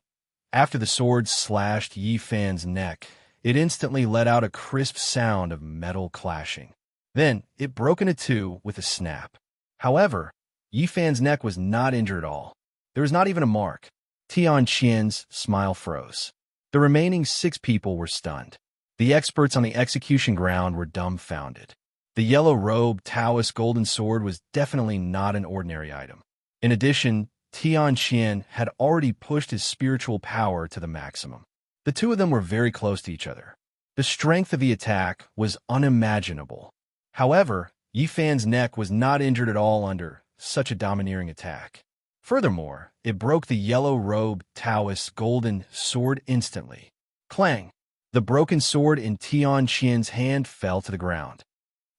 [SPEAKER 1] After the sword slashed Yifan's neck, it instantly let out a crisp sound of metal clashing. Then, it broke into 2 with a snap. However, Yifan's neck was not injured at all. There was not even a mark. Tian Qian's smile froze. The remaining 6 people were stunned. The experts on the execution ground were dumbfounded. The yellow-robed Taoist golden sword was definitely not an ordinary item. In addition, Tian Qian had already pushed his spiritual power to the maximum. The 2 of them were very close to each other. The strength of the attack was unimaginable. However, Yifan's neck was not injured at all under such a domineering attack. Furthermore, it broke the yellow-robed Taoist's golden sword instantly. Clang! The broken sword in Tian Qian's hand fell to the ground.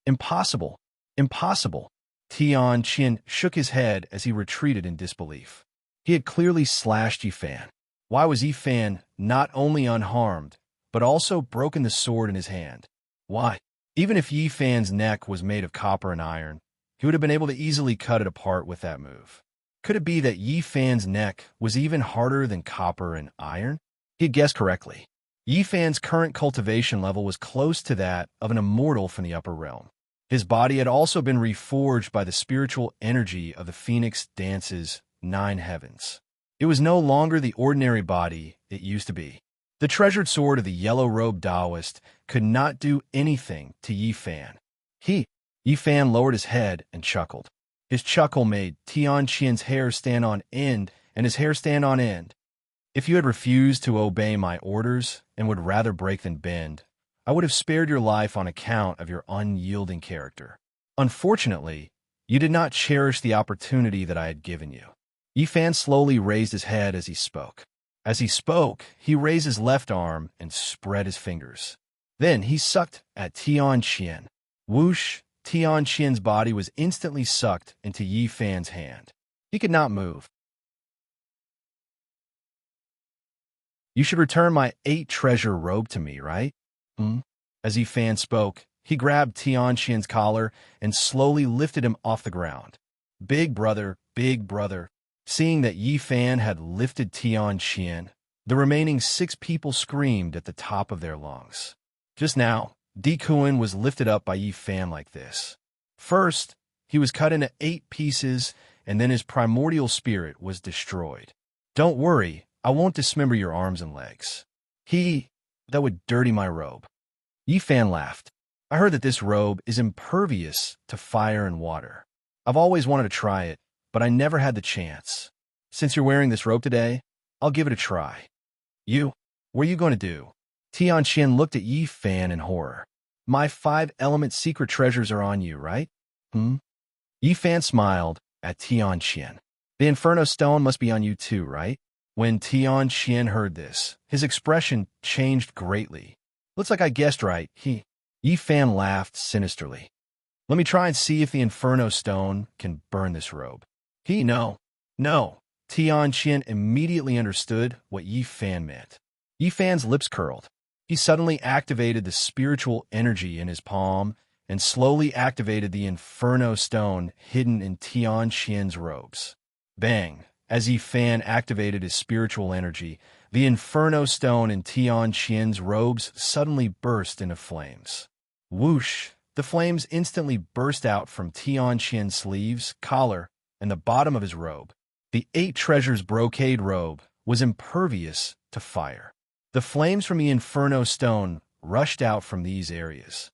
[SPEAKER 1] Impossible! Impossible! Tian Qian shook his head as he retreated in disbelief. He had clearly slashed Yifan. Why was Yifan not only unharmed, but also broken the sword in his hand? Why? Even if Yifan's neck was made of copper and iron, he would have been able to easily cut it apart with that move. Could it be that Yifan's neck was even harder than copper and iron? He had guessed correctly. Yifan's current cultivation level was close to that of an immortal from the upper realm. His body had also been reforged by the spiritual energy of the Phoenix Dance's 9 heavens. It was no longer the ordinary body it used to be. The treasured sword of the yellow-robed Taoist could not do anything to Yifan. Yifan lowered his head and chuckled. His chuckle made Tian Qian's hair stand on end and his hair stand on end. If you had refused to obey my orders and would rather break than bend, I would have spared your life on account of your unyielding character. Unfortunately, you did not cherish the opportunity that I had given you. Yifan slowly raised his head as he spoke. As he spoke, he raised his left arm and spread his fingers. Then he sucked at Tian Qian. Whoosh! Tian Qian's body was instantly sucked into Yifan's hand. He could not move. You should return my 8 treasure robe to me, right? As Yifan spoke, he grabbed Tian Qian's collar and slowly lifted him off the ground. Big brother, seeing that Yifan had lifted Tian Qian, The remaining 6 people screamed at the top of their lungs. Just now, Di Kuan was lifted up by Yi Fan like this. First, he was cut into 8 pieces, and then his primordial spirit was destroyed. Don't worry, I won't dismember your arms and legs. That would dirty my robe. Yi Fan laughed. I heard that this robe is impervious to fire and water. I've always wanted to try it, but I never had the chance. Since you're wearing this robe today, I'll give it a try. What are you going to do? Tian Xin looked at Yi Fan in horror. My 5-element secret treasures are on you, right? Yi Fan smiled at Tian Xin. The Inferno Stone must be on you too, right? When Tian Xin heard this, his expression changed greatly. Looks like I guessed right. Yi Fan laughed sinisterly. Let me try and see if the Inferno Stone can burn this robe. No. Tian Xin immediately understood what Yi Fan meant. Yi Fan's lips curled. He suddenly activated the spiritual energy in his palm and slowly activated the Inferno Stone hidden in Tian Xin's robes. Bang! As Yi Fan activated his spiritual energy, the Inferno Stone in Tian Xin's robes suddenly burst into flames. Whoosh! The flames instantly burst out from Tian Xin's sleeves, collar, and the bottom of his robe. The 8 treasures brocade robe was impervious to fire. The flames from the Inferno Stone rushed out from these areas.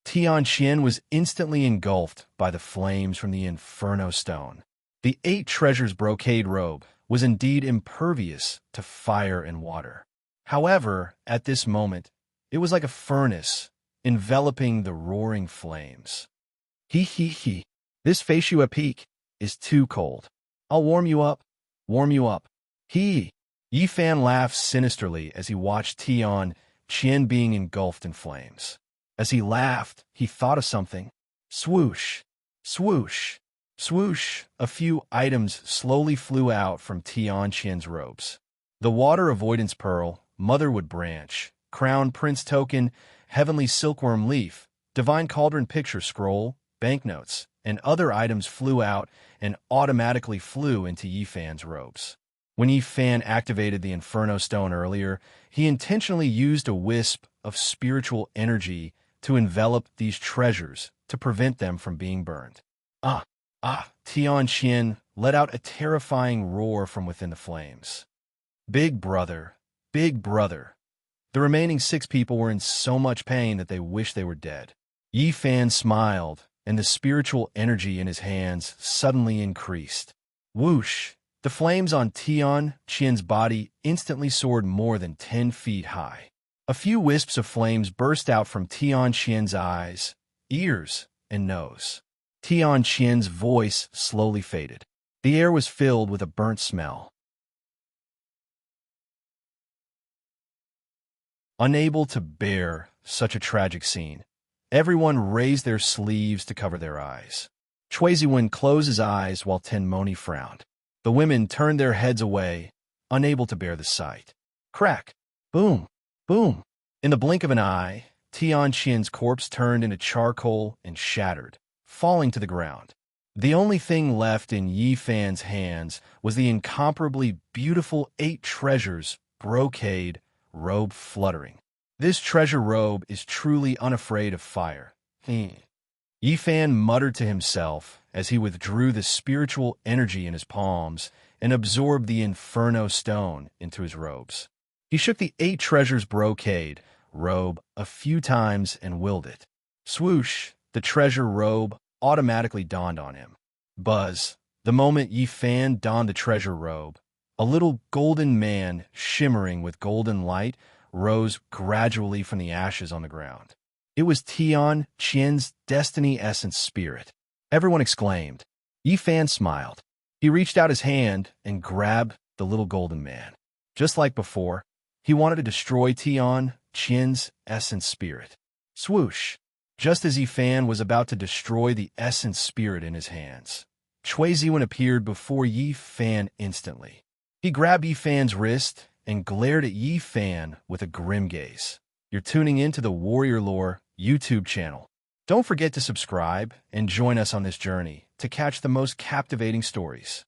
[SPEAKER 1] Tian Xin was instantly engulfed by the flames from the Inferno Stone. The 8 treasures brocade robe was indeed impervious to fire and water. However, at this moment, it was like a furnace enveloping the roaring flames. This Feishua Peak is too cold. I'll warm you up. Yi Fan laughed sinisterly as he watched Tian Xin being engulfed in flames. As he laughed, he thought of something. Swoosh, swoosh, swoosh. A few items slowly flew out from Tian Xin's robes. The water avoidance pearl, motherwood branch, crown prince token, heavenly silkworm leaf, divine cauldron picture scroll, banknotes, and other items flew out and automatically flew into Yi Fan's robes. When Yi Fan activated the Inferno Stone earlier, he intentionally used a wisp of spiritual energy to envelop these treasures to prevent them from being burned. Tian Xin let out a terrifying roar from within the flames. Big brother, big brother. The remaining 6 people were in so much pain that they wished they were dead. Yi Fan smiled, and the spiritual energy in his hands suddenly increased. Whoosh! The flames on Tian Xin's body instantly soared more than 10 feet high. A few wisps of flames burst out from Tian Xin's eyes, ears, and nose. Tian Xin's voice slowly faded. The air was filled with a burnt smell. Unable to bear such a tragic scene, everyone raised their sleeves to cover their eyes. Cui Ziwen closed his eyes while Tenmoni frowned. The women turned their heads away, unable to bear the sight. Crack! Boom! Boom! In the blink of an eye, Tian Xin's corpse turned into charcoal and shattered, falling to the ground. The only thing left in Yi Fan's hands was the incomparably beautiful 8 treasures brocade robe fluttering. This treasure robe is truly unafraid of fire. Yi Fan muttered to himself as he withdrew the spiritual energy in his palms and absorbed the Inferno Stone into his robes. He shook the 8 treasures brocade robe a few times and willed it. Swoosh! The treasure robe automatically dawned on him. Buzz! The moment Yi Fan donned the treasure robe, a little golden man shimmering with golden light rose gradually from the ashes on the ground. It was Tian Xin's destiny essence spirit. Everyone exclaimed. Yi Fan smiled. He reached out his hand and grabbed the little golden man. Just like before, he wanted to destroy Tian Xin's essence spirit. Swoosh! Just as Yi Fan was about to destroy the essence spirit in his hands, Cui Ziwen appeared before Yi Fan instantly. He grabbed Yi Fan's wrist and glared at Yi Fan with a grim gaze. You're tuning into the Warrior Lore YouTube channel. Don't forget to subscribe and join us on this journey to catch the most captivating stories.